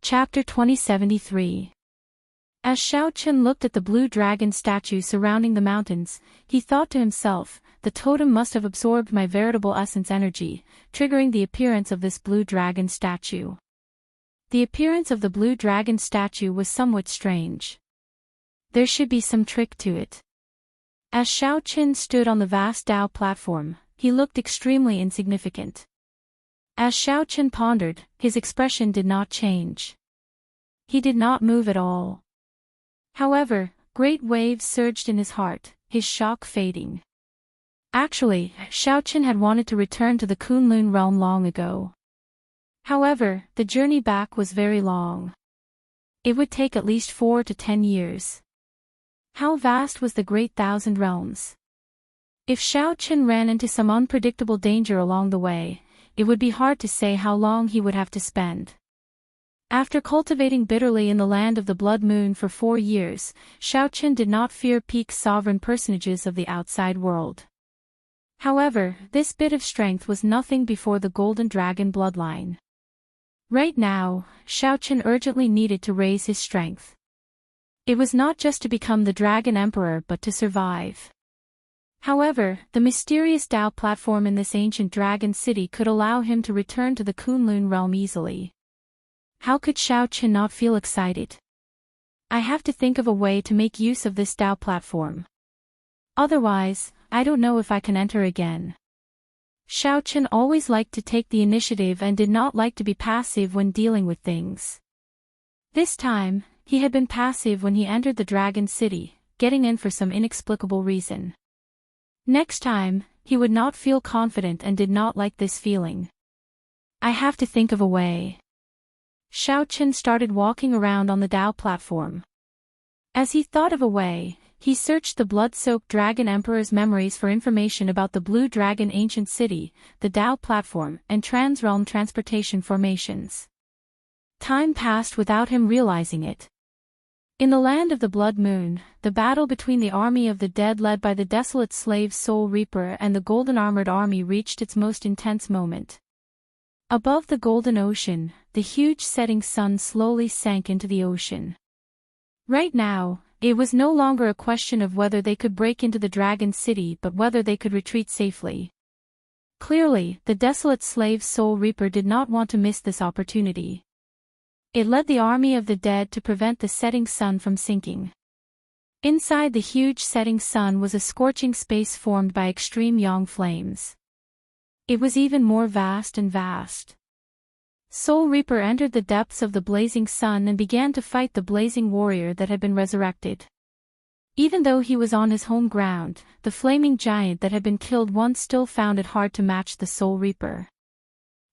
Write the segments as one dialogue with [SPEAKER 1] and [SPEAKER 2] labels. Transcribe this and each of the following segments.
[SPEAKER 1] Chapter 2073. As Xiaoqun looked at the blue dragon statue surrounding the mountains, he thought to himself, the totem must have absorbed my veritable essence energy, triggering the appearance of this blue dragon statue. The appearance of the blue dragon statue was somewhat strange. There should be some trick to it. As Xiaoqun stood on the vast Dao platform, he looked extremely insignificant. As Xiaoqun pondered, his expression did not change. He did not move at all. However, great waves surged in his heart, his shock fading. Actually, Xiaoqun had wanted to return to the Kunlun realm long ago. However, the journey back was very long. It would take at least 4 to 10 years. How vast was the Great Thousand Realms? If Xiaoqun ran into some unpredictable danger along the way, it would be hard to say how long he would have to spend. After cultivating bitterly in the land of the Blood Moon for 4 years, Xiaoqun did not fear peak sovereign personages of the outside world. However, this bit of strength was nothing before the Golden Dragon bloodline. Right now, Xiaoqun urgently needed to raise his strength. It was not just to become the Dragon Emperor but to survive. However, the mysterious Dao platform in this ancient dragon city could allow him to return to the Kunlun realm easily. How could Xiaoqun not feel excited? I have to think of a way to make use of this Dao platform. Otherwise, I don't know if I can enter again. Xiaoqun always liked to take the initiative and did not like to be passive when dealing with things. This time, he had been passive when he entered the dragon city, getting in for some inexplicable reason. Next time, he would not feel confident and did not like this feeling. I have to think of a way. Xiaoqun started walking around on the Dao platform. As he thought of a way, he searched the blood-soaked Dragon Emperor's memories for information about the Blue Dragon Ancient City, the Dao platform, and transrealm transportation formations. Time passed without him realizing it. In the land of the Blood Moon, the battle between the army of the dead led by the desolate slave Soul Reaper and the golden armored army reached its most intense moment. Above the golden ocean, the huge setting sun slowly sank into the ocean. Right now, it was no longer a question of whether they could break into the dragon city but whether they could retreat safely. Clearly, the desolate slave Soul Reaper did not want to miss this opportunity. It led the army of the dead to prevent the setting sun from sinking. Inside the huge setting sun was a scorching space formed by extreme yang flames. It was even more vast and vast. Soul Reaper entered the depths of the blazing sun and began to fight the blazing warrior that had been resurrected. Even though he was on his home ground, the flaming giant that had been killed once still found it hard to match the Soul Reaper.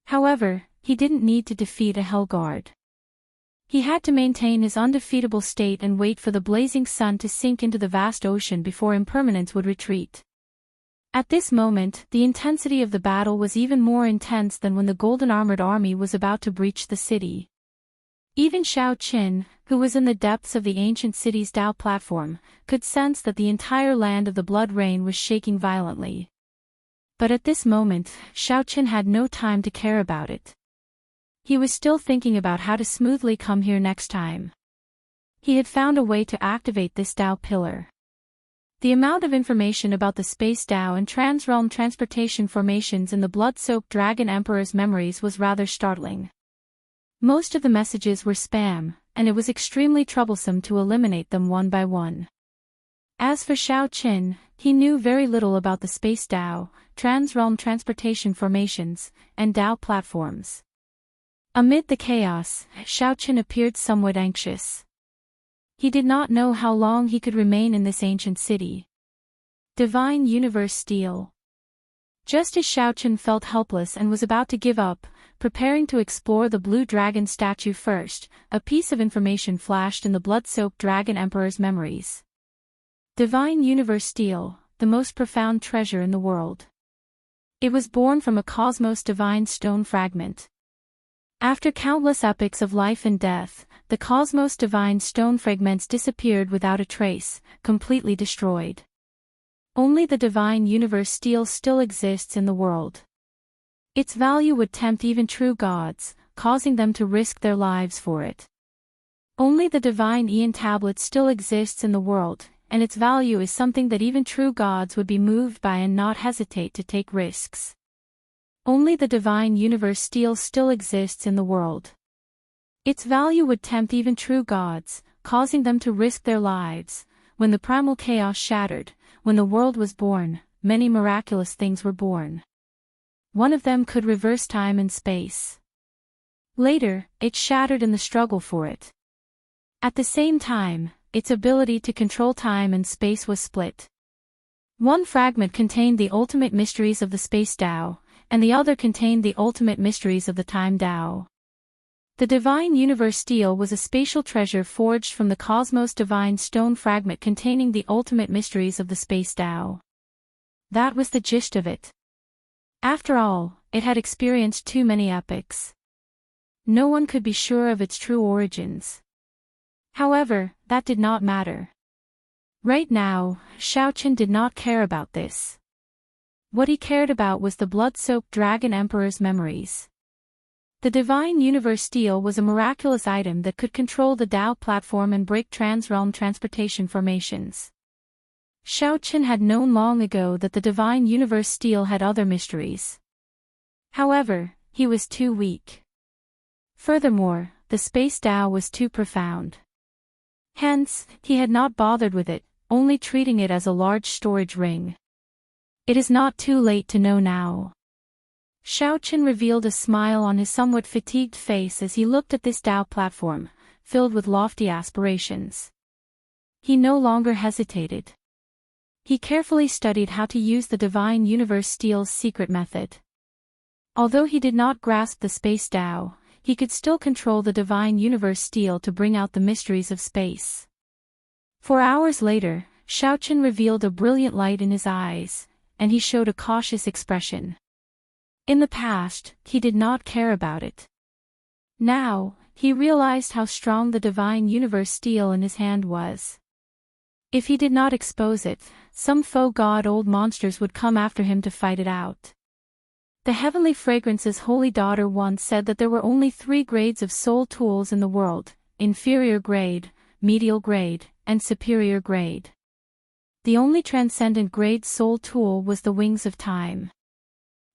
[SPEAKER 1] However, he didn't need to defeat a Hellguard. He had to maintain his undefeatable state and wait for the blazing sun to sink into the vast ocean before impermanence would retreat. At this moment, the intensity of the battle was even more intense than when the golden armored army was about to breach the city. Even Xiaoqun, who was in the depths of the ancient city's Dao platform, could sense that the entire land of the Blood Rain was shaking violently. But at this moment, Xiaoqun had no time to care about it. He was still thinking about how to smoothly come here next time. He had found a way to activate this Dao pillar. The amount of information about the space Dao and transrealm transportation formations in the blood-soaked Dragon Emperor's memories was rather startling. Most of the messages were spam, and it was extremely troublesome to eliminate them one by one. As for Xiaoqun, he knew very little about the space Dao, transrealm transportation formations, and Dao platforms. Amid the chaos, Xiaoqun appeared somewhat anxious. He did not know how long he could remain in this ancient city. Divine Universe Steel. Just as Xiaoqun felt helpless and was about to give up, preparing to explore the blue dragon statue first, a piece of information flashed in the blood-soaked Dragon Emperor's memories. Divine Universe Steel, the most profound treasure in the world. It was born from a cosmos divine stone fragment. After countless epochs of life and death, the cosmos divine stone fragments disappeared without a trace, completely destroyed. Only the divine universe steel still exists in the world. Its value would tempt even true gods, causing them to risk their lives for it. Only the divine Ian tablet still exists in the world, and its value is something that even true gods would be moved by and not hesitate to take risks. Only the divine universe steel still exists in the world. Its value would tempt even true gods, causing them to risk their lives. When the primal chaos shattered, when the world was born, many miraculous things were born. One of them could reverse time and space. Later, it shattered in the struggle for it. At the same time, its ability to control time and space was split. One fragment contained the ultimate mysteries of the space Tao, and the other contained the ultimate mysteries of the time Tao. The divine universe steel was a spatial treasure forged from the cosmos divine stone fragment containing the ultimate mysteries of the space Tao. That was the gist of it. After all, it had experienced too many epochs. No one could be sure of its true origins. However, that did not matter. Right now, Xiaoqian did not care about this. What he cared about was the blood-soaked Dragon Emperor's memories. The divine universe steel was a miraculous item that could control the Tao platform and break trans-realm transportation formations. Xiaoqian had known long ago that the divine universe steel had other mysteries. However, he was too weak. Furthermore, the space Tao was too profound. Hence, he had not bothered with it, only treating it as a large storage ring. It is not too late to know now. Xiaoqian revealed a smile on his somewhat fatigued face as he looked at this Tao platform, filled with lofty aspirations. He no longer hesitated. He carefully studied how to use the divine universe steel's secret method. Although he did not grasp the space Tao, he could still control the divine universe steel to bring out the mysteries of space. 4 hours later, Xiaoqian revealed a brilliant light in his eyes, and he showed a cautious expression. In the past, he did not care about it. Now, he realized how strong the divine universe steel in his hand was. If he did not expose it, some faux god old monsters would come after him to fight it out. The Heavenly Fragrance's holy daughter once said that there were only 3 grades of soul tools in the world: inferior grade, medial grade, and superior grade. The only transcendent grade soul tool was the Wings of Time.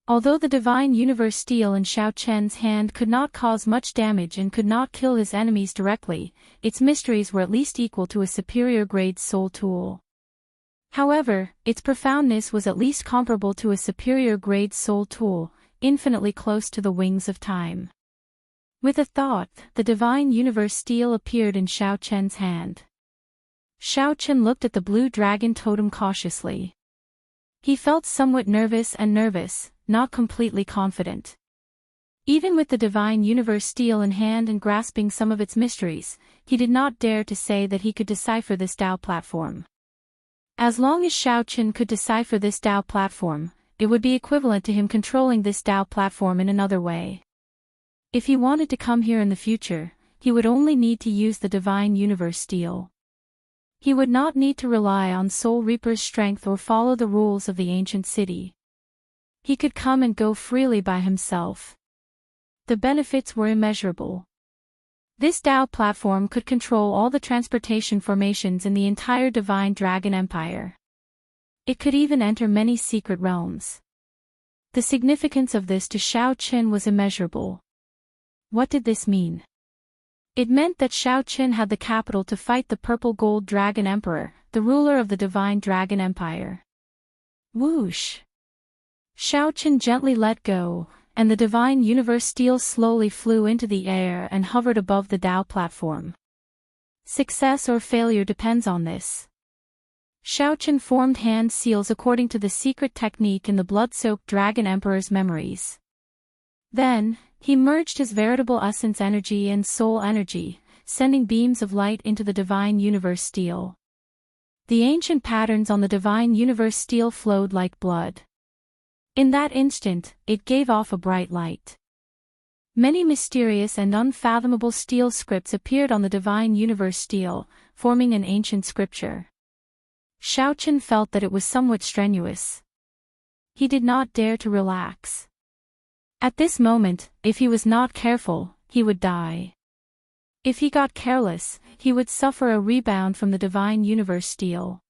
[SPEAKER 1] Although the divine universe steel in Xiaoqian's hand could not cause much damage and could not kill his enemies directly, its mysteries were at least equal to a superior grade soul tool. However, its profoundness was at least comparable to a superior grade soul tool, infinitely close to the Wings of Time. With a thought, the divine universe steel appeared in Xiaoqian's hand. Xiaoqian looked at the blue dragon totem cautiously. He felt somewhat nervous, not completely confident. Even with the divine universe steel in hand and grasping some of its mysteries, he did not dare to say that he could decipher this Tao platform. As long as Xiaoqian could decipher this Tao platform, it would be equivalent to him controlling this Tao platform in another way. If he wanted to come here in the future, he would only need to use the divine universe steel. He would not need to rely on Soul Reaper's strength or follow the rules of the ancient city. He could come and go freely by himself. The benefits were immeasurable. This Tao platform could control all the transportation formations in the entire Divine Dragon Empire. It could even enter many secret realms. The significance of this to Xiaoqian was immeasurable. What did this mean? It meant that Xiaoqian had the capital to fight the Purple Gold Dragon Emperor, the ruler of the Divine Dragon Empire. Whoosh! Xiaoqian gently let go, and the divine universe steel slowly flew into the air and hovered above the Tao platform. Success or failure depends on this. Xiaoqian formed hand seals according to the secret technique in the blood-soaked Dragon Emperor's memories. Then, he merged his veritable essence energy and soul energy, sending beams of light into the divine universe steel. The ancient patterns on the divine universe steel flowed like blood. In that instant, it gave off a bright light. Many mysterious and unfathomable steel scripts appeared on the divine universe steel, forming an ancient scripture. Xiaoqian felt that it was somewhat strenuous. He did not dare to relax. At this moment, if he was not careful, he would die. If he got careless, he would suffer a rebound from the divine universe steel.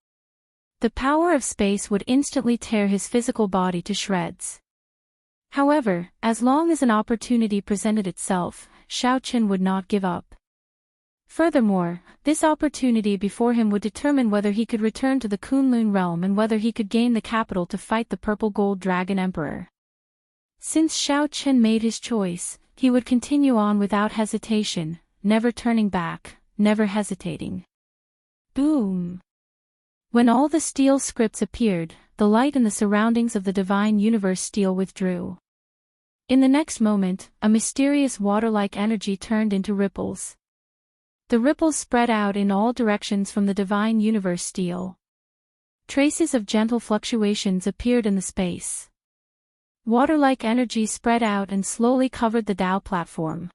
[SPEAKER 1] The power of space would instantly tear his physical body to shreds. However, as long as an opportunity presented itself, Xiaoqin would not give up. Furthermore, this opportunity before him would determine whether he could return to the Kunlun realm and whether he could gain the capital to fight the Purple Gold Dragon Emperor. Since Xiaoqin made his choice, he would continue on without hesitation, never turning back, never hesitating. Boom! When all the steel scripts appeared, the light in the surroundings of the divine universe steel withdrew. In the next moment, a mysterious water-like energy turned into ripples. The ripples spread out in all directions from the divine universe steel. Traces of gentle fluctuations appeared in the space. Water-like energy spread out and slowly covered the Tao platform.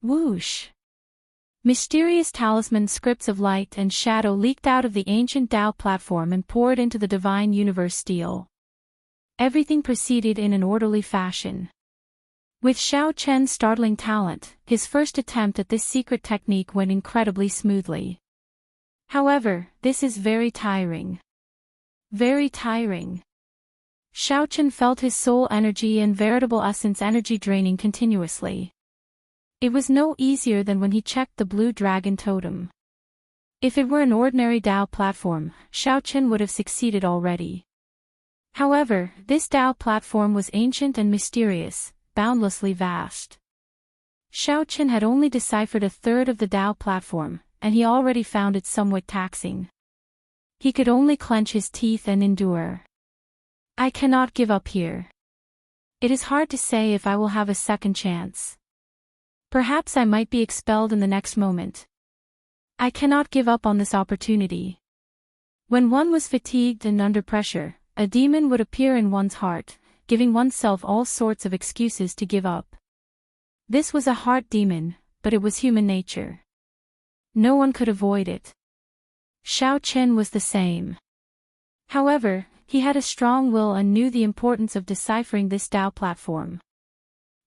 [SPEAKER 1] Whoosh! Mysterious talisman scripts of light and shadow leaked out of the ancient Tao platform and poured into the divine universe steel. Everything proceeded in an orderly fashion. With Xiaoqian's startling talent, his first attempt at this secret technique went incredibly smoothly. However, this is very tiring. Very tiring. Xiaoqian felt his soul energy and veritable essence energy draining continuously. It was no easier than when he checked the blue dragon totem. If it were an ordinary Tao platform, Xiaoqian would have succeeded already. However, this Tao platform was ancient and mysterious, boundlessly vast. Xiaoqian had only deciphered a third of the Tao platform, and he already found it somewhat taxing. He could only clench his teeth and endure. I cannot give up here. It is hard to say if I will have a second chance. Perhaps I might be expelled in the next moment. I cannot give up on this opportunity. When one was fatigued and under pressure, a demon would appear in one's heart, giving oneself all sorts of excuses to give up. This was a heart demon, but it was human nature. No one could avoid it. Xiaoqian was the same. However, he had a strong will and knew the importance of deciphering this Tao platform.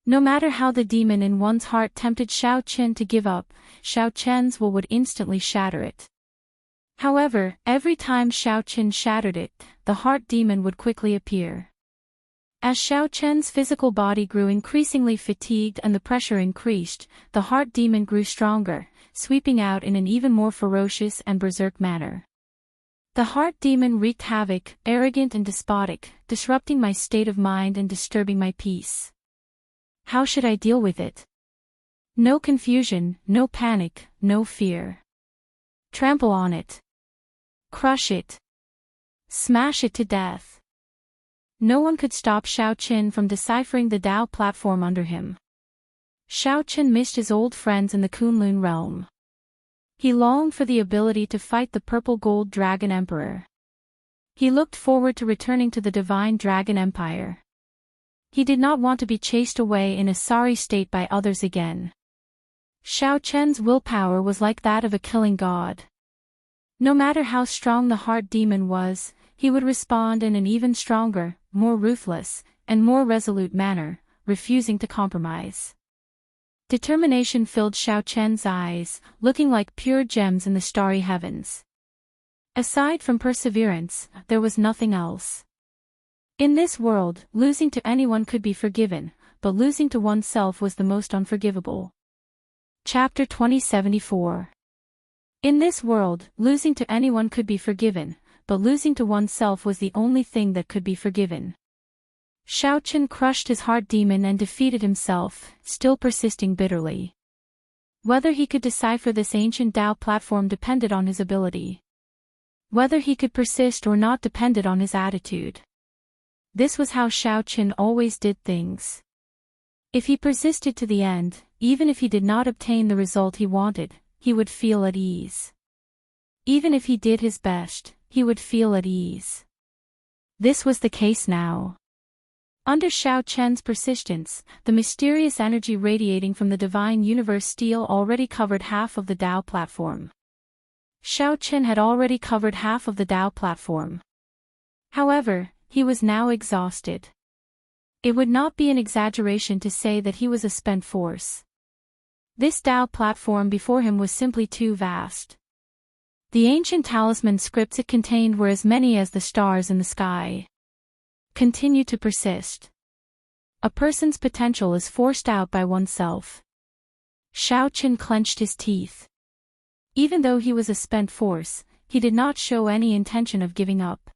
[SPEAKER 1] No matter how the demon in one's heart tempted Xiaoqian to give up, Xiaoqian's will would instantly shatter it. However, every time Xiaoqian shattered it, the heart demon would quickly appear. As Xiaoqian's physical body grew increasingly fatigued and the pressure increased, the heart demon grew stronger, sweeping out in an even more ferocious and berserk manner. The heart demon wreaked havoc, arrogant and despotic, disrupting my state of mind and disturbing my peace. How should I deal with it? No confusion, no panic, no fear. Trample on it. Crush it. Smash it to death. No one could stop Xiaoqian from deciphering the Tao platform under him. Xiaoqian missed his old friends in the Kunlun realm. He longed for the ability to fight the Purple Gold Dragon Emperor. He looked forward to returning to the Divine Dragon Empire. He did not want to be chased away in a sorry state by others again. Xiaoqian's willpower was like that of a killing god. No matter how strong the heart demon was, he would respond in an even stronger, more ruthless, and more resolute manner, refusing to compromise. Determination filled Xiaoqian's eyes, looking like pure gems in the starry heavens. Aside from perseverance, there was nothing else. In this world, losing to anyone could be forgiven, but losing to oneself was the most unforgivable. Chapter 2074. In this world, losing to anyone could be forgiven, but losing to oneself was the only thing that could be forgiven. Xiaoqian crushed his heart demon and defeated himself, still persisting bitterly. Whether he could decipher this ancient Tao platform depended on his ability. Whether he could persist or not depended on his attitude. This was how Xiaoqian always did things. If he persisted to the end, even if he did not obtain the result he wanted, he would feel at ease. Even if he did his best, he would feel at ease. This was the case now. Under Xiaoqian's persistence, the mysterious energy radiating from the divine universe steel already covered half of the Tao platform. Xiaoqian had already covered half of the Tao platform. However, he was now exhausted. It would not be an exaggeration to say that he was a spent force. This Tao platform before him was simply too vast. The ancient talisman scripts it contained were as many as the stars in the sky. Continue to persist. A person's potential is forced out by oneself. Xiaoqun clenched his teeth. Even though he was a spent force, he did not show any intention of giving up.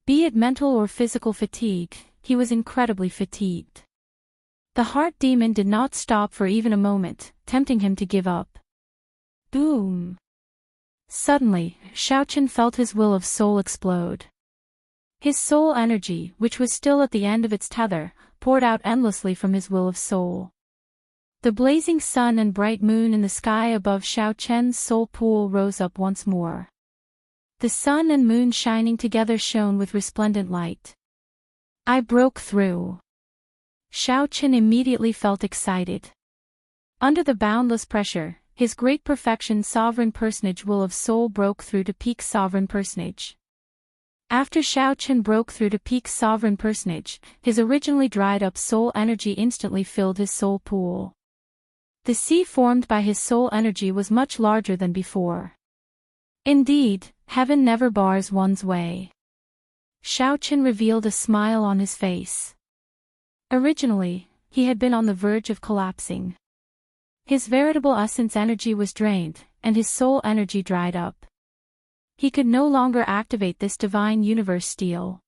[SPEAKER 1] Be it mental or physical fatigue, he was incredibly fatigued. The heart demon did not stop for even a moment, tempting him to give up. Boom! Suddenly, Xiaoqun felt his will of soul explode. His soul energy, which was still at the end of its tether, poured out endlessly from his will of soul. The blazing sun and bright moon in the sky above Xiaoqun's soul pool rose up once more. The sun and moon shining together shone with resplendent light. I broke through. Xiaoqun immediately felt excited. Under the boundless pressure, his great perfection sovereign personage will of soul broke through to peak sovereign personage. After Xiaoqun broke through to peak sovereign personage, his originally dried up soul energy instantly filled his soul pool. The sea formed by his soul energy was much larger than before. Indeed, heaven never bars one's way. Xiaoqun revealed a smile on his face. Originally, he had been on the verge of collapsing. His veritable essence energy was drained, and his soul energy dried up. He could no longer activate this divine universe steel.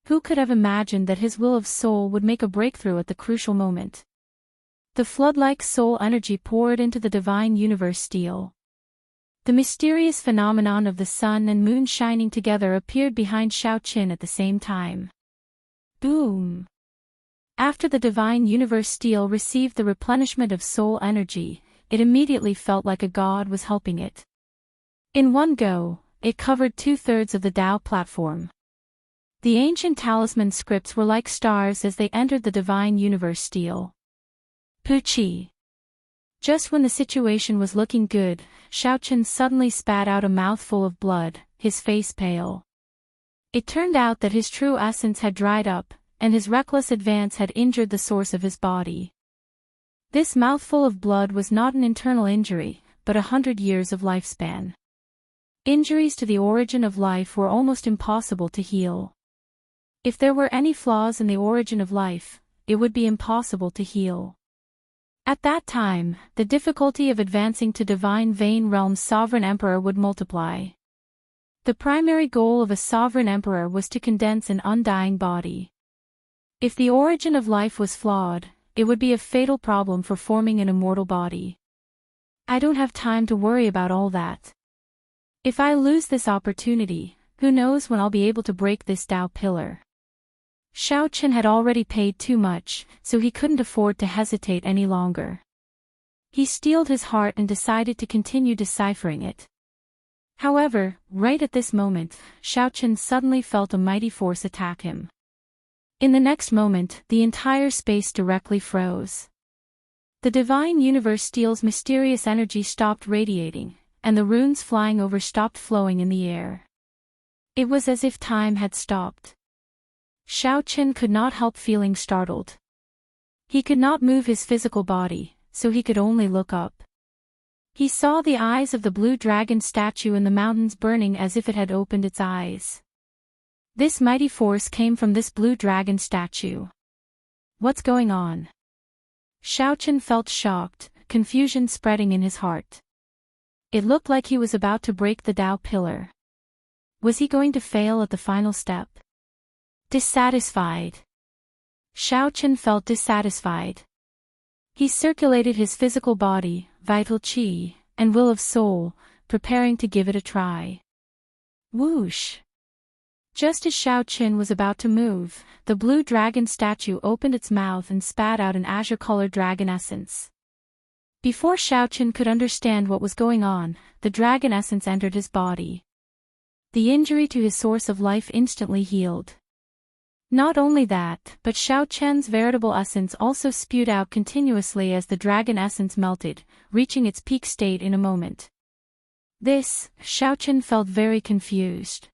[SPEAKER 1] Who could have imagined that his will of soul would make a breakthrough at the crucial moment? The flood-like soul energy poured into the divine universe steel. The mysterious phenomenon of the sun and moon shining together appeared behind Xiaoqun at the same time. Boom! After the divine universe steel received the replenishment of soul energy, it immediately felt like a god was helping it. In one go, it covered 2/3 of the Tao platform. The ancient talisman scripts were like stars as they entered the divine universe steel. Puchi! Just when the situation was looking good, Xiaoqun suddenly spat out a mouthful of blood, his face pale. It turned out that his true essence had dried up, and his reckless advance had injured the source of his body. This mouthful of blood was not an internal injury, but 100 years of lifespan. Injuries to the origin of life were almost impossible to heal. If there were any flaws in the origin of life, it would be impossible to heal. At that time, the difficulty of advancing to divine vein realm's sovereign emperor would multiply. The primary goal of a sovereign emperor was to condense an undying body. If the origin of life was flawed, it would be a fatal problem for forming an immortal body. I don't have time to worry about all that. If I lose this opportunity, who knows when I'll be able to break this Tao pillar. Xiaoqun had already paid too much, so he couldn't afford to hesitate any longer. He steeled his heart and decided to continue deciphering it. However, right at this moment, Xiaoqun suddenly felt a mighty force attack him. In the next moment, the entire space directly froze. The divine universe steel's mysterious energy stopped radiating, and the runes flying over stopped flowing in the air. It was as if time had stopped. Xiaoqun could not help feeling startled. He could not move his physical body, so he could only look up. He saw the eyes of the blue dragon statue in the mountains burning as if it had opened its eyes. This mighty force came from this blue dragon statue. What's going on? Xiaoqun felt shocked, confusion spreading in his heart. It looked like he was about to break the Tao pillar. Was he going to fail at the final step? Dissatisfied. Xiaoqun felt dissatisfied. He circulated his physical body, vital qi, and will of soul, preparing to give it a try. Whoosh! Just as Xiaoqun was about to move, the blue dragon statue opened its mouth and spat out an azure-colored dragon essence. Before Xiaoqun could understand what was going on, the dragon essence entered his body. The injury to his source of life instantly healed. Not only that, but Xiaoqun's veritable essence also spewed out continuously as the dragon essence melted, reaching its peak state in a moment. Xiaoqun felt very confused.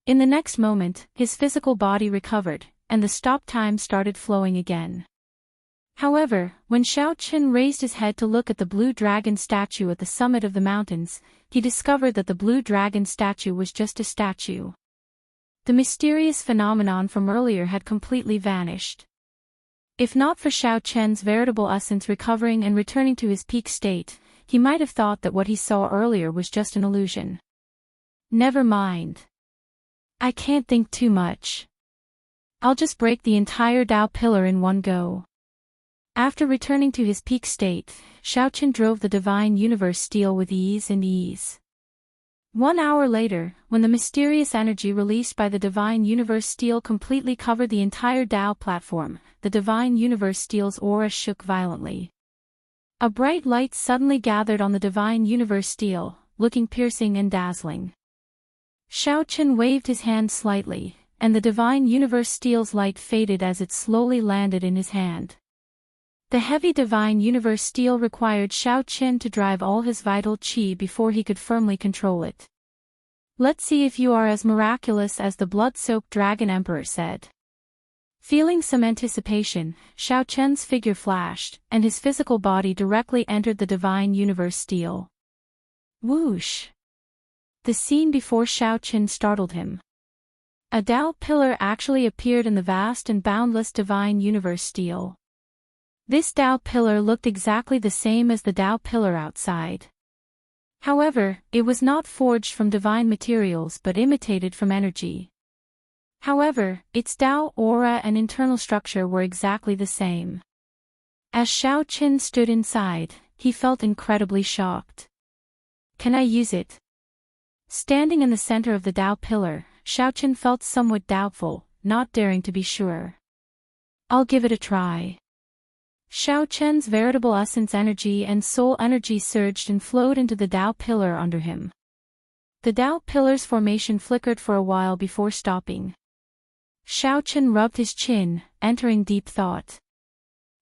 [SPEAKER 1] In the next moment, his physical body recovered, and the stop time started flowing again. However, when Xiaoqin raised his head to look at the blue dragon statue at the summit of the mountains, he discovered that the blue dragon statue was just a statue. The mysterious phenomenon from earlier had completely vanished. If not for Xiaoqian's veritable essence recovering and returning to his peak state, he might have thought that what he saw earlier was just an illusion. Never mind. I can't think too much. I'll just break the entire Dao pillar in one go. After returning to his peak state, Xiaoqin drove the divine universe steel with ease. 1 hour later, when the mysterious energy released by the divine universe steel completely covered the entire Dao platform, the divine universe steel's aura shook violently. A bright light suddenly gathered on the divine universe steel, looking piercing and dazzling. Xiaoqin waved his hand slightly, and the divine universe steel's light faded as it slowly landed in his hand. The heavy divine universe steel required Xiaoqin to drive all his vital qi before he could firmly control it. Let's see if you are as miraculous as the blood-soaked dragon emperor said. Feeling some anticipation, Xiaoqin's figure flashed, and his physical body directly entered the divine universe steel. Whoosh! The scene before Xiaoqin startled him. A Dao pillar actually appeared in the vast and boundless divine universe steel. This Dao pillar looked exactly the same as the Dao pillar outside. However, it was not forged from divine materials but imitated from energy. However, its Dao aura and internal structure were exactly the same. As Xiaoqin stood inside, he felt incredibly shocked. Can I use it? Standing in the center of the Dao pillar, Xiaoqin felt somewhat doubtful, not daring to be sure. I'll give it a try. Xiaoqin's veritable essence energy and soul energy surged and flowed into the Dao pillar under him. The Dao pillar's formation flickered for a while before stopping. Xiaoqin rubbed his chin, entering deep thought.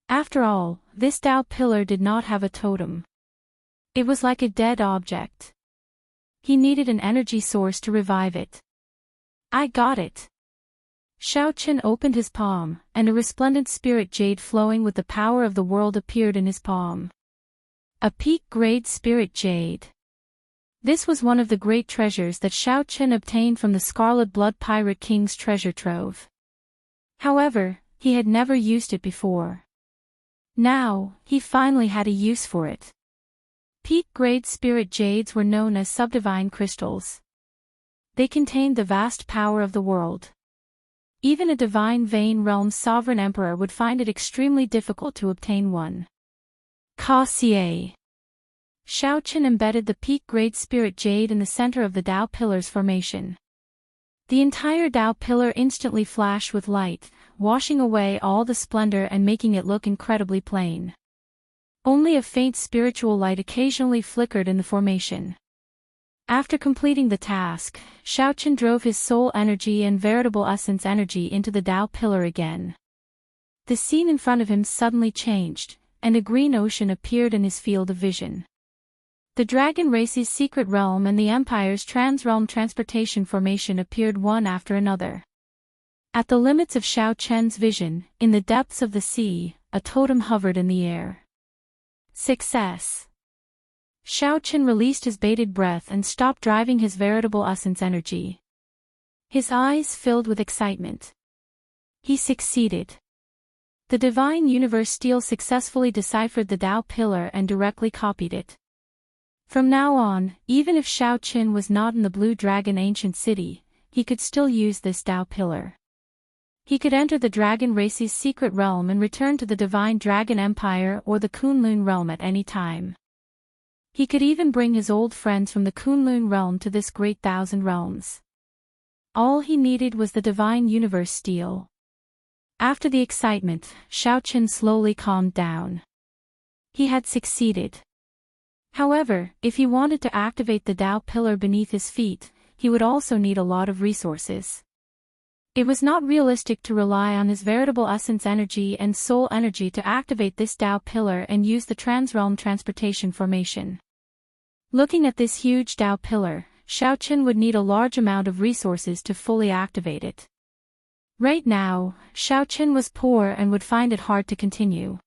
[SPEAKER 1] After all, this Dao pillar did not have a totem. It was like a dead object. He needed an energy source to revive it. I got it. Xiaoqin opened his palm, and a resplendent spirit jade flowing with the power of the world appeared in his palm. A peak-grade spirit jade. This was one of the great treasures that Xiaoqin obtained from the Scarlet Blood Pirate King's treasure trove. However, he had never used it before. Now, he finally had a use for it. Peak-grade spirit jades were known as subdivine crystals. They contained the vast power of the world. Even a divine Vein Realm's sovereign emperor would find it extremely difficult to obtain one. Xiaoqin embedded the peak-grade spirit jade in the center of the Dao pillar's formation. The entire Dao pillar instantly flashed with light, washing away all the splendor and making it look incredibly plain. Only a faint spiritual light occasionally flickered in the formation. After completing the task, Xiaoqin drove his soul energy and veritable essence energy into the Dao pillar again. The scene in front of him suddenly changed, and a green ocean appeared in his field of vision. The dragon race's secret realm and the Empire's trans-realm transportation formation appeared one after another. At the limits of Xiaoqin's vision, in the depths of the sea, a totem hovered in the air. Success! Xiaoqin released his bated breath and stopped driving his veritable essence energy. His eyes filled with excitement. He succeeded. The divine universe steel successfully deciphered the Dao pillar and directly copied it. From now on, even if Xiaoqin was not in the Blue Dragon ancient city, he could still use this Dao pillar. He could enter the dragon race's secret realm and return to the divine dragon empire or the Kunlun realm at any time. He could even bring his old friends from the Kunlun realm to this great thousand realms. All he needed was the divine universe steel. After the excitement, Xiaoqin slowly calmed down. He had succeeded. However, if he wanted to activate the Dao pillar beneath his feet, he would also need a lot of resources. It was not realistic to rely on his veritable essence energy and soul energy to activate this Dao pillar and use the Transrealm transportation formation. Looking at this huge Dao pillar, Xiaoqin would need a large amount of resources to fully activate it. Right now, Xiaoqin was poor and would find it hard to continue.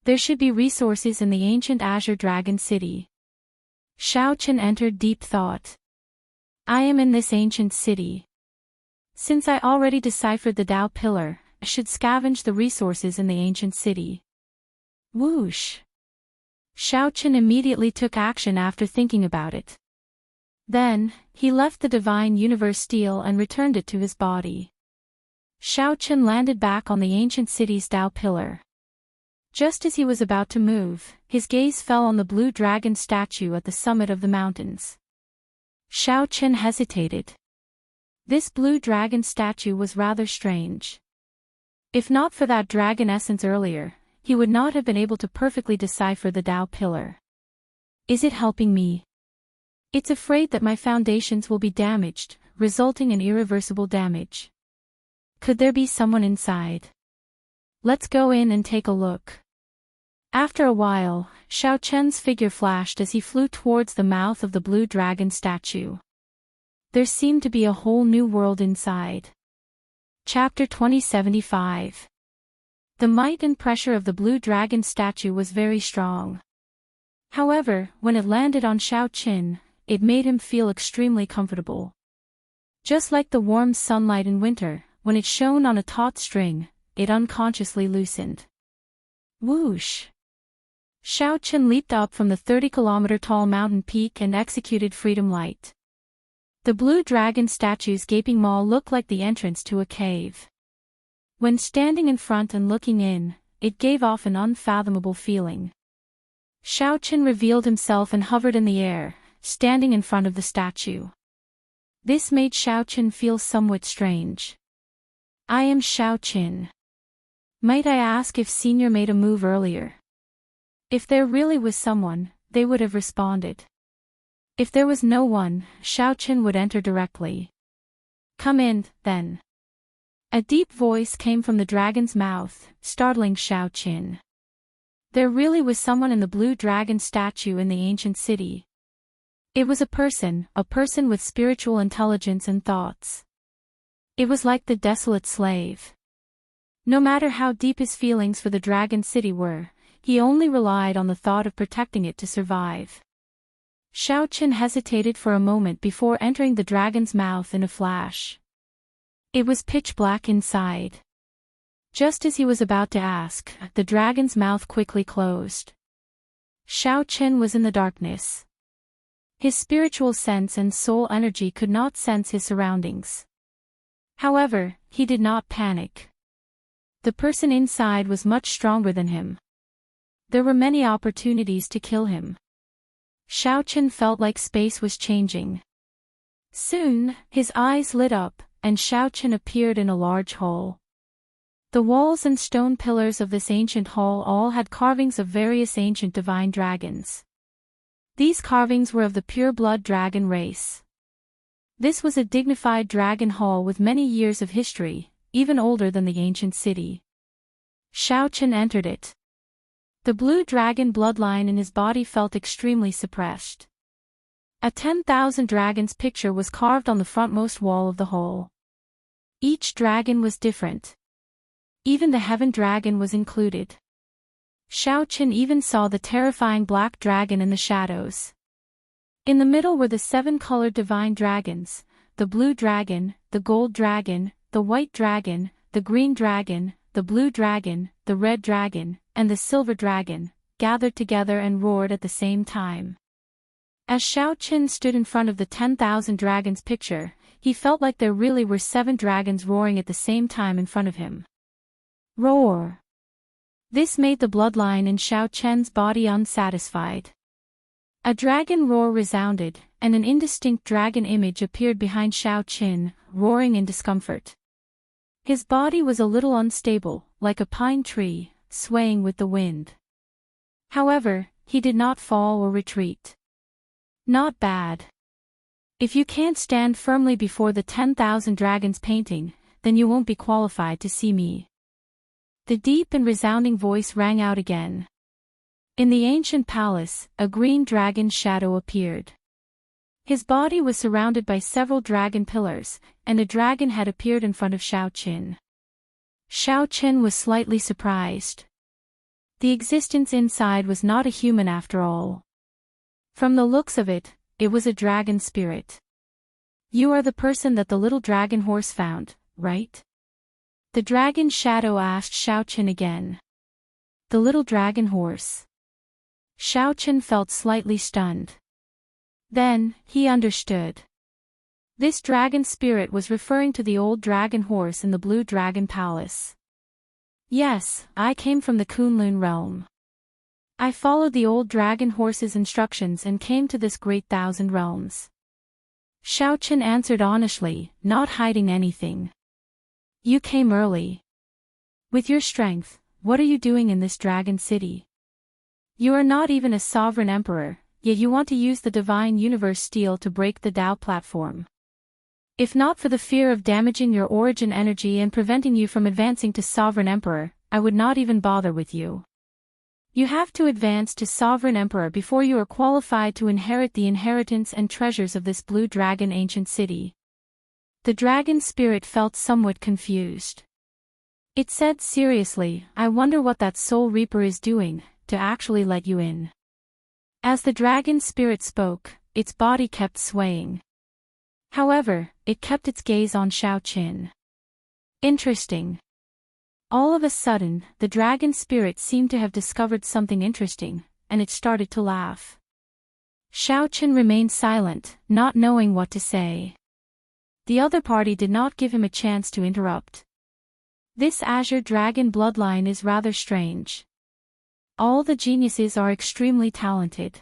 [SPEAKER 1] There should be resources in the ancient Azure Dragon City. Xiaochen entered deep thought. I am in this ancient city. Since I already deciphered the Tao Pillar, I should scavenge the resources in the ancient city. Whoosh! Xiaochen immediately took action after thinking about it. Then, he left the divine universe steel and returned it to his body. Xiaochen landed back on the ancient city's Tao Pillar. Just as he was about to move, his gaze fell on the blue dragon statue at the summit of the mountains. Xiaochen hesitated. This blue dragon statue was rather strange. If not for that dragon essence earlier, he would not have been able to perfectly decipher the Tao Pillar. Is it helping me? It's afraid that my foundations will be damaged, resulting in irreversible damage. Could there be someone inside? Let's go in and take a look. After a while, Xiaochen's figure flashed as he flew towards the mouth of the blue dragon statue. There seemed to be a whole new world inside. Chapter 2075. The might and pressure of the blue dragon statue was very strong. However, when it landed on Xiaochen, it made him feel extremely comfortable. Just like the warm sunlight in winter, when it shone on a taut string, it unconsciously loosened. Whoosh! Xiaochen leaped up from the 30-kilometer-tall mountain peak and executed Freedom Light. The blue dragon statue's gaping maw looked like the entrance to a cave. When standing in front and looking in, it gave off an unfathomable feeling. Xiaochen revealed himself and hovered in the air, standing in front of the statue. This made Xiaochen feel somewhat strange. I am Xiaochen. Might I ask if Senior made a move earlier? If there really was someone, they would have responded. If there was no one, Xiaochen would enter directly. Come in, then. A deep voice came from the dragon's mouth, startling Xiaochen. There really was someone in the blue dragon statue in the ancient city. It was a person with spiritual intelligence and thoughts. It was like the desolate slave. No matter how deep his feelings for the dragon city were, he only relied on the thought of protecting it to survive. Xiaochen hesitated for a moment before entering the dragon's mouth in a flash. It was pitch black inside. Just as he was about to ask, the dragon's mouth quickly closed. Xiaochen was in the darkness. His spiritual sense and soul energy could not sense his surroundings. However, he did not panic. The person inside was much stronger than him. There were many opportunities to kill him. Xiaochen felt like space was changing. Soon, his eyes lit up, and Xiaochen appeared in a large hall. The walls and stone pillars of this ancient hall all had carvings of various ancient divine dragons. These carvings were of the pure-blood dragon race. This was a dignified dragon hall with many years of history, even older than the ancient city. Xiaochen entered it. The blue dragon bloodline in his body felt extremely suppressed. A 10,000 dragons picture was carved on the frontmost wall of the hall. Each dragon was different. Even the heaven dragon was included. Xiaochen even saw the terrifying black dragon in the shadows. In the middle were the 7-colored divine dragons, the blue dragon, the gold dragon, the white dragon, the green dragon, the blue dragon, the red dragon, and the silver dragon, gathered together and roared at the same time. As Xiaochen stood in front of the 10,000 dragons picture, he felt like there really were 7 dragons roaring at the same time in front of him. Roar! This made the bloodline in Xiaochen's body unsatisfied. A dragon roar resounded, and an indistinct dragon image appeared behind Xiaochen, roaring in discomfort. His body was a little unstable, like a pine tree, swaying with the wind. However, he did not fall or retreat. Not bad. If you can't stand firmly before the 10,000 dragons painting, then you won't be qualified to see me. The deep and resounding voice rang out again. In the ancient palace, a green dragon shadow appeared. His body was surrounded by several dragon pillars, and a dragon head appeared in front of Xiaochen. Xiaochen was slightly surprised. The existence inside was not a human after all. From the looks of it, it was a dragon spirit. You are the person that the little dragon horse found, right? The dragon shadow asked Xiaochen again. The little dragon horse. Xiaochen felt slightly stunned. Then, he understood. This dragon spirit was referring to the old dragon horse in the Blue Dragon Palace. Yes, I came from the Kunlun realm. I followed the old dragon horse's instructions and came to this great thousand realms. Xiaochen answered honestly, not hiding anything. You came early. With your strength, what are you doing in this dragon city? You are not even a sovereign emperor, yet you want to use the divine universe steel to break the Tao platform. If not for the fear of damaging your origin energy and preventing you from advancing to sovereign emperor, I would not even bother with you. You have to advance to sovereign emperor before you are qualified to inherit the inheritance and treasures of this blue dragon ancient city. The dragon spirit felt somewhat confused. It said seriously, I wonder what that soul reaper is doing, to actually let you in. As the dragon spirit spoke, its body kept swaying. However, it kept its gaze on Xiaochen. Interesting. All of a sudden, the dragon spirit seemed to have discovered something interesting, and it started to laugh. Xiaochen remained silent, not knowing what to say. The other party did not give him a chance to interrupt. This azure dragon bloodline is rather strange. All the geniuses are extremely talented.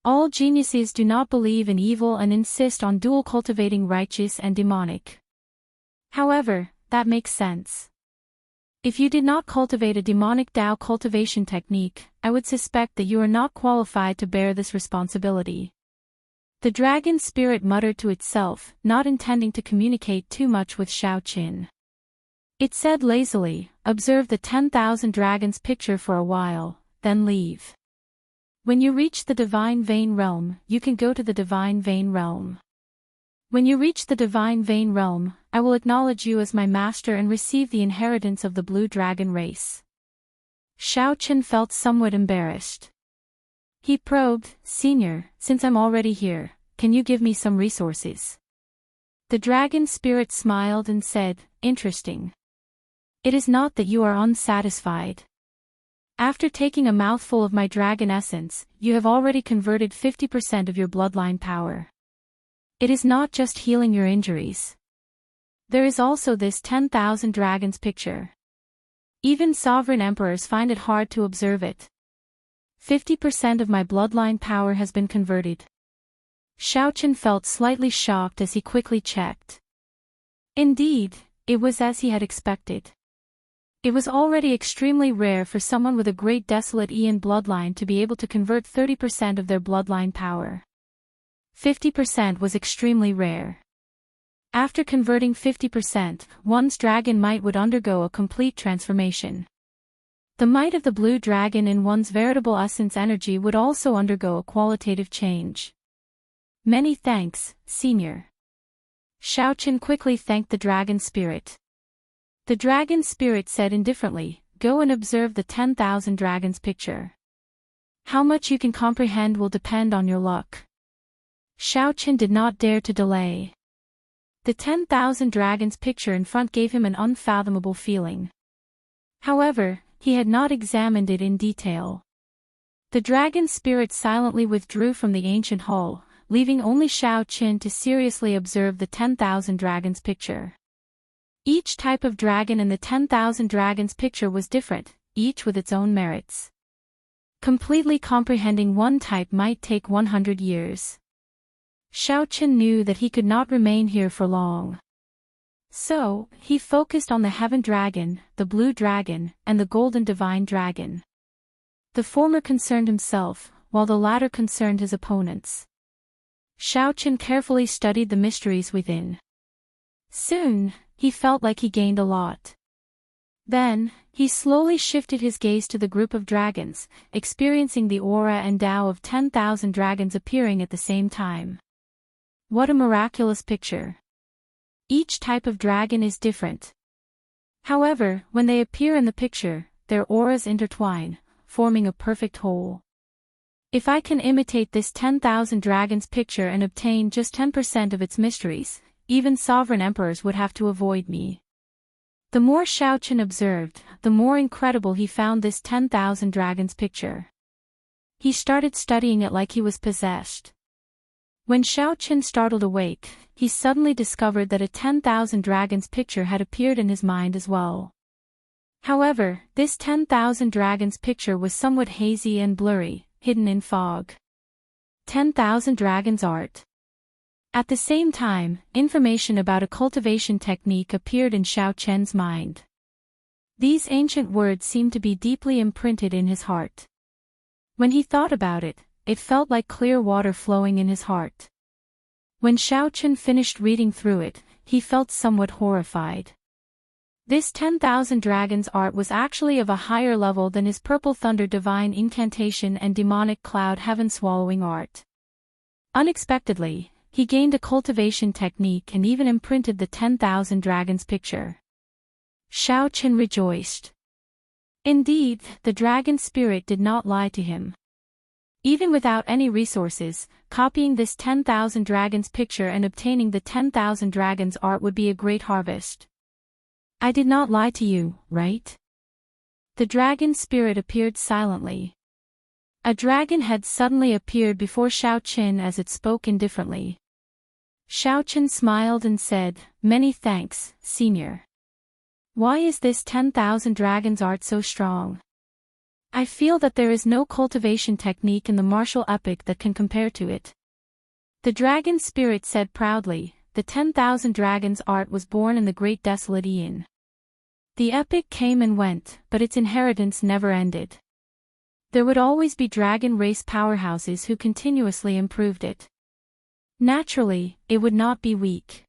[SPEAKER 1] All geniuses do not believe in evil and insist on dual cultivating righteous and demonic. However, that makes sense. If you did not cultivate a demonic Tao cultivation technique, I would suspect that you are not qualified to bear this responsibility. The dragon spirit muttered to itself, not intending to communicate too much with Xiaochen. It said lazily, observe the 10,000 dragons picture for a while, then leave. When you reach the Divine Vein Realm, you can go to the Divine Vein Realm. When you reach the Divine Vein Realm, I will acknowledge you as my master and receive the inheritance of the Blue Dragon race. Xiaochen felt somewhat embarrassed. He probed, Senior, since I'm already here, can you give me some resources? The dragon spirit smiled and said, interesting. It is not that you are unsatisfied. After taking a mouthful of my dragon essence, you have already converted 50% of your bloodline power. It is not just healing your injuries. There is also this 10,000 dragons picture. Even sovereign emperors find it hard to observe it. 50% of my bloodline power has been converted. Xiaochen felt slightly shocked as he quickly checked. Indeed, it was as he had expected. It was already extremely rare for someone with a great desolate Ian bloodline to be able to convert 30% of their bloodline power. 50% was extremely rare. After converting 50%, one's dragon might would undergo a complete transformation. The might of the blue dragon in one's veritable essence energy would also undergo a qualitative change. Many thanks, Senior. Xiaochen quickly thanked the dragon spirit. The dragon spirit said indifferently, go and observe the 10,000 dragons picture. How much you can comprehend will depend on your luck. Xiaochen did not dare to delay. The 10,000 dragons picture in front gave him an unfathomable feeling. However, he had not examined it in detail. The dragon spirit silently withdrew from the ancient hall, leaving only Xiaochen to seriously observe the 10,000 dragons picture. Each type of dragon in the 10,000 dragons picture was different, each with its own merits. Completely comprehending one type might take 100 years. Xiaochen knew that he could not remain here for long. So, he focused on the Heaven Dragon, the Blue Dragon, and the Golden Divine Dragon. The former concerned himself, while the latter concerned his opponents. Xiaochen carefully studied the mysteries within. Soon, he felt like he gained a lot. Then, he slowly shifted his gaze to the group of dragons, experiencing the aura and Tao of 10,000 dragons appearing at the same time. What a miraculous picture! Each type of dragon is different. However, when they appear in the picture, their auras intertwine, forming a perfect whole. If I can imitate this 10,000 dragons picture and obtain just 10% of its mysteries, even sovereign emperors would have to avoid me. The more Xiaochen observed, the more incredible he found this 10,000 dragons picture. He started studying it like he was possessed. When Xiaochen startled awake, he suddenly discovered that a 10,000 dragons picture had appeared in his mind as well. However, this 10,000 dragons picture was somewhat hazy and blurry, hidden in fog. 10,000 dragons art. At the same time, information about a cultivation technique appeared in Xiaochen's mind. These ancient words seemed to be deeply imprinted in his heart. When he thought about it, it felt like clear water flowing in his heart. When Xiaochen finished reading through it, he felt somewhat horrified. This 10,000 dragons art was actually of a higher level than his purple thunder divine incantation and demonic cloud heaven swallowing art. Unexpectedly, he gained a cultivation technique and even imprinted the 10,000 dragons picture. Xiaochen rejoiced. Indeed, the dragon spirit did not lie to him. Even without any resources, copying this 10,000 dragons picture and obtaining the 10,000 dragons art would be a great harvest. I did not lie to you, right? The dragon spirit appeared silently. A dragon head suddenly appeared before Xiaochen as it spoke indifferently. Xiaochen smiled and said, "Many thanks, senior. Why is this 10,000 dragons art so strong? I feel that there is no cultivation technique in the martial epic that can compare to it." The dragon spirit said proudly, "The 10,000 dragons art was born in the great desolate Aeon. The epic came and went, but its inheritance never ended. There would always be dragon race powerhouses who continuously improved it. Naturally, it would not be weak.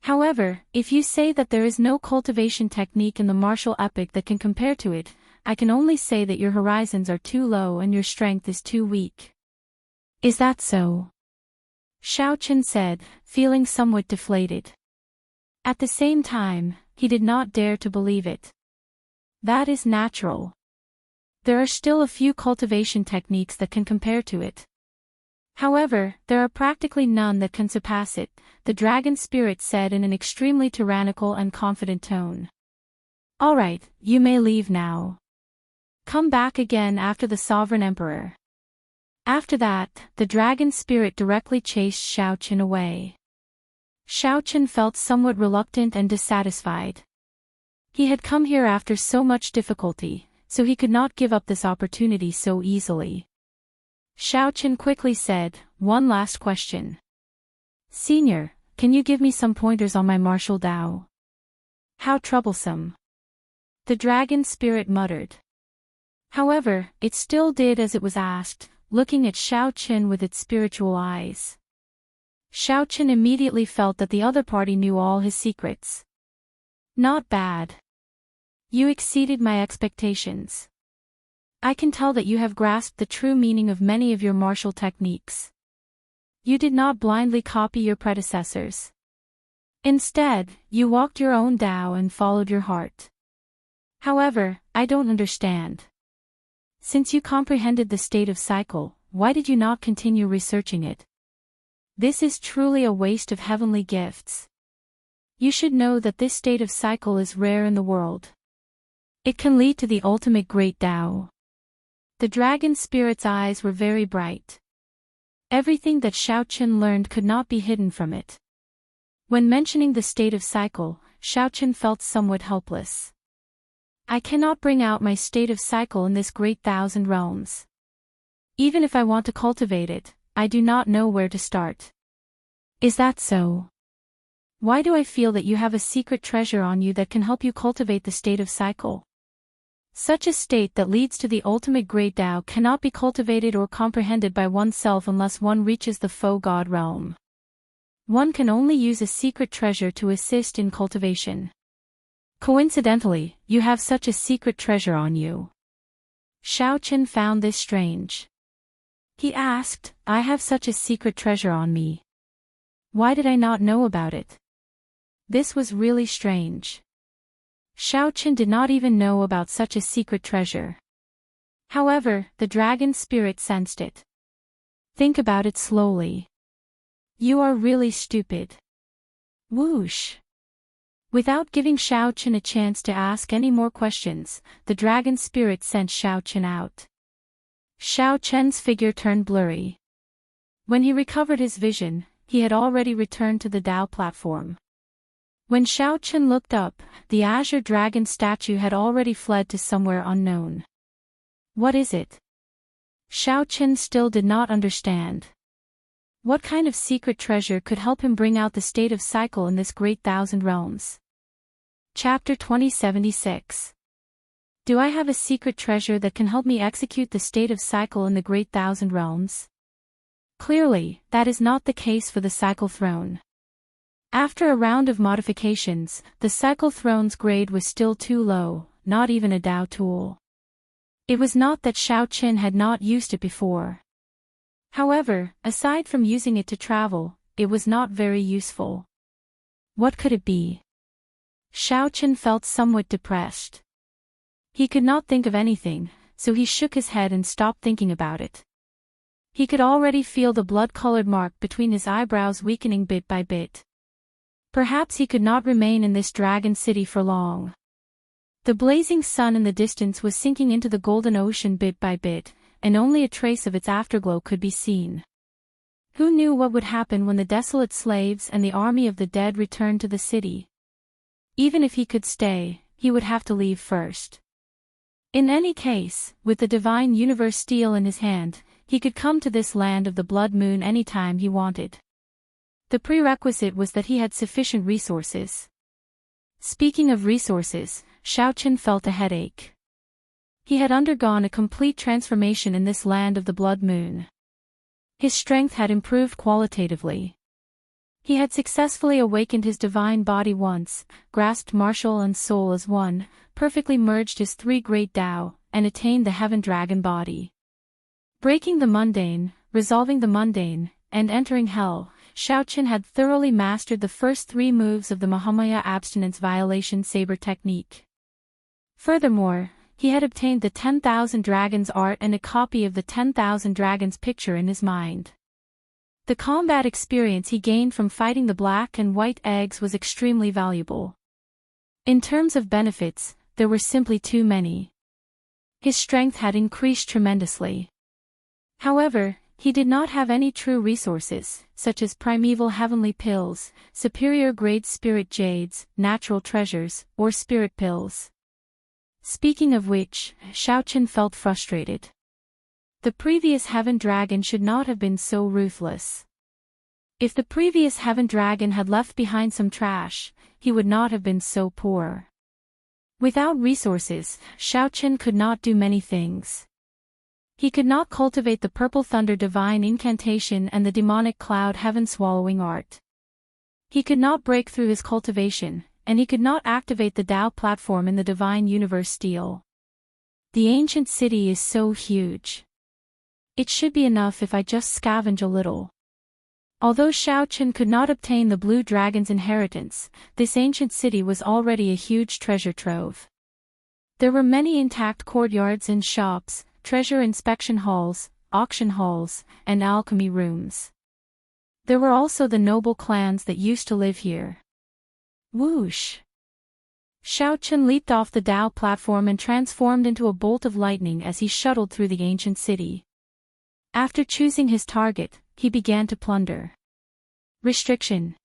[SPEAKER 1] However, if you say that there is no cultivation technique in the martial epic that can compare to it, I can only say that your horizons are too low and your strength is too weak." "Is that so?" Xiaochen said, feeling somewhat deflated. At the same time, he did not dare to believe it. That is natural. There are still a few cultivation techniques that can compare to it. However, there are practically none that can surpass it, the dragon spirit said in an extremely tyrannical and confident tone. "All right, you may leave now. Come back again after the sovereign emperor." After that, the dragon spirit directly chased Xiaochen away. Xiaochen felt somewhat reluctant and dissatisfied. He had come here after so much difficulty, so he could not give up this opportunity so easily. Xiaochen quickly said, "One last question. Senior, can you give me some pointers on my martial Dao?" "How troublesome." The dragon spirit muttered. However, it still did as it was asked, looking at Xiaochen with its spiritual eyes. Xiaochen immediately felt that the other party knew all his secrets. "Not bad. You exceeded my expectations. I can tell that you have grasped the true meaning of many of your martial techniques. You did not blindly copy your predecessors. Instead, you walked your own Dao and followed your heart. However, I don't understand. Since you comprehended the state of cycle, why did you not continue researching it? This is truly a waste of heavenly gifts. You should know that this state of cycle is rare in the world. It can lead to the ultimate great Dao." The dragon spirit's eyes were very bright. Everything that Xiaochen learned could not be hidden from it. When mentioning the state of cycle, Xiaochen felt somewhat helpless. "I cannot bring out my state of cycle in this great thousand realms. Even if I want to cultivate it, I do not know where to start." "Is that so? Why do I feel that you have a secret treasure on you that can help you cultivate the state of cycle? Such a state that leads to the ultimate great Tao cannot be cultivated or comprehended by oneself unless one reaches the faux God realm. One can only use a secret treasure to assist in cultivation. Coincidentally, you have such a secret treasure on you." Xiaochen found this strange. He asked, "I have such a secret treasure on me. Why did I not know about it?" This was really strange. Xiaochen did not even know about such a secret treasure. However, the dragon spirit sensed it. Think about it slowly. You are really stupid. Whoosh. Without giving Xiaochen a chance to ask any more questions, the dragon spirit sent Xiaochen out. Xiaochen's figure turned blurry. When he recovered his vision, he had already returned to the Dao platform. When Xiaochen looked up, the azure dragon statue had already fled to somewhere unknown. What is it? Xiaochen still did not understand. What kind of secret treasure could help him bring out the state of cycle in this great thousand realms? Chapter 2076. Do I have a secret treasure that can help me execute the state of cycle in the great thousand realms? Clearly, that is not the case for the cycle throne. After a round of modifications, the cycle throne's grade was still too low, not even a Dao tool. It was not that Xiaochen had not used it before. However, aside from using it to travel, it was not very useful. What could it be? Xiaochen felt somewhat depressed. He could not think of anything, so he shook his head and stopped thinking about it. He could already feel the blood-colored mark between his eyebrows weakening bit by bit. Perhaps he could not remain in this dragon city for long. The blazing sun in the distance was sinking into the golden ocean bit by bit, and only a trace of its afterglow could be seen. Who knew what would happen when the desolate slaves and the army of the dead returned to the city? Even if he could stay, he would have to leave first. In any case, with the divine universe steel in his hand, he could come to this land of the blood moon anytime he wanted. The prerequisite was that he had sufficient resources. Speaking of resources, Xiaochen felt a headache. He had undergone a complete transformation in this land of the blood moon. His strength had improved qualitatively. He had successfully awakened his divine body once, grasped martial and soul as one, perfectly merged his three great Dao, and attained the heaven dragon body. Breaking the mundane, resolving the mundane, and entering hell, Xiaochen had thoroughly mastered the first three moves of the Mahamaya abstinence violation saber technique. Furthermore, he had obtained the 10,000 Dragons art and a copy of the 10,000 Dragons picture in his mind. The combat experience he gained from fighting the black and white eggs was extremely valuable. In terms of benefits, there were simply too many. His strength had increased tremendously. However, he did not have any true resources, such as primeval heavenly pills, superior grade spirit jades, natural treasures, or spirit pills. Speaking of which, Xiaochen felt frustrated. The previous heaven dragon should not have been so ruthless. If the previous heaven dragon had left behind some trash, he would not have been so poor. Without resources, Xiaochen could not do many things. He could not cultivate the purple thunder divine incantation and the demonic cloud heaven swallowing art. He could not break through his cultivation, and he could not activate the Dao platform in the divine universe steel. The ancient city is so huge. It should be enough if I just scavenge a little. Although Xiaochen could not obtain the blue dragon's inheritance, this ancient city was already a huge treasure trove. There were many intact courtyards and shops, treasure inspection halls, auction halls, and alchemy rooms. There were also the noble clans that used to live here. Whoosh! Xiaochen leaped off the Dao platform and transformed into a bolt of lightning as he shuttled through the ancient city. After choosing his target, he began to plunder. Restriction.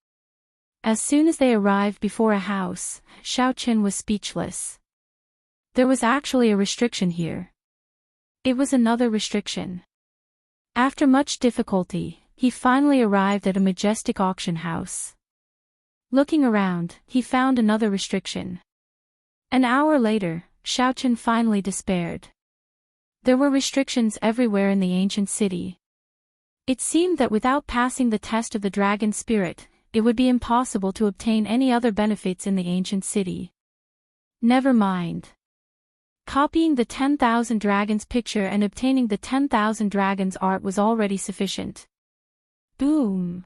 [SPEAKER 1] As soon as they arrived before a house, Xiaochen was speechless. There was actually a restriction here. It was another restriction. After much difficulty, he finally arrived at a majestic auction house. Looking around, he found another restriction. An hour later, Xiaochen finally despaired. There were restrictions everywhere in the ancient city. It seemed that without passing the test of the dragon spirit, it would be impossible to obtain any other benefits in the ancient city. Never mind. Copying the 10,000 dragons picture and obtaining the 10,000 dragons art was already sufficient. Boom!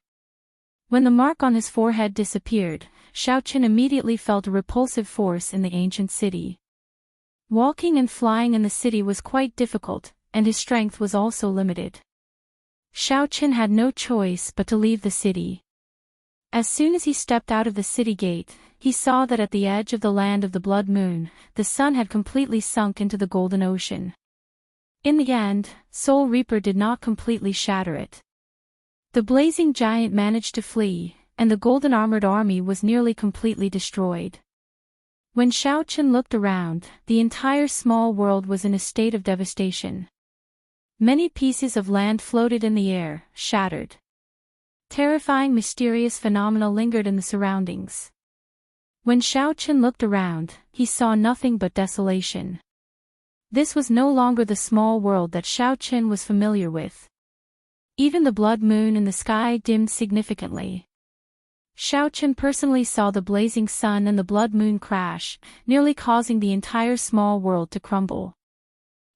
[SPEAKER 1] When the mark on his forehead disappeared, Xiaoqin immediately felt a repulsive force in the ancient city. Walking and flying in the city was quite difficult, and his strength was also limited. Xiaoqin had no choice but to leave the city. As soon as he stepped out of the city gate, he saw that at the edge of the land of the blood moon, the sun had completely sunk into the golden ocean. In the end, Soul Reaper did not completely shatter it. The blazing giant managed to flee, and the golden armored army was nearly completely destroyed. When Xiaoqin looked around, the entire small world was in a state of devastation. Many pieces of land floated in the air, shattered. Terrifying mysterious phenomena lingered in the surroundings. When Xiaoqin looked around, he saw nothing but desolation. This was no longer the small world that Xiaoqin was familiar with. Even the blood moon in the sky dimmed significantly. Xiaoqin personally saw the blazing sun and the blood moon crash, nearly causing the entire small world to crumble.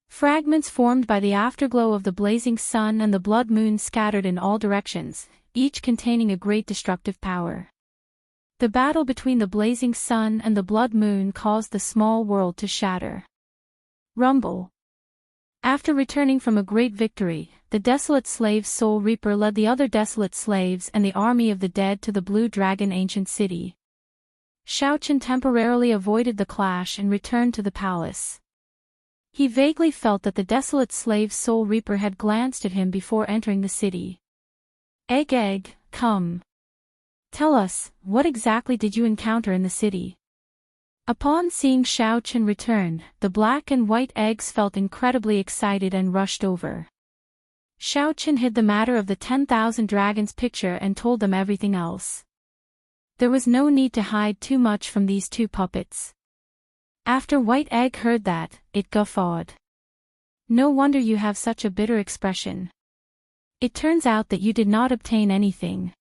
[SPEAKER 1] Fragments formed by the afterglow of the blazing sun and the blood moon scattered in all directions, each containing a great destructive power. The battle between the blazing sun and the blood moon caused the small world to shatter. Rumble. After returning from a great victory, the desolate slave Soul Reaper led the other desolate slaves and the army of the dead to the Blue Dragon ancient city. Xiaoqin temporarily avoided the clash and returned to the palace. He vaguely felt that the desolate slave Soul Reaper had glanced at him before entering the city. Egg, come. Tell us, what exactly did you encounter in the city? Upon seeing Xiaoqin return, the black and white eggs felt incredibly excited and rushed over. Xiaoqin hid the matter of the 10,000 dragons picture and told them everything else. There was no need to hide too much from these two puppets. After White Egg heard that, it guffawed. No wonder you have such a bitter expression. It turns out that you did not obtain anything.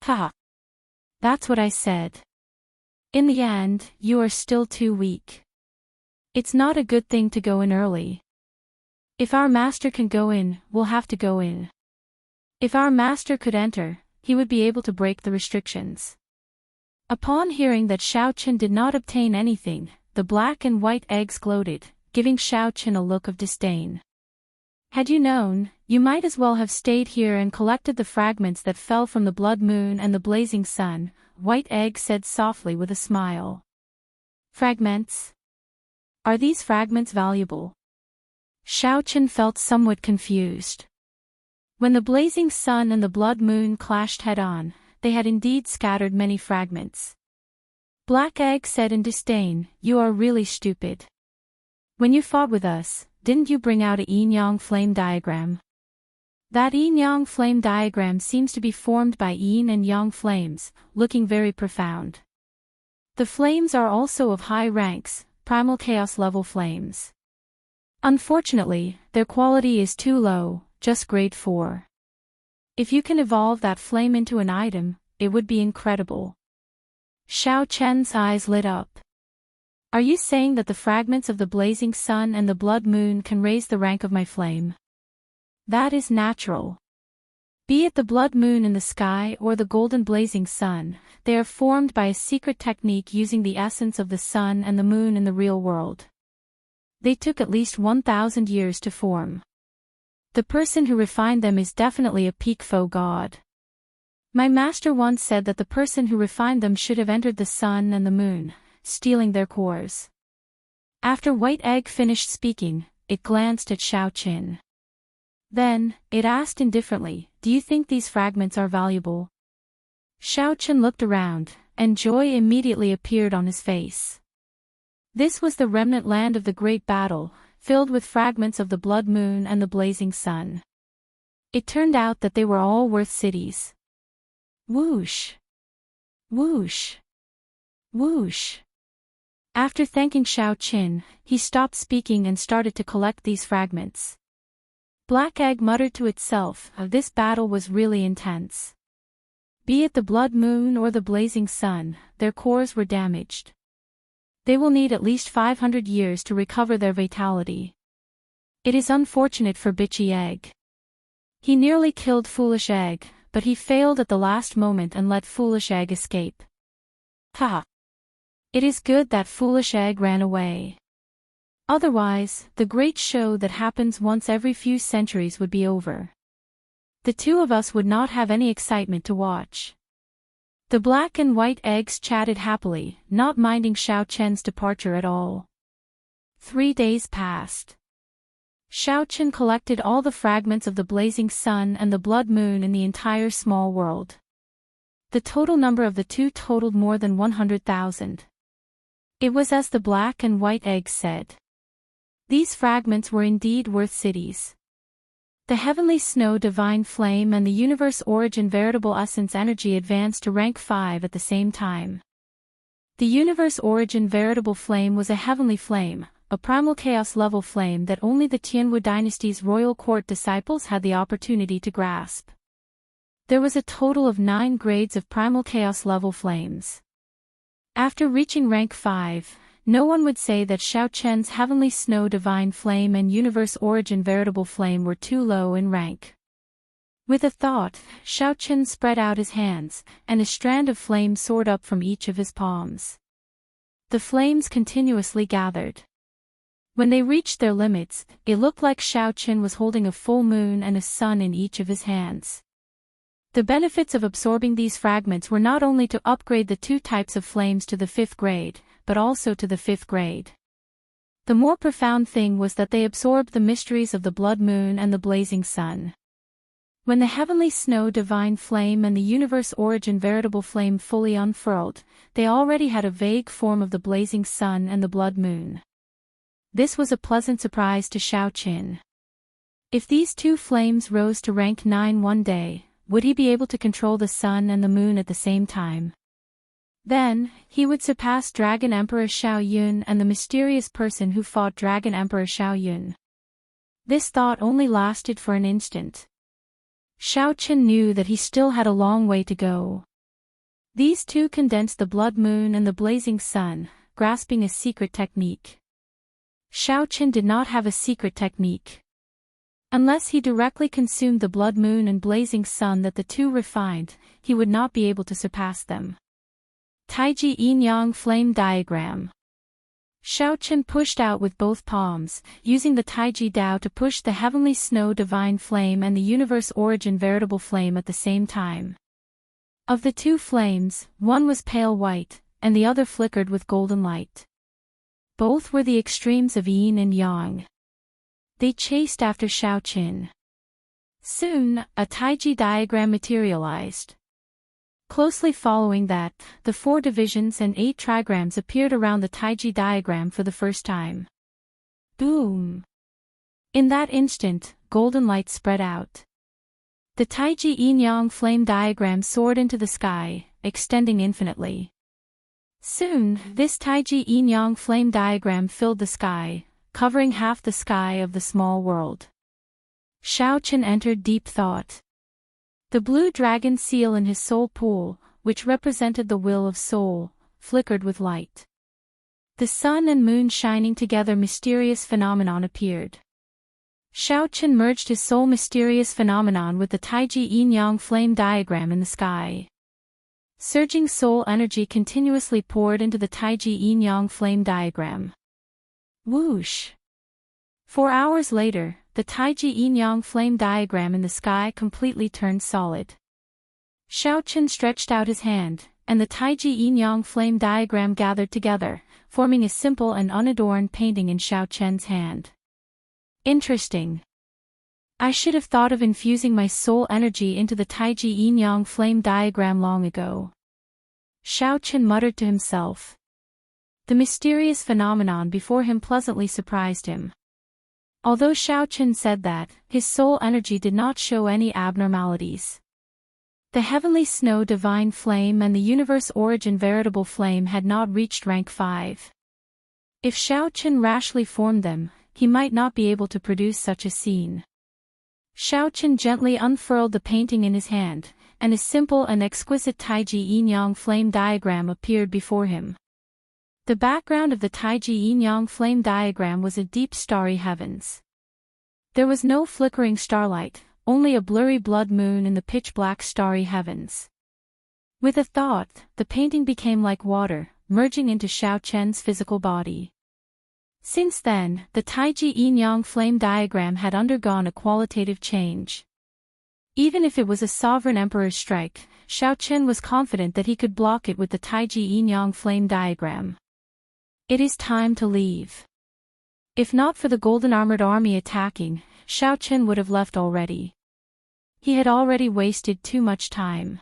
[SPEAKER 1] Haha. That's what I said. In the end, you are still too weak. It's not a good thing to go in early. If our master can go in, we'll have to go in. If our master could enter, he would be able to break the restrictions. Upon hearing that Xiaoqin did not obtain anything, the black and white eggs gloated, giving Xiaoqin a look of disdain. Had you known, you might as well have stayed here and collected the fragments that fell from the blood moon and the blazing sun, White Egg said softly with a smile. Fragments? Are these fragments valuable? Xiaoqin felt somewhat confused. When the blazing sun and the blood moon clashed head-on, they had indeed scattered many fragments. Black Egg said in disdain, you are really stupid. When you fought with us, didn't you bring out a yin-yang flame diagram? That yin-yang flame diagram seems to be formed by yin and yang flames, looking very profound. The flames are also of high ranks, primal chaos level flames. Unfortunately, their quality is too low, just grade 4. If you can evolve that flame into an item, it would be incredible. Xiaoqian's eyes lit up. Are you saying that the fragments of the blazing sun and the blood moon can raise the rank of my flame? That is natural. Be it the blood moon in the sky or the golden blazing sun, they are formed by a secret technique using the essence of the sun and the moon in the real world. They took at least 1,000 years to form. The person who refined them is definitely a peak foe god. My master once said that the person who refined them should have entered the sun and the moon, stealing their cores. After White Egg finished speaking, it glanced at Xiaoqin. Then, it asked indifferently, do you think these fragments are valuable? Xiaoqin looked around, and joy immediately appeared on his face. This was the remnant land of the great battle, filled with fragments of the blood moon and the blazing sun. It turned out that they were all worth cities. Whoosh! Whoosh! Whoosh! After thanking Xiaoqin, he stopped speaking and started to collect these fragments. Black Egg muttered to itself, this battle was really intense. Be it the blood moon or the blazing sun, their cores were damaged. They will need at least 500 years to recover their vitality. It is unfortunate for Bitchy Egg. He nearly killed Foolish Egg, but he failed at the last moment and let foolish egg escape. Ha! It is good that foolish egg ran away. Otherwise, the great show that happens once every few centuries would be over. The two of us would not have any excitement to watch. The black and white eggs chatted happily, not minding Xiao Chen's departure at all. 3 days passed. Xiao Chen collected all the fragments of the blazing sun and the blood moon in the entire small world. The total number of the two totaled more than 100,000. It was as the black and white eggs said. These fragments were indeed worth cities. The heavenly snow divine flame and the universe origin veritable essence energy advanced to rank 5 at the same time. The universe origin veritable flame was a heavenly flame, a primal chaos level flame that only the Tianwu dynasty's royal court disciples had the opportunity to grasp. There was a total of 9 grades of primal chaos level flames. After reaching rank 5, no one would say that Xiao Chen's heavenly snow divine flame and universe origin veritable flame were too low in rank. With a thought, Xiao Chen spread out his hands, and a strand of flame soared up from each of his palms. The flames continuously gathered. When they reached their limits, it looked like Xiao Chen was holding a full moon and a sun in each of his hands. The benefits of absorbing these fragments were not only to upgrade the 2 types of flames to the 5th grade, but also to the 5th grade. The more profound thing was that they absorbed the mysteries of the blood moon and the blazing sun. When the heavenly snow divine flame and the universe origin veritable flame fully unfurled, they already had a vague form of the blazing sun and the blood moon. This was a pleasant surprise to Xiao Chen. If these 2 flames rose to rank 9 one day, would he be able to control the sun and the moon at the same time? Then, he would surpass Dragon Emperor Xiao Yun and the mysterious person who fought Dragon Emperor Xiao Yun. This thought only lasted for an instant. Xiao Chen knew that he still had a long way to go. These 2 condensed the blood moon and the blazing sun, grasping a secret technique. Xiao Chen did not have a secret technique. Unless he directly consumed the blood moon and blazing sun that the 2 refined, he would not be able to surpass them. Taiji Yin-Yang Flame Diagram. Xiao Chen pushed out with both palms, using the Taiji Dao to push the heavenly snow divine flame and the universe origin veritable flame at the same time. Of the 2 flames, one was pale white, and the other flickered with golden light. Both were the extremes of yin and yang. They chased after Xiao Chen. Soon, a Taiji diagram materialized. Closely following that, the 4 divisions and 8 trigrams appeared around the Taiji diagram for the first time. Boom! In that instant, golden light spread out. The Taiji Yin-Yang flame diagram soared into the sky, extending infinitely. Soon, this Taiji Yin-Yang flame diagram filled the sky, covering half the sky of the small world. Xiao Chen entered deep thought. The blue dragon seal in his soul pool, which represented the will of soul, flickered with light. The sun and moon shining together mysterious phenomenon appeared. Xiao Chen merged his soul mysterious phenomenon with the Taiji Yin-Yang flame diagram in the sky. Surging soul energy continuously poured into the Taiji Yin-Yang flame diagram. Whoosh! 4 hours later, the Taiji Yin-Yang flame diagram in the sky completely turned solid. Xiao Chen stretched out his hand, and the Taiji Yin-Yang flame diagram gathered together, forming a simple and unadorned painting in Xiao Chen's hand. Interesting. I should have thought of infusing my soul energy into the Taiji Yin-Yang flame diagram long ago. Xiao Chen muttered to himself. The mysterious phenomenon before him pleasantly surprised him. Although Xiao Chen said that, his soul energy did not show any abnormalities. The heavenly snow divine flame and the universe origin veritable flame had not reached rank 5. If Xiao Chen rashly formed them, he might not be able to produce such a scene. Xiao Chen gently unfurled the painting in his hand, and a simple and exquisite Taiji Yin-Yang flame diagram appeared before him. The background of the Taiji Yin-Yang flame diagram was a deep starry heavens. There was no flickering starlight, only a blurry blood moon in the pitch-black starry heavens. With a thought, the painting became like water, merging into Xiao Chen's physical body. Since then, the Taiji yin-yang flame diagram had undergone a qualitative change. Even if it was a sovereign emperor's strike, Xiao Chen was confident that he could block it with the Taiji yin-yang flame diagram. It is time to leave. If not for the golden armored army attacking, Xiao Chen would have left already. He had already wasted too much time.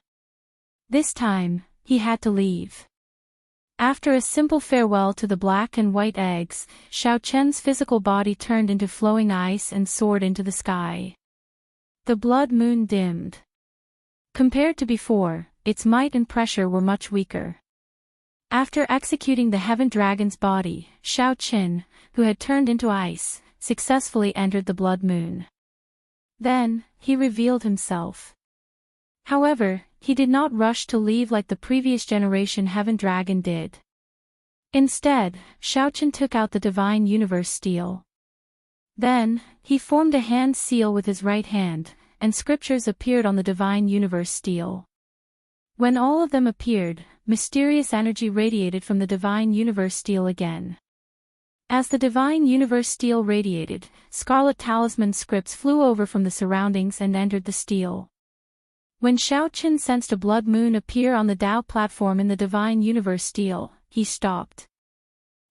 [SPEAKER 1] This time, he had to leave. After a simple farewell to the black and white eggs, Xiao Chen's physical body turned into flowing ice and soared into the sky. The blood moon dimmed. Compared to before, its might and pressure were much weaker. After executing the heaven dragon's body, Xiao Chen, who had turned into ice, successfully entered the blood moon. Then, he revealed himself. However, he did not rush to leave like the previous generation heaven dragon did. Instead, Xiao Chen took out the divine universe steel. Then, he formed a hand seal with his right hand, and scriptures appeared on the divine universe steel. When all of them appeared, mysterious energy radiated from the divine universe steel again. As the divine universe steel radiated, scarlet talisman scripts flew over from the surroundings and entered the steel. When Xiao Chen sensed a blood moon appear on the Dao platform in the divine universe steel, he stopped.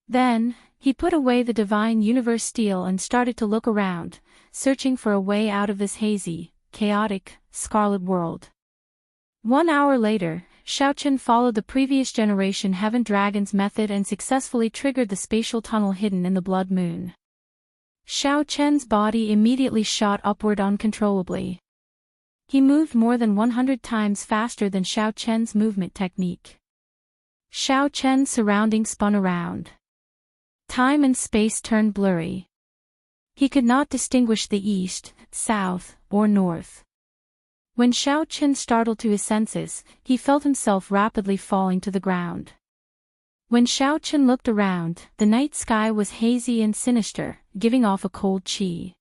[SPEAKER 1] Then, he put away the divine universe steel and started to look around, searching for a way out of this hazy, chaotic, scarlet world. 1 hour later, Xiao Chen followed the previous generation heaven dragon's method and successfully triggered the spatial tunnel hidden in the blood moon. Xiao Chen's body immediately shot upward uncontrollably. He moved more than 100 times faster than Xiao Chen's movement technique. Xiao Chen's surroundings spun around. Time and space turned blurry. He could not distinguish the east, south, or north. When Xiao Chen startled to his senses, he felt himself rapidly falling to the ground. When Xiao Chen looked around, the night sky was hazy and sinister, giving off a cold qi.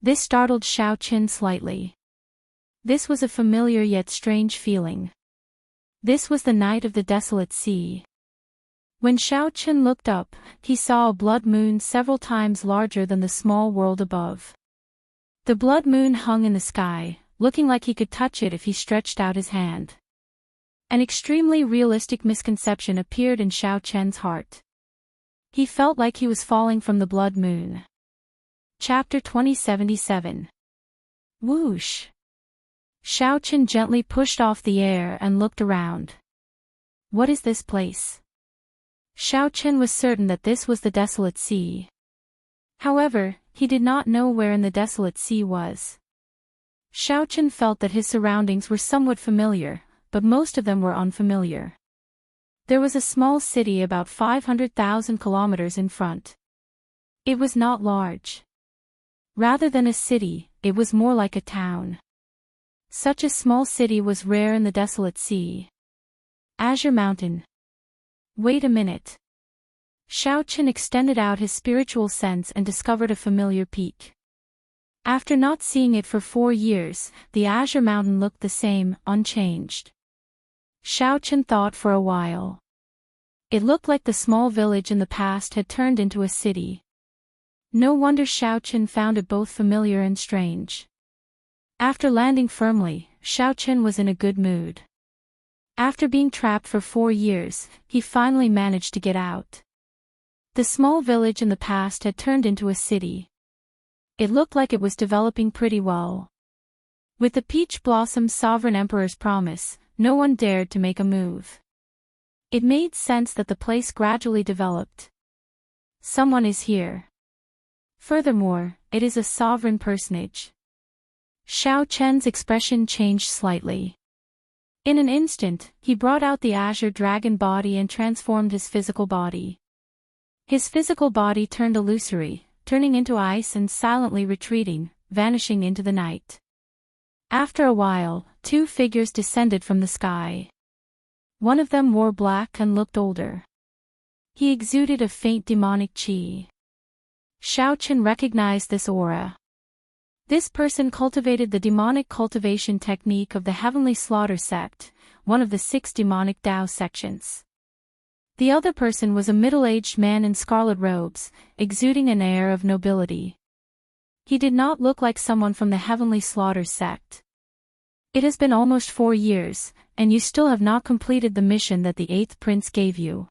[SPEAKER 1] This startled Xiao Chen slightly. This was a familiar yet strange feeling. This was the night of the desolate sea. When Xiao Chen looked up, he saw a blood moon several times larger than the small world above. The blood moon hung in the sky, looking like he could touch it if he stretched out his hand. An extremely realistic misconception appeared in Xiao Chen's heart. He felt like he was falling from the blood moon. Chapter 2077. Whoosh! Xiao Chen gently pushed off the air and looked around. What is this place? Xiao Chen was certain that this was the desolate sea. However, he did not know where in the desolate sea was. Xiao Chen felt that his surroundings were somewhat familiar, but most of them were unfamiliar. There was a small city about 500,000 kilometers in front. It was not large. Rather than a city, it was more like a town. Such a small city was rare in the desolate sea. Azure Mountain. Wait a minute. Xiao Chen extended out his spiritual sense and discovered a familiar peak. After not seeing it for 4 years, the Azure Mountain looked the same, unchanged. Xiao Chen thought for a while. It looked like the small village in the past had turned into a city. No wonder Xiao Chen found it both familiar and strange. After landing firmly, Xiao Chen was in a good mood. After being trapped for 4 years, he finally managed to get out. The small village in the past had turned into a city. It looked like it was developing pretty well. With the Peach Blossom Sovereign Emperor's promise, no one dared to make a move. It made sense that the place gradually developed. Someone is here. Furthermore, it is a sovereign personage. Xiao Chen's expression changed slightly. In an instant, he brought out the azure dragon body and transformed his physical body. His physical body turned illusory, turning into ice and silently retreating, vanishing into the night. After a while, 2 figures descended from the sky. One of them wore black and looked older. He exuded a faint demonic qi. Xiao Chen recognized this aura. This person cultivated the demonic cultivation technique of the Heavenly Slaughter sect, one of the 6 demonic Dao sections. The other person was a middle-aged man in scarlet robes, exuding an air of nobility. He did not look like someone from the Heavenly Slaughter sect. It has been almost 4 years, and you still have not completed the mission that the 8th prince gave you.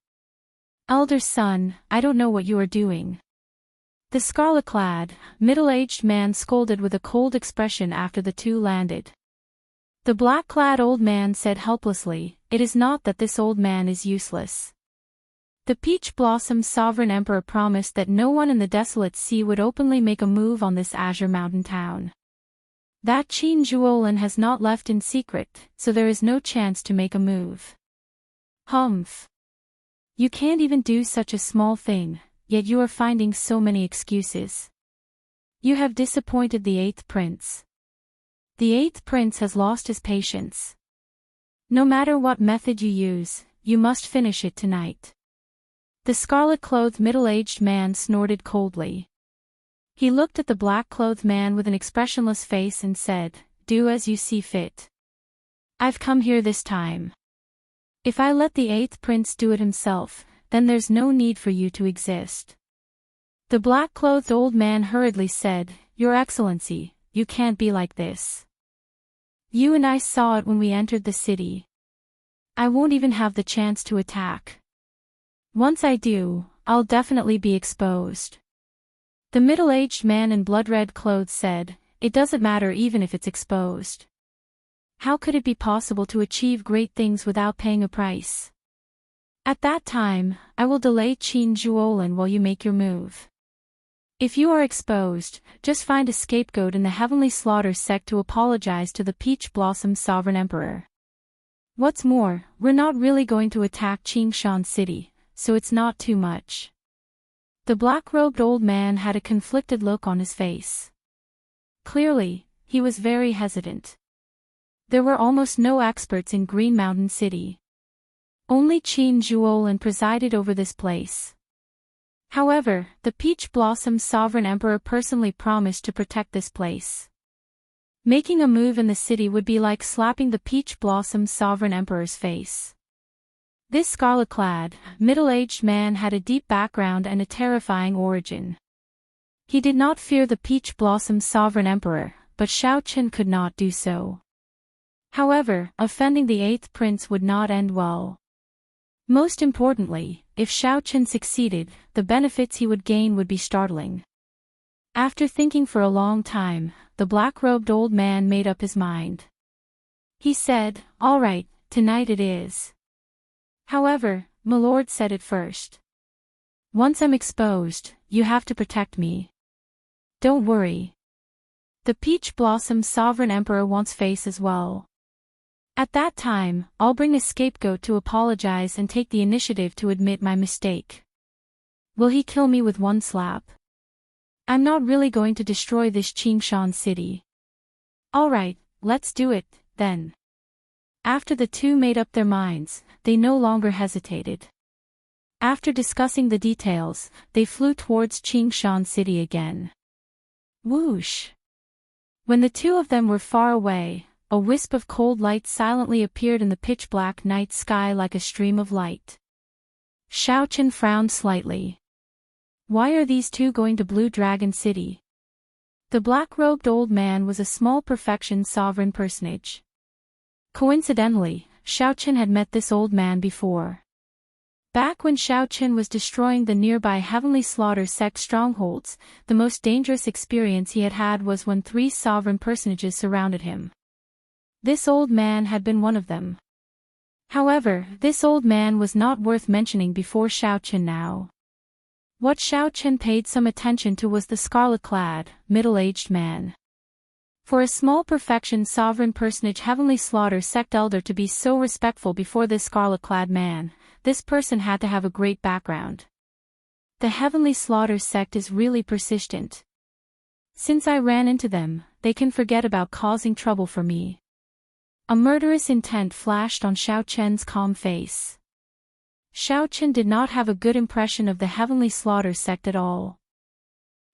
[SPEAKER 1] Elder son, I don't know what you are doing. The scarlet-clad, middle-aged man scolded with a cold expression after the two landed. The black-clad old man said helplessly, "It is not that this old man is useless." The Peach Blossom Sovereign Emperor promised that no one in the desolate sea would openly make a move on this Azure Mountain town. That Qin Zhuolin has not left in secret, so there is no chance to make a move. Humph. You can't even do such a small thing, yet you are finding so many excuses. You have disappointed the 8th prince. The 8th prince has lost his patience. No matter what method you use, you must finish it tonight. The scarlet-clothed middle-aged man snorted coldly. He looked at the black-clothed man with an expressionless face and said, "Do as you see fit. I've come here this time. If I let the 8th prince do it himself, then there's no need for you to exist." The black-clothed old man hurriedly said, "Your Excellency, you can't be like this. You and I saw it when we entered the city. I won't even have the chance to attack. Once I do, I'll definitely be exposed." The middle-aged man in blood-red clothes said, "It doesn't matter even if it's exposed. How could it be possible to achieve great things without paying a price? At that time, I will delay Qin Zhuolin while you make your move. If you are exposed, just find a scapegoat in the Heavenly Slaughter sect to apologize to the Peach Blossom Sovereign Emperor. What's more, we're not really going to attack Qingshan City, so it's not too much." The black-robed old man had a conflicted look on his face. Clearly, he was very hesitant. There were almost no experts in Green Mountain City. Only Qin Zhuolin presided over this place. However, the Peach Blossom Sovereign Emperor personally promised to protect this place. Making a move in the city would be like slapping the Peach Blossom Sovereign Emperor's face. This scarlet-clad, middle-aged man had a deep background and a terrifying origin. He did not fear the Peach Blossom Sovereign Emperor, but Xiaoqin could not do so. However, offending the 8th prince would not end well. Most importantly, if Xiaoqin succeeded, the benefits he would gain would be startling. After thinking for a long time, the black-robed old man made up his mind. He said, "All right, tonight it is. However, my lord said it first. Once I'm exposed, you have to protect me. Don't worry. The Peach Blossom Sovereign Emperor wants face as well. At that time, I'll bring a scapegoat to apologize and take the initiative to admit my mistake. Will he kill me with one slap? I'm not really going to destroy this Qingshan city. All right, let's do it, then." After the two made up their minds, they no longer hesitated. After discussing the details, they flew towards Qingshan City again. Whoosh! When the two of them were far away, a wisp of cold light silently appeared in the pitch-black night sky like a stream of light. Xiaoqin frowned slightly. Why are these two going to Blue Dragon City? The black-robed old man was a small perfection sovereign personage. Coincidentally, Xiaoqin had met this old man before. Back when Xiaoqin was destroying the nearby Heavenly Slaughter sect strongholds, the most dangerous experience he had had was when 3 sovereign personages surrounded him. This old man had been one of them. However, this old man was not worth mentioning before Xiaoqin now. What Xiaoqin paid some attention to was the scarlet-clad, middle-aged man. For a small perfection sovereign personage Heavenly Slaughter sect elder to be so respectful before this scarlet-clad man, this person had to have a great background. The Heavenly Slaughter sect is really persistent. Since I ran into them, they can forget about causing trouble for me. A murderous intent flashed on Xiaoqin's calm face. Xiaoqin did not have a good impression of the Heavenly Slaughter sect at all.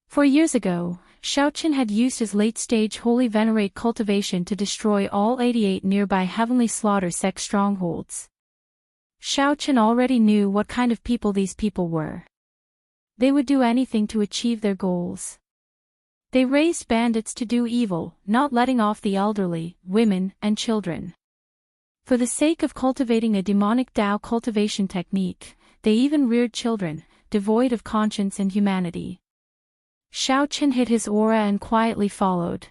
[SPEAKER 1] 4 years ago, Xiaoqin had used his late-stage holy venerate cultivation to destroy all 88 nearby heavenly slaughter sect strongholds. Xiaoqin already knew what kind of people these people were. They would do anything to achieve their goals. They raised bandits to do evil, not letting off the elderly, women, and children. For the sake of cultivating a demonic Dao cultivation technique, they even reared children, devoid of conscience and humanity. Xiaoqin hid his aura and quietly followed.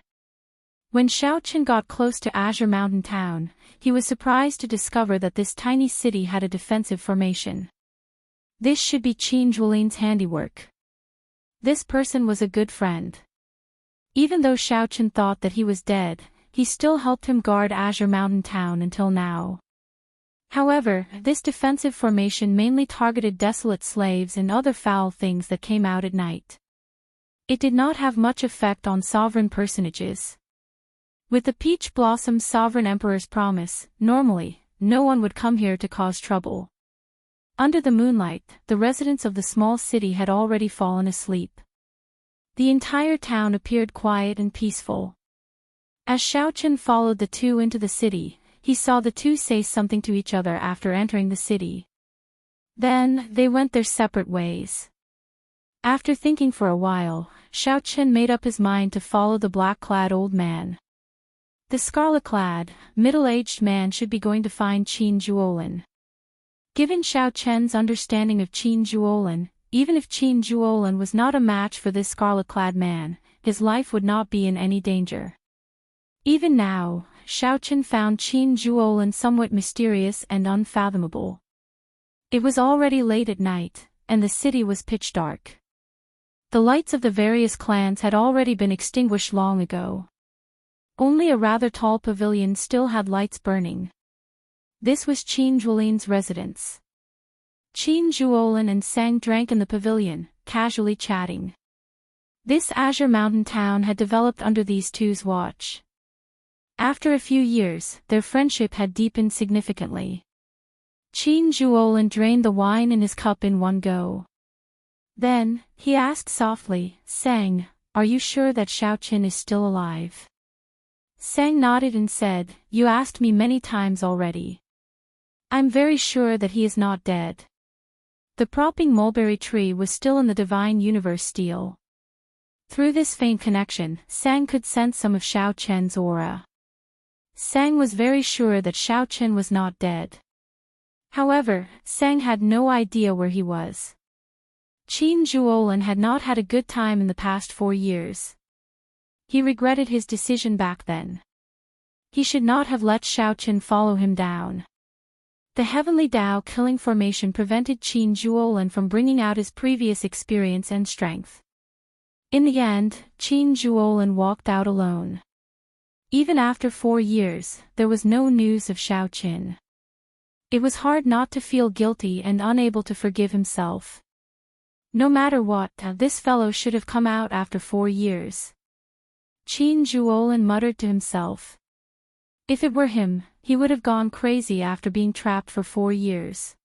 [SPEAKER 1] When Xiaoqin got close to Azure Mountain Town, he was surprised to discover that this tiny city had a defensive formation. This should be Qin Zhuolin's handiwork. This person was a good friend. Even though Xiaoqin thought that he was dead, he still helped him guard Azure Mountain Town until now. However, this defensive formation mainly targeted desolate slaves and other foul things that came out at night. It did not have much effect on sovereign personages. With the Peach Blossom's sovereign emperor's promise, normally, no one would come here to cause trouble. Under the moonlight, the residents of the small city had already fallen asleep. The entire town appeared quiet and peaceful. As Xiaoqin followed the two into the city, he saw the two say something to each other after entering the city. Then, they went their separate ways. After thinking for a while, Xiaoqin made up his mind to follow the black-clad old man. The scarlet-clad, middle-aged man should be going to find Qin Zhuolin. Given Xiaoqin's understanding of Qin Zhuolin, even if Qin Zhuolin was not a match for this scarlet-clad man, his life would not be in any danger. Even now, Xiaoqin found Qin Zhuolin somewhat mysterious and unfathomable. It was already late at night, and the city was pitch dark. The lights of the various clans had already been extinguished long ago. Only a rather tall pavilion still had lights burning. This was Qin Zhuolin's residence. Qin Zhuolin and Sang drank in the pavilion, casually chatting. This Azure Mountain town had developed under these two's watch. After a few years, their friendship had deepened significantly. Qin Zhuolin drained the wine in his cup in one go. Then, he asked softly, "Sang, are you sure that Xiaoqin is still alive?" Sang nodded and said, "You asked me many times already. I'm very sure that he is not dead." The propping mulberry tree was still in the divine universe steel. Through this faint connection, Sang could sense some of Xiaoqin's aura. Sang was very sure that Xiaoqin was not dead. However, Sang had no idea where he was. Qin Zhuolin had not had a good time in the past 4 years. He regretted his decision back then. He should not have let Xiaoqin follow him down. The heavenly Dao killing formation prevented Qin Zhuolin from bringing out his previous experience and strength. In the end, Qin Zhuolin walked out alone. Even after 4 years, there was no news of Xiaoqin. It was hard not to feel guilty and unable to forgive himself. No matter what, this fellow should have come out after 4 years. Qin Zhuolin muttered to himself. If it were him, he would have gone crazy after being trapped for 4 years.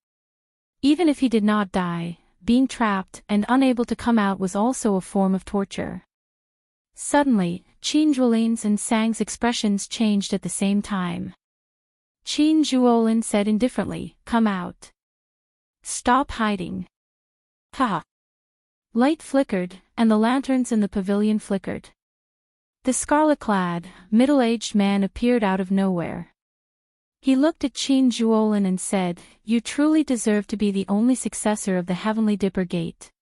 [SPEAKER 1] Even if he did not die, being trapped and unable to come out was also a form of torture. Suddenly, Qin Zhuolin's and Sang's expressions changed at the same time. Qin Zhuolin said indifferently, "Come out. Stop hiding." Ha! Light flickered, and the lanterns in the pavilion flickered. The scarlet-clad, middle-aged man appeared out of nowhere. He looked at Qin Zhuolin and said, "You truly deserve to be the only successor of the Heavenly Dipper Gate.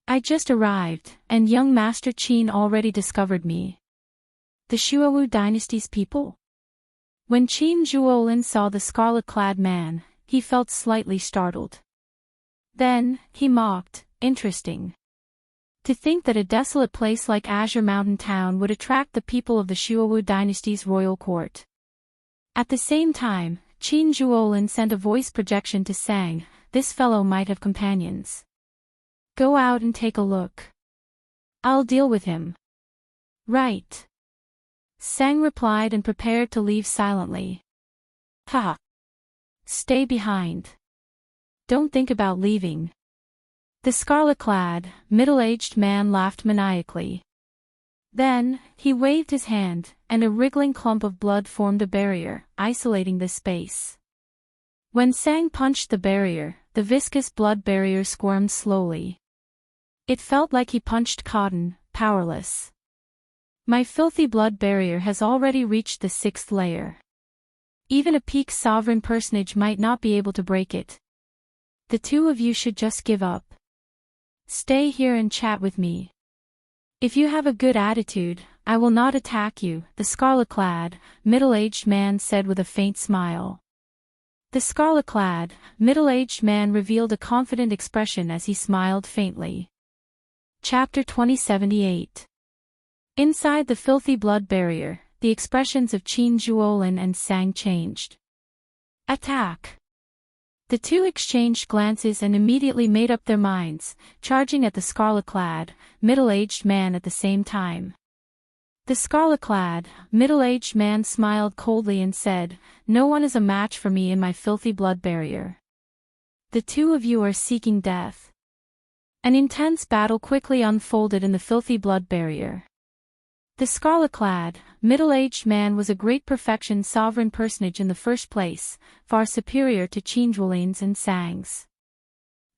[SPEAKER 1] I just arrived, and young Master Qin already discovered me. The Shuowu dynasty's people?" When Qin Zhuolin saw the scarlet-clad man, he felt slightly startled. Then, he mocked, "Interesting. To think that a desolate place like Azure Mountain Town would attract the people of the Shuowu dynasty's royal court." At the same time, Qin Zhuolin sent a voice projection to Sang, "This fellow might have companions. Go out and take a look. I'll deal with him." "Right." Sang replied and prepared to leave silently. "Ha! Stay behind. Don't think about leaving." The scarlet-clad, middle-aged man laughed maniacally. Then, he waved his hand, and a wriggling clump of blood formed a barrier, isolating the space. When Sang punched the barrier, the viscous blood barrier squirmed slowly. It felt like he punched cotton, powerless. My filthy blood barrier has already reached the 6th layer. Even a peak sovereign personage might not be able to break it. The two of you should just give up. Stay here and chat with me. If you have a good attitude, I will not attack you, the scarlet-clad, middle-aged man said with a faint smile. The scarlet-clad, middle-aged man revealed a confident expression as he smiled faintly. Chapter 2078. Inside the filthy blood barrier, the expressions of Qin Zhuolin and Sang changed. Attack! The two exchanged glances and immediately made up their minds, charging at the scarlet-clad, middle-aged man at the same time. The scarlet-clad, middle-aged man smiled coldly and said, "No one is a match for me in my filthy blood barrier. The two of you are seeking death." An intense battle quickly unfolded in the filthy blood barrier. The scarlet-clad, middle-aged man was a great perfection sovereign personage in the first place, far superior to Qin Zhuolin's and Sang's.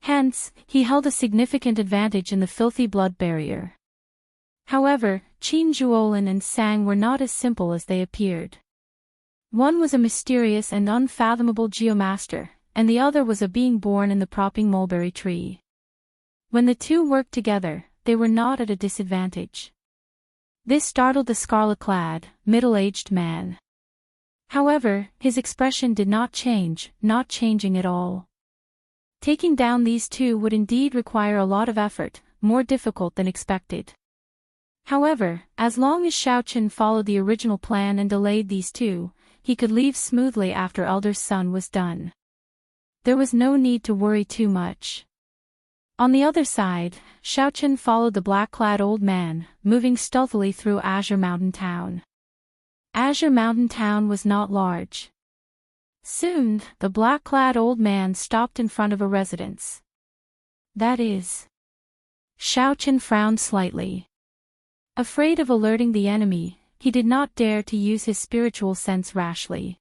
[SPEAKER 1] Hence, he held a significant advantage in the filthy blood barrier. However, Qin Zhuolin and Sang were not as simple as they appeared. One was a mysterious and unfathomable geomaster, and the other was a being born in the propping mulberry tree. When the two worked together, they were not at a disadvantage. This startled the scarlet-clad, middle-aged man. However, his expression did not change, not changing at all. Taking down these two would indeed require a lot of effort, more difficult than expected. However, as long as Xiaochen followed the original plan and delayed these two, he could leave smoothly after Elder Sun was done. There was no need to worry too much. On the other side, Xiaochen followed the black-clad old man, moving stealthily through Azure Mountain Town. Azure Mountain Town was not large. Soon, the black-clad old man stopped in front of a residence. That is. Xiaochen frowned slightly. Afraid of alerting the enemy, he did not dare to use his spiritual sense rashly.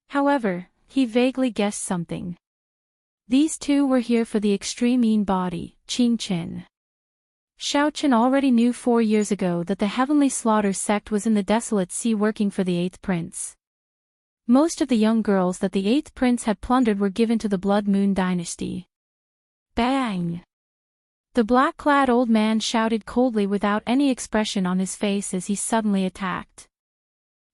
[SPEAKER 1] However, he vaguely guessed something. These two were here for the extreme mean body, Qing Qin. Xiaochen already knew 4 years ago that the Heavenly Slaughter sect was in the Desolate Sea working for the 8th Prince. Most of the young girls that the 8th Prince had plundered were given to the Blood Moon dynasty. Bang! The black-clad old man shouted coldly without any expression on his face as he suddenly attacked.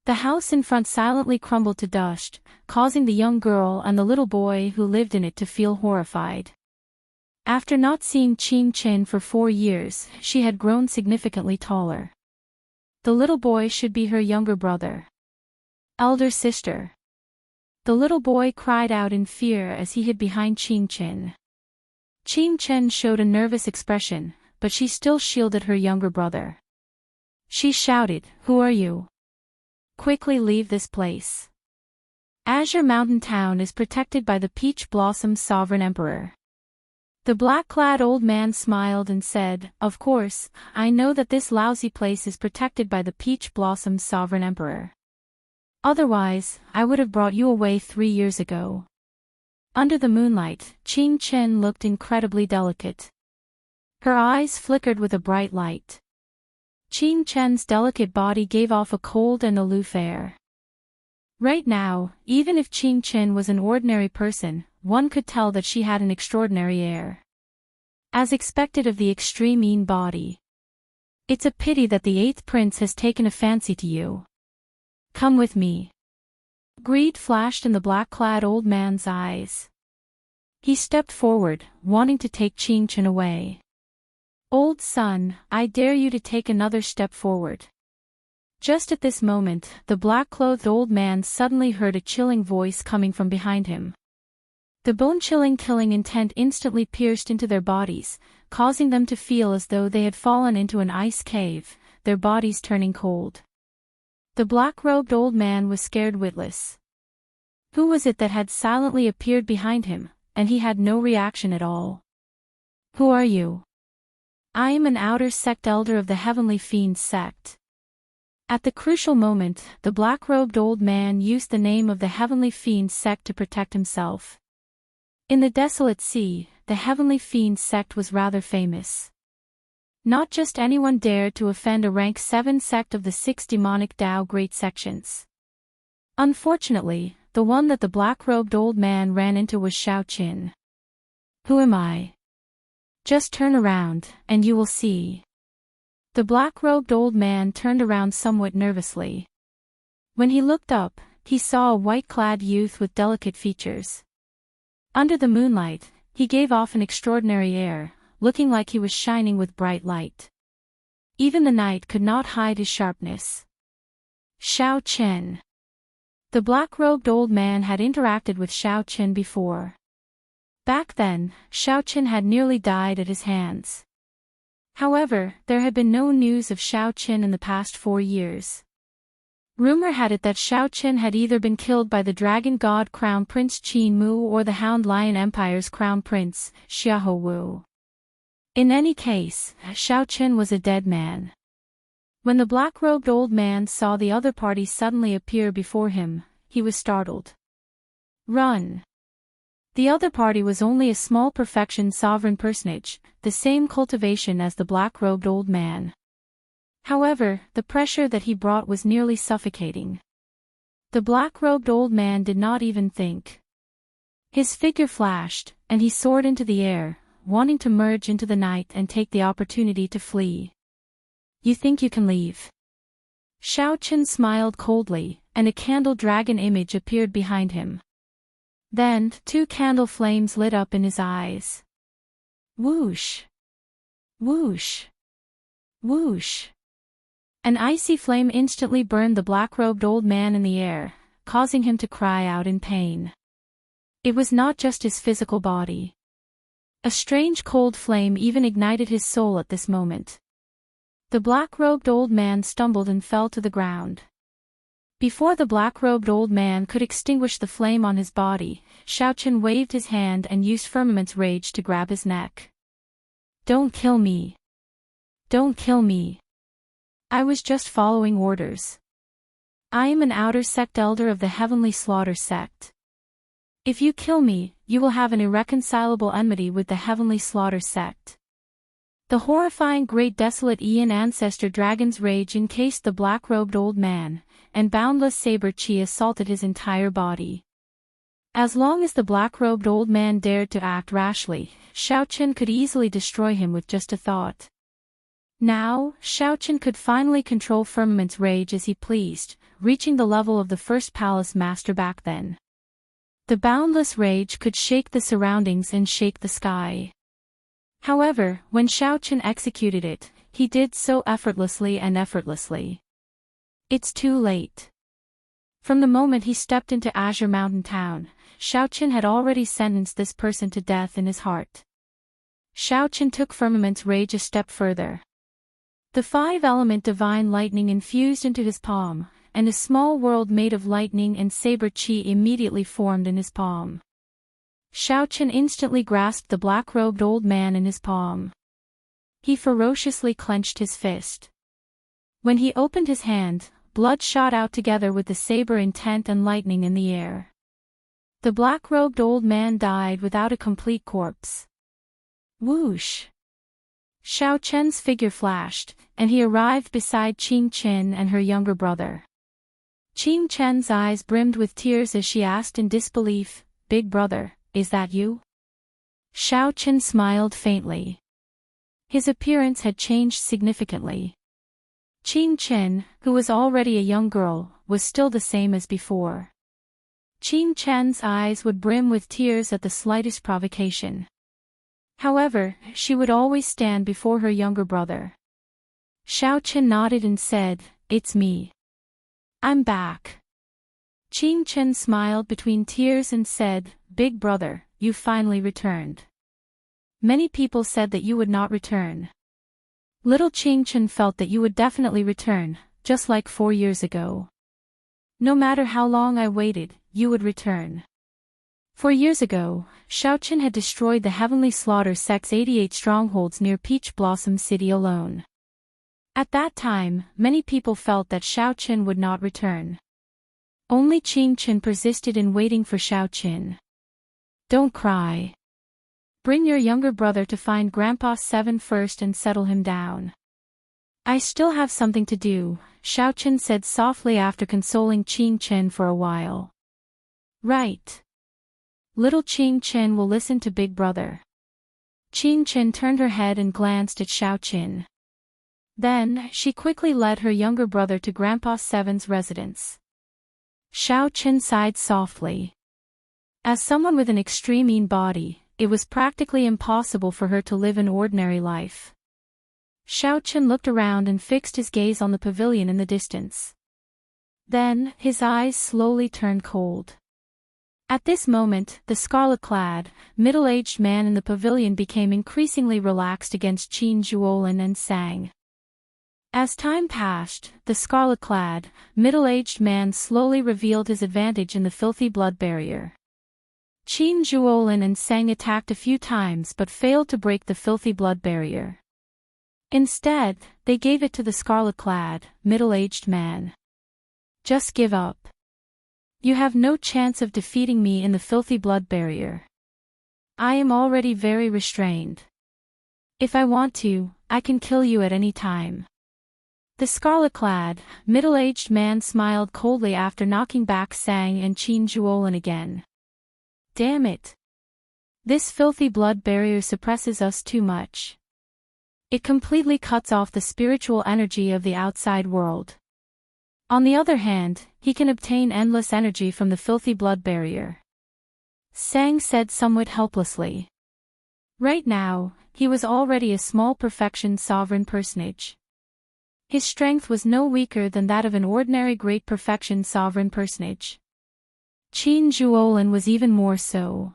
[SPEAKER 1] The house in front silently crumbled to dust, causing the young girl and the little boy who lived in it to feel horrified. After not seeing Qin Qin for 4 years, she had grown significantly taller. The little boy should be her younger brother. Elder sister. The little boy cried out in fear as he hid behind Qin Qin. Qin Qin showed a nervous expression, but she still shielded her younger brother. She shouted, "Who are you? Quickly leave this place. Azure Mountain Town is protected by the Peach Blossom Sovereign Emperor." The black-clad old man smiled and said, "Of course, I know that this lousy place is protected by the Peach Blossom Sovereign Emperor. Otherwise, I would have brought you away 3 years ago." Under the moonlight, Qin Qin looked incredibly delicate. Her eyes flickered with a bright light. Qin Qin's delicate body gave off a cold and aloof air. Right now, even if Qin Qin was an ordinary person, one could tell that she had an extraordinary air. As expected of the extreme mean body. It's a pity that the 8th Prince has taken a fancy to you. Come with me. Greed flashed in the black-clad old man's eyes. He stepped forward, wanting to take Qin Qin away. "Old son, I dare you to take another step forward." Just at this moment, the black-clothed old man suddenly heard a chilling voice coming from behind him. The bone-chilling killing intent instantly pierced into their bodies, causing them to feel as though they had fallen into an ice cave, their bodies turning cold. The black-robed old man was scared witless. Who was it that had silently appeared behind him, and he had no reaction at all? "Who are you?" I am an outer sect elder of the Heavenly Fiend sect. At the crucial moment, the black-robed old man used the name of the Heavenly Fiend sect to protect himself. In the desolate sea, the Heavenly Fiend sect was rather famous. Not just anyone dared to offend a rank 7 sect of the 6 demonic Dao great sections. Unfortunately, the one that the black-robed old man ran into was Xiaoqin. Who am I? Just turn around, and you will see. The black-robed old man turned around somewhat nervously. When he looked up, he saw a white-clad youth with delicate features. Under the moonlight, he gave off an extraordinary air, looking like he was shining with bright light. Even the night could not hide his sharpness. Xiaoqin. The black-robed old man had interacted with Xiaoqin before. Back then, Xiaoqin had nearly died at his hands. However, there had been no news of Xiaoqin in the past 4 years. Rumor had it that Xiaoqin had either been killed by the Dragon God Crown Prince Qin Mu or the Hound Lion Empire's Crown Prince, Xiahou Wu. In any case, Xiaoqin was a dead man. When the black-robed old man saw the other party suddenly appear before him, he was startled. Run! The other party was only a small perfection sovereign personage, the same cultivation as the black-robed old man. However, the pressure that he brought was nearly suffocating. The black-robed old man did not even think. His figure flashed, and he soared into the air, wanting to merge into the night and take the opportunity to flee. You think you can leave? Xiaoqin smiled coldly, and a candle dragon image appeared behind him. Then, 2 candle flames lit up in his eyes. Whoosh! Whoosh! Whoosh! An icy flame instantly burned the black-robed old man in the air, causing him to cry out in pain. It was not just his physical body. A strange cold flame even ignited his soul at this moment. The black-robed old man stumbled and fell to the ground. Before the black-robed old man could extinguish the flame on his body, Xiaoqin waved his hand and used Firmament's rage to grab his neck. Don't kill me. Don't kill me. I was just following orders. I am an outer sect elder of the Heavenly Slaughter sect. If you kill me, you will have an irreconcilable enmity with the Heavenly Slaughter sect. The horrifying great desolate Ian ancestor dragon's rage encased the black-robed old man, and boundless saber chi assaulted his entire body. As long as the black-robed old man dared to act rashly, Xiaoqin could easily destroy him with just a thought. Now, Xiaoqin could finally control Firmament's rage as he pleased, reaching the level of the first palace master back then. The boundless rage could shake the surroundings and shake the sky. However, when Xiaoqin executed it, he did so effortlessly and effortlessly. It's too late. From the moment he stepped into Azure Mountain Town, Xiaoqin had already sentenced this person to death in his heart. Xiaoqin took Firmament's rage a step further. The 5-element divine lightning infused into his palm, and a small world made of lightning and saber chi immediately formed in his palm. Xiaoqin instantly grasped the black-robed old man in his palm. He ferociously clenched his fist. When he opened his hand, blood shot out together with the saber intent and lightning in the air. The black-robed old man died without a complete corpse. Whoosh! Xiaoqin's figure flashed, and he arrived beside Qing Qin and her younger brother. Qing Chen's eyes brimmed with tears as she asked in disbelief, "Big brother, is that you?" Xiaoqin smiled faintly. His appearance had changed significantly. Qing Qin, who was already a young girl, was still the same as before. Qing Chen's eyes would brim with tears at the slightest provocation. However, she would always stand before her younger brother. Xiaoqin nodded and said, "It's me. I'm back." Qing Chen smiled between tears and said, "Big brother, you finally returned. Many people said that you would not return. Little Qing Chen felt that you would definitely return, just like 4 years ago. No matter how long I waited, you would return. 4 years ago, Xiaoqin had destroyed the Heavenly Slaughter sect's 88 strongholds near Peach Blossom City alone. At that time, many people felt that Xiaoqin would not return. Only Qingqin persisted in waiting for Xiaoqin. Don't cry. Bring your younger brother to find Grandpa 7 first and settle him down. I still have something to do, Xiaoqin said softly after consoling Qingqin for a while. Right. Little Qingqin will listen to Big Brother. Qingqin turned her head and glanced at Xiaoqin. Then, she quickly led her younger brother to Grandpa 7's residence. Xiaoqin sighed softly. As someone with an extreme mean body, it was practically impossible for her to live an ordinary life. Xiaoqin looked around and fixed his gaze on the pavilion in the distance. Then, his eyes slowly turned cold. At this moment, the scarlet-clad, middle-aged man in the pavilion became increasingly relaxed against Qin Zhuolin and sang. As time passed, the scarlet-clad, middle-aged man slowly revealed his advantage in the filthy blood barrier. Qin Zhuolin and Sang attacked a few times but failed to break the filthy blood barrier. Instead, they gave it to the scarlet-clad, middle-aged man. Just give up. You have no chance of defeating me in the filthy blood barrier. I am already very restrained. If I want to, I can kill you at any time. The scarlet-clad, middle-aged man smiled coldly after knocking back Sang and Qin Zhuolin again. Damn it. This filthy blood barrier suppresses us too much. It completely cuts off the spiritual energy of the outside world. On the other hand, he can obtain endless energy from the filthy blood barrier. Sang said somewhat helplessly. Right now, he was already a small perfection sovereign personage. His strength was no weaker than that of an ordinary great perfection sovereign personage. Qin Zhuolin was even more so.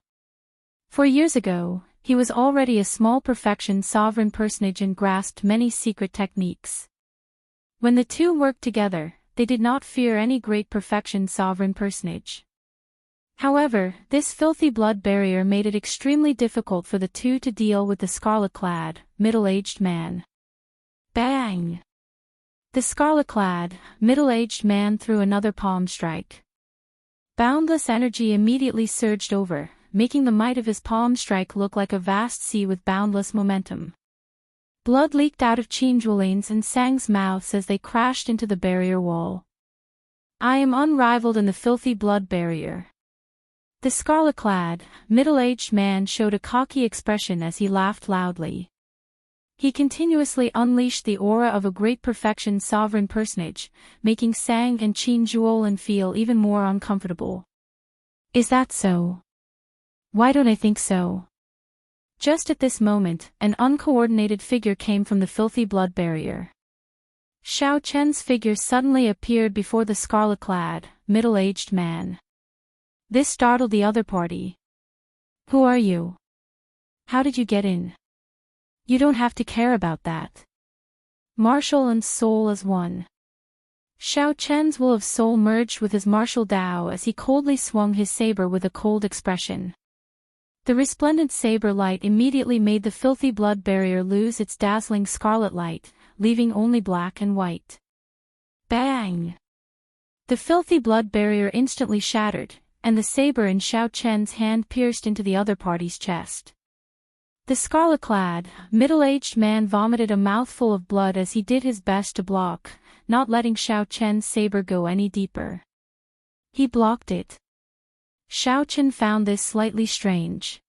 [SPEAKER 1] 4 years ago, he was already a small perfection sovereign personage and grasped many secret techniques. When the two worked together, they did not fear any great perfection sovereign personage. However, this filthy blood barrier made it extremely difficult for the two to deal with the scarlet-clad, middle-aged man. Bang! The scarlet-clad, middle-aged man threw another palm strike. Boundless energy immediately surged over, making the might of his palm strike look like a vast sea with boundless momentum. Blood leaked out of Qin Zhuolin's and Sang's mouths as they crashed into the barrier wall. I am unrivaled in the filthy blood barrier. The scarlet-clad, middle-aged man showed a cocky expression as he laughed loudly. He continuously unleashed the aura of a great perfection sovereign personage, making Sang and Qin Zhuolin feel even more uncomfortable. Is that so? Why don't I think so? Just at this moment, an uncoordinated figure came from the filthy blood barrier. Xiaoqian's figure suddenly appeared before the scarlet-clad, middle-aged man. This startled the other party. Who are you? How did you get in? You don't have to care about that. Martial and soul as one. Xiaoqian's will of soul merged with his martial Dao as he coldly swung his saber with a cold expression. The resplendent saber light immediately made the filthy blood barrier lose its dazzling scarlet light, leaving only black and white. Bang! The filthy blood barrier instantly shattered, and the saber in Xiaoqian's hand pierced into the other party's chest. The scarlet-clad, middle-aged man vomited a mouthful of blood as he did his best to block, not letting Xiaoqian's saber go any deeper. He blocked it. Xiaoqian found this slightly strange.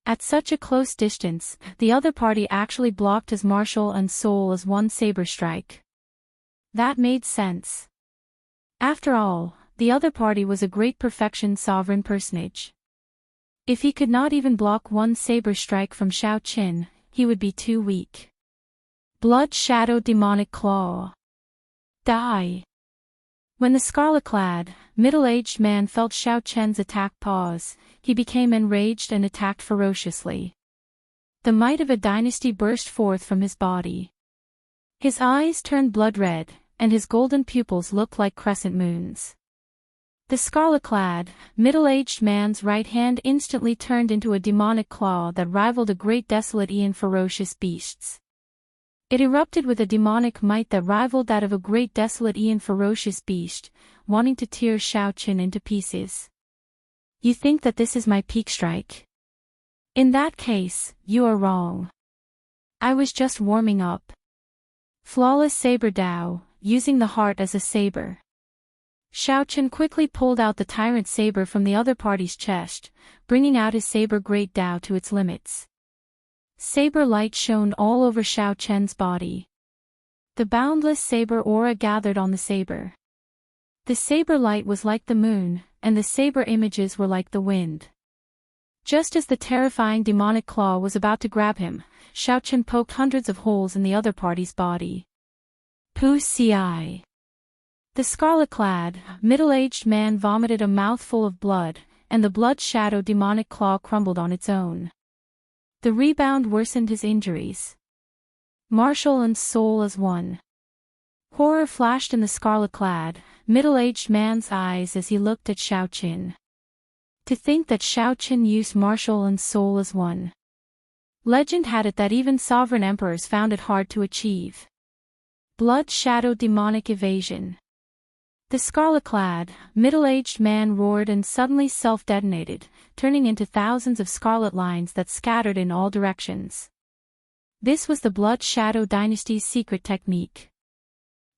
[SPEAKER 1] At such a close distance, the other party actually blocked his martial and soul as one saber strike. That made sense. After all, the other party was a great perfection sovereign personage. If he could not even block one saber strike from Xiaoqian, he would be too weak. Blood Shadow Demonic Claw. Die! When the scarlet-clad, middle-aged man felt Xiaoqian's attack pause, he became enraged and attacked ferociously. The might of a dynasty burst forth from his body. His eyes turned blood red, and his golden pupils looked like crescent moons. The scarlet-clad, middle-aged man's right hand instantly turned into a demonic claw that rivaled a great desolate Aeon ferocious beasts. It erupted with a demonic might that rivaled that of a great desolate Aeon ferocious beast, wanting to tear Xiaoqun into pieces. You think that this is my peak strike? In that case, you are wrong. I was just warming up. Flawless saber Dao, using the heart as a saber. Xiaoqun quickly pulled out the tyrant saber from the other party's chest, bringing out his saber great Dao to its limits. Saber light shone all over Xiaoqun's body. The boundless saber aura gathered on the saber. The saber light was like the moon, and the saber images were like the wind. Just as the terrifying demonic claw was about to grab him, Xiaoqun poked hundreds of holes in the other party's body. Pu-ci. The scarlet-clad, middle-aged man vomited a mouthful of blood, and the blood-shadow demonic claw crumbled on its own. The rebound worsened his injuries. Martial and soul as one. Horror flashed in the scarlet-clad, middle-aged man's eyes as he looked at Xiaoqun. To think that Xiaoqun used martial and soul as one. Legend had it that even sovereign emperors found it hard to achieve. Blood-shadow demonic evasion. The scarlet-clad, middle-aged man roared and suddenly self-detonated, turning into thousands of scarlet lines that scattered in all directions. This was the Blood Shadow Dynasty's secret technique.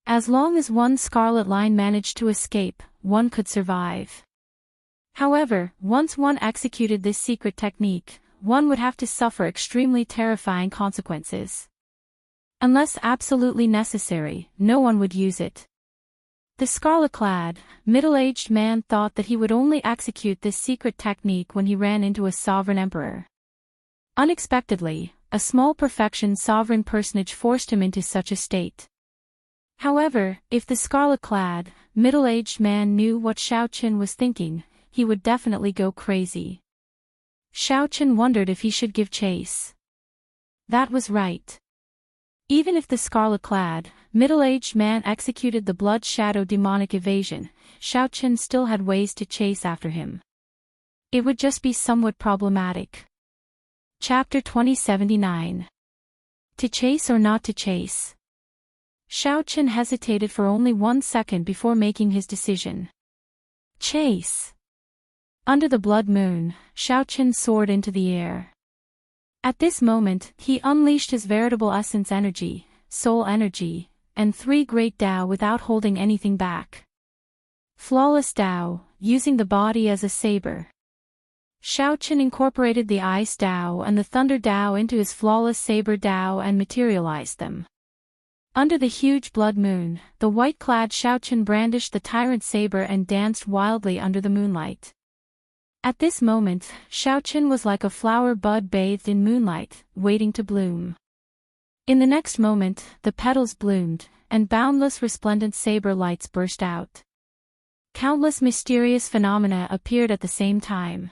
[SPEAKER 1] As long as one scarlet line managed to escape, one could survive. However, once one executed this secret technique, one would have to suffer extremely terrifying consequences. Unless absolutely necessary, no one would use it. The scarlet-clad, middle-aged man thought that he would only execute this secret technique when he ran into a sovereign emperor. Unexpectedly, a small perfection sovereign personage forced him into such a state. However, if the scarlet-clad, middle-aged man knew what Xiaoqun was thinking, he would definitely go crazy. Xiaoqun wondered if he should give chase. That was right. Even if the scarlet-clad, middle-aged man executed the blood shadow demonic evasion, Xiaoqun still had ways to chase after him. It would just be somewhat problematic. Chapter 2079. To chase or not to chase? Xiaoqun hesitated for only 1 second before making his decision. Chase. Under the blood moon, Xiaoqun soared into the air. At this moment, he unleashed his veritable essence energy, soul energy, and 3 great Dao without holding anything back. Flawless Dao, using the body as a saber. Xiaoqun incorporated the Ice Dao and the Thunder Dao into his flawless saber Dao and materialized them. Under the huge blood moon, the white-clad Xiaoqun brandished the tyrant saber and danced wildly under the moonlight. At this moment, Xiaoqun was like a flower bud bathed in moonlight, waiting to bloom. In the next moment, the petals bloomed, and boundless resplendent saber lights burst out. Countless mysterious phenomena appeared at the same time.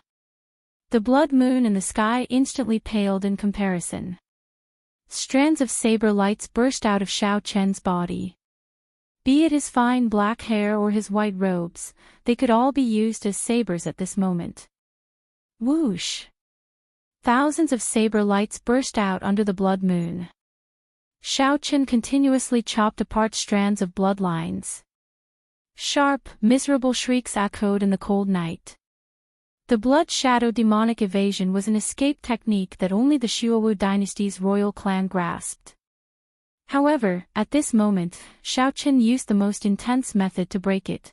[SPEAKER 1] The blood moon in the sky instantly paled in comparison. Strands of saber lights burst out of Xiaoqun's body. Be it his fine black hair or his white robes, they could all be used as sabers at this moment. Whoosh! Thousands of saber lights burst out under the blood moon. Xiaoqun continuously chopped apart strands of bloodlines. Sharp, miserable shrieks echoed in the cold night. The blood shadow demonic evasion was an escape technique that only the Shuowu dynasty's royal clan grasped. However, at this moment, Xiaoqun used the most intense method to break it.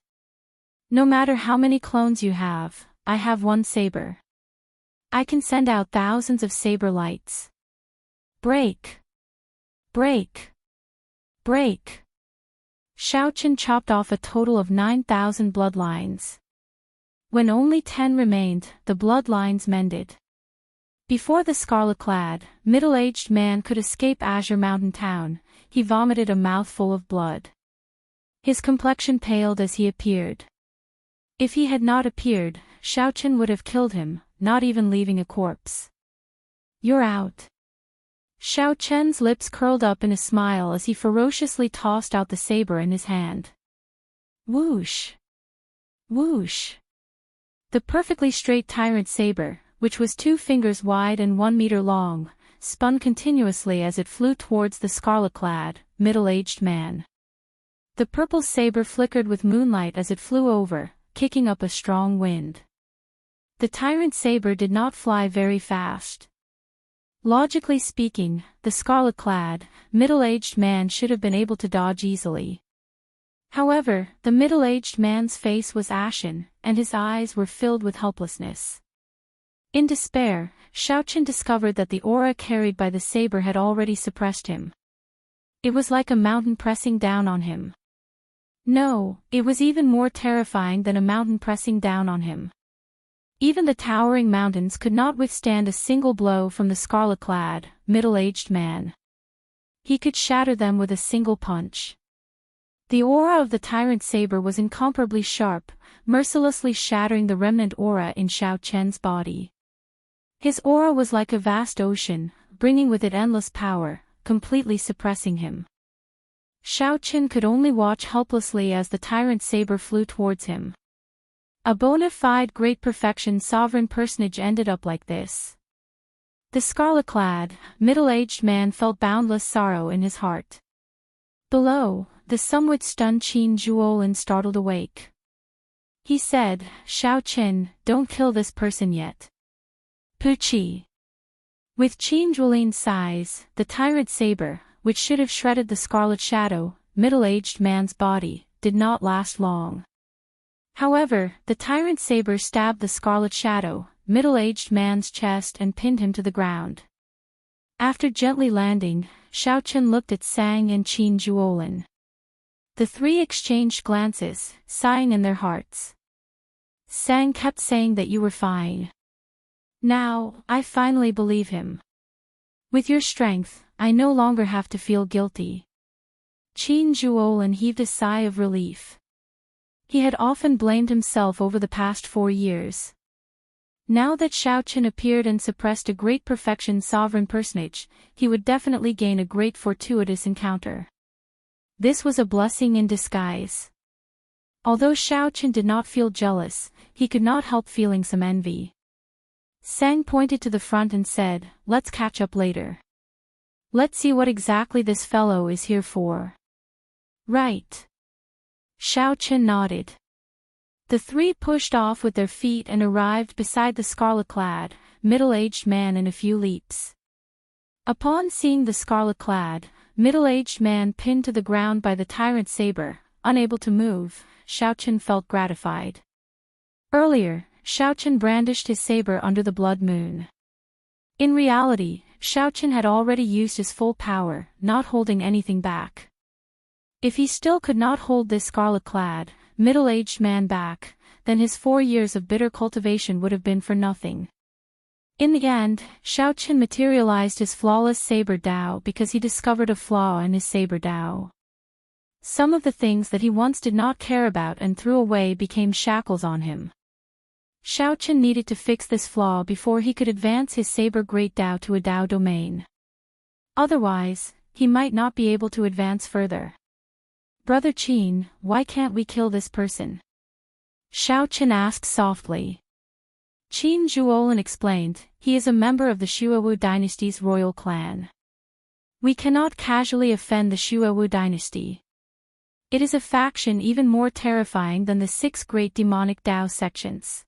[SPEAKER 1] No matter how many clones you have, I have one saber. I can send out thousands of saber lights. Break! Break! Break! Xiaoqun chopped off a total of 9,000 bloodlines. When only 10 remained, the bloodlines mended. Before the scarlet-clad, middle-aged man could escape Azure Mountain Town, he vomited a mouthful of blood. His complexion paled as he appeared. If he had not appeared, Xiaoqun would have killed him, not even leaving a corpse. You're out. Xiaoqun's lips curled up in a smile as he ferociously tossed out the saber in his hand. Whoosh! Whoosh! The perfectly straight tyrant saber, which was 2 fingers wide and 1 meter long, spun continuously as it flew towards the scarlet-clad, middle-aged man. The purple saber flickered with moonlight as it flew over, kicking up a strong wind. The tyrant saber did not fly very fast. Logically speaking, the scarlet-clad, middle-aged man should have been able to dodge easily. However, the middle-aged man's face was ashen, and his eyes were filled with helplessness. In despair, Xiaoqin discovered that the aura carried by the saber had already suppressed him. It was like a mountain pressing down on him. No, it was even more terrifying than a mountain pressing down on him. Even the towering mountains could not withstand a single blow from the scarlet-clad, middle-aged man. He could shatter them with a single punch. The aura of the tyrant saber was incomparably sharp, mercilessly shattering the remnant aura in Xiaoqian's body. His aura was like a vast ocean, bringing with it endless power, completely suppressing him. Xiaoqian could only watch helplessly as the tyrant saber flew towards him. A bona fide great perfection sovereign personage ended up like this. The scarlet-clad, middle-aged man felt boundless sorrow in his heart. Below, the somewhat stunned Qin Zhuolin startled awake. He said, "Xiaoqin, don't kill this person yet." Puchi. With Qin Zhuolin's size, the tyrant saber, which should have shredded the scarlet shadow, middle-aged man's body, did not last long. However, the tyrant saber stabbed the scarlet shadow, middle-aged man's chest and pinned him to the ground. After gently landing, Xiaoqin looked at Sang and Qin Zhuolin. The 3 exchanged glances, sighing in their hearts. Sang kept saying that you were fine. Now, I finally believe him. With your strength, I no longer have to feel guilty. Qin Zhuolin heaved a sigh of relief. He had often blamed himself over the past 4 years. Now that Xiaoqin appeared and suppressed a great perfection sovereign personage, he would definitely gain a great fortuitous encounter. This was a blessing in disguise. Although Xiaoqin did not feel jealous, he could not help feeling some envy. Sang pointed to the front and said, "Let's catch up later. Let's see what exactly this fellow is here for." Right. Xiaoqin nodded. The 3 pushed off with their feet and arrived beside the scarlet-clad, middle-aged man in a few leaps. Upon seeing the scarlet-clad, middle-aged man pinned to the ground by the tyrant saber, unable to move, Xiaoqin felt gratified. Earlier, Xiaoqin brandished his saber under the blood moon. In reality, Xiaoqin had already used his full power, not holding anything back. If he still could not hold this scarlet-clad, middle-aged man back, then his 4 years of bitter cultivation would have been for nothing. In the end, Xiaoqin materialized his flawless saber Dao because he discovered a flaw in his saber Dao. Some of the things that he once did not care about and threw away became shackles on him. Xiaoqin needed to fix this flaw before he could advance his saber great Dao to a Dao domain. Otherwise, he might not be able to advance further. "Brother Qin, why can't we kill this person?" Xiaoqin asked softly. Qin Zhuolin explained, "He is a member of the Xuewu dynasty's royal clan. We cannot casually offend the Xuewu dynasty. It is a faction even more terrifying than the 6 great demonic Dao sections.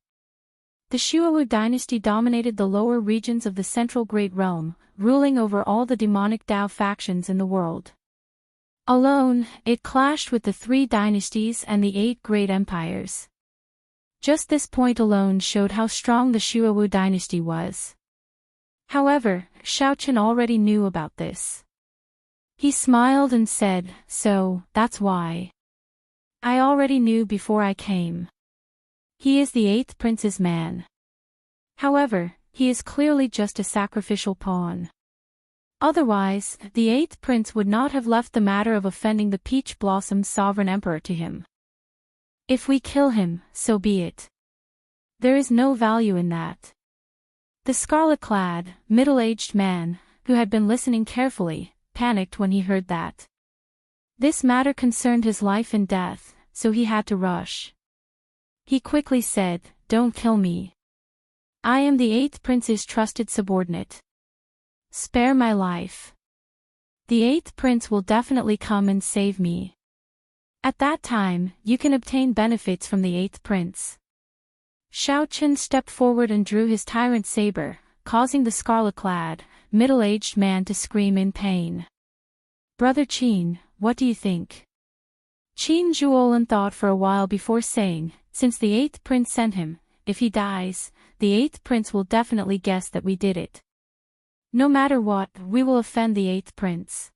[SPEAKER 1] The Xuewu dynasty dominated the lower regions of the central Great Realm, ruling over all the demonic Dao factions in the world. Alone, it clashed with the 3 dynasties and the 8 great empires. Just this point alone showed how strong the Xuewu dynasty was. However, Xiaoqin already knew about this. He smiled and said, "So, that's why. I already knew before I came. He is the 8th prince's man. However, he is clearly just a sacrificial pawn. Otherwise, the 8th prince would not have left the matter of offending the Peach Blossom's sovereign emperor to him. If we kill him, so be it. There is no value in that." The scarlet-clad, middle-aged man, who had been listening carefully, panicked when he heard that. This matter concerned his life and death, so he had to rush. He quickly said, "Don't kill me. I am the 8th prince's trusted subordinate. Spare my life. The 8th prince will definitely come and save me. At that time, you can obtain benefits from the 8th prince." Xiao Chen stepped forward and drew his tyrant saber, causing the scarlet-clad, middle-aged man to scream in pain. "Brother Qin, what do you think?" Qin Zhuolin thought for a while before saying, "Since the 8th prince sent him, if he dies, the 8th prince will definitely guess that we did it. No matter what, we will offend the 8th prince.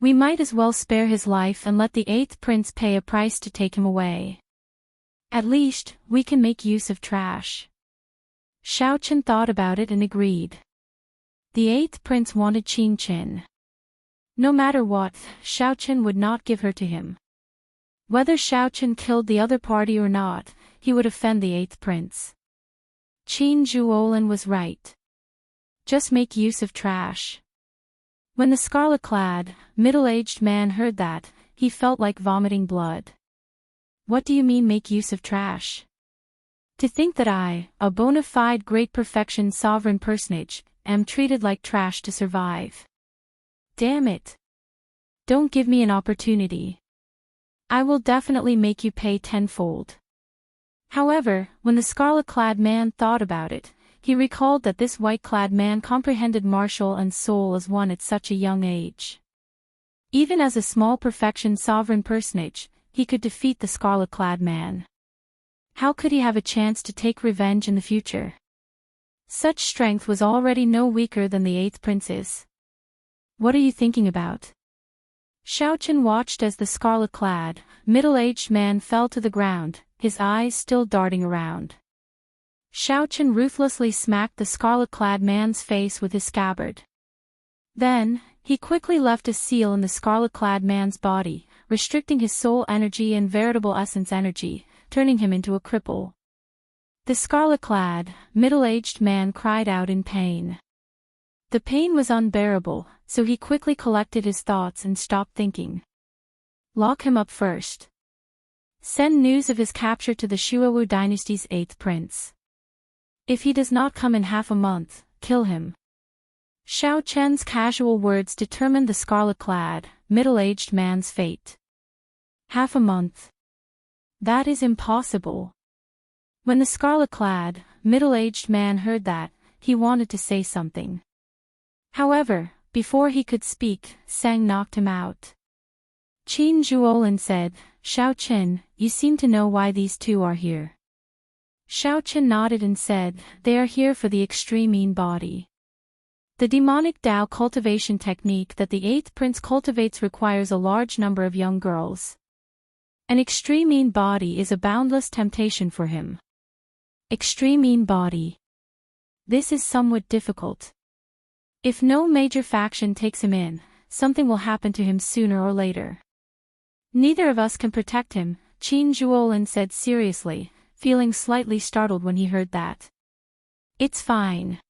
[SPEAKER 1] We might as well spare his life and let the 8th prince pay a price to take him away. At least, we can make use of trash." Xiao Chen thought about it and agreed. The 8th prince wanted Qin Chen. No matter what, Xiao Chen would not give her to him. Whether Xiao Chen killed the other party or not, he would offend the 8th prince. Qin Zhuolin was right. Just make use of trash. When the scarlet-clad, middle-aged man heard that, he felt like vomiting blood. "What do you mean make use of trash? To think that I, a bona fide great perfection sovereign personage, am treated like trash to survive. Damn it. Don't give me an opportunity. I will definitely make you pay tenfold." However, when the scarlet-clad man thought about it, he recalled that this white-clad man comprehended martial and soul as one at such a young age. Even as a small perfection sovereign personage, he could defeat the scarlet-clad man. How could he have a chance to take revenge in the future? Such strength was already no weaker than the 8th prince's. "What are you thinking about?" Xiao Chen watched as the scarlet-clad, middle-aged man fell to the ground, his eyes still darting around. Xiao Chen ruthlessly smacked the scarlet-clad man's face with his scabbard. Then, he quickly left a seal in the scarlet-clad man's body, restricting his soul energy and veritable essence energy, turning him into a cripple. The scarlet-clad, middle-aged man cried out in pain. The pain was unbearable, so he quickly collected his thoughts and stopped thinking. Lock him up first. Send news of his capture to the Shuowu dynasty's 8th prince. If he does not come in half a month, kill him. Xiao Chen's casual words determined the scarlet-clad, middle-aged man's fate. Half a month. That is impossible. When the scarlet-clad, middle-aged man heard that, he wanted to say something. However, before he could speak, Sang knocked him out. Qin Zhuolin said, "Xiao Chen, you seem to know why these two are here." Xiao Chen nodded and said, "They are here for the extreme mean body. The demonic Dao cultivation technique that the 8th prince cultivates requires a large number of young girls. An extreme mean body is a boundless temptation for him." Extreme mean body. This is somewhat difficult. If no major faction takes him in, something will happen to him sooner or later. Neither of us can protect him, Qin Zhuolin said seriously, feeling slightly startled when he heard that. "It's fine.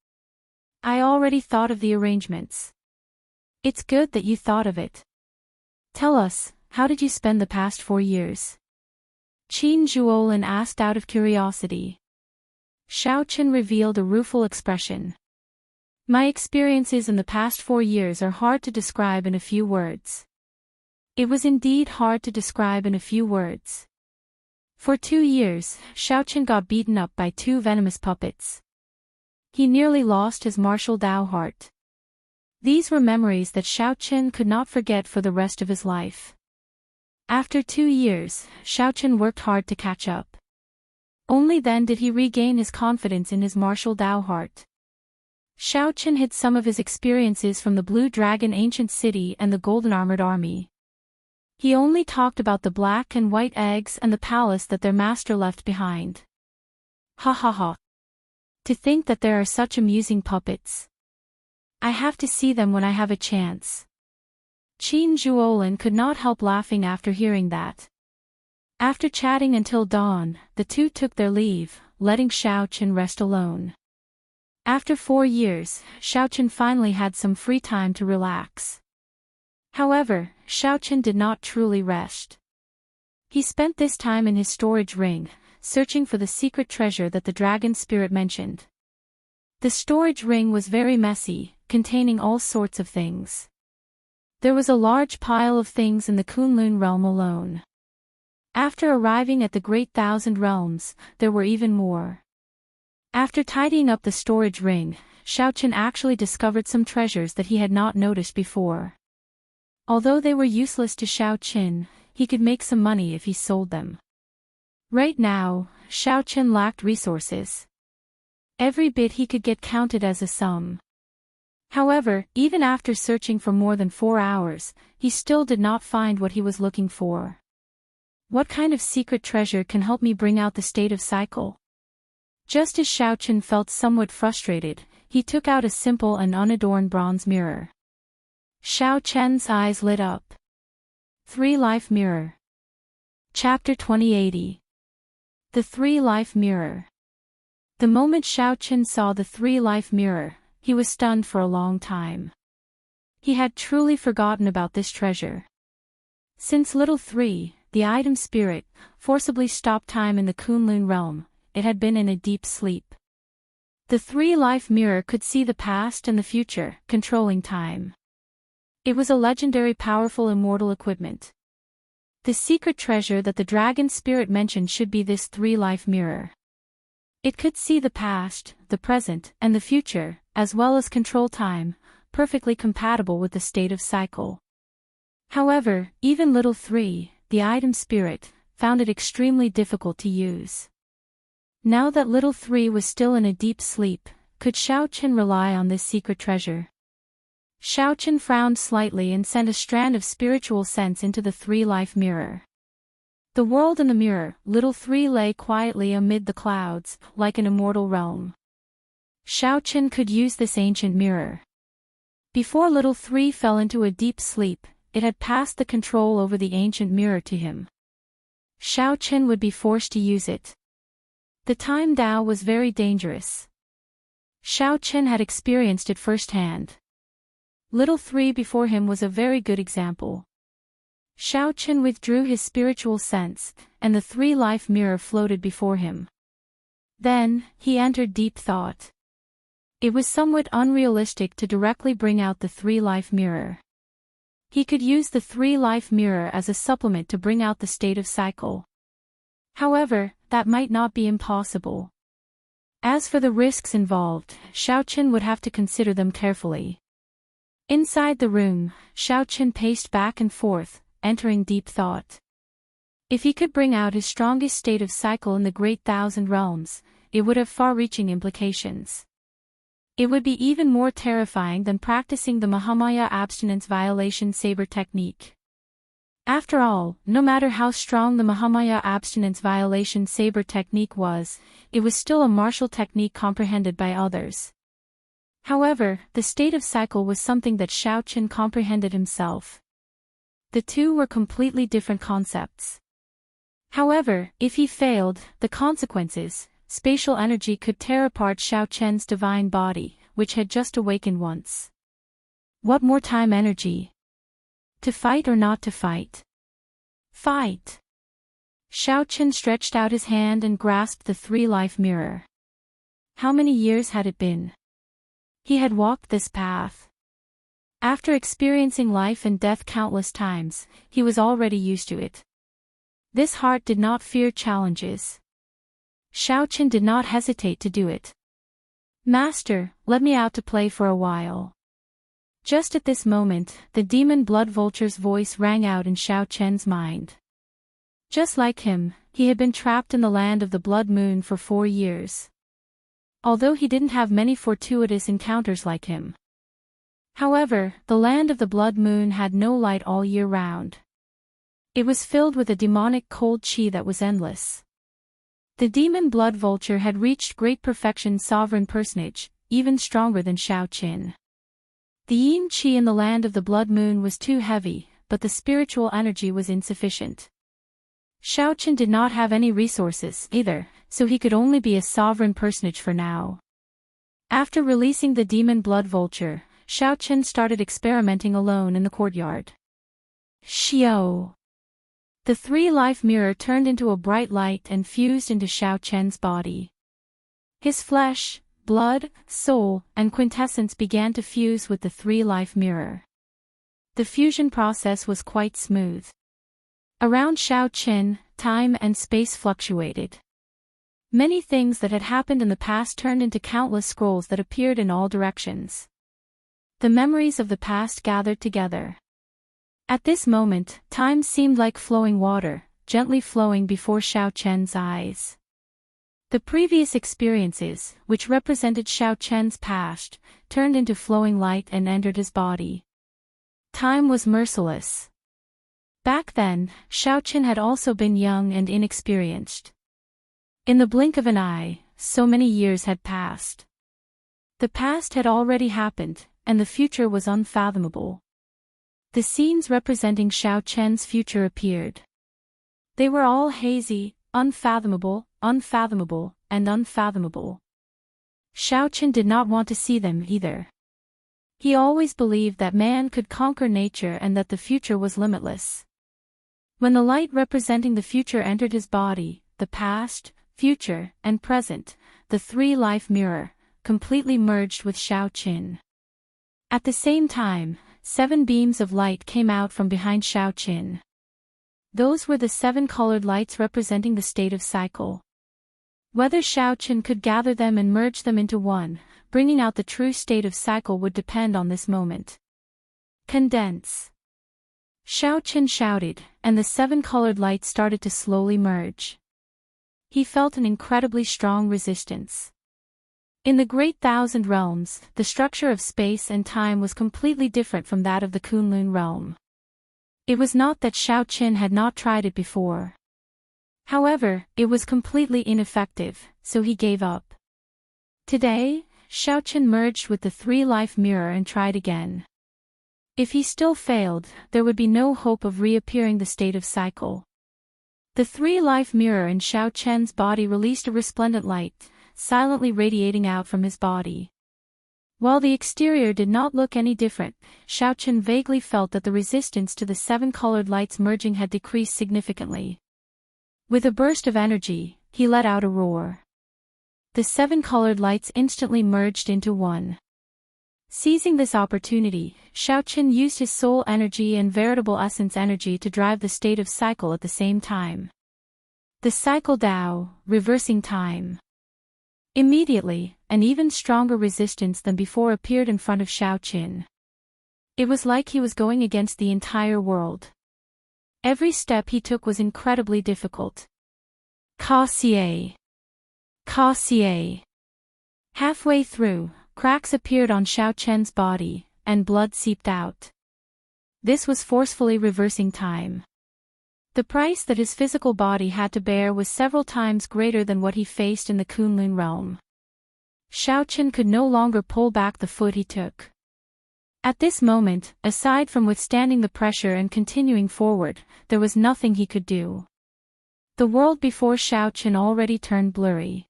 [SPEAKER 1] I already thought of the arrangements. It's good that you thought of it. Tell us, how did you spend the past 4 years?" Qin Zhuolin asked out of curiosity. Xiao Chen revealed a rueful expression. "My experiences in the past 4 years are hard to describe in a few words." It was indeed hard to describe in a few words. For 2 years, Xiao Chen got beaten up by 2 venomous puppets. He nearly lost his martial Dao heart. These were memories that Xiao Chen could not forget for the rest of his life. After 2 years, Xiao Chen worked hard to catch up. Only then did he regain his confidence in his martial Dao heart. Xiao Chen hid some of his experiences from the Blue Dragon Ancient City and the Golden Armored Army. He only talked about the black and white eggs and the palace that their master left behind. Ha ha ha. To think that there are such amusing puppets. I have to see them when I have a chance. Qin Zhuolin could not help laughing after hearing that. After chatting until dawn, the two took their leave, letting Xiao Chen rest alone. After 4 years, Xiao Chen finally had some free time to relax. However, Xiao Chen did not truly rest. He spent this time in his storage ring, searching for the secret treasure that the dragon spirit mentioned. The storage ring was very messy, containing all sorts of things. There was a large pile of things in the Kunlun realm alone. After arriving at the Great Thousand Realms, there were even more. After tidying up the storage ring, Xiaoqin actually discovered some treasures that he had not noticed before. Although they were useless to Xiaoqin, he could make some money if he sold them. Right now, Xiaoqin lacked resources. Every bit he could get counted as a sum. However, even after searching for more than 4 hours, he still did not find what he was looking for. What kind of secret treasure can help me bring out the state of cycle? Just as Xiaoqin felt somewhat frustrated, he took out a simple and unadorned bronze mirror. Xiaoqin's eyes lit up. 3-Life Mirror. Chapter 2080. The 3-Life Mirror. The moment Xiaoqin saw the 3-Life Mirror, he was stunned for a long time. He had truly forgotten about this treasure. Since Little 3, the item spirit, forcibly stopped time in the Kunlun realm, it had been in a deep sleep. The 3-Life Mirror could see the past and the future, controlling time. It was a legendary powerful immortal equipment. The secret treasure that the dragon spirit mentioned should be this 3-Life Mirror. It could see the past, the present, and the future, as well as control time, perfectly compatible with the state of cycle. However, even Little 3, the item spirit, found it extremely difficult to use. Now that Little 3 was still in a deep sleep, could Xiaoqin rely on this secret treasure? Xiaoqin frowned slightly and sent a strand of spiritual sense into the 3-Life Mirror. The world in the mirror, Little 3 lay quietly amid the clouds, like an immortal realm. Xiaoqin could use this ancient mirror. Before Little 3 fell into a deep sleep, it had passed the control over the ancient mirror to him. Xiaoqin would be forced to use it. The time Dao was very dangerous. Xiaoqin had experienced it firsthand. Little 3 before him was a very good example. Xiaoqin withdrew his spiritual sense, and the 3-Life Mirror floated before him. Then, he entered deep thought. It was somewhat unrealistic to directly bring out the 3-Life Mirror. He could use the 3-Life Mirror as a supplement to bring out the state of cycle. However, that might not be impossible. As for the risks involved, Xiaoqin would have to consider them carefully. Inside the room, Xiaoqin paced back and forth, entering deep thought. If he could bring out his strongest state of cycle in the Great Thousand Realms, it would have far-reaching implications. It would be even more terrifying than practicing the Mahamaya abstinence violation saber technique. After all, no matter how strong the Mahamaya abstinence violation saber technique was, it was still a martial technique comprehended by others. However, the state of cycle was something that Xiaoqin comprehended himself. The two were completely different concepts. However, if he failed, the consequences, spatial energy could tear apart Xiaoqin's divine body, which had just awakened once. What more time energy? To fight or not to fight? Fight! Xiaoqin stretched out his hand and grasped the 3-Life Mirror. How many years had it been? He had walked this path. After experiencing life and death countless times, he was already used to it. This heart did not fear challenges. Xiaoqin did not hesitate to do it. Master, let me out to play for a while. Just at this moment, the demon blood vulture's voice rang out in Xiaoqin's mind. Just like him, he had been trapped in the land of the Blood Moon for 4 years. Although he didn't have many fortuitous encounters like him. However, the land of the Blood Moon had no light all year round. It was filled with a demonic cold qi that was endless. The demon blood vulture had reached great perfection sovereign personage, even stronger than Xiaoqin. The yin qi in the land of the Blood Moon was too heavy, but the spiritual energy was insufficient. Xiaoqin did not have any resources either, so he could only be a sovereign personage for now. After releasing the demon blood vulture, Xiaoqin started experimenting alone in the courtyard. Xiao! The three-life mirror turned into a bright light and fused into Xiao Chen's body. His flesh, blood, soul, and quintessence began to fuse with the three-life mirror. The fusion process was quite smooth. Around Xiao Chen, time and space fluctuated. Many things that had happened in the past turned into countless scrolls that appeared in all directions. The memories of the past gathered together. At this moment, time seemed like flowing water, gently flowing before Xiao Chen's eyes. The previous experiences, which represented Xiao Chen's past, turned into flowing light and entered his body. Time was merciless. Back then, Xiao Chen had also been young and inexperienced. In the blink of an eye, so many years had passed. The past had already happened, and the future was unfathomable. The scenes representing Xiao Chen's future appeared. They were all hazy, unfathomable, and unfathomable. Xiao Chen did not want to see them either. He always believed that man could conquer nature and that the future was limitless. When the light representing the future entered his body, the past, future, and present, the three-life mirror, completely merged with Xiao Chen. At the same time, 7 beams of light came out from behind Xiao Chen. Those were the 7 colored lights representing the state of cycle. Whether Xiao Chen could gather them and merge them into one, bringing out the true state of cycle would depend on this moment. Condense. Xiao Chen shouted, and the 7 colored lights started to slowly merge. He felt an incredibly strong resistance. In the Great Thousand Realms, the structure of space and time was completely different from that of the Kunlun realm. It was not that Xiao Chen had not tried it before. However, it was completely ineffective, so he gave up. Today, Xiao Chen merged with the three-life mirror and tried again. If he still failed, there would be no hope of reappearing the state of cycle. The three-life mirror in Xiao Chen's body released a resplendent light, silently radiating out from his body. While the exterior did not look any different, Xiao Chen vaguely felt that the resistance to the 7 colored lights merging had decreased significantly. With a burst of energy, he let out a roar. The 7 colored lights instantly merged into one. Seizing this opportunity, Xiao Chen used his soul energy and veritable essence energy to drive the state of cycle at the same time. The cycle Dao, reversing time. Immediately, an even stronger resistance than before appeared in front of Xiao Chen. It was like he was going against the entire world. Every step he took was incredibly difficult. Cultivate. Cultivate. Halfway through, cracks appeared on Xiao Chen's body, and blood seeped out. This was forcefully reversing time. The price that his physical body had to bear was several times greater than what he faced in the Kunlun realm. Xiao Chen could no longer pull back the foot he took. At this moment, aside from withstanding the pressure and continuing forward, there was nothing he could do. The world before Xiao Chen already turned blurry.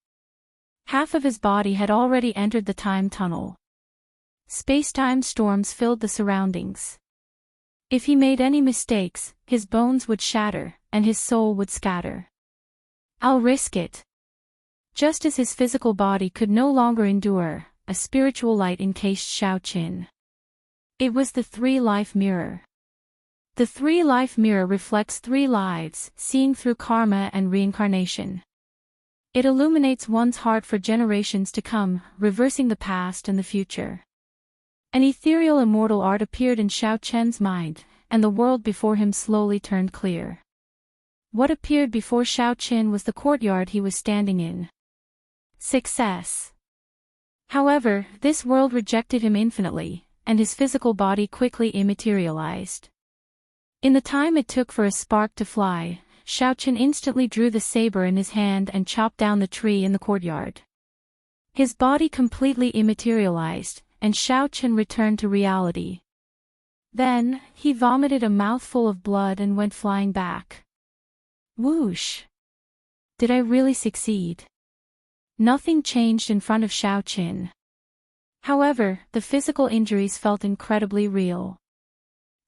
[SPEAKER 1] Half of his body had already entered the time tunnel. Space-time storms filled the surroundings. If he made any mistakes, his bones would shatter, and his soul would scatter. I'll risk it. Just as his physical body could no longer endure, a spiritual light encased Xiao Chen. It was the three-life mirror. The three-life mirror reflects 3 lives, seeing through karma and reincarnation. It illuminates one's heart for generations to come, reversing the past and the future. An ethereal immortal art appeared in Xiao Chen's mind, and the world before him slowly turned clear. What appeared before Xiao Chen was the courtyard he was standing in. Success. However, this world rejected him infinitely, and his physical body quickly immaterialized. In the time it took for a spark to fly, Xiao Chen instantly drew the saber in his hand and chopped down the tree in the courtyard. His body completely immaterialized, and Xiao Chen returned to reality. Then, he vomited a mouthful of blood and went flying back. Whoosh! Did I really succeed? Nothing changed in front of Xiao Chen. However, the physical injuries felt incredibly real.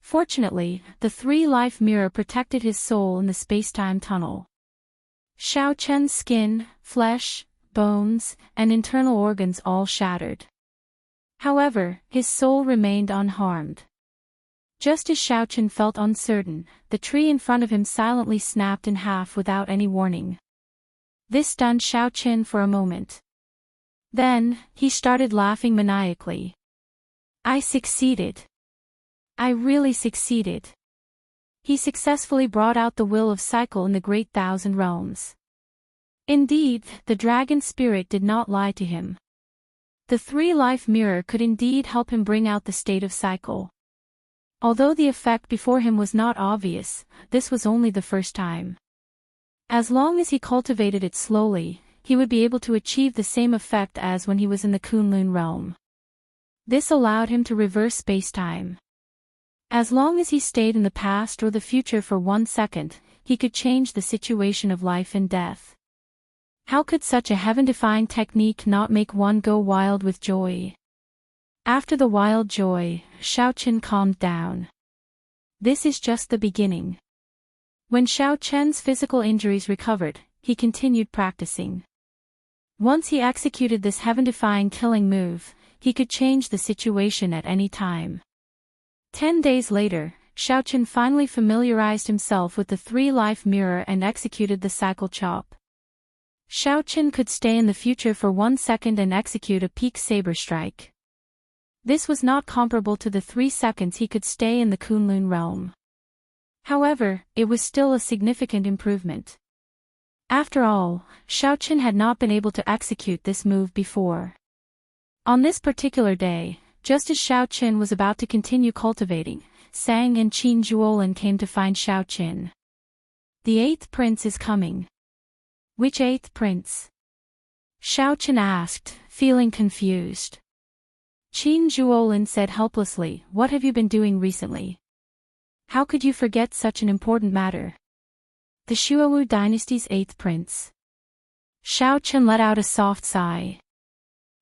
[SPEAKER 1] Fortunately, the three-life mirror protected his soul in the space-time tunnel. Xiao Chen's skin, flesh, bones, and internal organs all shattered. However, his soul remained unharmed. Just as Xiao Chen felt uncertain, the tree in front of him silently snapped in half without any warning. This stunned Xiao Chen for a moment. Then, he started laughing maniacally. I succeeded. I really succeeded. He successfully brought out the will of cycle in the Great Thousand Realms. Indeed, the dragon spirit did not lie to him. The three-life mirror could indeed help him bring out the state of cycle. Although the effect before him was not obvious, this was only the first time. As long as he cultivated it slowly, he would be able to achieve the same effect as when he was in the Kunlun realm. This allowed him to reverse space-time. As long as he stayed in the past or the future for 1 second, he could change the situation of life and death. How could such a heaven-defying technique not make one go wild with joy? After the wild joy, Xiao Chen calmed down. This is just the beginning. When Xiao Chen's physical injuries recovered, he continued practicing. Once he executed this heaven-defying killing move, he could change the situation at any time. 10 days later, Xiao Chen finally familiarized himself with the three-life mirror and executed the cycle chop. Xiao Chen could stay in the future for 1 second and execute a peak saber strike. This was not comparable to the 3 seconds he could stay in the Kunlun realm. However, it was still a significant improvement. After all, Xiao Chen had not been able to execute this move before. On this particular day, just as Xiao Chen was about to continue cultivating, Sang and Qin Zhuolin came to find Xiao Chen. The 8th prince is coming. Which 8th prince? Xiao Chen asked, feeling confused. Qin Zhuolin said helplessly, what have you been doing recently? How could you forget such an important matter? The Shuowu dynasty's 8th prince. Xiao Chen let out a soft sigh.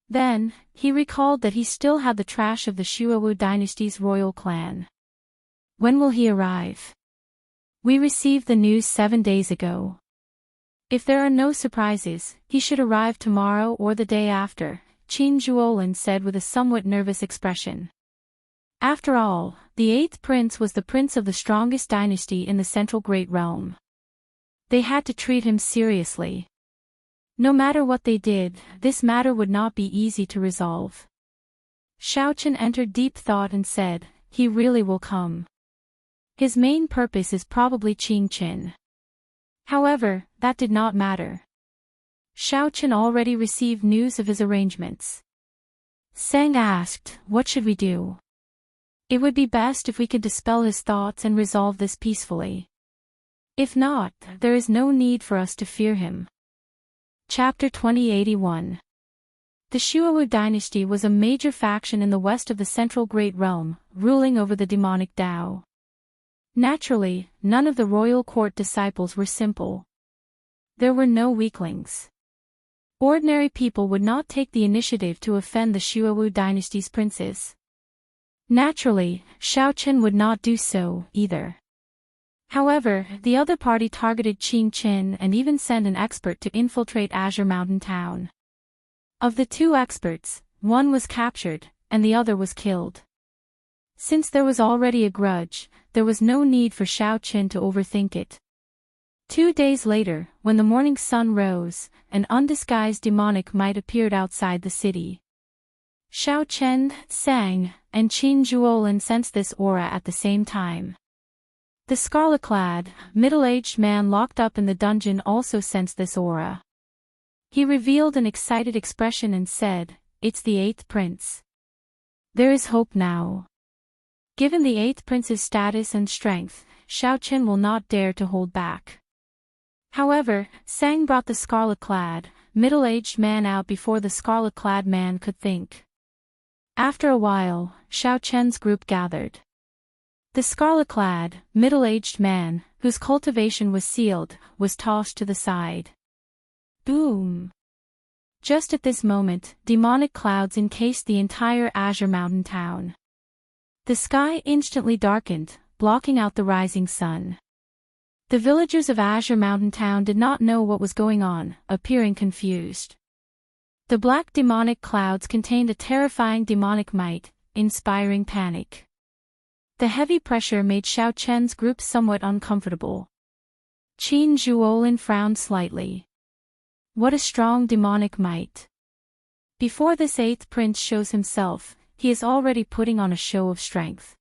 [SPEAKER 1] Then, he recalled that he still had the trash of the Shuowu dynasty's royal clan. When will he arrive? We received the news 7 days ago. If there are no surprises, he should arrive tomorrow or the day after, Qin Zhuolin said with a somewhat nervous expression. After all, the 8th prince was the prince of the strongest dynasty in the Central Great Realm. They had to treat him seriously. No matter what they did, this matter would not be easy to resolve. Xiao Chen entered deep thought and said, he really will come. His main purpose is probably Qing Qin. However, that did not matter. Xiao Chen already received news of his arrangements. Sang asked, what should we do? It would be best if we could dispel his thoughts and resolve this peacefully. If not, there is no need for us to fear him. Chapter 2081. The Shuowu dynasty was a major faction in the west of the Central Great Realm, ruling over the demonic Dao. Naturally, none of the royal court disciples were simple. There were no weaklings. Ordinary people would not take the initiative to offend the Shuowu dynasty's princes. Naturally, Xiao Chen would not do so, either. However, the other party targeted Qing Qin and even sent an expert to infiltrate Azure Mountain Town. Of the 2 experts, one was captured, and the other was killed. Since there was already a grudge, there was no need for Xiao Chen to overthink it. 2 days later, when the morning sun rose, an undisguised demonic might appeared outside the city. Xiao Chen, Sang, and Qin Zhuolin sensed this aura at the same time. The scarlet-clad, middle-aged man locked up in the dungeon also sensed this aura. He revealed an excited expression and said, it's the 8th prince. There is hope now. Given the 8th prince's status and strength, Xiao Chen will not dare to hold back. However, Sang brought the scarlet-clad, middle-aged man out before the scarlet-clad man could think. After a while, Xiao Chen's group gathered. The scarlet-clad, middle-aged man, whose cultivation was sealed, was tossed to the side. Boom! Just at this moment, demonic clouds encased the entire Azure Mountain town. The sky instantly darkened, blocking out the rising sun. The villagers of Azure Mountain Town did not know what was going on, appearing confused. The black demonic clouds contained a terrifying demonic might, inspiring panic. The heavy pressure made Xiao Chen's group somewhat uncomfortable. Qin Zhuolin frowned slightly. What a strong demonic might. Before this eighth prince shows himself, he is already putting on a show of strength.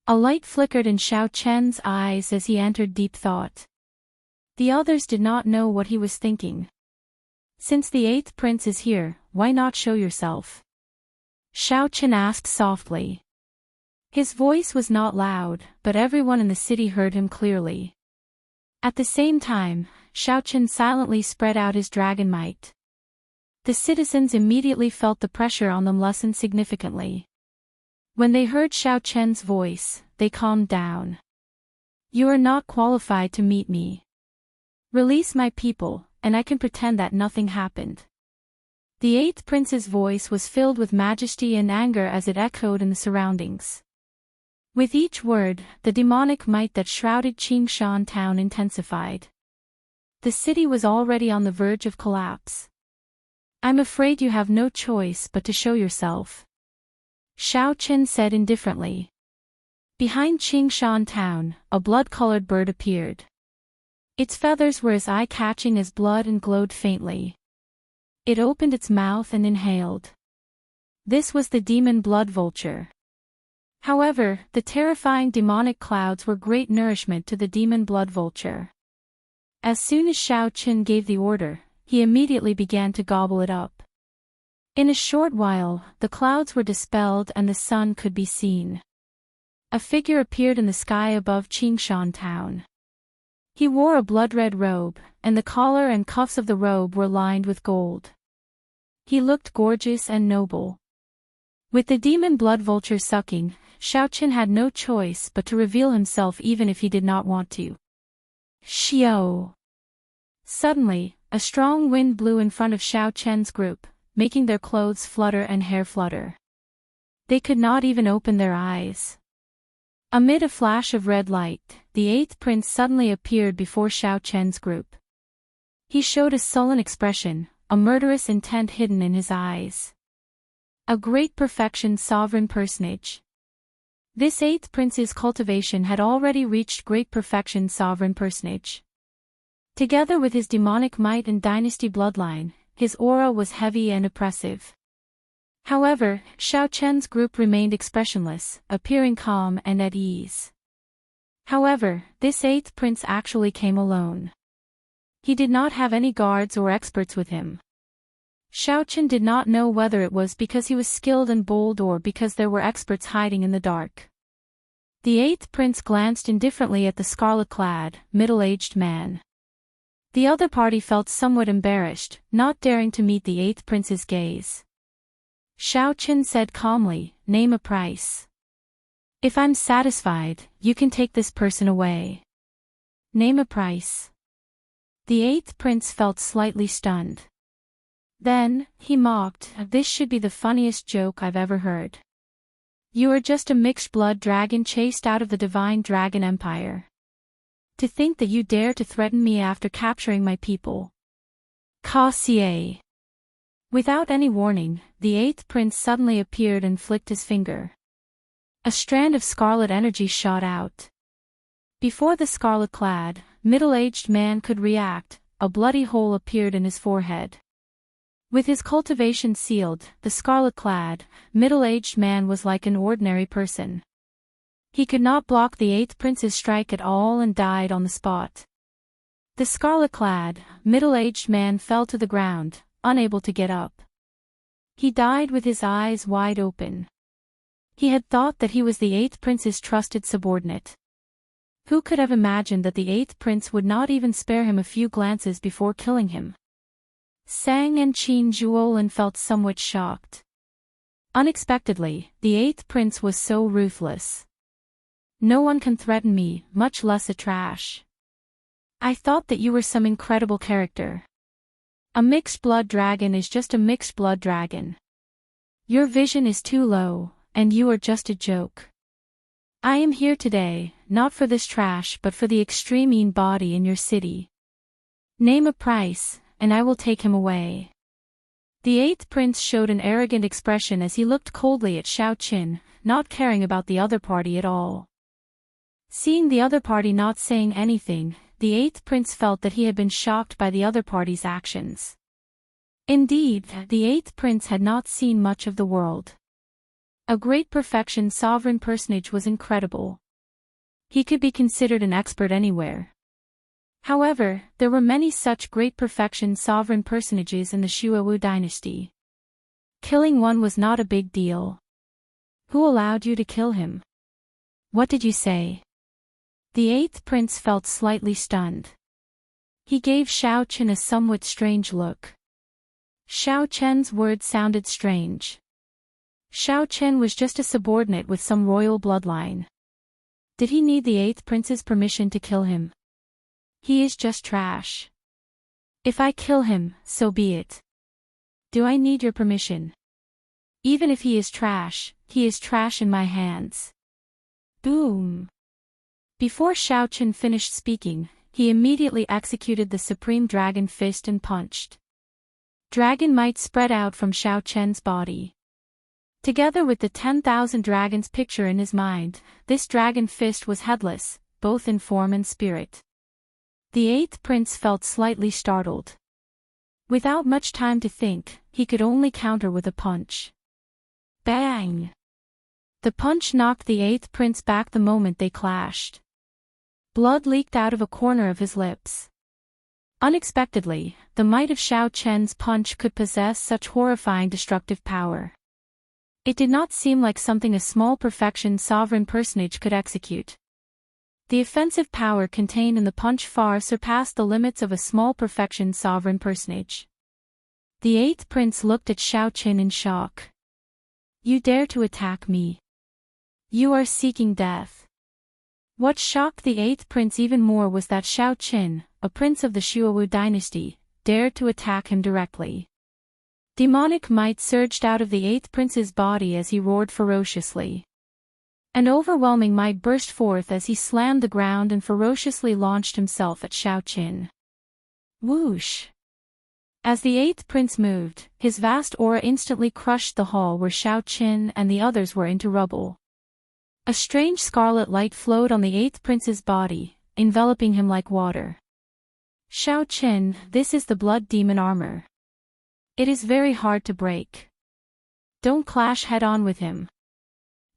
[SPEAKER 1] A light flickered in Xiao Chen's eyes as he entered deep thought. The others did not know what he was thinking. Since the eighth prince is here, why not show yourself? Xiao Chen asked softly. His voice was not loud, but everyone in the city heard him clearly. At the same time, Xiao Chen silently spread out his dragon might. The citizens immediately felt the pressure on them lessen significantly. When they heard Xiao Chen's voice, they calmed down. You are not qualified to meet me. Release my people, and I can pretend that nothing happened. The eighth prince's voice was filled with majesty and anger as it echoed in the surroundings. With each word, the demonic might that shrouded Qingshan town intensified. The city was already on the verge of collapse. I'm afraid you have no choice but to show yourself. Xiao Chen said indifferently. Behind Qingshan town, a blood-colored bird appeared. Its feathers were as eye-catching as blood and glowed faintly. It opened its mouth and inhaled. This was the demon blood vulture. However, the terrifying demonic clouds were great nourishment to the demon blood vulture. As soon as Xiao Chen gave the order, he immediately began to gobble it up. In a short while, the clouds were dispelled and the sun could be seen. A figure appeared in the sky above Qingshan town. He wore a blood-red robe, and the collar and cuffs of the robe were lined with gold. He looked gorgeous and noble. With the demon blood vulture sucking, Xiao Chen had no choice but to reveal himself even if he did not want to. Xiao! Suddenly, a strong wind blew in front of Xiao Chen's group, making their clothes flutter and hair flutter. They could not even open their eyes. Amid a flash of red light, the eighth prince suddenly appeared before Xiao Chen's group. He showed a sullen expression, a murderous intent hidden in his eyes. A great perfection sovereign personage. This eighth prince's cultivation had already reached great perfection sovereign personage. Together with his demonic might and dynasty bloodline, his aura was heavy and oppressive. However, Xiao Chen's group remained expressionless, appearing calm and at ease. However, this eighth prince actually came alone. He did not have any guards or experts with him. Xiao Chen did not know whether it was because he was skilled and bold or because there were experts hiding in the dark. The eighth prince glanced indifferently at the scarlet-clad, middle-aged man. The other party felt somewhat embarrassed, not daring to meet the eighth prince's gaze. Xiao Chen said calmly, "Name a price. If I'm satisfied, you can take this person away." Name a price. The eighth prince felt slightly stunned. Then, he mocked, "This should be the funniest joke I've ever heard. You are just a mixed-blood dragon chased out of the divine dragon empire. To think that you dare to threaten me after capturing my people. Cassier." Without any warning, the eighth prince suddenly appeared and flicked his finger. A strand of scarlet energy shot out. Before the scarlet-clad, middle-aged man could react, a bloody hole appeared in his forehead. With his cultivation sealed, the scarlet-clad, middle-aged man was like an ordinary person. He could not block the eighth prince's strike at all and died on the spot. The scarlet-clad, middle-aged man fell to the ground, unable to get up. He died with his eyes wide open. He had thought that he was the eighth prince's trusted subordinate. Who could have imagined that the eighth prince would not even spare him a few glances before killing him? Sang and Qin Zhuolin felt somewhat shocked. Unexpectedly, the eighth prince was so ruthless. No one can threaten me, much less a trash. I thought that you were some incredible character. A mixed-blood dragon is just a mixed-blood dragon. Your vision is too low, and you are just a joke. I am here today, not for this trash but for the extreme mean body in your city. Name a price, and I will take him away. The eighth prince showed an arrogant expression as he looked coldly at Xiao Qin, not caring about the other party at all. Seeing the other party not saying anything, the eighth prince felt that he had been shocked by the other party's actions. Indeed, the eighth prince had not seen much of the world. A great perfection sovereign personage was incredible. He could be considered an expert anywhere. However, there were many such great perfection sovereign personages in the Shuowu dynasty. Killing one was not a big deal. Who allowed you to kill him? What did you say? The eighth prince felt slightly stunned. He gave Xiao Chen a somewhat strange look. Xiao Chen's words sounded strange. Xiao Chen was just a subordinate with some royal bloodline. Did he need the eighth prince's permission to kill him? He is just trash. If I kill him, so be it. Do I need your permission? Even if he is trash in my hands. Boom. Before Xiao Chen finished speaking, he immediately executed the supreme dragon fist and punched. Dragon might spread out from Xiao Chen's body. Together with the 10,000 dragons picture in his mind, this dragon fist was headless, both in form and spirit. The eighth prince felt slightly startled. Without much time to think, he could only counter with a punch. Bang! The punch knocked the eighth prince back the moment they clashed. Blood leaked out of a corner of his lips. Unexpectedly, the might of Xiao Chen's punch could possess such horrifying destructive power. It did not seem like something a small perfection sovereign personage could execute. The offensive power contained in the punch far surpassed the limits of a small perfection sovereign personage. The eighth prince looked at Xiao Chen in shock. You dare to attack me? You are seeking death. What shocked the eighth prince even more was that Xiao Chen, a prince of the Shuowu dynasty, dared to attack him directly. Demonic might surged out of the eighth prince's body as he roared ferociously. An overwhelming might burst forth as he slammed the ground and ferociously launched himself at Xiao Chen. Whoosh! As the eighth prince moved, his vast aura instantly crushed the hall where Xiao Chen and the others were into rubble. A strange scarlet light flowed on the eighth prince's body, enveloping him like water. Xiao Chen, this is the blood demon armor. It is very hard to break. Don't clash head-on with him.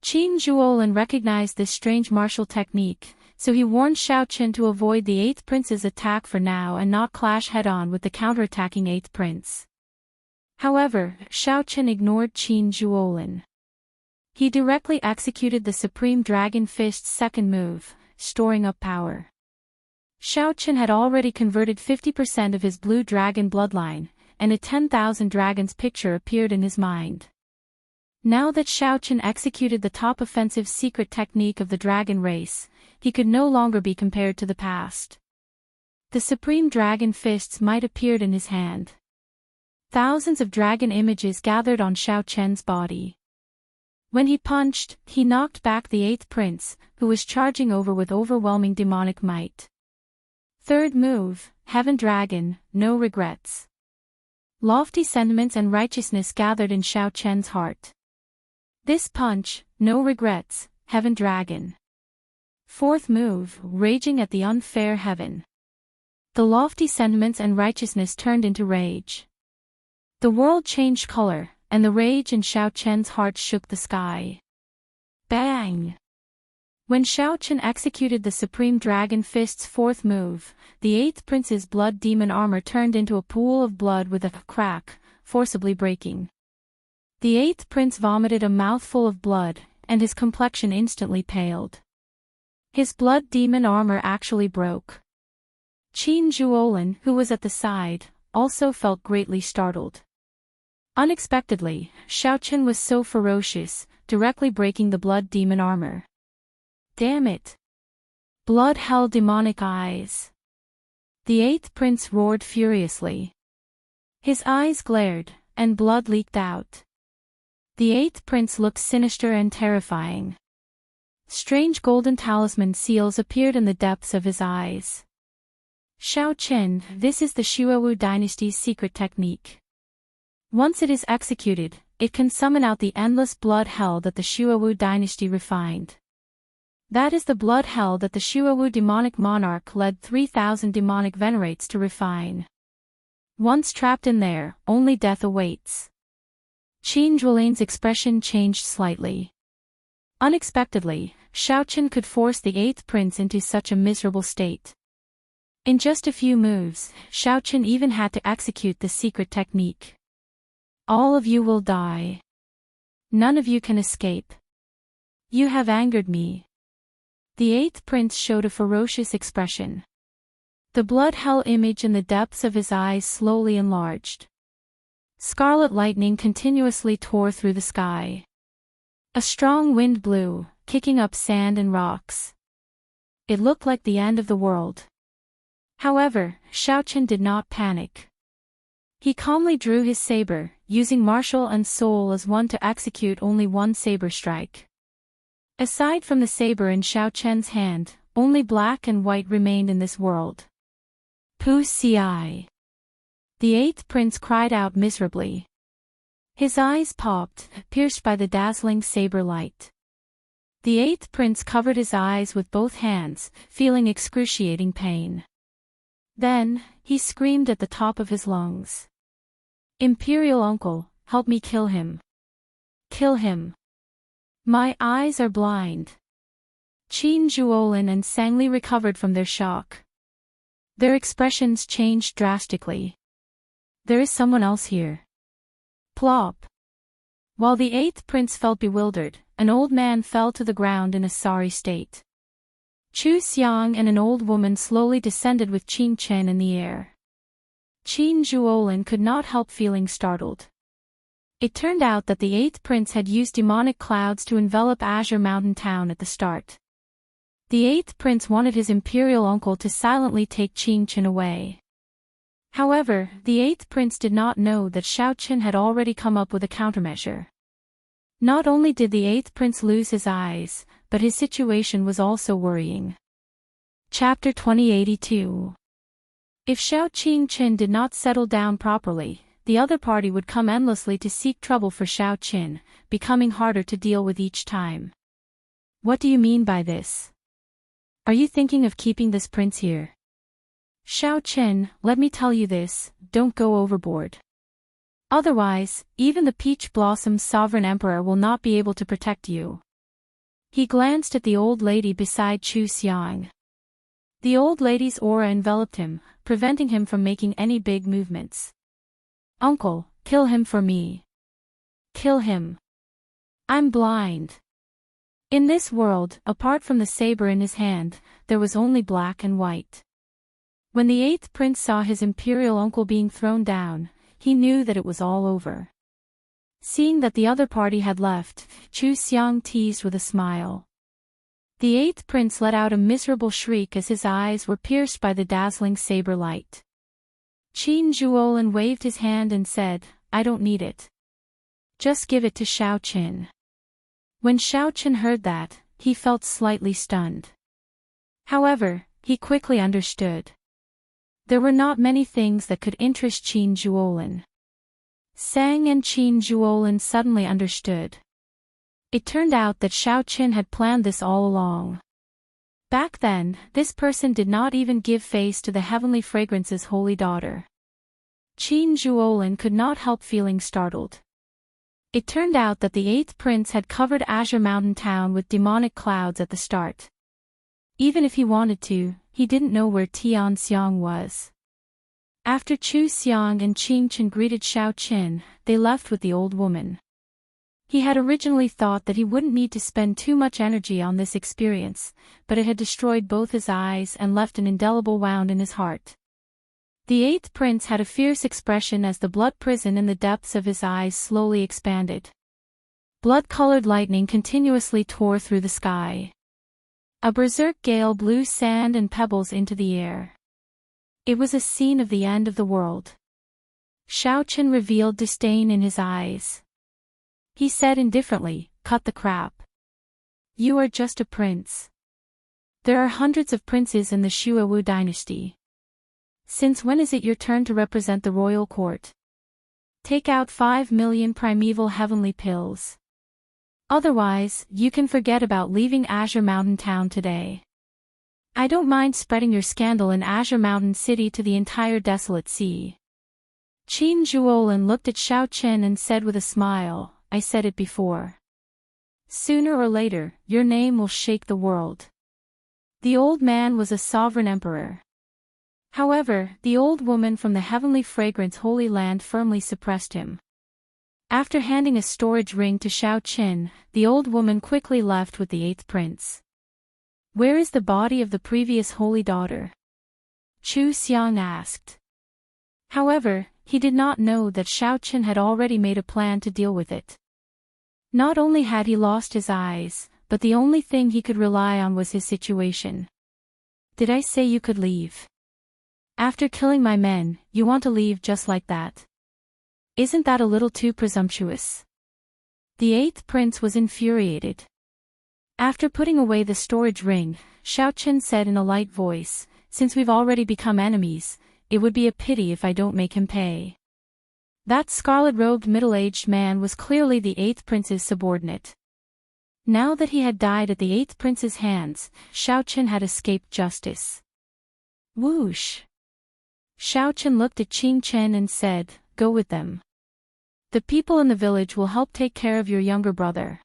[SPEAKER 1] Qin Zhuolin recognized this strange martial technique, so he warned Xiao Chen to avoid the eighth prince's attack for now and not clash head-on with the counterattacking eighth prince. However, Xiao Chen ignored Qin Zhuolin. He directly executed the Supreme Dragon Fist's second move, storing up power. Xiao Chen had already converted 50% of his blue dragon bloodline, and a 10,000 dragons picture appeared in his mind. Now that Xiao Chen executed the top offensive secret technique of the dragon race, he could no longer be compared to the past. The Supreme Dragon Fist's might appeared in his hand. Thousands of dragon images gathered on Xiao Chen's body. When he punched, he knocked back the eighth prince, who was charging over with overwhelming demonic might. Third move, Heaven Dragon, no regrets. Lofty sentiments and righteousness gathered in Xiao Chen's heart. This punch, no regrets, Heaven Dragon. Fourth move, Raging at the unfair heaven. The lofty sentiments and righteousness turned into rage. The world changed color, and the rage in Xiao Chen's heart shook the sky. Bang! When Xiao Chen executed the Supreme Dragon Fist's fourth move, the eighth prince's blood demon armor turned into a pool of blood with a crack, forcibly breaking. The eighth prince vomited a mouthful of blood, and his complexion instantly paled. His blood demon armor actually broke. Qin Zhuolin, who was at the side, also felt greatly startled. Unexpectedly, Xiao Chen was so ferocious, directly breaking the blood demon armor. Damn it! Blood held demonic eyes. The eighth prince roared furiously. His eyes glared, and blood leaked out. The eighth prince looked sinister and terrifying. Strange golden talisman seals appeared in the depths of his eyes. Xiao Qin, this is the Shuowu dynasty's secret technique. Once it is executed, it can summon out the endless blood hell that the Shuowu dynasty refined. That is the blood hell that the Shuowu demonic monarch led 3,000 demonic venerates to refine. Once trapped in there, only death awaits. Qin Zhuolin's expression changed slightly. Unexpectedly, Xiao Qin could force the 8th prince into such a miserable state. In just a few moves, Xiao Qin even had to execute the secret technique. All of you will die. None of you can escape. You have angered me. The 8th prince showed a ferocious expression. The blood hell image in the depths of his eyes slowly enlarged. Scarlet lightning continuously tore through the sky. A strong wind blew, kicking up sand and rocks. It looked like the end of the world. However, Xiao Qin did not panic. He calmly drew his saber, using martial and soul as one to execute only one saber strike. Aside from the saber in Xiao Qin's hand, only black and white remained in this world. Pu Ci. The 8th prince cried out miserably. His eyes popped, pierced by the dazzling saber light. The 8th prince covered his eyes with both hands, feeling excruciating pain. Then, he screamed at the top of his lungs. Imperial uncle, help me kill him. Kill him. My eyes are blind. Qin Zhuolin and Sangli recovered from their shock. Their expressions changed drastically. There is someone else here. Plop. While the 8th prince felt bewildered, an old man fell to the ground in a sorry state. Chu Xiang and an old woman slowly descended with Qin Chen in the air. Qin Zhuolin could not help feeling startled. It turned out that the 8th prince had used demonic clouds to envelop Azure Mountain Town at the start. The 8th prince wanted his imperial uncle to silently take Qin Chen away. However, the 8th prince did not know that Xiao Qin had already come up with a countermeasure. Not only did the 8th prince lose his eyes, but his situation was also worrying. Chapter 2082. If Xiao Qin did not settle down properly, the other party would come endlessly to seek trouble for Xiao Qin, becoming harder to deal with each time. What do you mean by this? Are you thinking of keeping this prince here? Xiao Qin, let me tell you this, don't go overboard. Otherwise, even the Peach Blossom's sovereign emperor will not be able to protect you. He glanced at the old lady beside Chu Xiang. The old lady's aura enveloped him, preventing him from making any big movements. Uncle, kill him for me. Kill him. I'm blind. In this world, apart from the saber in his hand, there was only black and white. When the 8th prince saw his imperial uncle being thrown down, he knew that it was all over. Seeing that the other party had left, Chu Xiang teased with a smile. The 8th prince let out a miserable shriek as his eyes were pierced by the dazzling saber light. Qin Zhuolin waved his hand and said, I don't need it. Just give it to Xiao Qin. When Xiao Qin heard that, he felt slightly stunned. However, he quickly understood. There were not many things that could interest Qin Zhuolin. Sang and Qin Zhuolin suddenly understood. It turned out that Xiao Qin had planned this all along. Back then, this person did not even give face to the heavenly fragrance's holy daughter. Qin Zhuolin could not help feeling startled. It turned out that the 8th prince had covered Azure Mountain Town with demonic clouds at the start. Even if he wanted to, he didn't know where Tianxiang was. After Chu Xiang and Qin Chen greeted Xiao Qin, they left with the old woman. He had originally thought that he wouldn't need to spend too much energy on this experience, but it had destroyed both his eyes and left an indelible wound in his heart. The 8th prince had a fierce expression as the blood prison in the depths of his eyes slowly expanded. Blood-colored lightning continuously tore through the sky. A berserk gale blew sand and pebbles into the air. It was a scene of the end of the world. Xiao Qin revealed disdain in his eyes. He said indifferently, cut the crap. You are just a prince. There are hundreds of princes in the Shuawu dynasty. Since when is it your turn to represent the royal court? Take out 5 million primeval heavenly pills. Otherwise, you can forget about leaving Azure Mountain Town today. I don't mind spreading your scandal in Azure Mountain City to the entire desolate sea. Qin Zhuolin looked at Xiao Qin and said with a smile, I said it before. Sooner or later, your name will shake the world. The old man was a sovereign emperor. However, the old woman from the heavenly fragrance holy land firmly suppressed him. After handing a storage ring to Xiao Qin, the old woman quickly left with the 8th prince. Where is the body of the previous holy daughter? Chu Xiang asked. However, he did not know that Xiao Qin had already made a plan to deal with it. Not only had he lost his eyes, but the only thing he could rely on was his situation. Did I say you could leave? After killing my men, you want to leave just like that? Isn't that a little too presumptuous? The 8th prince was infuriated. After putting away the storage ring, Xiao Qin said in a light voice, since we've already become enemies, it would be a pity if I don't make him pay. That scarlet-robed middle-aged man was clearly the 8th prince's subordinate. Now that he had died at the 8th prince's hands, Xiao Qin had escaped justice. Whoosh! Xiao Qin looked at Qing Chen and said, go with them. The people in the village will help take care of your younger brother.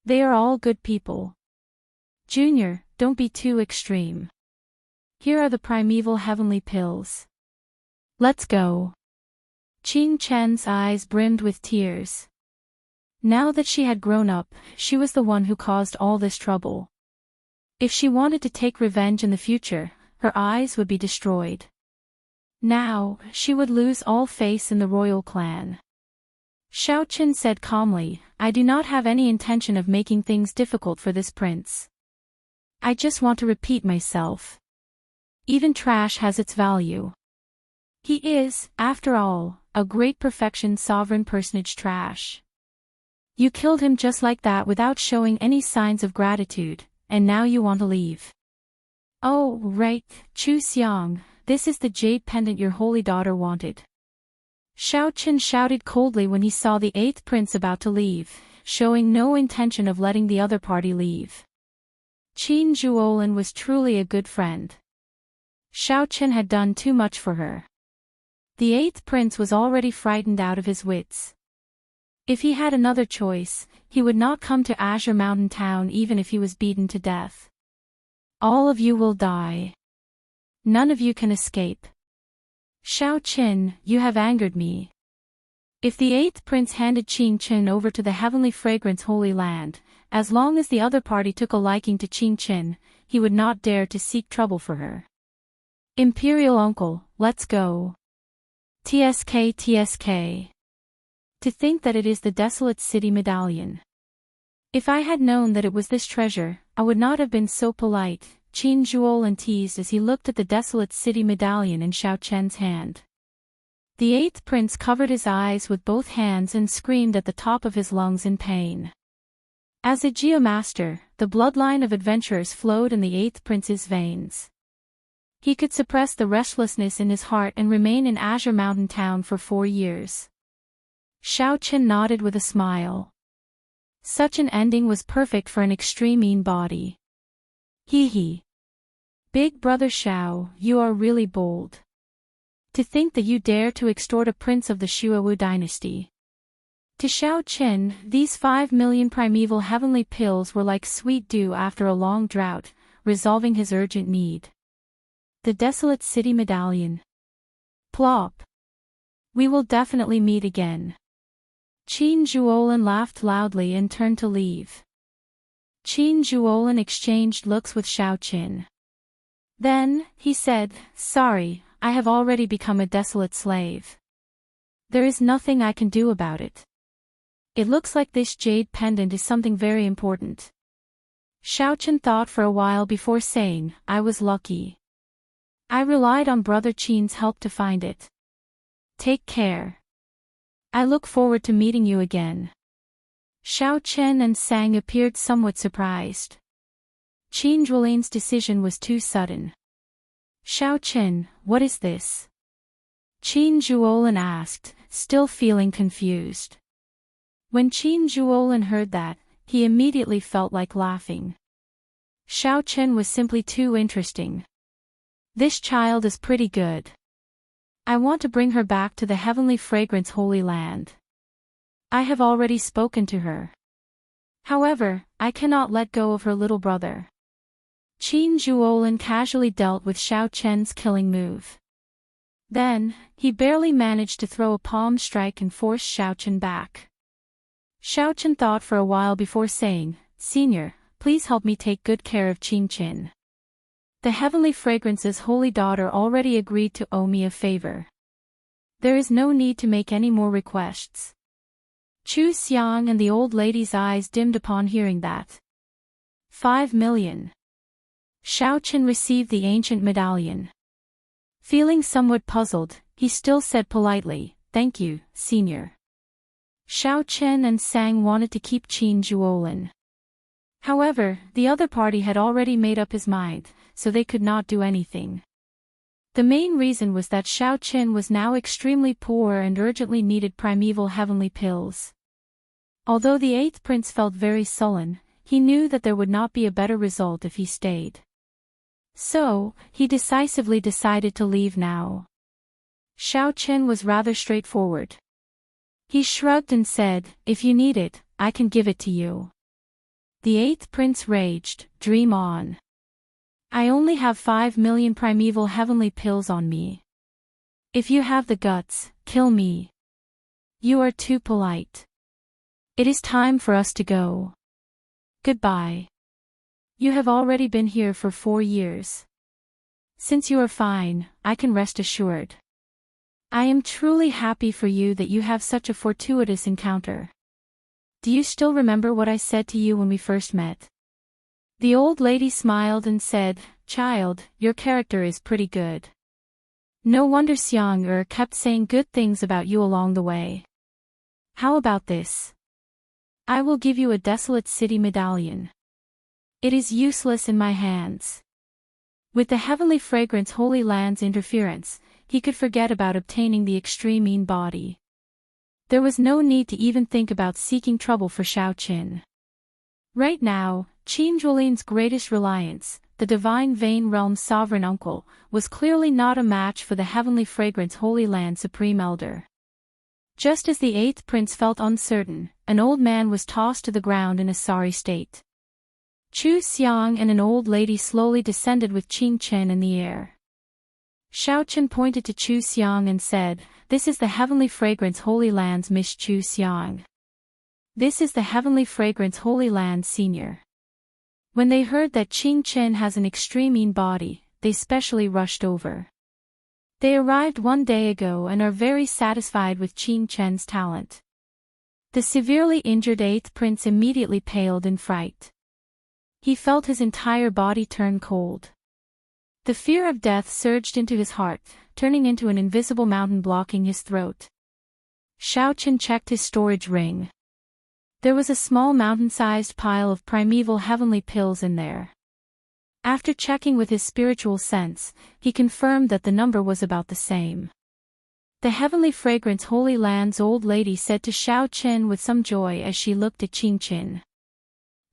[SPEAKER 1] They are all good people. Junior, don't be too extreme. Here are the primeval heavenly pills. Let's go. Qing Chen's eyes brimmed with tears. Now that she had grown up, she was the one who caused all this trouble. If she wanted to take revenge in the future, her eyes would be destroyed. Now, she would lose all face in the royal clan. Xiao Qin said calmly, I do not have any intention of making things difficult for this prince. I just want to repeat myself. Even trash has its value. He is, after all, a great perfection sovereign personage trash. You killed him just like that without showing any signs of gratitude, and now you want to leave. Oh, right, Chu Xiang, this is the jade pendant your holy daughter wanted. Xiao Qin shouted coldly when he saw the 8th prince about to leave, showing no intention of letting the other party leave. Qin Zhuolin was truly a good friend. Xiao Qin had done too much for her. The 8th prince was already frightened out of his wits. If he had another choice, he would not come to Azure Mountain Town even if he was beaten to death. All of you will die. None of you can escape. Xiao Qin, you have angered me. If the 8th prince handed Qing Qin over to the heavenly fragrance holy land, as long as the other party took a liking to Qing Qin, he would not dare to seek trouble for her. Imperial uncle, let's go. TSK TSK. To think that it is the desolate city medallion. If I had known that it was this treasure, I would not have been so polite, Qin Zhuolin teased as he looked at the desolate city medallion in Xiao Chen's hand. The 8th prince covered his eyes with both hands and screamed at the top of his lungs in pain. As a geomaster, the bloodline of adventurers flowed in the 8th prince's veins. He could suppress the restlessness in his heart and remain in Azure Mountain Town for 4 years. Xiao Qin nodded with a smile. Such an ending was perfect for an extreme mean body. Hee hee. Big brother Xiao, you are really bold. To think that you dare to extort a prince of the Shuawu dynasty. To Xiao Qin, these 5 million primeval heavenly pills were like sweet dew after a long drought, resolving his urgent need. The desolate city medallion. Plop. We will definitely meet again. Qin Zhuolin laughed loudly and turned to leave. Qin Zhuolin exchanged looks with Xiao Qin. Then, he said, sorry, I have already become a desolate slave. There is nothing I can do about it. It looks like this jade pendant is something very important. Xiao Qin thought for a while before saying, I was lucky. I relied on Brother Qin's help to find it. Take care. I look forward to meeting you again. Xiao Chen and Sang appeared somewhat surprised. Qin Zhuolin's decision was too sudden. Xiao Chen, what is this? Qin Zhuolin asked, still feeling confused. When Qin Zhuolin heard that, he immediately felt like laughing. Xiao Chen was simply too interesting. This child is pretty good. I want to bring her back to the heavenly fragrance holy land. I have already spoken to her. However, I cannot let go of her little brother. Qin Zhuolin casually dealt with Xiao Chen's killing move. Then, he barely managed to throw a palm strike and force Xiao Chen back. Xiao Chen thought for a while before saying, Senior, please help me take good care of Qin Qin. The Heavenly Fragrance's holy daughter already agreed to owe me a favor. There is no need to make any more requests. Chu Xiang and the old lady's eyes dimmed upon hearing that. 5 million. Xiao Chen received the ancient medallion. Feeling somewhat puzzled, he still said politely, Thank you, Senior. Xiao Chen and Sang wanted to keep Qin Zhuolin. However, the other party had already made up his mind, so they could not do anything. The main reason was that Xiao Chen was now extremely poor and urgently needed primeval heavenly pills. Although the 8th prince felt very sullen, he knew that there would not be a better result if he stayed. So, he decisively decided to leave now. Xiao Chen was rather straightforward. He shrugged and said, If you need it, I can give it to you. The 8th prince raged, Dream on. I only have 5 million primeval heavenly pills on me. If you have the guts, kill me. You are too polite. It is time for us to go. Goodbye. You have already been here for 4 years. Since you are fine, I can rest assured. I am truly happy for you that you have such a fortuitous encounter. Do you still remember what I said to you when we first met? The old lady smiled and said, Child, your character is pretty good. No wonder Xiang kept saying good things about you along the way. How about this? I will give you a desolate city medallion. It is useless in my hands. With the heavenly fragrance holy land's interference, he could forget about obtaining the extreme mean body. There was no need to even think about seeking trouble for Xiao Chen. Right now, Qin Zhuolin's greatest reliance, the divine Vein Realm's sovereign uncle, was clearly not a match for the heavenly fragrance holy land supreme elder. Just as the 8th prince felt uncertain, an old man was tossed to the ground in a sorry state. Chu Xiang and an old lady slowly descended with Qin Chen in the air. Xiao Chen pointed to Chu Xiang and said, This is the heavenly fragrance holy land's Miss Chu Xiang. This is the heavenly fragrance holy land senior. When they heard that Qin Chen has an extreme mean body, they specially rushed over. They arrived 1 day ago and are very satisfied with Qin Chen's talent. The severely injured 8th prince immediately paled in fright. He felt his entire body turn cold. The fear of death surged into his heart, turning into an invisible mountain blocking his throat. Xiao Chen checked his storage ring. There was a small mountain-sized pile of primeval heavenly pills in there. After checking with his spiritual sense, he confirmed that the number was about the same. The heavenly fragrance holy land's old lady said to Xiao Chen with some joy as she looked at Qin Chen.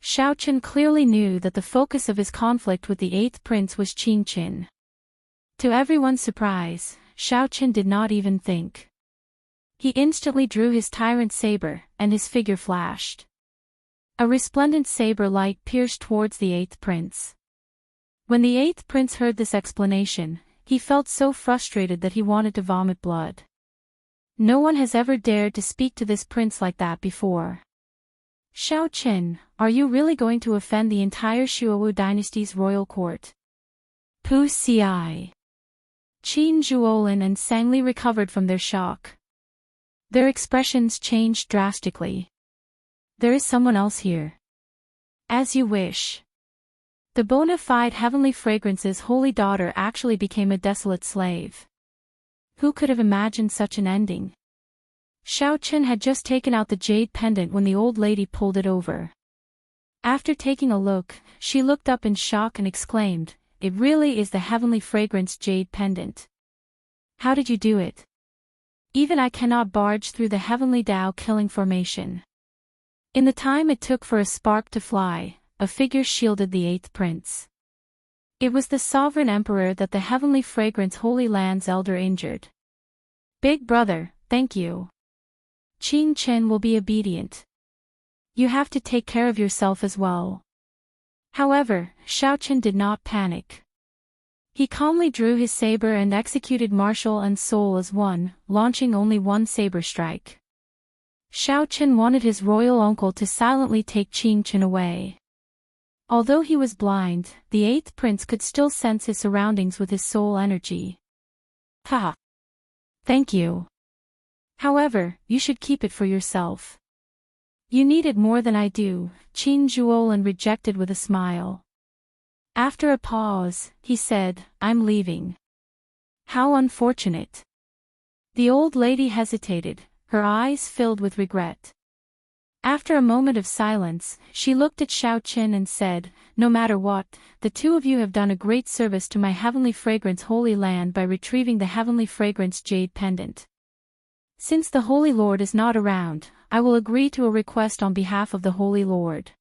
[SPEAKER 1] Xiao Chen clearly knew that the focus of his conflict with the 8th prince was Qin Chen. To everyone's surprise, Xiao Chen did not even think. He instantly drew his tyrant saber, and his figure flashed. A resplendent saber light pierced towards the 8th prince. When the 8th prince heard this explanation, he felt so frustrated that he wanted to vomit blood. No one has ever dared to speak to this prince like that before. Xiao Chen, are you really going to offend the entire Shuowu dynasty's royal court? Pu Ci. Qin Zhuolin and Sang Li recovered from their shock. Their expressions changed drastically. There is someone else here. As you wish. The bona fide heavenly fragrance's holy daughter actually became a desolate slave. Who could have imagined such an ending? Xiao Chen had just taken out the jade pendant when the old lady pulled it over. After taking a look, she looked up in shock and exclaimed, "It really is the heavenly fragrance jade pendant. How did you do it? Even I cannot barge through the heavenly Tao killing formation." In the time it took for a spark to fly, a figure shielded the eighth prince. It was the sovereign emperor that the heavenly fragrance Holy Land's elder injured. "Big brother, thank you. Qin Chen will be obedient. You have to take care of yourself as well." However, Xiao Chen did not panic. He calmly drew his saber and executed martial and soul as one, launching only one saber strike. Xiao Chen wanted his royal uncle to silently take Qin Chen away. Although he was blind, the eighth prince could still sense his surroundings with his soul energy. "Ha! Thank you. However, you should keep it for yourself. You need it more than I do," Qin Zhuolin rejected with a smile. After a pause, he said, "I'm leaving." "How unfortunate." The old lady hesitated, her eyes filled with regret. After a moment of silence, she looked at Xiao Chen and said, "No matter what, the two of you have done a great service to my heavenly fragrance Holy Land by retrieving the heavenly fragrance jade pendant. Since the Holy Lord is not around, I will agree to a request on behalf of the Holy Lord."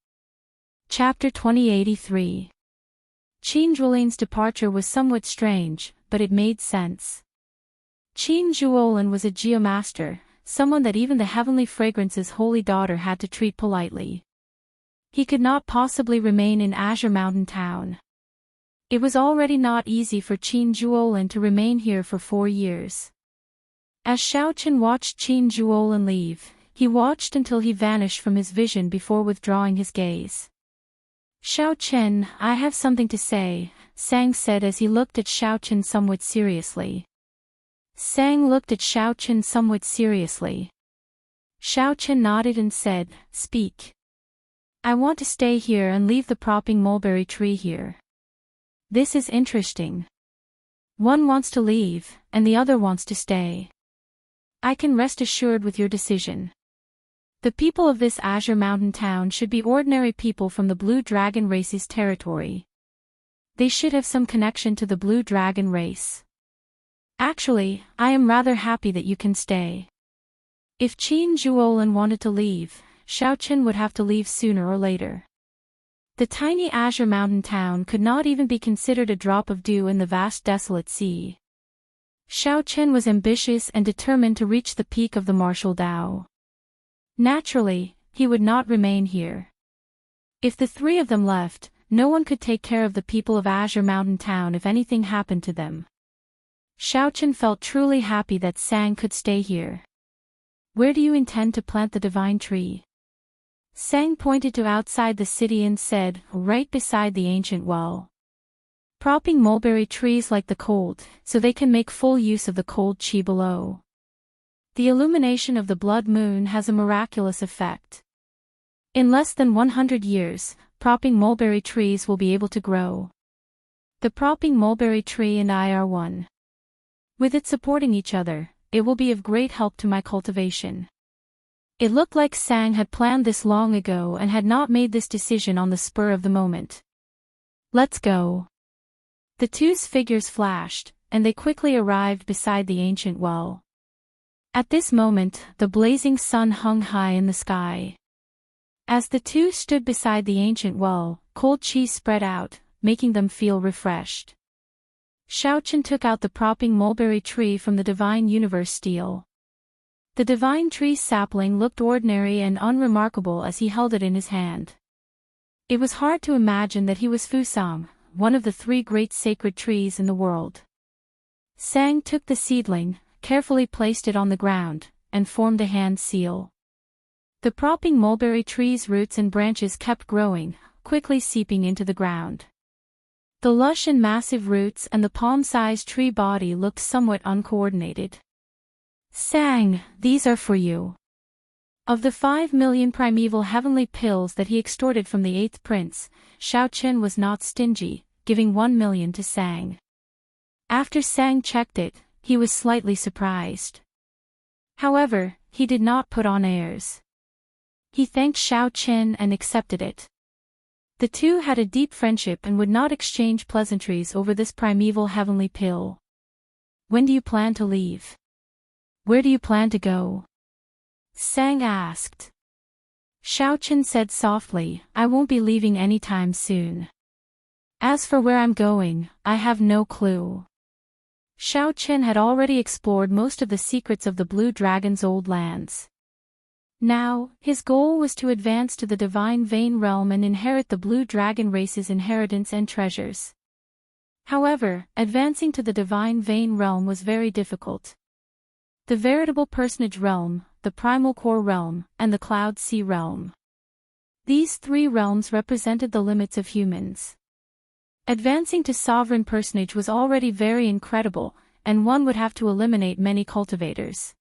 [SPEAKER 1] Chapter 2083. Qin Zhuolin's departure was somewhat strange, but it made sense. Qin Zhuolin was a geomaster, someone that even the heavenly fragrance's holy daughter had to treat politely. He could not possibly remain in Azure Mountain Town. It was already not easy for Qin Zhuolin to remain here for 4 years. As Xiao Chen watched Qin Zhuolin leave, he watched until he vanished from his vision before withdrawing his gaze. "Xiao Chen, I have something to say," Sang said as he looked at Xiao Chen somewhat seriously. Sang looked at Xiao Chen somewhat seriously. Xiao Chen nodded and said, "Speak." "I want to stay here and leave the propping mulberry tree here. This is interesting. One wants to leave, and the other wants to stay. I can rest assured with your decision. The people of this Azure Mountain Town should be ordinary people from the Blue Dragon race's territory. They should have some connection to the Blue Dragon race. Actually, I am rather happy that you can stay." If Qin Zhuolin wanted to leave, Xiao Chen would have to leave sooner or later. The tiny Azure Mountain Town could not even be considered a drop of dew in the vast desolate sea. Xiao Chen was ambitious and determined to reach the peak of the martial Tao. Naturally, he would not remain here. If the three of them left, no one could take care of the people of Azure Mountain Town if anything happened to them. Xiao Chen felt truly happy that Sang could stay here. "Where do you intend to plant the divine tree?" Sang pointed to outside the city and said, "Right beside the ancient well. Propping mulberry trees like the cold, so they can make full use of the cold qi below. The illumination of the blood moon has a miraculous effect. In less than 100 years, propping mulberry trees will be able to grow. The propping mulberry tree and I are one. With it supporting each other, it will be of great help to my cultivation." It looked like Sang had planned this long ago and had not made this decision on the spur of the moment. "Let's go." The two's figures flashed, and they quickly arrived beside the ancient well. At this moment, the blazing sun hung high in the sky. As the two stood beside the ancient well, cold qi spread out, making them feel refreshed. Xiao Chen took out the propping mulberry tree from the divine universe steel. The divine tree sapling looked ordinary and unremarkable as he held it in his hand. It was hard to imagine that he was Fusang, one of the 3 great sacred trees in the world. Sang took the seedling, carefully placed it on the ground, and formed a hand seal. The propping mulberry tree's roots and branches kept growing, quickly seeping into the ground. The lush and massive roots and the palm-sized tree body looked somewhat uncoordinated. "Sang, these are for you." Of the 5 million primeval heavenly pills that he extorted from the 8th prince, Xiao Chen was not stingy, giving 1 million to Sang. After Sang checked it, he was slightly surprised. However, he did not put on airs. He thanked Xiaoqin and accepted it. The two had a deep friendship and would not exchange pleasantries over this primeval heavenly pill. When do you plan to leave? Where do you plan to go? Sang asked. Xiaoqin said softly, I won't be leaving anytime soon. As for where I'm going, I have no clue. Xiaoqin had already explored most of the secrets of the Blue Dragon's old lands. Now, his goal was to advance to the Divine Vein realm and inherit the Blue Dragon race's inheritance and treasures. However, advancing to the Divine Vein realm was very difficult. The Veritable Personage realm, the Primal Core realm, and the Cloud Sea realm. These three realms represented the limits of humans. Advancing to Sovereign Personage was already very incredible, and one would have to eliminate many cultivators.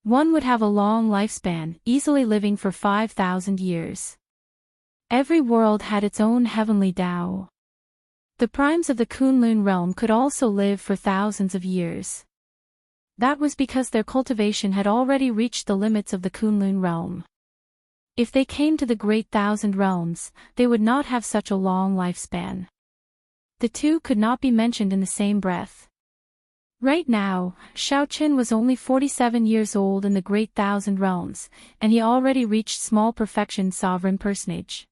[SPEAKER 1] One would have a long lifespan, easily living for 5,000 years. Every world had its own heavenly Dao. The primes of the Kunlun realm could also live for thousands of years. That was because their cultivation had already reached the limits of the Kunlun realm. If they came to the Great Thousand Realms, they would not have such a long lifespan. The two could not be mentioned in the same breath. Right now, Xiaoqin was only 47 years old in the Great Thousand Realms, and he already reached small perfection sovereign personage.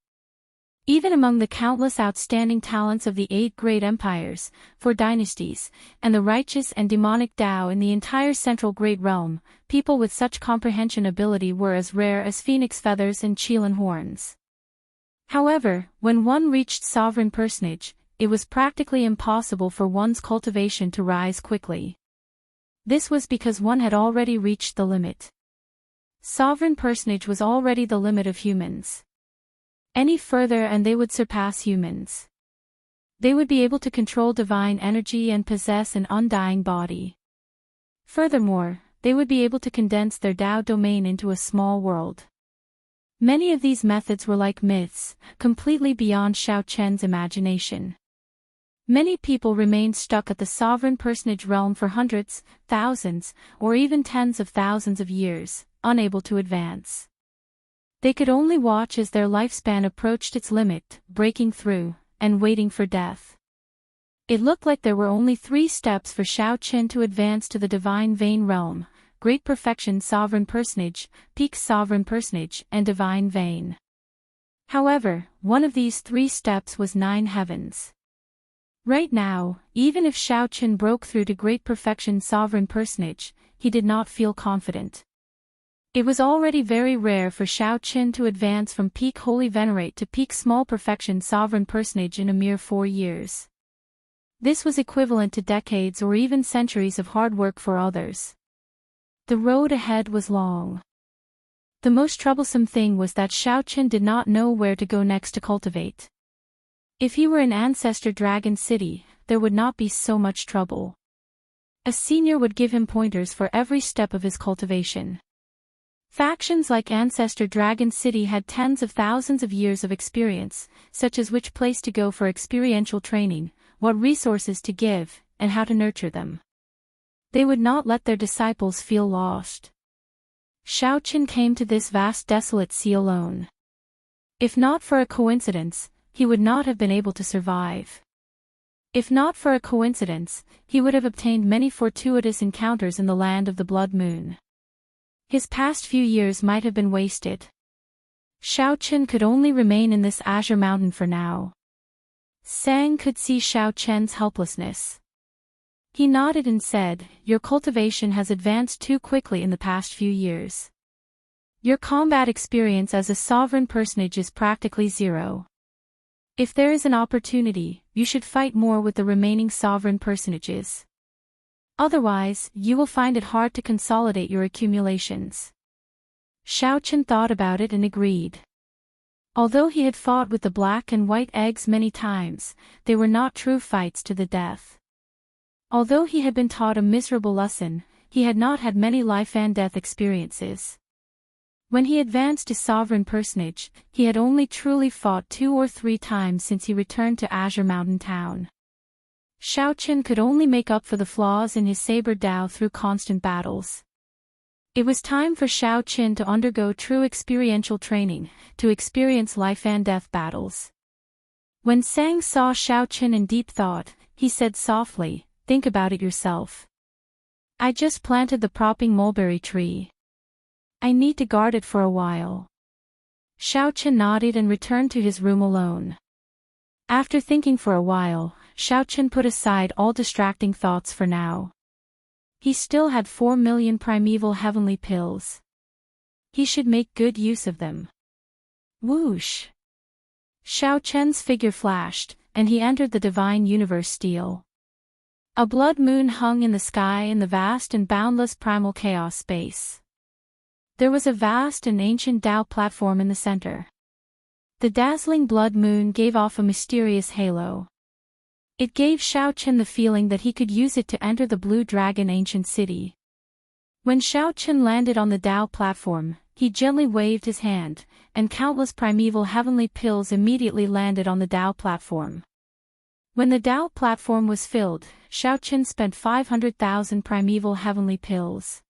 [SPEAKER 1] Even among the countless outstanding talents of the 8 great empires, 4 dynasties, and the righteous and demonic Dao in the entire Central Great Realm, people with such comprehension ability were as rare as phoenix feathers and qilin horns. However, when one reached sovereign personage, it was practically impossible for one's cultivation to rise quickly. This was because one had already reached the limit. Sovereign personage was already the limit of humans. Any further and they would surpass humans. They would be able to control divine energy and possess an undying body. Furthermore, they would be able to condense their Dao domain into a small world. Many of these methods were like myths, completely beyond Xiaoqin's imagination. Many people remained stuck at the sovereign personage realm for hundreds, thousands, or even tens of thousands of years, unable to advance. They could only watch as their lifespan approached its limit, breaking through, and waiting for death. It looked like there were only 3 steps for Xiaoqin to advance to the Divine Vein realm: Great Perfection Sovereign Personage, Peak Sovereign Personage, and Divine Vein. However, one of these 3 steps was 9 heavens. Right now, even if Xiaoqin broke through to Great Perfection Sovereign Personage, he did not feel confident. It was already very rare for Xiaoqin to advance from Peak Holy Venerate to Peak Small Perfection Sovereign Personage in a mere 4 years. This was equivalent to decades or even centuries of hard work for others. The road ahead was long. The most troublesome thing was that Xiaoqin did not know where to go next to cultivate. If he were in Ancestor Dragon City, there would not be so much trouble. A senior would give him pointers for every step of his cultivation. Factions like Ancestor Dragon City had tens of thousands of years of experience, such as which place to go for experiential training, what resources to give, and how to nurture them. They would not let their disciples feel lost. Xiaoqin came to this vast desolate sea alone. If not for a coincidence, he would not have been able to survive. If not for a coincidence, he would have obtained many fortuitous encounters in the land of the Blood Moon. His past few years might have been wasted. Xiaoqin could only remain in this azure mountain for now. Sang could see Xiaoqin's helplessness. He nodded and said, "Your cultivation has advanced too quickly in the past few years. Your combat experience as a sovereign personage is practically zero. If there is an opportunity, you should fight more with the remaining sovereign personages. Otherwise, you will find it hard to consolidate your accumulations." Xiaoqin thought about it and agreed. Although he had fought with the black and white eggs many times, they were not true fights to the death. Although he had been taught a miserable lesson, he had not had many life and death experiences. When he advanced to sovereign personage, he had only truly fought 2 or 3 times since he returned to Azure Mountain Town. Xiaoqin could only make up for the flaws in his saber Dao through constant battles. It was time for Xiao Qin to undergo true experiential training, to experience life and death battles. When Sang saw Xiao Qin in deep thought, he said softly, "Think about it yourself. I just planted the propping mulberry tree. I need to guard it for a while." Xiao Qin nodded and returned to his room alone. After thinking for a while, Xiao Qin put aside all distracting thoughts for now. He still had 4 million primeval heavenly pills. He should make good use of them. Whoosh! Xiao Qian's figure flashed, and he entered the divine universe steel. A blood moon hung in the sky in the vast and boundless primal chaos space. There was a vast and ancient Tao platform in the center. The dazzling blood moon gave off a mysterious halo. It gave Xiao Qin the feeling that he could use it to enter the Blue Dragon ancient city. When Xiao Qin landed on the Tao platform, he gently waved his hand, and countless primeval heavenly pills immediately landed on the Tao platform. When the Tao platform was filled, Xiao Qin spent 500,000 primeval heavenly pills.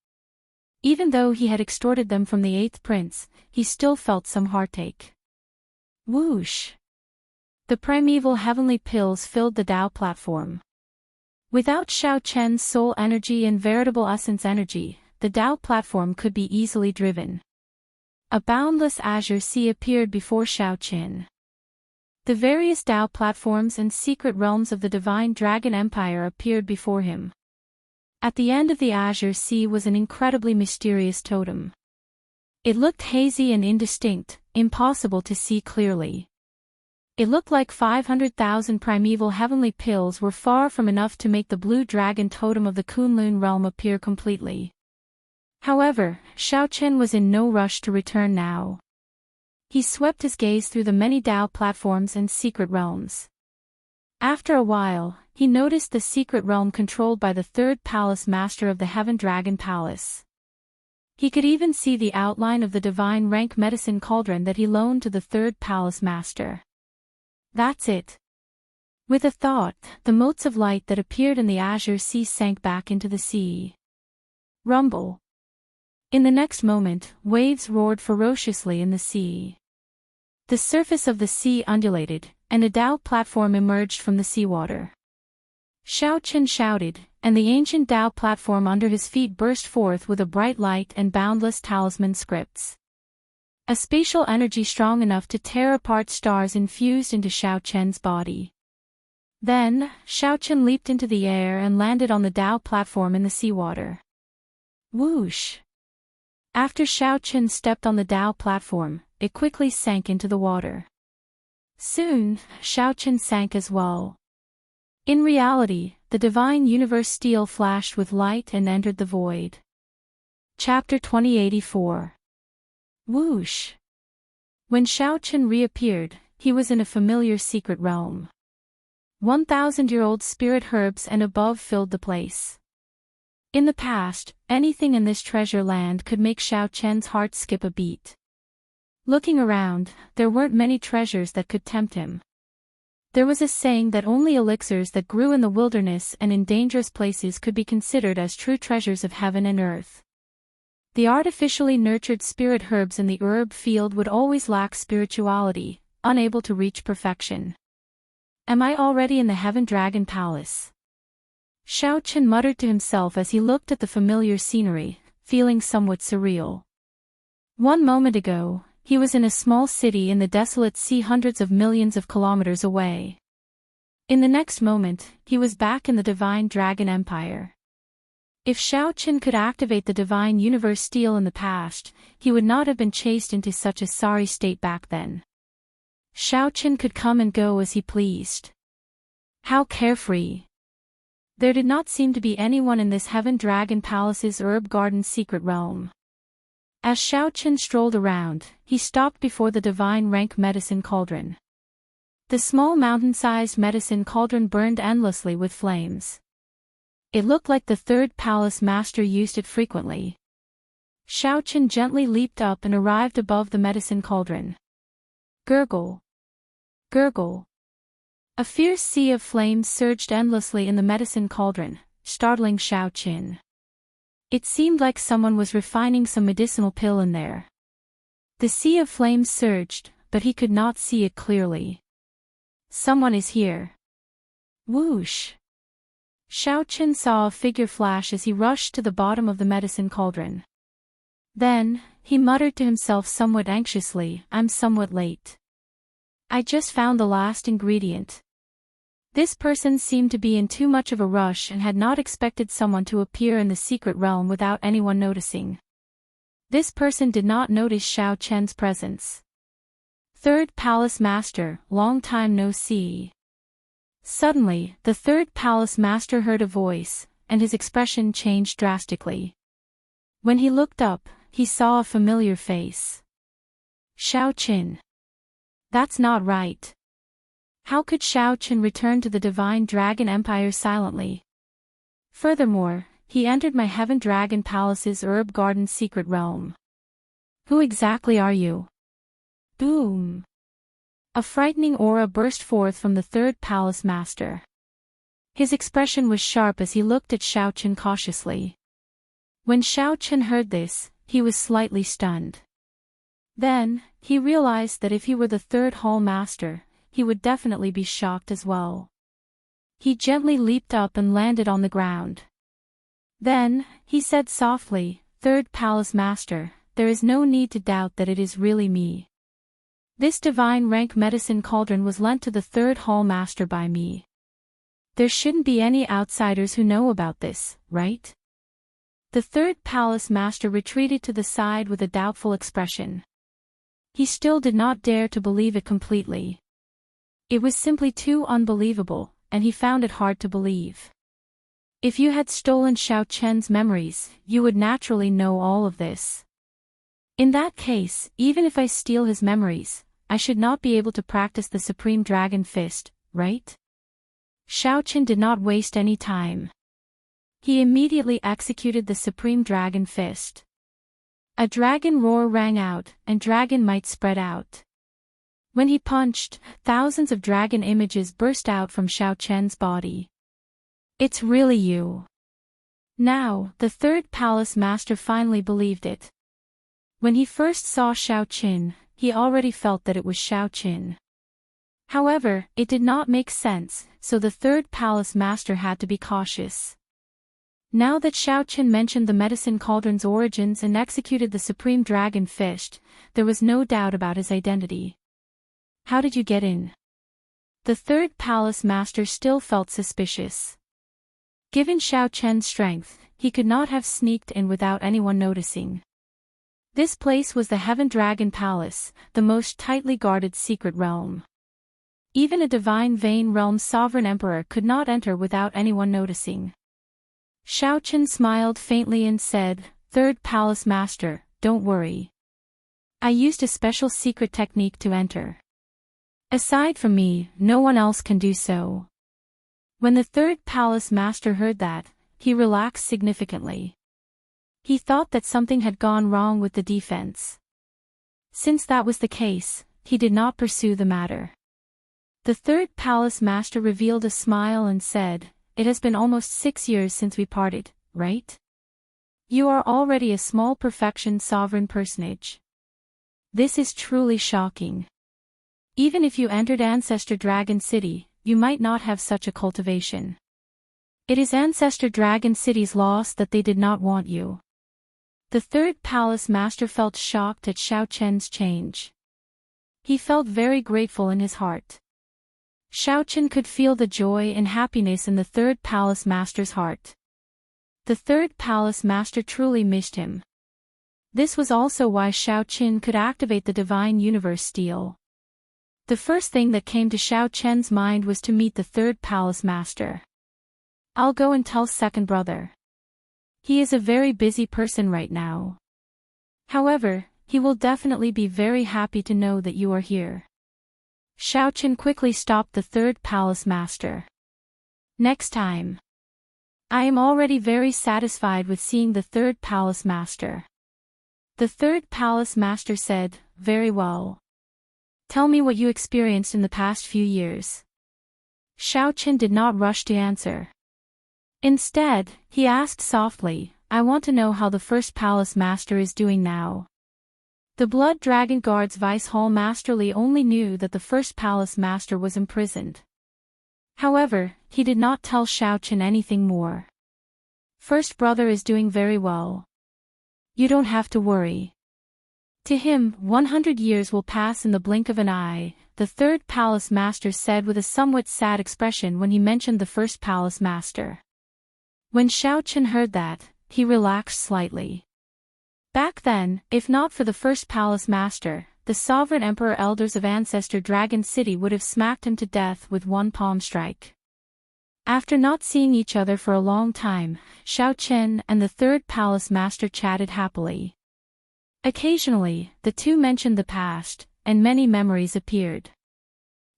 [SPEAKER 1] Even though he had extorted them from the 8th prince, he still felt some heartache. Whoosh! The primeval heavenly pills filled the Tao platform. Without Xiao Qian's soul energy and veritable essence energy, the Tao platform could be easily driven. A boundless azure sea appeared before Xiao Qin. The various Tao platforms and secret realms of the Divine Dragon Empire appeared before him. At the end of the azure sea was an incredibly mysterious totem. It looked hazy and indistinct, impossible to see clearly. It looked like 500,000 primeval heavenly pills were far from enough to make the blue dragon totem of the Kunlun realm appear completely. However, Xiao Qin was in no rush to return now. He swept his gaze through the many Tao platforms and secret realms. After a while, he noticed the secret realm controlled by the 3rd palace master of the Heaven Dragon Palace. He could even see the outline of the divine rank medicine cauldron that he loaned to the 3rd palace master. That's it. With a thought, the motes of light that appeared in the azure sea sank back into the sea. Rumble. In the next moment, waves roared ferociously in the sea. The surface of the sea undulated, and a Tao platform emerged from the seawater. Xiao Qin shouted, and the ancient Tao platform under his feet burst forth with a bright light and boundless talisman scripts. A spatial energy strong enough to tear apart stars infused into Xiao Qian's body. Then, Xiao Qin leaped into the air and landed on the Tao platform in the seawater. Whoosh! After Xiao Qin stepped on the Tao platform, it quickly sank into the water. Soon, Xiao Qin sank as well. In reality, the divine universe steel flashed with light and entered the void. Chapter 2084. Whoosh! When Xiao Qin reappeared, he was in a familiar secret realm. 1,000-year-old spirit herbs and above filled the place. In the past, anything in this treasure land could make Xiao Qian's heart skip a beat. Looking around, there weren't many treasures that could tempt him. There was a saying that only elixirs that grew in the wilderness and in dangerous places could be considered as true treasures of heaven and earth. The artificially nurtured spirit herbs in the herb field would always lack spirituality, unable to reach perfection. Am I already in the Heaven Dragon Palace? Xiao Qin muttered to himself as he looked at the familiar scenery, feeling somewhat surreal. 1 moment ago, he was in a small city in the desolate sea hundreds of millions of kilometers away. In the next moment, he was back in the Divine Dragon Empire. If Xiao Qin could activate the Divine Universe Steel in the past, he would not have been chased into such a sorry state back then. Xiao Qin could come and go as he pleased. How carefree. There did not seem to be anyone in this Heaven Dragon Palace's herb garden secret realm. As Xiao Qin strolled around, he stopped before the divine rank medicine cauldron. The small mountain-sized medicine cauldron burned endlessly with flames. It looked like the 3rd palace master used it frequently. Xiao Qin gently leaped up and arrived above the medicine cauldron. Gurgle. Gurgle. A fierce sea of flames surged endlessly in the medicine cauldron, startling Xiao Qin. It seemed like someone was refining some medicinal pill in there. The sea of flames surged, but he could not see it clearly. Someone is here. Whoosh! Xiaoqin saw a figure flash as he rushed to the bottom of the medicine cauldron. Then, he muttered to himself somewhat anxiously, "I'm somewhat late. I just found the last ingredient." This person seemed to be in too much of a rush and had not expected someone to appear in the secret realm without anyone noticing. This person did not notice Xiao Chen's presence. Third Palace Master, long time no see. Suddenly, the third Palace Master heard a voice, and his expression changed drastically. When he looked up, he saw a familiar face. Xiao Qin. That's not right. How could Xiao Qin return to the Divine Dragon Empire silently? Furthermore, he entered my Heaven Dragon Palace's herb garden secret realm. Who exactly are you? Boom! A frightening aura burst forth from the third Palace Master. His expression was sharp as he looked at Xiao Qin cautiously. When Xiao Qin heard this, he was slightly stunned. Then, he realized that if he were the third Hall Master, he would definitely be shocked as well. He gently leaped up and landed on the ground. Then, he said softly, "Third Palace Master, there is no need to doubt that it is really me. This divine rank medicine cauldron was lent to the third Hall Master by me. There shouldn't be any outsiders who know about this, right?" The third Palace Master retreated to the side with a doubtful expression. He still did not dare to believe it completely. It was simply too unbelievable, and he found it hard to believe. If you had stolen Xiao Chen's memories, you would naturally know all of this. In that case, even if I steal his memories, I should not be able to practice the Supreme Dragon Fist, right? Xiao Qin did not waste any time. He immediately executed the Supreme Dragon Fist. A dragon roar rang out, and dragon might spread out. When he punched, thousands of dragon images burst out from Xiao Chen's body. "It's really you." Now, the third Palace Master finally believed it. When he first saw Xiao Qin, he already felt that it was Xiao Qin. However, it did not make sense, so the third Palace Master had to be cautious. Now that Xiao Qin mentioned the medicine cauldron's origins and executed the Supreme Dragon Fist, there was no doubt about his identity. "How did you get in?" The third Palace Master still felt suspicious. Given Xiao Chen's strength, he could not have sneaked in without anyone noticing. This place was the Heaven Dragon Palace, the most tightly guarded secret realm. Even a divine Vein Realm sovereign emperor could not enter without anyone noticing. Xiao Qin smiled faintly and said, "Third Palace Master, don't worry. I used a special secret technique to enter. Aside from me, no one else can do so." When the third Palace Master heard that, he relaxed significantly. He thought that something had gone wrong with the defense. Since that was the case, he did not pursue the matter. The third Palace Master revealed a smile and said, "It has been almost 6 years since we parted, right? You are already a small perfection sovereign personage. This is truly shocking. Even if you entered Ancestor Dragon City, you might not have such a cultivation. It is Ancestor Dragon City's loss that they did not want you." The third Palace Master felt shocked at Xiao Chen's change. He felt very grateful in his heart. Xiao Chen could feel the joy and happiness in the third Palace Master's heart. The third Palace Master truly missed him. This was also why Xiao Qin could activate the Divine Universe Steel. The first thing that came to Xiao Chen's mind was to meet the third Palace Master. "I'll go and tell second brother. He is a very busy person right now. However, he will definitely be very happy to know that you are here." Xiao Qin quickly stopped the third Palace Master. "Next time. I am already very satisfied with seeing the third Palace Master." The third Palace Master said, "Very well. Tell me what you experienced in the past few years." Xiao Qin did not rush to answer. Instead, he asked softly, I want to know how the first palace master is doing now. The Blood Dragon Guard's Vice Hall Masterly only knew that the first palace master was imprisoned. However, he did not tell Xiaochen anything more. First brother is doing very well. You don't have to worry. To him, 100 years will pass in the blink of an eye, the third palace master said with a somewhat sad expression when he mentioned the first palace master. When Xiaochen heard that, he relaxed slightly. Back then, if not for the first palace master, the sovereign emperor elders of Ancestor Dragon City would have smacked him to death with one palm strike. After not seeing each other for a long time, Xiaochen and the third palace master chatted happily. Occasionally, the two mentioned the past, and many memories appeared.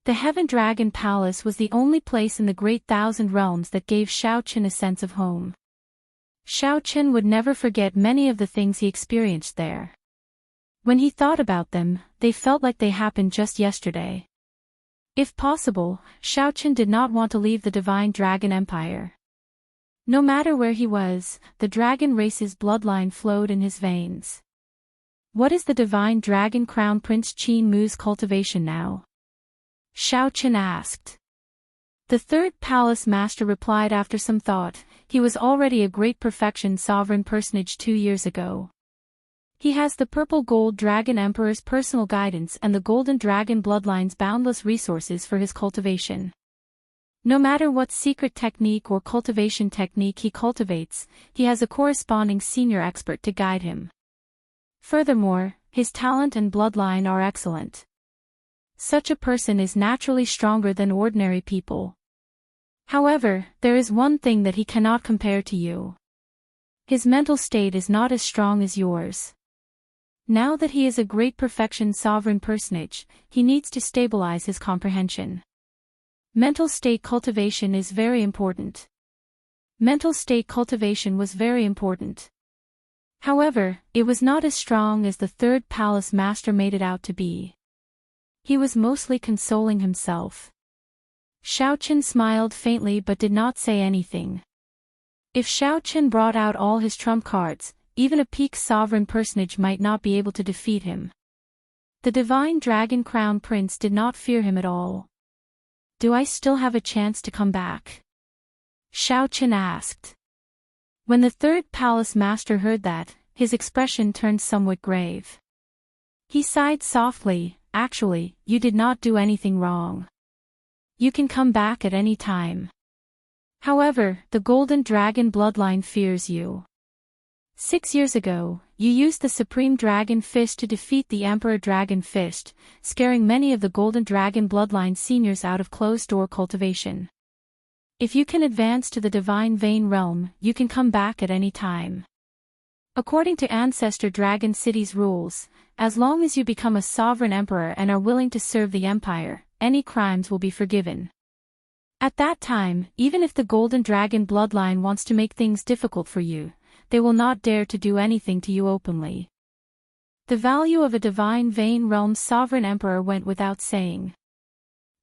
[SPEAKER 1] The Heaven Dragon Palace was the only place in the Great Thousand Realms that gave Xiaochen a sense of home. Xiaochen would never forget many of the things he experienced there. When he thought about them, they felt like they happened just yesterday. If possible, Xiaochen did not want to leave the Divine Dragon Empire. No matter where he was, the dragon race's bloodline flowed in his veins. What is the Divine Dragon Crown Prince Qin Mu's cultivation now? Xiaochen asked. The third palace master replied after some thought, he was already a great perfection sovereign personage 2 years ago. He has the Purple Gold Dragon Emperor's personal guidance and the Golden Dragon Bloodline's boundless resources for his cultivation. No matter what secret technique or cultivation technique he cultivates, he has a corresponding senior expert to guide him. Furthermore, his talent and bloodline are excellent. Such a person is naturally stronger than ordinary people. However, there is one thing that he cannot compare to you. His mental state is not as strong as yours. Now that he is a great perfection sovereign personage, he needs to stabilize his comprehension. Mental state cultivation is very important. Mental state cultivation was very important. However, it was not as strong as the third palace master made it out to be. He was mostly consoling himself. Xiaochen smiled faintly but did not say anything. If Xiaochen brought out all his trump cards, even a peak sovereign personage might not be able to defeat him. The Divine Dragon Crown Prince did not fear him at all. Do I still have a chance to come back? Xiaochen asked. When the third palace master heard that, his expression turned somewhat grave. He sighed softly. Actually, you did not do anything wrong. You can come back at any time. However, the Golden Dragon bloodline fears you. 6 years ago, you used the Supreme Dragon Fist to defeat the Emperor Dragon Fist, scaring many of the Golden Dragon bloodline seniors out of closed-door cultivation. If you can advance to the Divine Vein Realm, you can come back at any time. According to Ancestor Dragon City's rules, as long as you become a sovereign emperor and are willing to serve the empire, any crimes will be forgiven. At that time, even if the Golden Dragon bloodline wants to make things difficult for you, they will not dare to do anything to you openly. The value of a Divine Vein Realm's sovereign emperor went without saying.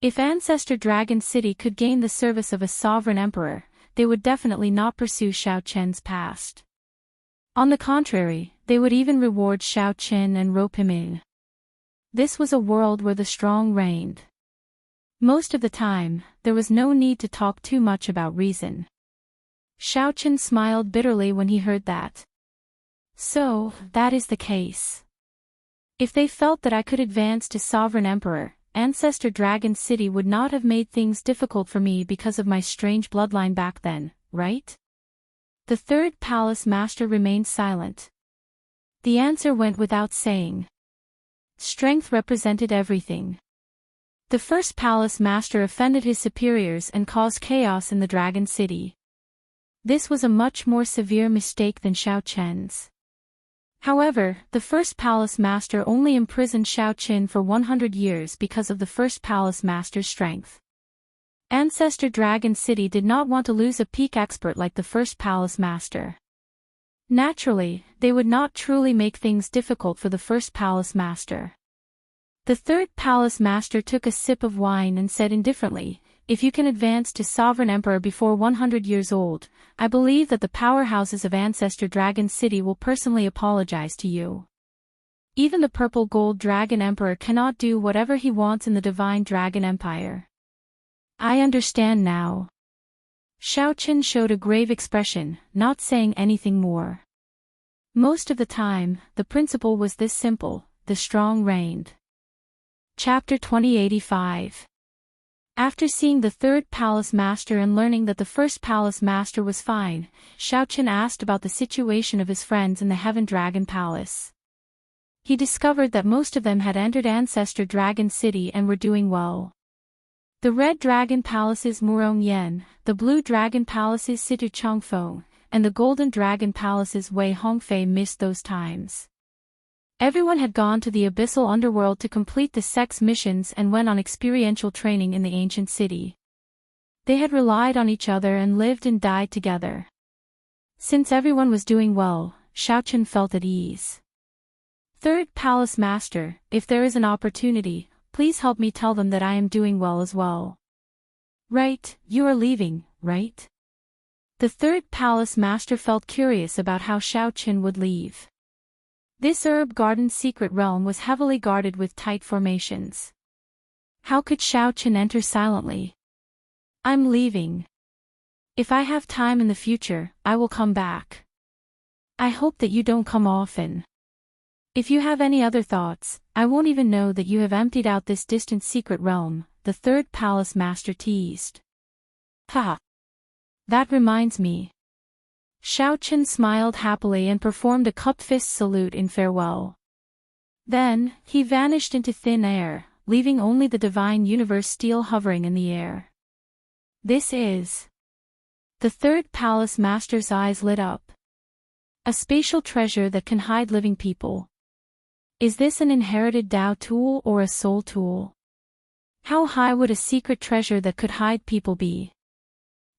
[SPEAKER 1] If Ancestor Dragon City could gain the service of a sovereign emperor, they would definitely not pursue Xiaochen's past. On the contrary, they would even reward Xiaochen and rope him in. This was a world where the strong reigned. Most of the time, there was no need to talk too much about reason. Xiaochen smiled bitterly when he heard that. So, that is the case. If they felt that I could advance to Sovereign Emperor, Ancestor Dragon City would not have made things difficult for me because of my strange bloodline back then, right? The third palace master remained silent. The answer went without saying. Strength represented everything. The first palace master offended his superiors and caused chaos in the Dragon City. This was a much more severe mistake than Xiaochen's. However, the first palace master only imprisoned Xiaochen for 100 years because of the first palace master's strength. Ancestor Dragon City did not want to lose a peak expert like the first palace master. Naturally, they would not truly make things difficult for the first palace master. The third palace master took a sip of wine and said indifferently, if you can advance to Sovereign Emperor before 100 years old, I believe that the powerhouses of Ancestor Dragon City will personally apologize to you. Even the Purple Gold Dragon Emperor cannot do whatever he wants in the Divine Dragon Empire. I understand now. Xiaoqin showed a grave expression, not saying anything more. Most of the time, the principle was this simple: the strong reigned. Chapter 2085. After seeing the third palace master and learning that the first palace master was fine, Xiaoqin asked about the situation of his friends in the Heaven Dragon Palace. He discovered that most of them had entered Ancestor Dragon City and were doing well. The Red Dragon Palace's Murong Yan, the Blue Dragon Palace's Situ Changfeng, and the Golden Dragon Palace's Wei Hongfei missed those times. Everyone had gone to the abyssal underworld to complete the sex missions and went on experiential training in the ancient city. They had relied on each other and lived and died together. Since everyone was doing well, Xiaoqin felt at ease. Third Palace Master, if there is an opportunity, please help me tell them that I am doing well as well. Right, you are leaving, right? The third Palace Master felt curious about how Xiaoqin would leave. This herb garden's secret realm was heavily guarded with tight formations. How could Xiaoqin enter silently? I'm leaving. If I have time in the future, I will come back. I hope that you don't come often. If you have any other thoughts, I won't even know that you have emptied out this distant secret realm, the third palace master teased. Ha! That reminds me. Xiaoqin smiled happily and performed a cupped fist salute in farewell. Then, he vanished into thin air, leaving only the divine universe still hovering in the air. This is... The third palace master's eyes lit up. A spatial treasure that can hide living people. Is this an inherited Dao tool or a soul tool? How high would a secret treasure that could hide people be?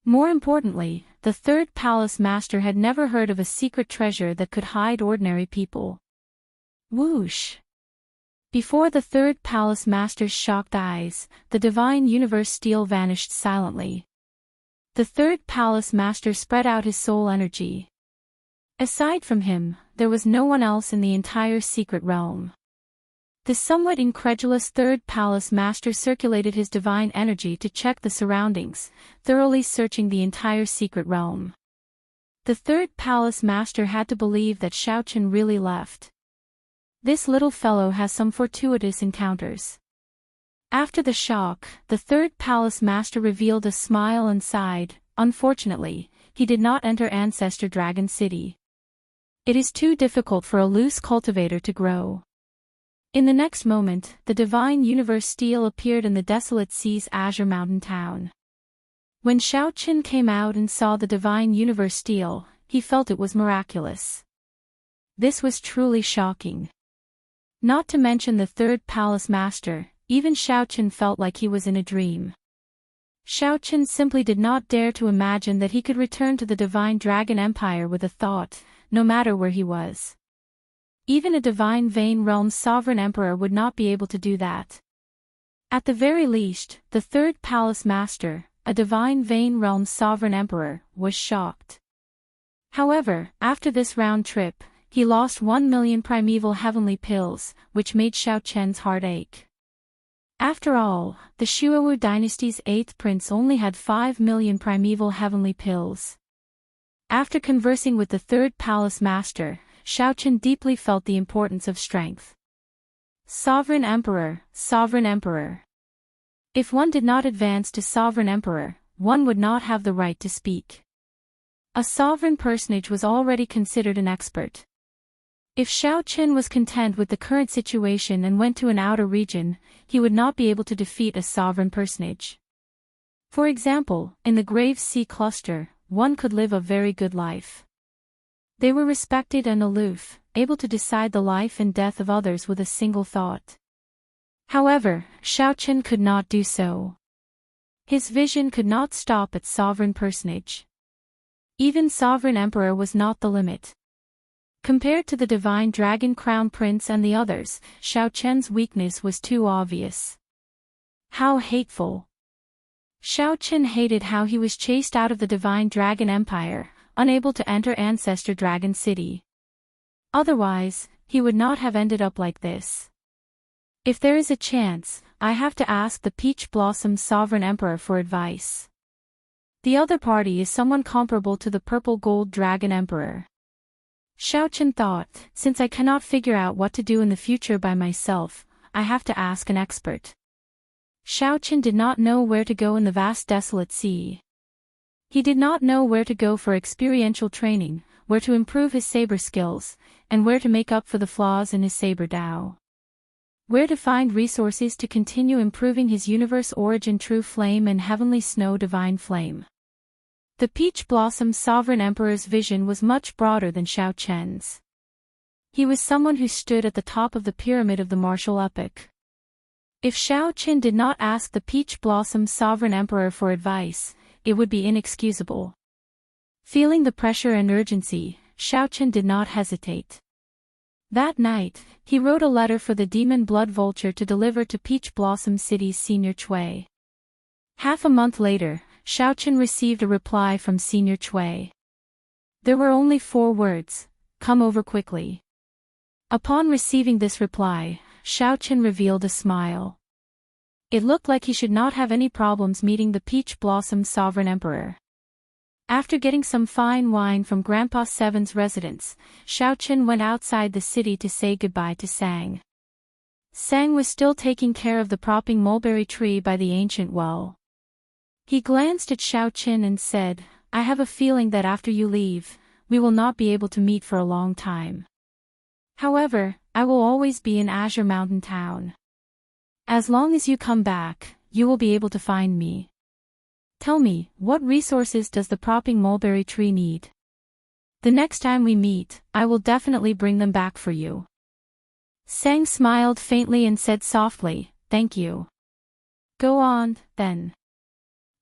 [SPEAKER 1] More importantly, the third palace master had never heard of a secret treasure that could hide ordinary people. Whoosh! Before the third palace master's shocked eyes, the divine universe steel vanished silently. The third palace master spread out his soul energy. Aside from him, there was no one else in the entire secret realm. The somewhat incredulous third palace master circulated his divine energy to check the surroundings, thoroughly searching the entire secret realm. The third palace master had to believe that Xiaoqin really left. This little fellow has some fortuitous encounters. After the shock, the third palace master revealed a smile and sighed. Unfortunately, he did not enter Ancestor Dragon City. It is too difficult for a loose cultivator to grow. In the next moment, the divine universe steel appeared in the desolate sea's azure mountain town. When Xiaoqin came out and saw the divine universe steel, he felt it was miraculous. This was truly shocking. Not to mention the third palace master, even Xiaoqin felt like he was in a dream. Xiaoqin simply did not dare to imagine that he could return to the Divine Dragon Empire with a thought, no matter where he was. Even a Divine Vein Realm's sovereign emperor would not be able to do that. At the very least, the third palace master, a Divine Vein Realm's sovereign emperor, was shocked. However, after this round trip, he lost 1 million primeval heavenly pills, which made Xiaoqian's heart ache. After all, the Shuowu dynasty's 8th prince only had 5 million primeval heavenly pills. After conversing with the third palace master, Xiaoqin deeply felt the importance of strength. Sovereign Emperor, Sovereign Emperor. If one did not advance to Sovereign Emperor, one would not have the right to speak. A sovereign personage was already considered an expert. If Xiaoqin was content with the current situation and went to an outer region, he would not be able to defeat a sovereign personage. For example, in the Grave Sea Cluster, one could live a very good life. They were respected and aloof, able to decide the life and death of others with a single thought. However, Xiaoqin could not do so. His vision could not stop at sovereign personage. Even Sovereign Emperor was not the limit. Compared to the Divine Dragon Crown Prince and the others, Xiaoqian's weakness was too obvious. How hateful! Xiaoqin hated how he was chased out of the Divine Dragon Empire, unable to enter Ancestor Dragon City. Otherwise, he would not have ended up like this. If there is a chance, I have to ask the Peach Blossom's Sovereign Emperor for advice. The other party is someone comparable to the Purple Gold Dragon Emperor. Xiaoqin thought, since I cannot figure out what to do in the future by myself, I have to ask an expert. Xiaoqin did not know where to go in the vast desolate sea. He did not know where to go for experiential training, where to improve his saber skills, and where to make up for the flaws in his saber Dao. Where to find resources to continue improving his universe origin True Flame and Heavenly Snow Divine Flame. The Peach Blossom's Sovereign Emperor's vision was much broader than Xiaoqin's. He was someone who stood at the top of the pyramid of the martial epic. If Xiaoqin did not ask the Peach Blossom's Sovereign Emperor for advice, it would be inexcusable. Feeling the pressure and urgency, Xiaoqin did not hesitate. That night, he wrote a letter for the Demon Blood Vulture to deliver to Peach Blossom City's Senior Chui. Half a month later, Xiaoqin received a reply from Senior Chui. There were only 4 words, "Come over quickly." Upon receiving this reply, Xiaoqin revealed a smile. It looked like he should not have any problems meeting the Peach Blossom's Sovereign Emperor. After getting some fine wine from Grandpa Seven's residence, Xiaoqin went outside the city to say goodbye to Sang. Sang was still taking care of the propping mulberry tree by the ancient well. He glanced at Xiaoqin and said, "I have a feeling that after you leave, we will not be able to meet for a long time. However, I will always be in Azure Mountain Town. As long as you come back, you will be able to find me. Tell me, what resources does the propping mulberry tree need? The next time we meet, I will definitely bring them back for you." Sang smiled faintly and said softly, "Thank you. Go on, then.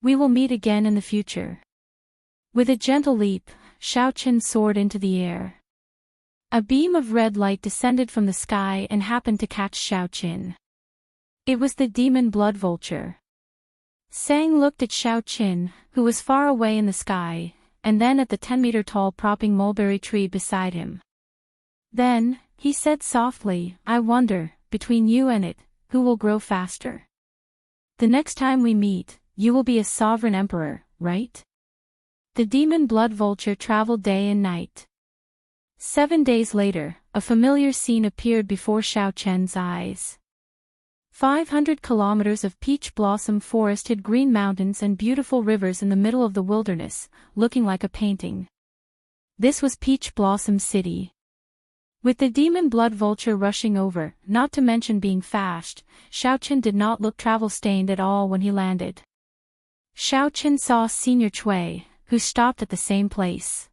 [SPEAKER 1] We will meet again in the future." With a gentle leap, Xiaoqin soared into the air. A beam of red light descended from the sky and happened to catch Xiaoqin. It was the Demon Blood Vulture. Sang looked at Xiaoqin, who was far away in the sky, and then at the 10-meter-tall propping mulberry tree beside him. Then, he said softly, "I wonder, between you and it, who will grow faster? The next time we meet, you will be a sovereign emperor, right?" The Demon Blood Vulture traveled day and night. 7 days later, a familiar scene appeared before Xiaoqin's eyes. 500 kilometers of peach blossom forest hid green mountains and beautiful rivers in the middle of the wilderness, looking like a painting. This was Peach Blossom City. With the Demon Blood Vulture rushing over, not to mention being fast, Xiaoqin did not look travel-stained at all when he landed. Xiaoqin saw Senior Chui, who stopped at the same place.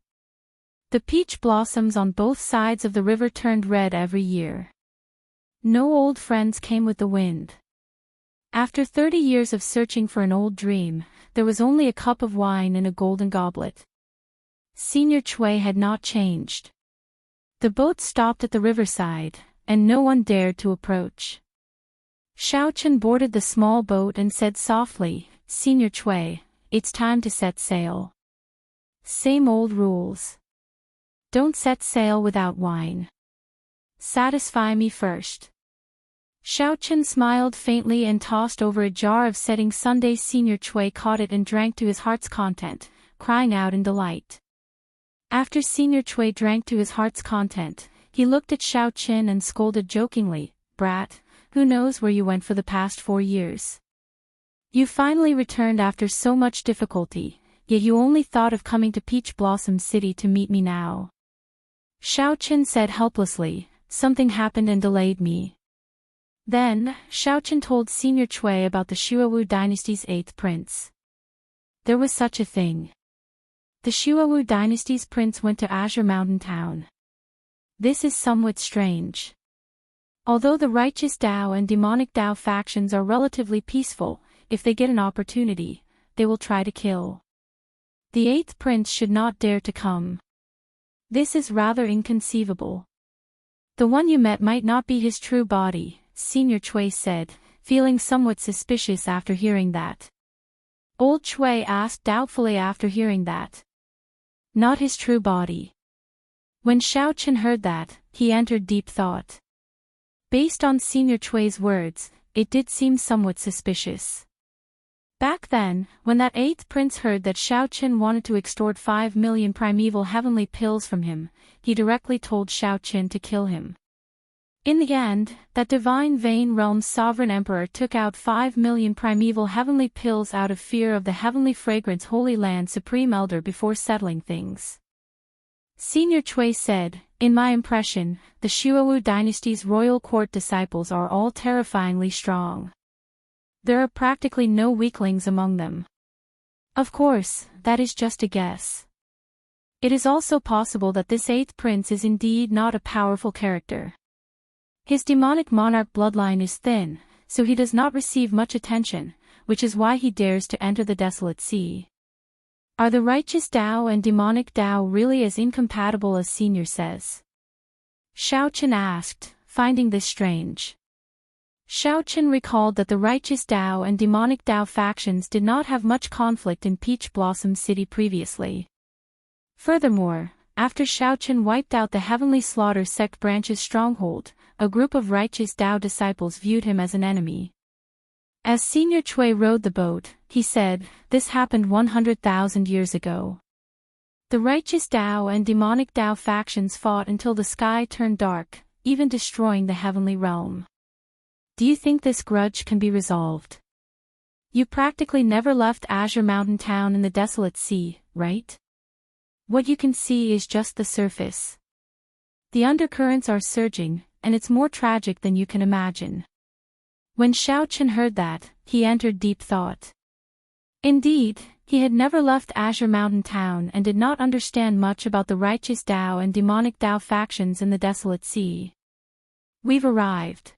[SPEAKER 1] The peach blossoms on both sides of the river turned red every year. No old friends came with the wind. After 30 years of searching for an old dream, there was only a cup of wine in a golden goblet. Senior Chui had not changed. The boat stopped at the riverside, and no one dared to approach. Xiaoqin boarded the small boat and said softly, "Senior Chui, it's time to set sail." Same old rules. Don't set sail without wine. Satisfy me first. Xiaoqin smiled faintly and tossed over a jar of setting sundae. Senior Chui caught it and drank to his heart's content, crying out in delight. After Senior Chui drank to his heart's content, he looked at Xiaoqin and scolded jokingly, "Brat, who knows where you went for the past 4 years? You finally returned after so much difficulty, yet you only thought of coming to Peach Blossom City to meet me now." Xiaoqin said helplessly, "Something happened and delayed me." Then, Xiaoqin told Senior Chui about the Shuawu dynasty's 8th prince. There was such a thing. The Shuawu dynasty's prince went to Azure Mountain Town. This is somewhat strange. Although the righteous Dao and demonic Dao factions are relatively peaceful, if they get an opportunity, they will try to kill. The 8th prince should not dare to come. This is rather inconceivable. The one you met might not be his true body, Senior Chui said, feeling somewhat suspicious after hearing that. Old Chui asked doubtfully after hearing that. Not his true body. When Xiaochen heard that, he entered deep thought. Based on Senior Chui's words, it did seem somewhat suspicious. Back then, when that 8th prince heard that Xiaochen wanted to extort 5 million primeval heavenly pills from him, he directly told Xiaochen to kill him. In the end, that divine Vein Realm's sovereign emperor took out 5 million primeval heavenly pills out of fear of the heavenly fragrance Holy Land Supreme Elder before settling things. Senior Chui said, "In my impression, the Xuewu dynasty's royal court disciples are all terrifyingly strong. There are practically no weaklings among them. Of course, that is just a guess. It is also possible that this 8th prince is indeed not a powerful character. His demonic monarch bloodline is thin, so he does not receive much attention, which is why he dares to enter the desolate sea. Are the righteous Dao and demonic Dao really as incompatible as Senior says?" Xiaochen asked, finding this strange. Xiaochen recalled that the righteous Dao and demonic Dao factions did not have much conflict in Peach Blossom City previously. Furthermore, after Xiaochen wiped out the Heavenly Slaughter sect branch's stronghold, a group of righteous Dao disciples viewed him as an enemy. As Senior Chui rowed the boat, he said, "This happened 100,000 years ago. The righteous Dao and demonic Dao factions fought until the sky turned dark, even destroying the heavenly realm. Do you think this grudge can be resolved? You practically never left Azure Mountain Town in the desolate sea, right? What you can see is just the surface. The undercurrents are surging, and it's more tragic than you can imagine." When Xiaochen heard that, he entered deep thought. Indeed, he had never left Azure Mountain Town and did not understand much about the righteous Dao and demonic Dao factions in the desolate sea. "We've arrived.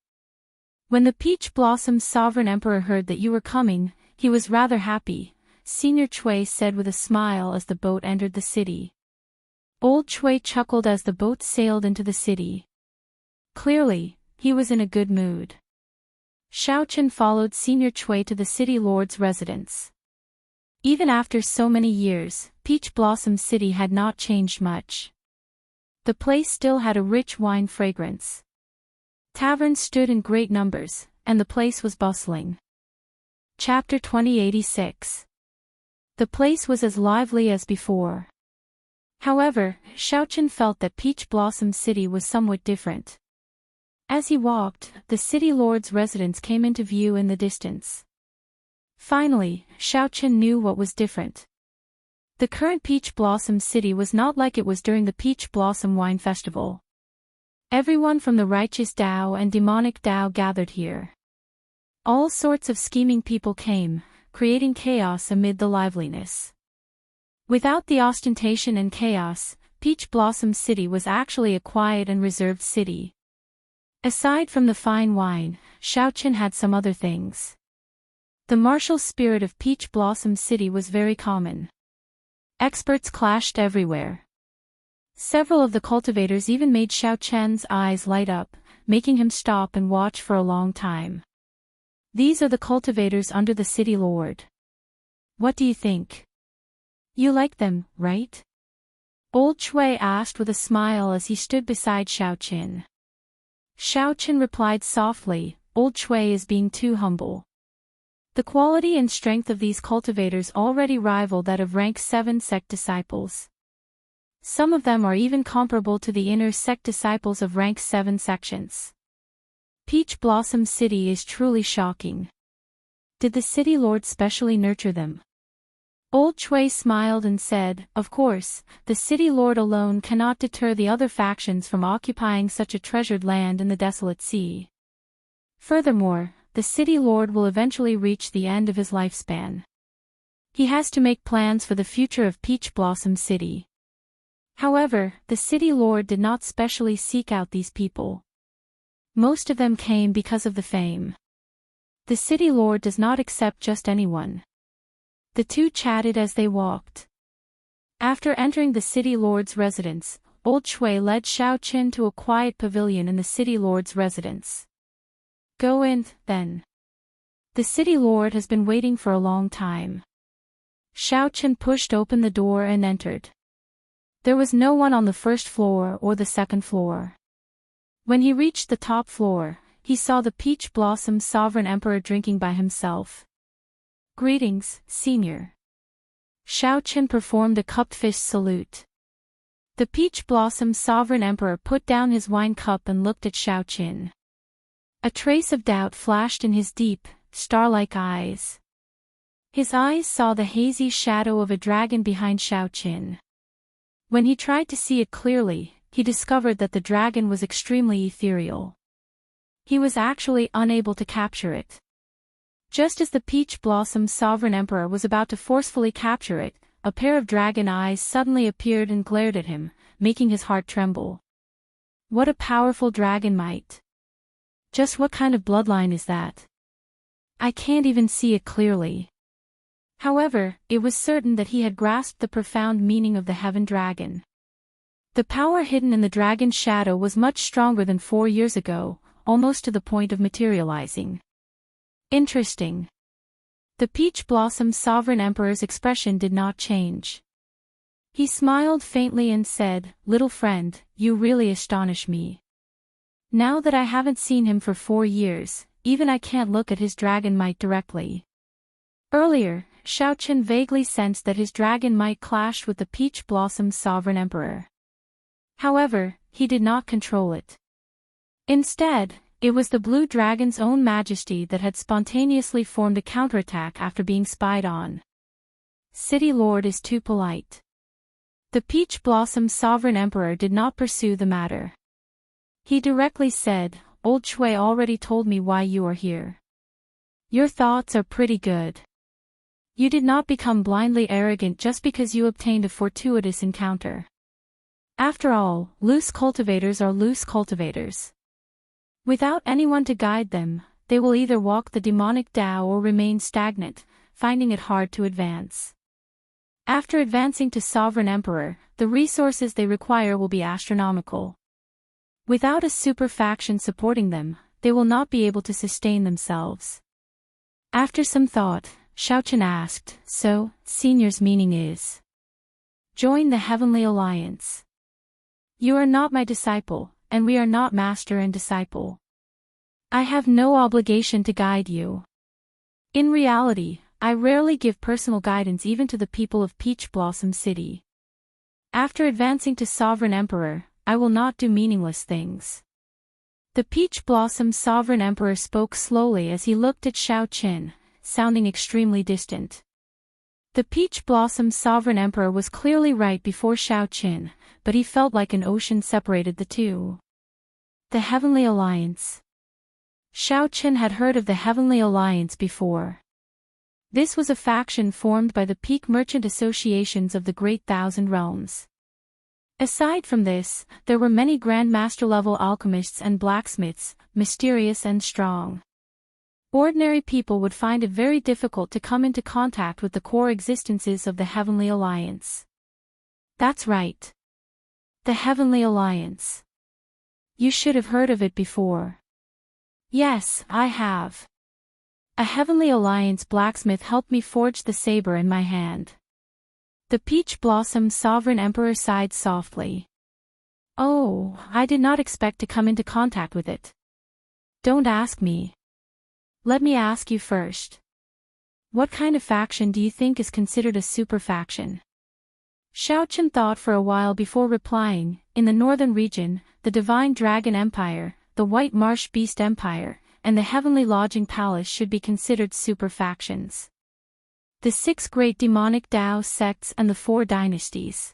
[SPEAKER 1] When the Peach Blossom's sovereign emperor heard that you were coming, he was rather happy," Senior Chui said with a smile as the boat entered the city. Old Chui chuckled as the boat sailed into the city. Clearly, he was in a good mood. Xiaochen followed Senior Chui to the city lord's residence. Even after so many years, Peach Blossom City had not changed much. The place still had a rich wine fragrance. Taverns stood in great numbers, and the place was bustling. Chapter 2086. The place was as lively as before. However, Xiaochen felt that Peach Blossom City was somewhat different. As he walked, the city lord's residence came into view in the distance. Finally, Xiaochen knew what was different. The current Peach Blossom City was not like it was during the Peach Blossom Wine Festival. Everyone from the righteous Dao and demonic Dao gathered here. All sorts of scheming people came, creating chaos amid the liveliness. Without the ostentation and chaos, Peach Blossom City was actually a quiet and reserved city. Aside from the fine wine, Xiaochen had some other things. The martial spirit of Peach Blossom City was very common. Experts clashed everywhere. Several of the cultivators even made Xiaochen's eyes light up, making him stop and watch for a long time. These are the cultivators under the city lord. What do you think? You like them, right? Old Chui asked with a smile as he stood beside Xiaochen. Xiaochen replied softly, "Old Chui is being too humble. The quality and strength of these cultivators already rival that of rank 7 sect disciples. Some of them are even comparable to the inner sect disciples of rank 7 sections. Peach Blossom City is truly shocking. Did the city lord specially nurture them?" Old Chui smiled and said, "Of course, the city lord alone cannot deter the other factions from occupying such a treasured land in the desolate sea. Furthermore, the city lord will eventually reach the end of his lifespan. He has to make plans for the future of Peach Blossom City. However, the city lord did not specially seek out these people. Most of them came because of the fame. The city lord does not accept just anyone." The two chatted as they walked. After entering the city lord's residence, Old Chui led Xiaochen to a quiet pavilion in the city lord's residence. "Go in, then. The city lord has been waiting for a long time." Xiaochen pushed open the door and entered. There was no one on the first floor or the second floor. When he reached the top floor, he saw the Peach Blossom Sovereign Emperor drinking by himself. "Greetings, Senior." Xiaochen performed a cupped fist salute. The Peach Blossom Sovereign Emperor put down his wine cup and looked at Xiaochen. A trace of doubt flashed in his deep, star-like eyes. His eyes saw the hazy shadow of a dragon behind Xiaochen. When he tried to see it clearly, he discovered that the dragon was extremely ethereal. He was actually unable to capture it. Just as the Peach Blossom Sovereign Emperor was about to forcefully capture it, a pair of dragon eyes suddenly appeared and glared at him, making his heart tremble. What a powerful dragon might! Just what kind of bloodline is that? I can't even see it clearly. However, it was certain that he had grasped the profound meaning of the Heaven Dragon. The power hidden in the dragon's shadow was much stronger than 4 years ago, almost to the point of materializing. Interesting. The Peach Blossom Sovereign Emperor's expression did not change. He smiled faintly and said, "Little friend, you really astonish me. Now that I haven't seen him for 4 years, even I can't look at his dragon might directly." Earlier, Xiaochen vaguely sensed that his dragon might clashed with the Peach Blossom Sovereign Emperor. However, he did not control it. Instead, it was the blue dragon's own majesty that had spontaneously formed a counterattack after being spied on. City Lord is too polite. The Peach Blossom Sovereign Emperor did not pursue the matter. He directly said, "Old Shui already told me why you are here. Your thoughts are pretty good. You did not become blindly arrogant just because you obtained a fortuitous encounter. After all, loose cultivators are loose cultivators. Without anyone to guide them, they will either walk the demonic Tao or remain stagnant, finding it hard to advance. After advancing to Sovereign Emperor, the resources they require will be astronomical. Without a super faction supporting them, they will not be able to sustain themselves." After some thought, Xiaochen asked, "So, Senior's meaning is? Join the Heavenly Alliance. You are not my disciple, and we are not master and disciple. I have no obligation to guide you. In reality, I rarely give personal guidance even to the people of Peach Blossom City. After advancing to Sovereign Emperor, I will not do meaningless things." The Peach Blossom Sovereign Emperor spoke slowly as he looked at Xiaochen, sounding extremely distant. The Peach Blossom Sovereign Emperor was clearly right before Xiaochen, but he felt like an ocean separated the two. The Heavenly Alliance. Xiaochen had heard of the Heavenly Alliance before. This was a faction formed by the peak merchant associations of the Great Thousand Realms. Aside from this, there were many Grand Master-level alchemists and blacksmiths, mysterious and strong. Ordinary people would find it very difficult to come into contact with the core existences of the Heavenly Alliance. That's right. The Heavenly Alliance. You should have heard of it before. Yes, I have. A Heavenly Alliance blacksmith helped me forge the saber in my hand. The Peach Blossom Sovereign Emperor sighed softly. Oh, I did not expect to come into contact with it. Don't ask me. Let me ask you first. What kind of faction do you think is considered a super faction? Xiaochen thought for a while before replying. In the northern region, the Divine Dragon Empire, the White Marsh Beast Empire, and the Heavenly Lodging Palace should be considered super factions. The 6 great demonic Dao sects and the 4 dynasties.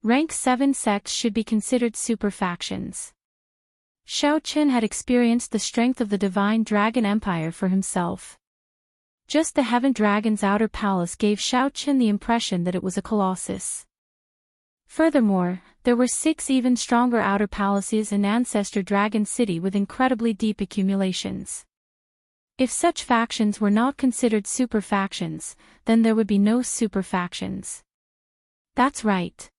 [SPEAKER 1] Rank 7 sects should be considered super factions. Xiaochen had experienced the strength of the Divine Dragon Empire for himself. Just the Heaven Dragon's outer palace gave Xiaochen the impression that it was a colossus. Furthermore, there were 6 even stronger outer palaces in Ancestor Dragon City with incredibly deep accumulations. If such factions were not considered super factions, then there would be no super factions. That's right.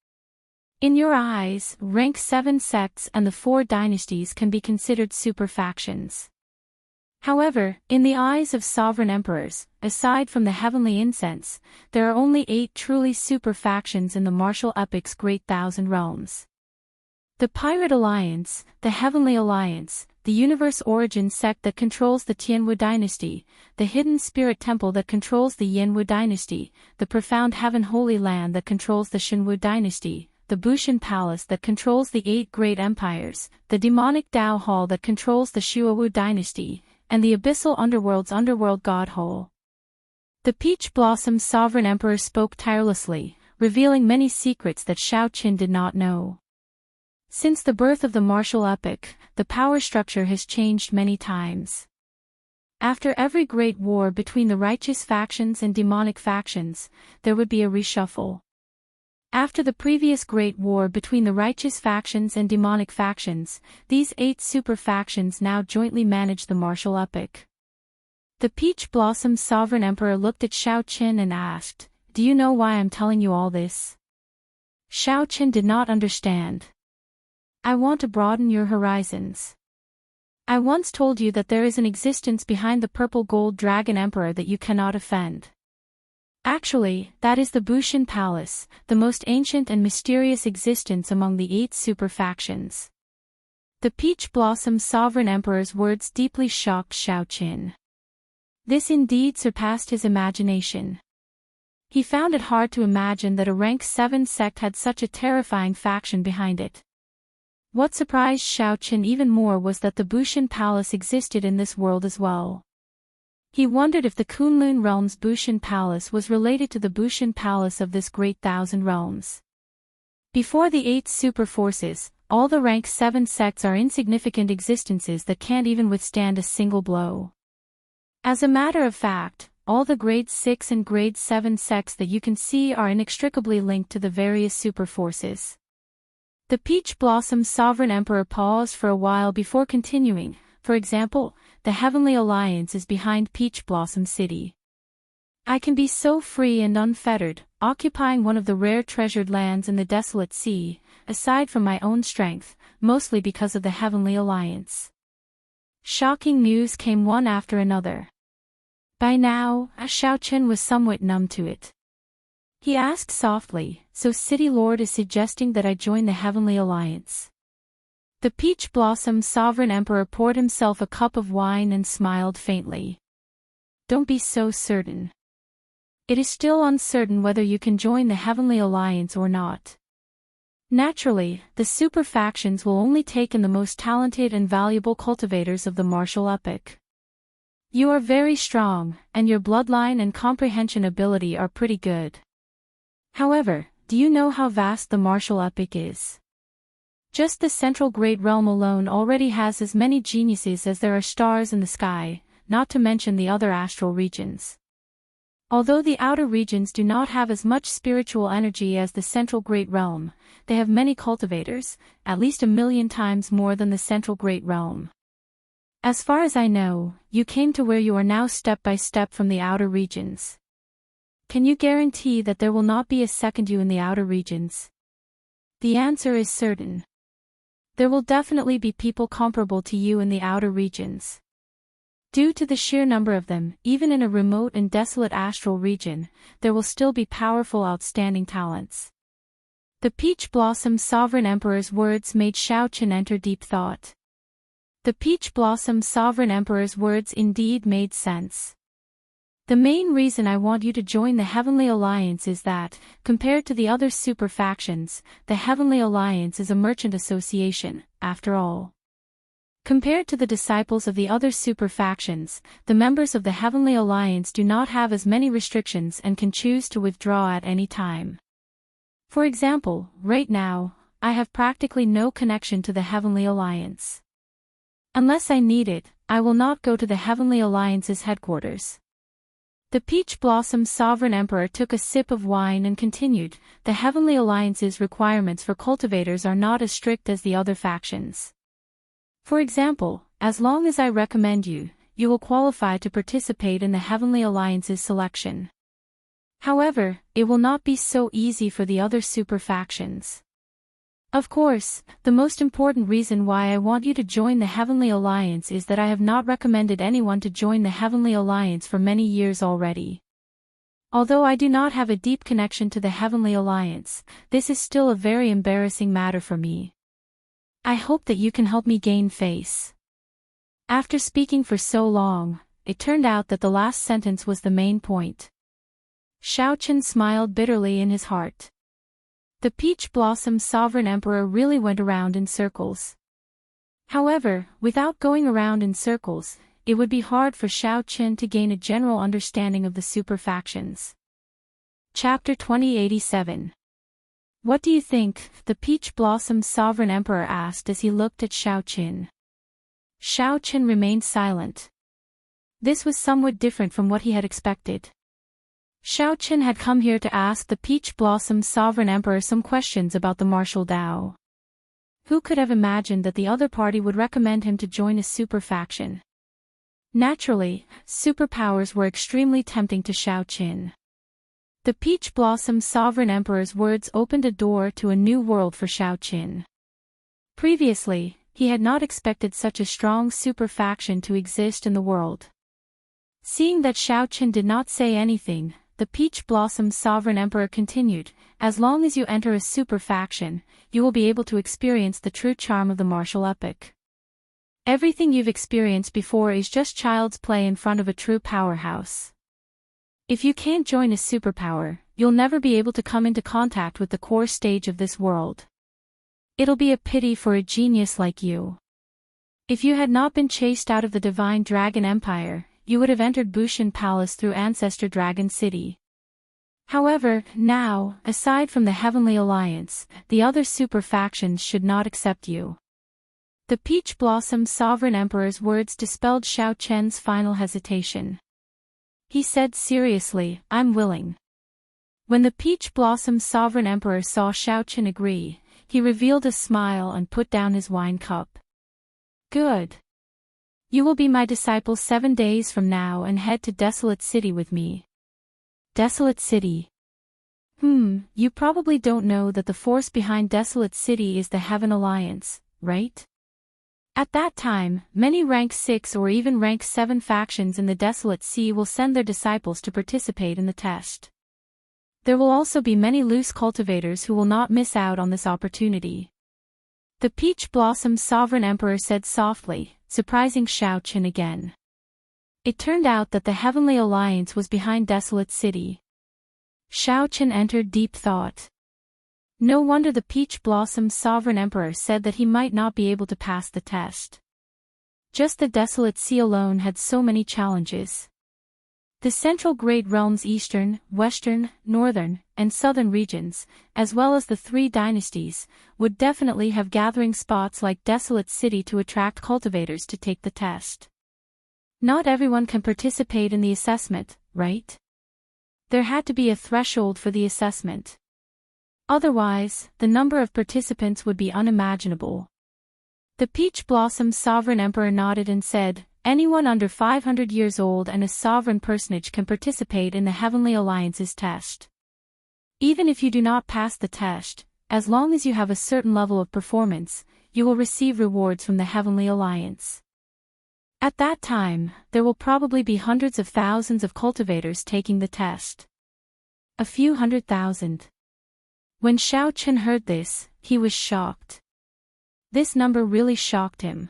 [SPEAKER 1] In your eyes, rank 7 sects and the 4 dynasties can be considered super factions. However, in the eyes of sovereign emperors, aside from the heavenly incense, there are only 8 truly super factions in the martial epic's Great Thousand Realms. The Pirate Alliance, the Heavenly Alliance, the Universe Origin sect that controls the Tianwu dynasty, the Hidden Spirit Temple that controls the Yanwu dynasty, the Profound Heaven Holy Land that controls the Shenwu dynasty, the Bushan Palace that controls the 8 Great Empires, the Demonic Dao Hall that controls the Shuowu dynasty, and the Abyssal Underworld's Underworld God Hole. The Peach Blossom Sovereign Emperor spoke tirelessly, revealing many secrets that Xiao Qin did not know. Since the birth of the martial epic, the power structure has changed many times. After every great war between the righteous factions and demonic factions, there would be a reshuffle. After the previous great war between the righteous factions and demonic factions, these 8 super factions now jointly manage the martial epic. The Peach Blossom Sovereign Emperor looked at Xiao Qin and asked, "Do you know why I'm telling you all this?" Xiao Qin did not understand. "I want to broaden your horizons. I once told you that there is an existence behind the purple gold dragon emperor that you cannot offend. Actually, that is the Bushan Palace, the most ancient and mysterious existence among the 8 super factions." The Peach Blossom Sovereign Emperor's words deeply shocked Xiao Qin. This indeed surpassed his imagination. He found it hard to imagine that a rank 7 sect had such a terrifying faction behind it. What surprised Xiao Qin even more was that the Bushan Palace existed in this world as well. He wondered if the Kunlun Realm's Bushan Palace was related to the Bushan Palace of this Great Thousand Realms. Before the 8 super forces, all the rank 7 sects are insignificant existences that can't even withstand a single blow. As a matter of fact, all the grade 6 and grade 7 sects that you can see are inextricably linked to the various super forces. The Peach Blossom Sovereign Emperor paused for a while before continuing. For example, the Heavenly Alliance is behind Peach Blossom City. I can be so free and unfettered, occupying one of the rare treasured lands in the desolate sea, aside from my own strength, mostly because of the Heavenly Alliance. Shocking news came one after another. By now, Xiao Qin was somewhat numb to it. He asked softly, "So City Lord is suggesting that I join the Heavenly Alliance?" The Peach Blossom Sovereign Emperor poured himself a cup of wine and smiled faintly. "Don't be so certain. It is still uncertain whether you can join the Heavenly Alliance or not. Naturally, the super factions will only take in the most talented and valuable cultivators of the martial epic. You are very strong, and your bloodline and comprehension ability are pretty good. However, do you know how vast the martial epic is? Just the central great realm alone already has as many geniuses as there are stars in the sky, not to mention the other astral regions. Although the outer regions do not have as much spiritual energy as the central great realm, they have many cultivators, at least 1,000,000 times more than the central great realm. As far as I know, you came to where you are now step by step from the outer regions. Can you guarantee that there will not be a second you in the outer regions?" The answer is certain. There will definitely be people comparable to you in the outer regions. Due to the sheer number of them, even in a remote and desolate astral region, there will still be powerful outstanding talents. The Peach Blossom Sovereign Emperor's words made Xiao Qin enter deep thought. The Peach Blossom Sovereign Emperor's words indeed made sense. The main reason I want you to join the Heavenly Alliance is that, compared to the other super factions, the Heavenly Alliance is a merchant association, after all. Compared to the disciples of the other super factions, the members of the Heavenly Alliance do not have as many restrictions and can choose to withdraw at any time. For example, right now, I have practically no connection to the Heavenly Alliance. Unless I need it, I will not go to the Heavenly Alliance's headquarters. The Peach Blossom Sovereign Emperor took a sip of wine and continued, "The Heavenly Alliance's requirements for cultivators are not as strict as the other factions. For example, as long as I recommend you, you will qualify to participate in the Heavenly Alliance's selection. However, it will not be so easy for the other super factions. Of course, the most important reason why I want you to join the Heavenly Alliance is that I have not recommended anyone to join the Heavenly Alliance for many years already. Although I do not have a deep connection to the Heavenly Alliance, this is still a very embarrassing matter for me. I hope that you can help me gain face. After speaking for so long, it turned out that the last sentence was the main point. Xiaochen smiled bitterly in his heart. The Peach Blossom Sovereign Emperor really went around in circles. However, without going around in circles, it would be hard for Xiaochen to gain a general understanding of the super factions. Chapter 2087. What do you think? The Peach Blossom Sovereign Emperor asked as he looked at Xiaochen. Xiaochen remained silent. This was somewhat different from what he had expected. Xiaochen had come here to ask the Peach Blossom Sovereign Emperor some questions about the martial Dao. Who could have imagined that the other party would recommend him to join a super faction? Naturally, superpowers were extremely tempting to Xiaochen. The Peach Blossom Sovereign Emperor's words opened a door to a new world for Xiaochen. Previously, he had not expected such a strong super faction to exist in the world. Seeing that Xiaochen did not say anything, the Peach Blossom Sovereign Emperor continued, as long as you enter a super faction, you will be able to experience the true charm of the martial epic. Everything you've experienced before is just child's play in front of a true powerhouse. If you can't join a superpower, you'll never be able to come into contact with the core stage of this world. It'll be a pity for a genius like you. If you had not been chased out of the Divine Dragon Empire, you would have entered Bushan Palace through Ancestor Dragon City. However, now, aside from the Heavenly Alliance, the other super factions should not accept you. The Peach Blossom Sovereign Emperor's words dispelled Xiaochen's final hesitation. He said seriously, "I'm willing." When the Peach Blossom Sovereign Emperor saw Xiaochen agree, he revealed a smile and put down his wine cup. Good. You will be my disciple 7 days from now and head to Desolate City with me. Desolate City. You probably don't know that the force behind Desolate City is the Heaven Alliance, right? At that time, many rank 6 or even rank 7 factions in the Desolate Sea will send their disciples to participate in the test. There will also be many loose cultivators who will not miss out on this opportunity. The Peach Blossom Sovereign Emperor said softly, surprising Xiaochen again. It turned out that the Heavenly Alliance was behind Desolate City. Xiaochen entered deep thought. No wonder the Peach Blossom Sovereign Emperor said that he might not be able to pass the test. Just the Desolate Sea alone had so many challenges. The Central Great Realm's eastern, western, northern, and southern regions, as well as the 3 dynasties, would definitely have gathering spots like Desolate City to attract cultivators to take the test. Not everyone can participate in the assessment, right? There had to be a threshold for the assessment. Otherwise, the number of participants would be unimaginable. The Peach Blossom Sovereign Emperor nodded and said, anyone under 500 years old and a sovereign personage can participate in the Heavenly Alliance's test. Even if you do not pass the test, as long as you have a certain level of performance, you will receive rewards from the Heavenly Alliance. At that time, there will probably be hundreds of thousands of cultivators taking the test. A few 100,000. When Xiaochen heard this, he was shocked. This number really shocked him.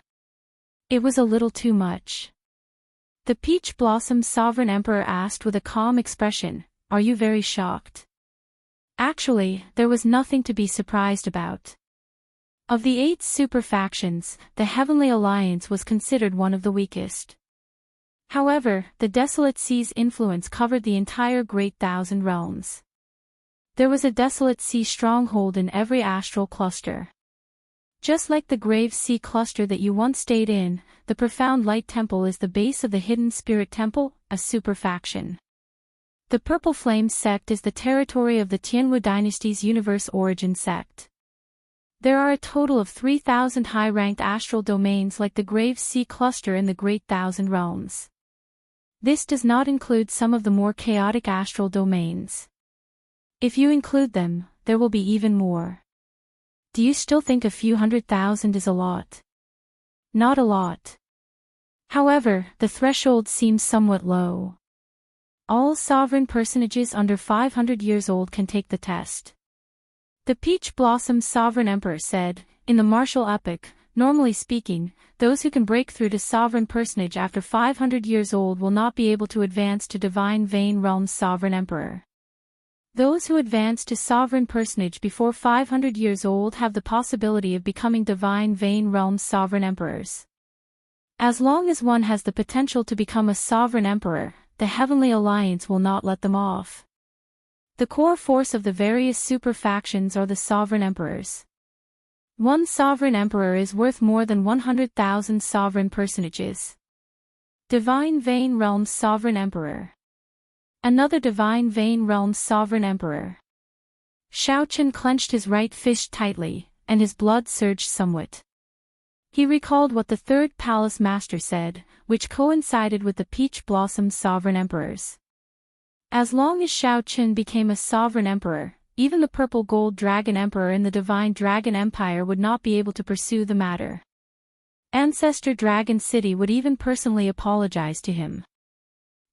[SPEAKER 1] It was a little too much. The Peach Blossom Sovereign Emperor asked with a calm expression, "Are you very shocked?" Actually, there was nothing to be surprised about. Of the 8 super factions, the Heavenly Alliance was considered one of the weakest. However, the Desolate Sea's influence covered the entire Great Thousand Realms. There was a Desolate Sea stronghold in every astral cluster. Just like the Grave Sea cluster that you once stayed in, the Profound Light Temple is the base of the Hidden Spirit Temple, a super faction. The Purple Flame sect is the territory of the Tianwu dynasty's universe origin sect. There are a total of 3,000 high-ranked astral domains like the Grave Sea cluster in the Great Thousand Realms. This does not include some of the more chaotic astral domains. If you include them, there will be even more. Do you still think a few 100,000 is a lot? Not a lot. However, the threshold seems somewhat low. All sovereign personages under 500 years old can take the test. The Peach Blossom Sovereign Emperor said, in the martial epoch, normally speaking, those who can break through to sovereign personage after 500 years old will not be able to advance to Divine Vein Realm's Sovereign Emperor. Those who advance to sovereign personage before 500 years old have the possibility of becoming Divine Vein Realm's Sovereign Emperors. As long as one has the potential to become a Sovereign Emperor, the Heavenly Alliance will not let them off. The core force of the various super factions are the Sovereign Emperors. One Sovereign Emperor is worth more than 100,000 sovereign personages. Divine Vein Realm's Sovereign Emperor. Another Divine Vein Realm's Sovereign Emperor. Xiaochen clenched his right fist tightly, and his blood surged somewhat. He recalled what the Third Palace Master said, which coincided with the Peach Blossom Sovereign Emperors. As long as Xiaochen became a Sovereign Emperor, even the Purple Gold Dragon Emperor in the Divine Dragon Empire would not be able to pursue the matter. Ancestor Dragon City would even personally apologize to him.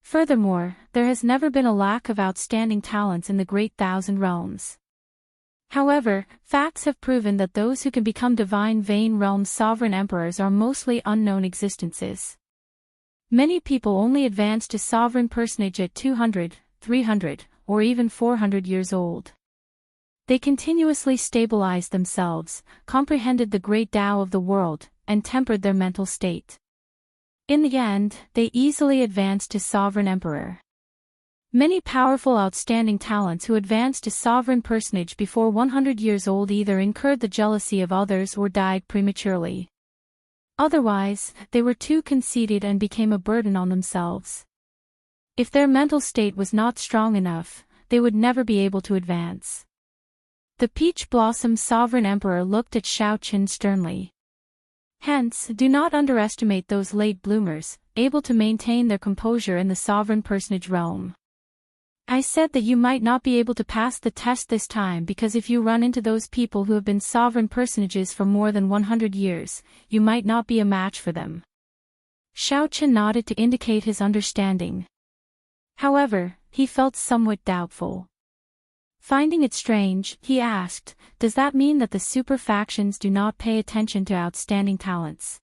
[SPEAKER 1] Furthermore, there has never been a lack of outstanding talents in the Great Thousand Realms. However, facts have proven that those who can become Divine Vein Realm's Sovereign Emperors are mostly unknown existences. Many people only advance to Sovereign Personage at 200, 300, or even 400 years old. They continuously stabilized themselves, comprehended the great Tao of the world, and tempered their mental state. In the end, they easily advanced to Sovereign Emperor. Many powerful outstanding talents who advanced to Sovereign Personage before 100 years old either incurred the jealousy of others or died prematurely. Otherwise, they were too conceited and became a burden on themselves. If their mental state was not strong enough, they would never be able to advance. The Peach Blossom Sovereign Emperor looked at Xiaochen sternly. Hence, do not underestimate those late bloomers, able to maintain their composure in the Sovereign Personage realm. I said that you might not be able to pass the test this time because if you run into those people who have been sovereign personages for more than 100 years, you might not be a match for them. Xiaochen nodded to indicate his understanding. However, he felt somewhat doubtful. Finding it strange, he asked, does that mean that the super factions do not pay attention to outstanding talents?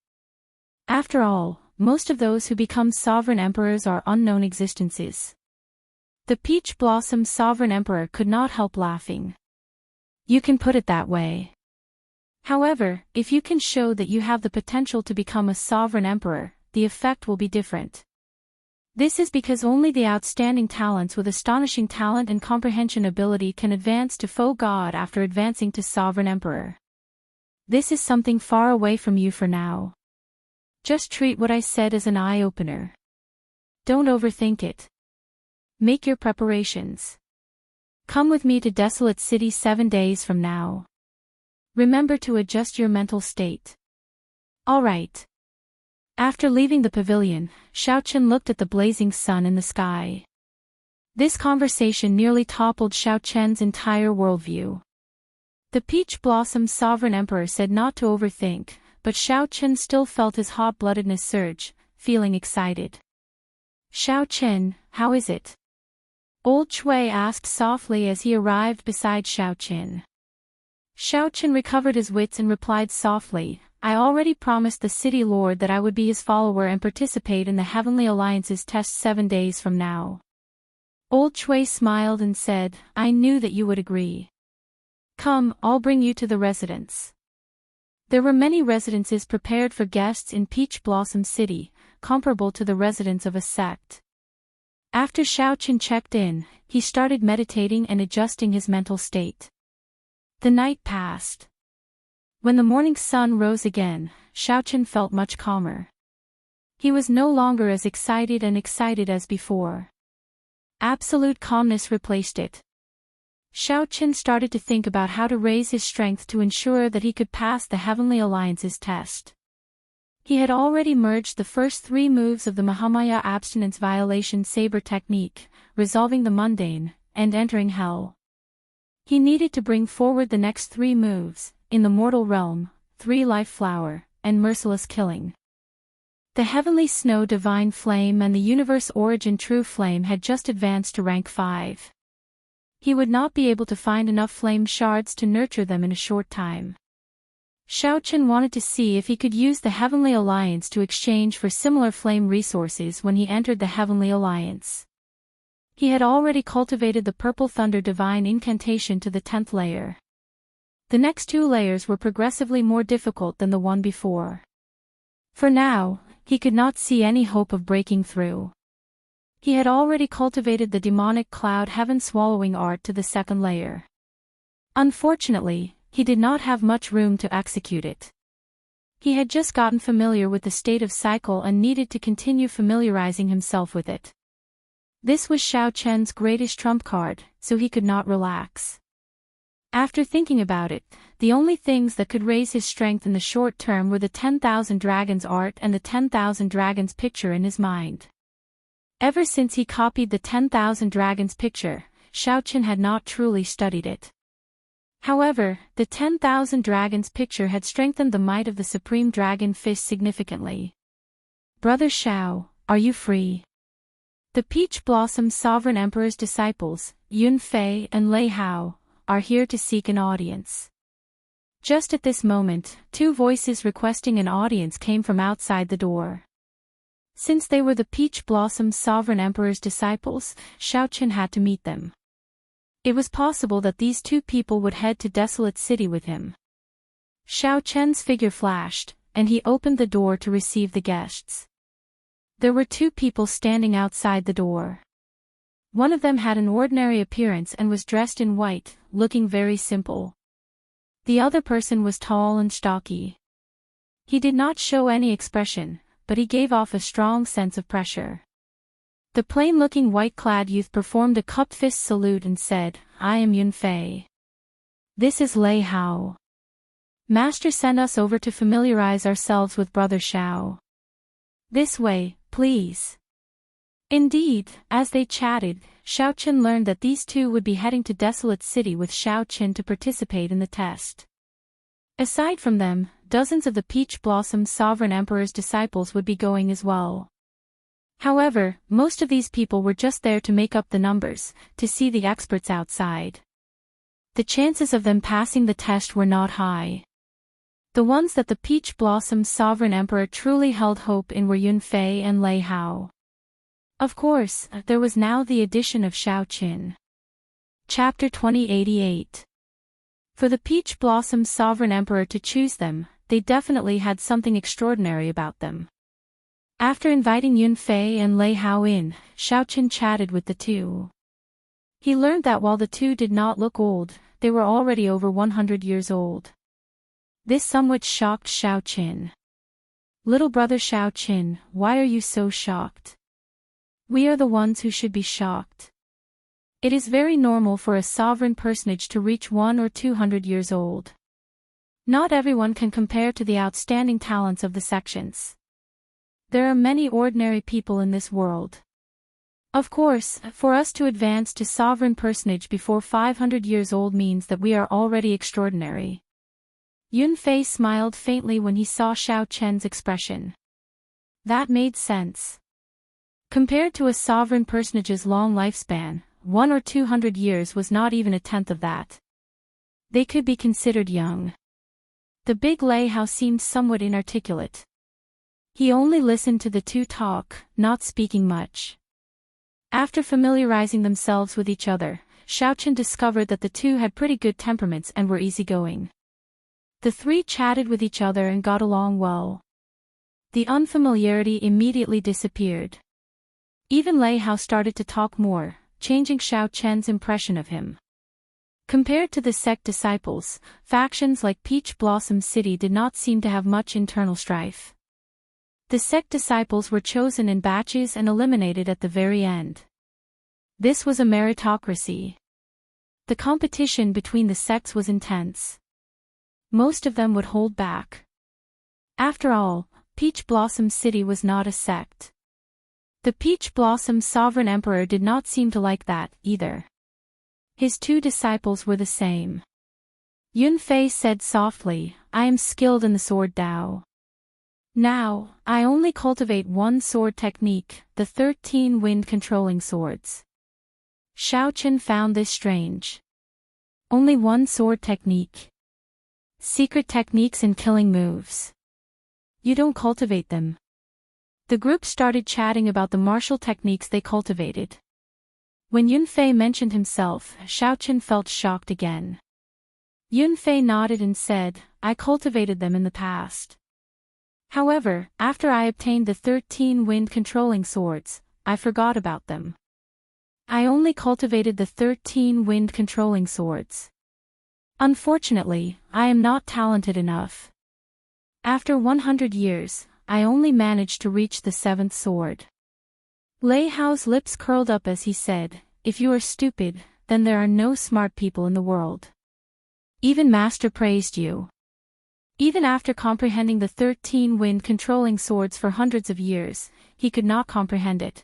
[SPEAKER 1] After all, most of those who become sovereign emperors are unknown existences. The Peach Blossom Sovereign Emperor could not help laughing. You can put it that way. However, if you can show that you have the potential to become a sovereign emperor, the effect will be different. This is because only the outstanding talents with astonishing talent and comprehension ability can advance to faux god after advancing to sovereign emperor. This is something far away from you for now. Just treat what I said as an eye-opener. Don't overthink it. Make your preparations. Come with me to Desolate City 7 days from now. Remember to adjust your mental state. All right. After leaving the pavilion, Xiaochen looked at the blazing sun in the sky. This conversation nearly toppled Xiaochen's entire worldview. The Peach Blossom Sovereign Emperor said not to overthink, but Xiaochen still felt his hot-bloodedness surge, feeling excited. Xiaochen, how is it? Old Chui asked softly as he arrived beside Xiaochen. Xiaochen recovered his wits and replied softly, I already promised the city lord that I would be his follower and participate in the Heavenly Alliance's test 7 days from now. Old Chui smiled and said, I knew that you would agree. Come, I'll bring you to the residence. There were many residences prepared for guests in Peach Blossom City, comparable to the residence of a sect. After Xiaochen checked in, he started meditating and adjusting his mental state. The night passed. When the morning sun rose again, Xiaochen felt much calmer. He was no longer as excited as before. Absolute calmness replaced it. Xiaochen started to think about how to raise his strength to ensure that he could pass the Heavenly Alliance's test. He had already merged the first 3 moves of the Mahamaya abstinence violation saber technique, resolving the mundane, and entering hell. He needed to bring forward the next 3 moves, in the mortal realm, 3 life flower, and merciless killing. The heavenly snow divine flame and the universe origin true flame had just advanced to rank 5. He would not be able to find enough flame shards to nurture them in a short time. Xiaochen wanted to see if he could use the Heavenly Alliance to exchange for similar flame resources when he entered the Heavenly Alliance. He had already cultivated the Purple Thunder Divine Incantation to the 10th layer. The next 2 layers were progressively more difficult than the one before. For now, he could not see any hope of breaking through. He had already cultivated the demonic cloud heaven swallowing art to the 2nd layer. Unfortunately, he did not have much room to execute it. He had just gotten familiar with the state of cycle and needed to continue familiarizing himself with it. This was Xiaochen's greatest trump card, so he could not relax. After thinking about it, the only things that could raise his strength in the short term were the 10,000 Dragons art and the 10,000 Dragons picture in his mind. Ever since he copied the 10,000 Dragons picture, Xiaochen had not truly studied it. However, the 10,000 Dragons picture had strengthened the might of the Supreme Dragon Fish significantly. Brother Xiao, are you free? The Peach Blossom Sovereign Emperor's disciples, Yun Fei and Lei Hao, are here to seek an audience. Just at this moment, 2 voices requesting an audience came from outside the door. Since they were the Peach Blossom Sovereign Emperor's disciples, Xiaochen had to meet them. It was possible that these 2 people would head to Desolate City with him. Xiaochen's figure flashed, and he opened the door to receive the guests. There were 2 people standing outside the door. One of them had an ordinary appearance and was dressed in white, looking very simple. The other person was tall and stocky. He did not show any expression, but he gave off a strong sense of pressure. The plain-looking white-clad youth performed a cupped fist salute and said, "I am Yun Fei. This is Lei Hao. Master sent us over to familiarize ourselves with Brother Xiao. This way, please." Indeed, as they chatted, Xiaochen learned that these 2 would be heading to Desolate City with Xiaochen to participate in the test. Aside from them, dozens of the Peach Blossom Sovereign Emperor's disciples would be going as well. However, most of these people were just there to make up the numbers, to see the experts outside. The chances of them passing the test were not high. The ones that the Peach Blossom Sovereign Emperor truly held hope in were Yun Fei and Lei Hao. Of course, there was now the addition of Xiaochen. Chapter 2088. For the Peach Blossom Sovereign Emperor to choose them, they definitely had something extraordinary about them. After inviting Yun Fei and Lei Hao in, Xiaochen chatted with the 2. He learned that while the 2 did not look old, they were already over 100 years old. This somewhat shocked Xiaochen. "Little brother Xiaochen, why are you so shocked?" "We are the ones who should be shocked. It is very normal for a sovereign personage to reach 100 or 200 years old. Not everyone can compare to the outstanding talents of the sections. There are many ordinary people in this world. Of course, for us to advance to sovereign personage before 500 years old means that we are already extraordinary." Yun Fei smiled faintly when he saw Xiaochen's expression. That made sense. Compared to a sovereign personage's long lifespan, 100 or 200 years was not even a tenth of that. They could be considered young. The big Lei Hao seemed somewhat inarticulate. He only listened to the 2 talk, not speaking much. After familiarizing themselves with each other, Xiaochen discovered that the 2 had pretty good temperaments and were easygoing. The 3 chatted with each other and got along well. The unfamiliarity immediately disappeared. Even Lei Hao started to talk more, changing Xiaochen's impression of him. Compared to the sect disciples, factions like Peach Blossom City did not seem to have much internal strife. The sect disciples were chosen in batches and eliminated at the very end. This was a meritocracy. The competition between the sects was intense. Most of them would hold back. After all, Peach Blossom City was not a sect. The Peach Blossom Sovereign Emperor did not seem to like that, either. His 2 disciples were the same. Yunfei said softly, I am skilled in the sword Dao. Now, I only cultivate one sword technique, the 13 wind controlling swords. Xiaoqun found this strange. Only one sword technique. Secret techniques and killing moves. You don't cultivate them. The group started chatting about the martial techniques they cultivated. When Yunfei mentioned himself, Xiaoqun felt shocked again. Yunfei nodded and said, I cultivated them in the past. However, after I obtained the 13 wind-controlling swords, I forgot about them. I only cultivated the 13 wind-controlling swords. Unfortunately, I am not talented enough. After 100 years, I only managed to reach the 7th sword. Lei Hao's lips curled up as he said, if you are stupid, then there are no smart people in the world. Even Master praised you. Even after comprehending the 13 wind-controlling swords for hundreds of years, he could not comprehend it.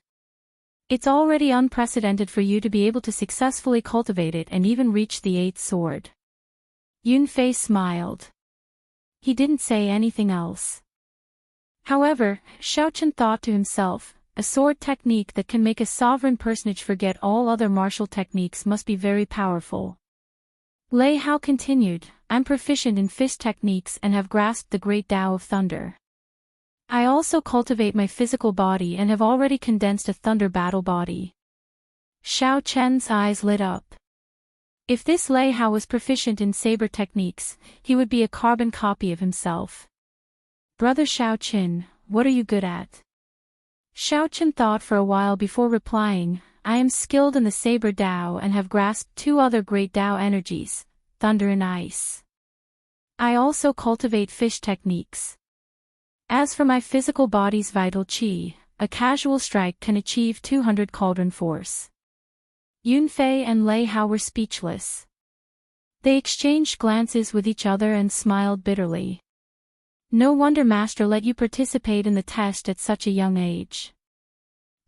[SPEAKER 1] It's already unprecedented for you to be able to successfully cultivate it and even reach the 8th sword. Yunfei smiled. He didn't say anything else. However, Xiaoqun thought to himself, a sword technique that can make a sovereign personage forget all other martial techniques must be very powerful. Lei Hao continued, I'm proficient in fist techniques and have grasped the great Tao of thunder. I also cultivate my physical body and have already condensed a thunder battle body. Xiaoqun's eyes lit up. If this Lei Hao was proficient in saber techniques, he would be a carbon copy of himself. Brother Xiaoqun, what are you good at? Xiaoqun thought for a while before replying, I am skilled in the saber Dao and have grasped 2 other great Dao energies, thunder and ice. I also cultivate fish techniques. As for my physical body's vital qi, a casual strike can achieve 200 cauldron force. Yunfei and Lei Hao were speechless. They exchanged glances with each other and smiled bitterly. No wonder Master let you participate in the test at such a young age.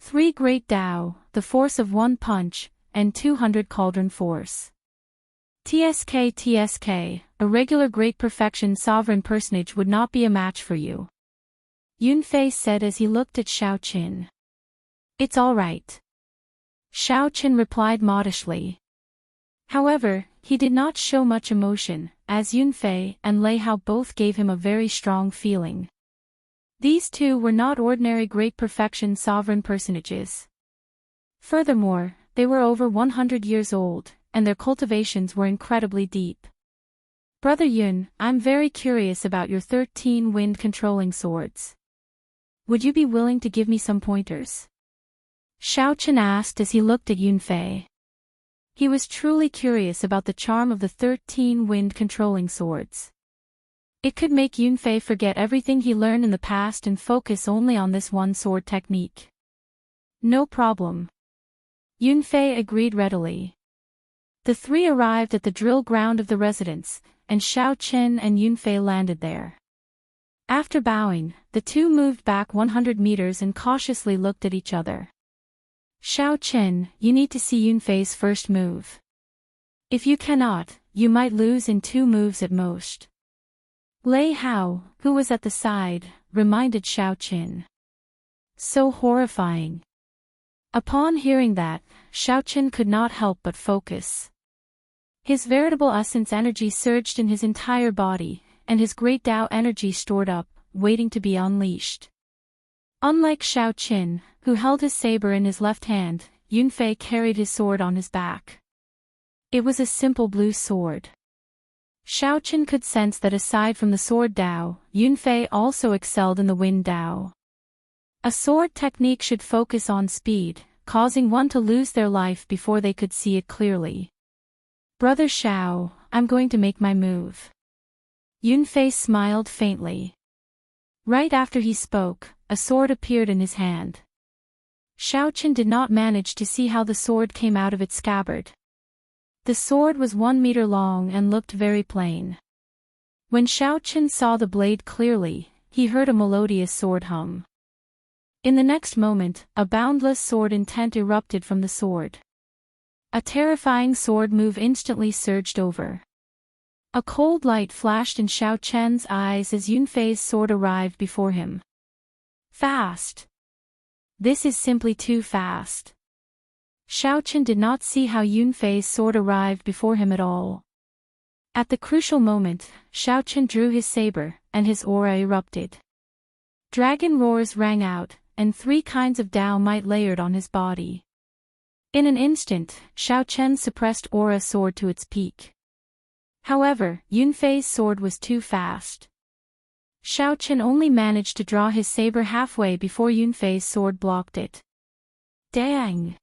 [SPEAKER 1] 3 great Dao, the force of 1 punch, and 200 cauldron force. TSK, a regular great perfection sovereign personage would not be a match for you. Yunfei said as he looked at Xiaoqun. It's all right. Xiaoqun replied modestly. However, he did not show much emotion, as Yunfei and Lei Hao both gave him a very strong feeling. These two were not ordinary great perfection sovereign personages. Furthermore, they were over 100 years old, and their cultivations were incredibly deep. Brother Yun, I'm very curious about your 13 wind-controlling swords. Would you be willing to give me some pointers? Xiaoqun asked as he looked at Yunfei. He was truly curious about the charm of the 13 wind-controlling swords. It could make Yunfei forget everything he learned in the past and focus only on this one sword technique. No problem. Yunfei agreed readily. The 3 arrived at the drill ground of the residence, and Xiaoqun and Yunfei landed there. After bowing, the 2 moved back 100 meters and cautiously looked at each other. Xiaoqun, you need to see Yunfei's first move. If you cannot, you might lose in 2 moves at most. Lei Hao, who was at the side, reminded Xiaoqun. So horrifying. Upon hearing that, Xiaoqun could not help but focus. His veritable essence energy surged in his entire body, and his great Tao energy stored up, waiting to be unleashed. Unlike Xiaoqun, who held his saber in his left hand, Yunfei carried his sword on his back. It was a simple blue sword. Xiaoqun could sense that aside from the sword Dao, Yunfei also excelled in the wind Dao. A sword technique should focus on speed, causing one to lose their life before they could see it clearly. Brother Xiao, I'm going to make my move. Yunfei smiled faintly. Right after he spoke, a sword appeared in his hand. Xiaoqun did not manage to see how the sword came out of its scabbard. The sword was 1 meter long and looked very plain. When Xiaoqun saw the blade clearly, he heard a melodious sword hum. In the next moment, a boundless sword intent erupted from the sword. A terrifying sword move instantly surged over. A cold light flashed in Xiao Chen's eyes as Yunfei's sword arrived before him. Fast! This is simply too fast. Xiao Chen did not see how Yunfei's sword arrived before him at all. At the crucial moment, Xiao Chen drew his saber, and his aura erupted. Dragon roars rang out, and 3 kinds of Dao might layered on his body. In an instant, Xiao Chen's suppressed aura soared to its peak. However, Yunfei's sword was too fast. Xiao Chen only managed to draw his saber halfway before Yunfei's sword blocked it. Dang!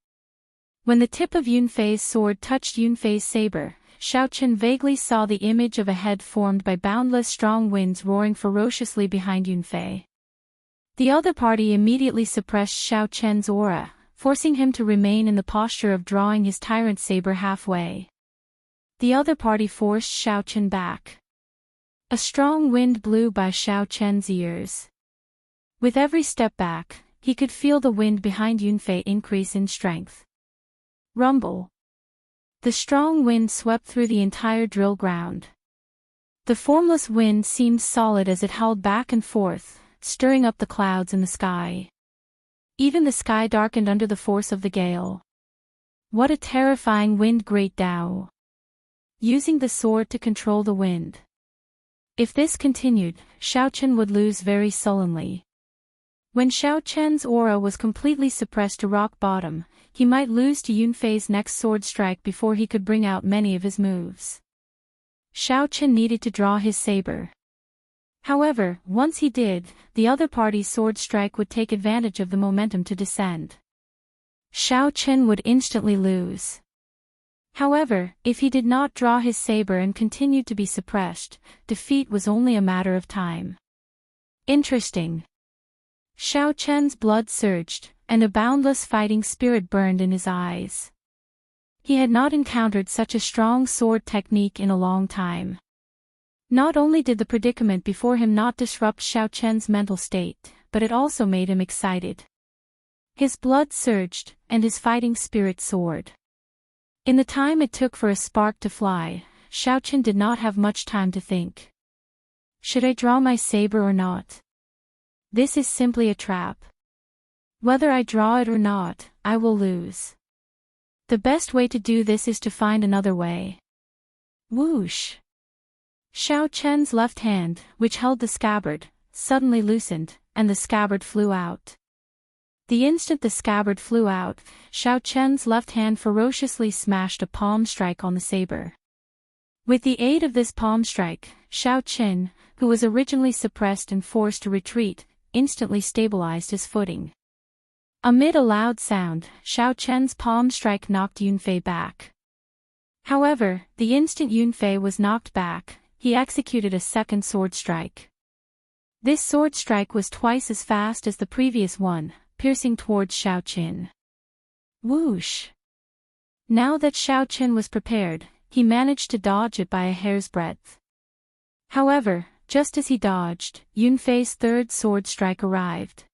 [SPEAKER 1] When the tip of Yunfei's sword touched Yunfei's saber, Xiao Chen vaguely saw the image of a head formed by boundless strong winds roaring ferociously behind Yunfei. The other party immediately suppressed Xiao Chen's aura, forcing him to remain in the posture of drawing his tyrant saber halfway. The other party forced Xiao Chen back. A strong wind blew by Xiao Chen's ears. With every step back, he could feel the wind behind Yunfei increase in strength. Rumble. The strong wind swept through the entire drill ground. The formless wind seemed solid as it howled back and forth, stirring up the clouds in the sky. Even the sky darkened under the force of the gale. What a terrifying wind, great Dao! Using the sword to control the wind. If this continued, Xiao Chen would lose very sullenly. When Xiao Chen's aura was completely suppressed to rock bottom, he might lose to Yunfei's next sword strike before he could bring out many of his moves. Xiao Chen needed to draw his saber. However, once he did, the other party's sword strike would take advantage of the momentum to descend. Xiao Chen would instantly lose. However, if he did not draw his saber and continued to be suppressed, defeat was only a matter of time. Interesting. Xiao Chen's blood surged, and a boundless fighting spirit burned in his eyes. He had not encountered such a strong sword technique in a long time. Not only did the predicament before him not disrupt Xiao Chen's mental state, but it also made him excited. His blood surged, and his fighting spirit soared. In the time it took for a spark to fly, Xiao Chen did not have much time to think. Should I draw my saber or not? This is simply a trap. Whether I draw it or not, I will lose. The best way to do this is to find another way. Whoosh! Xiao Chen's left hand, which held the scabbard, suddenly loosened, and the scabbard flew out. The instant the scabbard flew out, Xiao Chen's left hand ferociously smashed a palm strike on the saber. With the aid of this palm strike, Xiao Chen, who was originally suppressed and forced to retreat, instantly stabilized his footing. Amid a loud sound, Xiao Chen's palm strike knocked Yunfei back. However, the instant Yunfei was knocked back, he executed a second sword strike. This sword strike was twice as fast as the previous one, piercing towards Xiao Chen. Whoosh! Now that Xiao Chen was prepared, he managed to dodge it by a hair's breadth. However, just as he dodged, Yunfei's third sword strike arrived.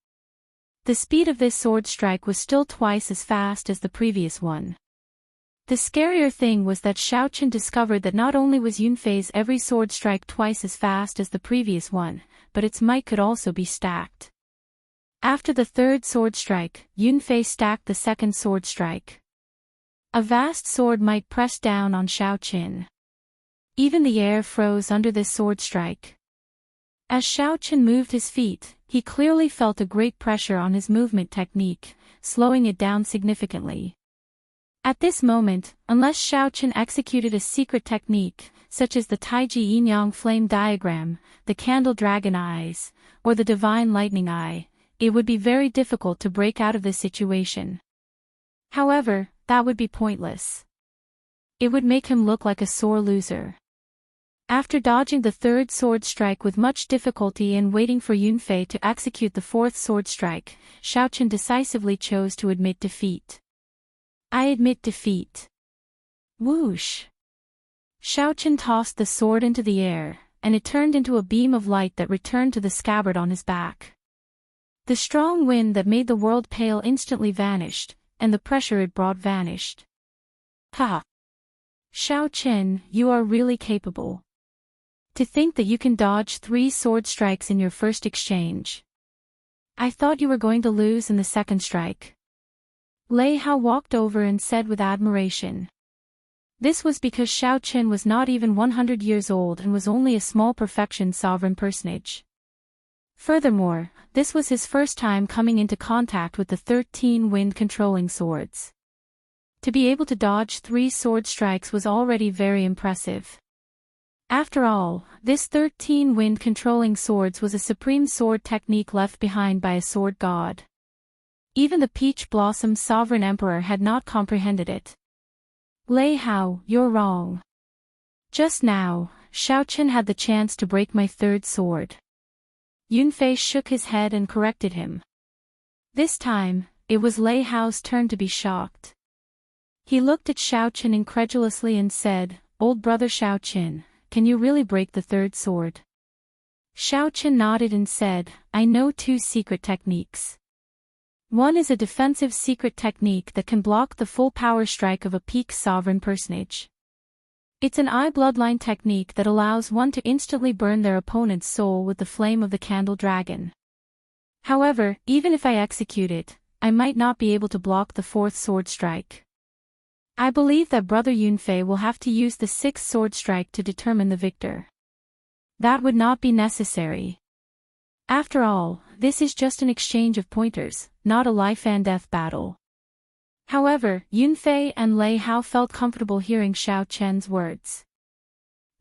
[SPEAKER 1] The speed of this sword strike was still twice as fast as the previous one. The scarier thing was that Xiao Chen discovered that not only was Yunfei's every sword strike twice as fast as the previous one, but its might could also be stacked. After the third sword strike, Yunfei stacked the second sword strike. A vast sword might pressed down on Xiao Chen. Even the air froze under this sword strike. As Xiao Chen moved his feet, he clearly felt a great pressure on his movement technique, slowing it down significantly. At this moment, unless Xiao Chen executed a secret technique, such as the Taiji Yin-Yang flame diagram, the candle dragon eyes, or the divine lightning eye, it would be very difficult to break out of this situation. However, that would be pointless. It would make him look like a sore loser. After dodging the third sword strike with much difficulty and waiting for Yunfei to execute the fourth sword strike, Xiao Chen decisively chose to admit defeat. I admit defeat. Whoosh! Xiao Chen tossed the sword into the air, and it turned into a beam of light that returned to the scabbard on his back. The strong wind that made the world pale instantly vanished, and the pressure it brought vanished. Ha! Xiao Chen, you are really capable. To think that you can dodge 3 sword strikes in your first exchange. I thought you were going to lose in the second strike. Lei Hao walked over and said with admiration. This was because Xiao Qin was not even 100 years old and was only a small perfection sovereign personage. Furthermore, this was his first time coming into contact with the 13 wind-controlling swords. To be able to dodge 3 sword strikes was already very impressive. After all, this 13 wind-controlling swords was a supreme sword technique left behind by a sword god. Even the Peach Blossom Sovereign Emperor had not comprehended it. Lei Hao, you're wrong. Just now, Xiao Qin had the chance to break my third sword. Yunfei shook his head and corrected him. This time, it was Lei Hao's turn to be shocked. He looked at Xiao Qin incredulously and said, "Old brother Xiao Qin, can you really break the third sword?" Xiao Qin nodded and said, "I know 2 secret techniques. One is a defensive secret technique that can block the full power strike of a peak sovereign personage. It's an eye bloodline technique that allows one to instantly burn their opponent's soul with the flame of the candle dragon. However, even if I execute it, I might not be able to block the 4th sword strike. I believe that Brother Yunfei will have to use the 6th sword strike to determine the victor. That would not be necessary. After all, this is just an exchange of pointers, not a life-and-death battle." However, Yunfei and Lei Hao felt comfortable hearing Xiao Qin's words.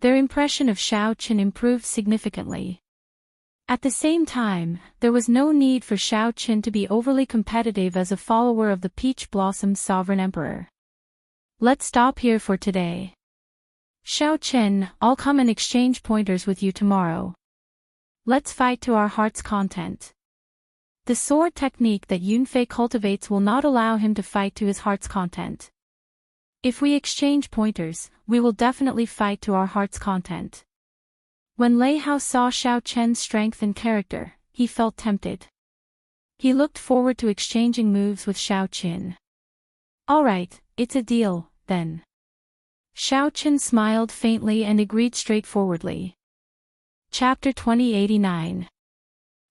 [SPEAKER 1] Their impression of Xiao Qin improved significantly. At the same time, there was no need for Xiao Qin to be overly competitive as a follower of the Peach Blossom Sovereign Emperor. Let's stop here for today. Xiao Qin, I'll come and exchange pointers with you tomorrow. Let's fight to our heart's content. The sword technique that Yunfei cultivates will not allow him to fight to his heart's content. If we exchange pointers, we will definitely fight to our heart's content. When Lei Hao saw Xiao Qin's strength and character, he felt tempted. He looked forward to exchanging moves with Xiao Qin. Alright, it's a deal, then. Xiao Qin smiled faintly and agreed straightforwardly. Chapter 2089.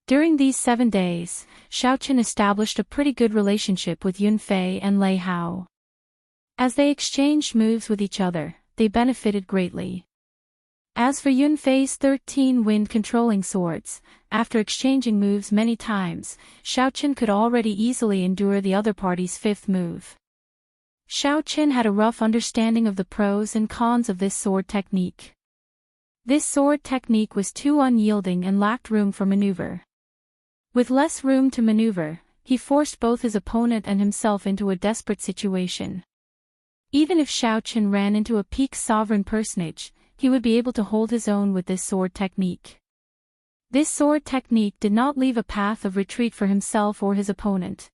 [SPEAKER 1] During these 7 days, Xiao Qin established a pretty good relationship with Yunfei and Lei Hao. As they exchanged moves with each other, they benefited greatly. As for Yunfei's 13 wind-controlling swords, after exchanging moves many times, Xiao Qin could already easily endure the other party's 5th move. Xiao Qin had a rough understanding of the pros and cons of this sword technique. This sword technique was too unyielding and lacked room for maneuver. With less room to maneuver, he forced both his opponent and himself into a desperate situation. Even if Xiao Qin ran into a peak sovereign personage, he would be able to hold his own with this sword technique. This sword technique did not leave a path of retreat for himself or his opponent.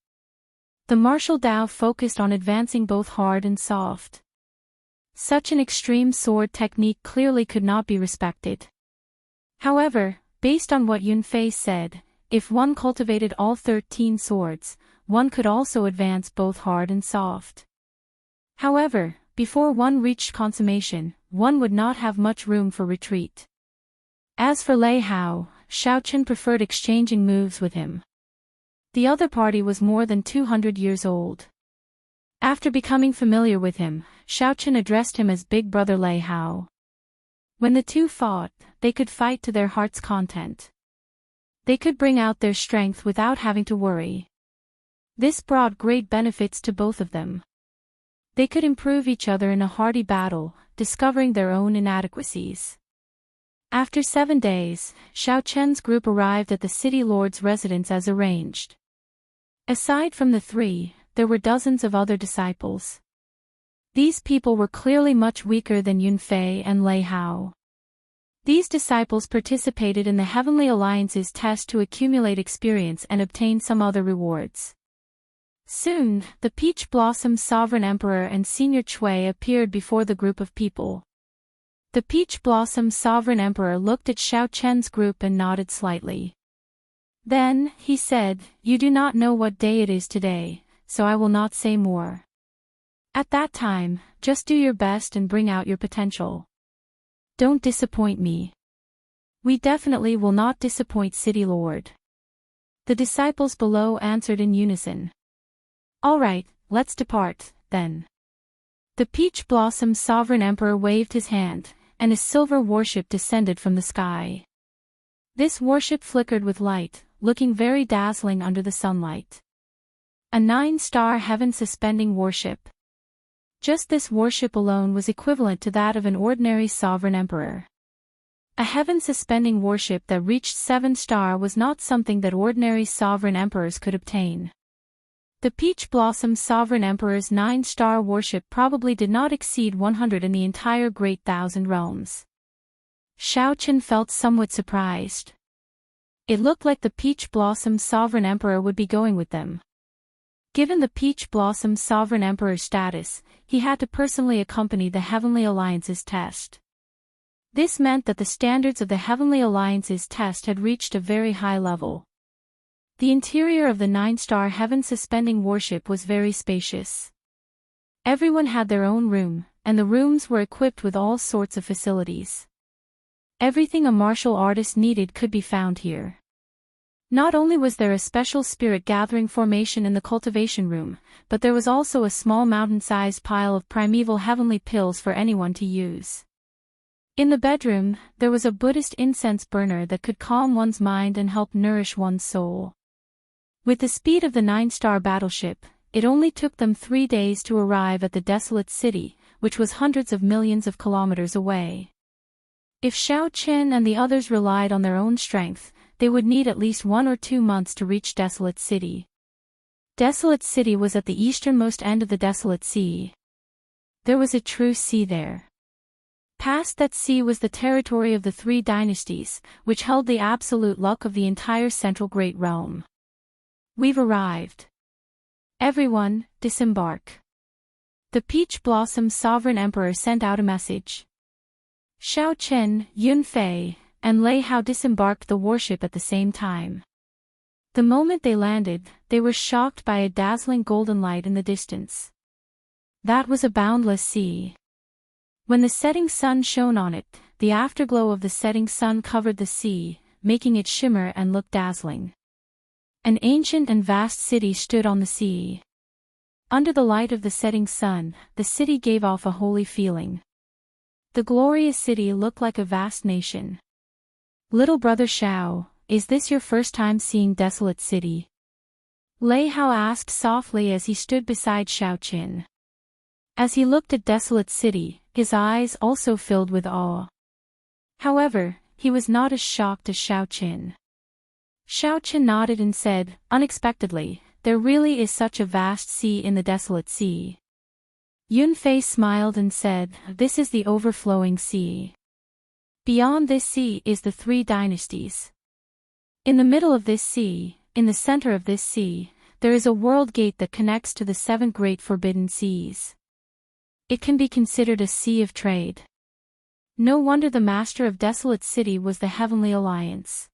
[SPEAKER 1] The martial Dao focused on advancing both hard and soft. Such an extreme sword technique clearly could not be respected. However, based on what Yunfei said, if one cultivated all 13 swords, one could also advance both hard and soft. However, before one reached consummation, one would not have much room for retreat. As for Lei Hao, Xiao Qin preferred exchanging moves with him. The other party was more than 200 years old. After becoming familiar with him, Xiao Qin addressed him as Big Brother Lei Hao. When the two fought, they could fight to their heart's content. They could bring out their strength without having to worry. This brought great benefits to both of them. They could improve each other in a hearty battle, discovering their own inadequacies. After 7 days, Xiao Qin's group arrived at the city lord's residence as arranged. Aside from the 3, there were dozens of other disciples. These people were clearly much weaker than Yunfei and Lei Hao. These disciples participated in the Heavenly Alliance's test to accumulate experience and obtain some other rewards. Soon, the Peach Blossom Sovereign Emperor and Senior Chui appeared before the group of people. The Peach Blossom Sovereign Emperor looked at Xiao Qin's group and nodded slightly. Then, he said, "You do not know what day it is today, so I will not say more. At that time, just do your best and bring out your potential. Don't disappoint me." We definitely will not disappoint City Lord. The disciples below answered in unison. All right, let's depart, then. The Peach Blossom Sovereign Emperor waved his hand, and a silver warship descended from the sky. This warship flickered with light, looking very dazzling under the sunlight. A 9-star heaven-suspending warship. Just this warship alone was equivalent to that of an ordinary sovereign emperor. A heaven-suspending warship that reached 7-star was not something that ordinary sovereign emperors could obtain. The Peach Blossom Sovereign Emperor's 9-star warship probably did not exceed 100 in the entire Great Thousand Realms. Xiaoqin felt somewhat surprised. It looked like the Peach Blossom Sovereign Emperor would be going with them. Given the Peach Blossom Sovereign Emperor's status, he had to personally accompany the Heavenly Alliance's test. This meant that the standards of the Heavenly Alliance's test had reached a very high level. The interior of the 9-star heaven-suspending warship was very spacious. Everyone had their own room, and the rooms were equipped with all sorts of facilities. Everything a martial artist needed could be found here. Not only was there a special spirit gathering formation in the cultivation room, but there was also a small mountain-sized pile of primeval heavenly pills for anyone to use. In the bedroom, there was a Buddhist incense burner that could calm one's mind and help nourish one's soul. With the speed of the 9-star battleship, it only took them 3 days to arrive at the desolate city, which was hundreds of millions of kilometers away. If Xiaoqin and the others relied on their own strength, they would need at least 1 or 2 months to reach Desolate City. Desolate City was at the easternmost end of the Desolate Sea. There was a true sea there. Past that sea was the territory of the 3 dynasties, which held the absolute luck of the entire Central Great Realm. We've arrived. Everyone, disembark. The Peach Blossom Sovereign Emperor sent out a message. Xiaoqin, Yunfei, and Lei Hao disembarked the warship at the same time. The moment they landed, they were shocked by a dazzling golden light in the distance. That was a boundless sea. When the setting sun shone on it, the afterglow of the setting sun covered the sea, making it shimmer and look dazzling. An ancient and vast city stood on the sea. Under the light of the setting sun, the city gave off a holy feeling. The glorious city looked like a vast nation. Little brother Xiao, is this your first time seeing Desolate City? Lei Hao asked softly as he stood beside Xiaoqin. As he looked at Desolate City, his eyes also filled with awe. However, he was not as shocked as Xiaoqin. Xiaoqin nodded and said, unexpectedly, there really is such a vast sea in the Desolate Sea. Yunfei smiled and said, this is the overflowing sea. Beyond this sea is the 3 dynasties. In the middle of this sea, in the center of this sea, there is a world gate that connects to the 7 great forbidden seas. It can be considered a sea of trade. No wonder the master of Desolate City was the Heavenly Alliance.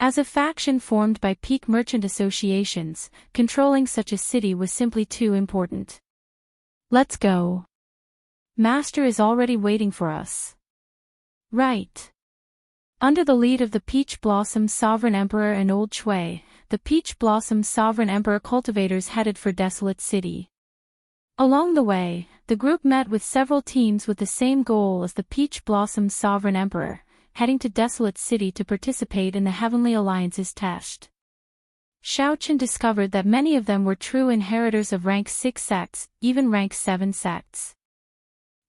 [SPEAKER 1] As a faction formed by peak merchant associations, controlling such a city was simply too important. Let's go. Master is already waiting for us. Right. Under the lead of the Peach Blossom Sovereign Emperor and Old Shui, the Peach Blossom Sovereign Emperor cultivators headed for Desolate City. Along the way, the group met with several teams with the same goal as the Peach Blossom Sovereign Emperor, heading to Desolate City to participate in the Heavenly Alliance's test. Xiaoqin discovered that many of them were true inheritors of rank 6 sects, even rank 7 sects.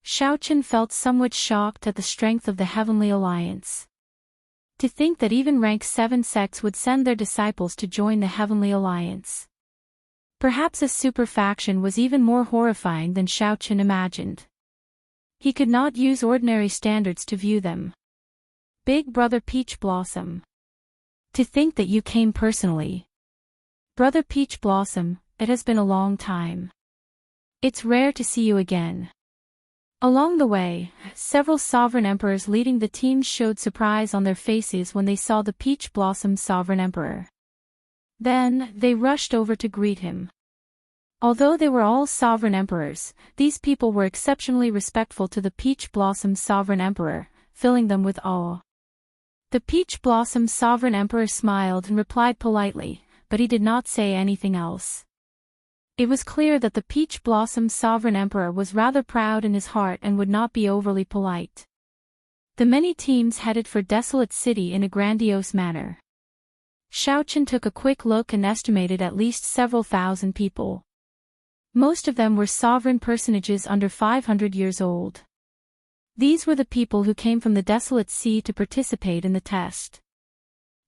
[SPEAKER 1] Xiaoqin felt somewhat shocked at the strength of the Heavenly Alliance. To think that even rank 7 sects would send their disciples to join the Heavenly Alliance. Perhaps a super faction was even more horrifying than Xiaoqin imagined. He could not use ordinary standards to view them. Big Brother Peach Blossom. To think that you came personally. Brother Peach Blossom, it has been a long time. It's rare to see you again. Along the way, several sovereign emperors leading the teams showed surprise on their faces when they saw the Peach Blossom Sovereign Emperor. Then, they rushed over to greet him. Although they were all sovereign emperors, these people were exceptionally respectful to the Peach Blossom Sovereign Emperor, filling them with awe. The Peach Blossom's sovereign emperor smiled and replied politely, but he did not say anything else. It was clear that the Peach Blossom's sovereign emperor was rather proud in his heart and would not be overly polite. The many teams headed for Desolate City in a grandiose manner. Xiaochen took a quick look and estimated at least several thousand people. Most of them were sovereign personages under 500 years old. These were the people who came from the Desolate Sea to participate in the test.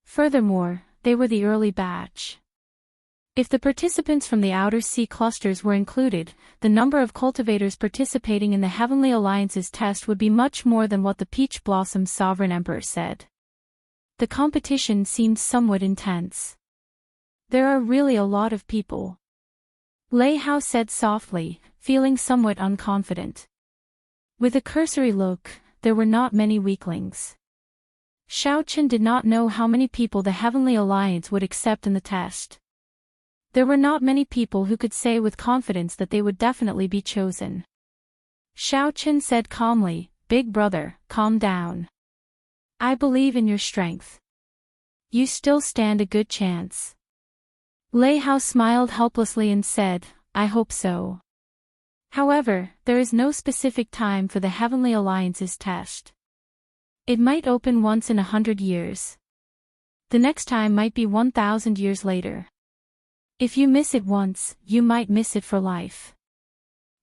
[SPEAKER 1] Furthermore, they were the early batch. If the participants from the Outer Sea clusters were included, the number of cultivators participating in the Heavenly Alliance's test would be much more than what the Peach Blossom's sovereign emperor said. The competition seemed somewhat intense. There are really a lot of people. Lei Hao said softly, feeling somewhat unconfident. With a cursory look, there were not many weaklings. Xiaochen did not know how many people the Heavenly Alliance would accept in the test. There were not many people who could say with confidence that they would definitely be chosen. Xiaochen said calmly, "Big brother, calm down. I believe in your strength. You still stand a good chance." Lei Hao smiled helplessly and said, "I hope so. However, there is no specific time for the Heavenly Alliance's test. It might open once in 100 years. The next time might be 1,000 years later. If you miss it once, you might miss it for life."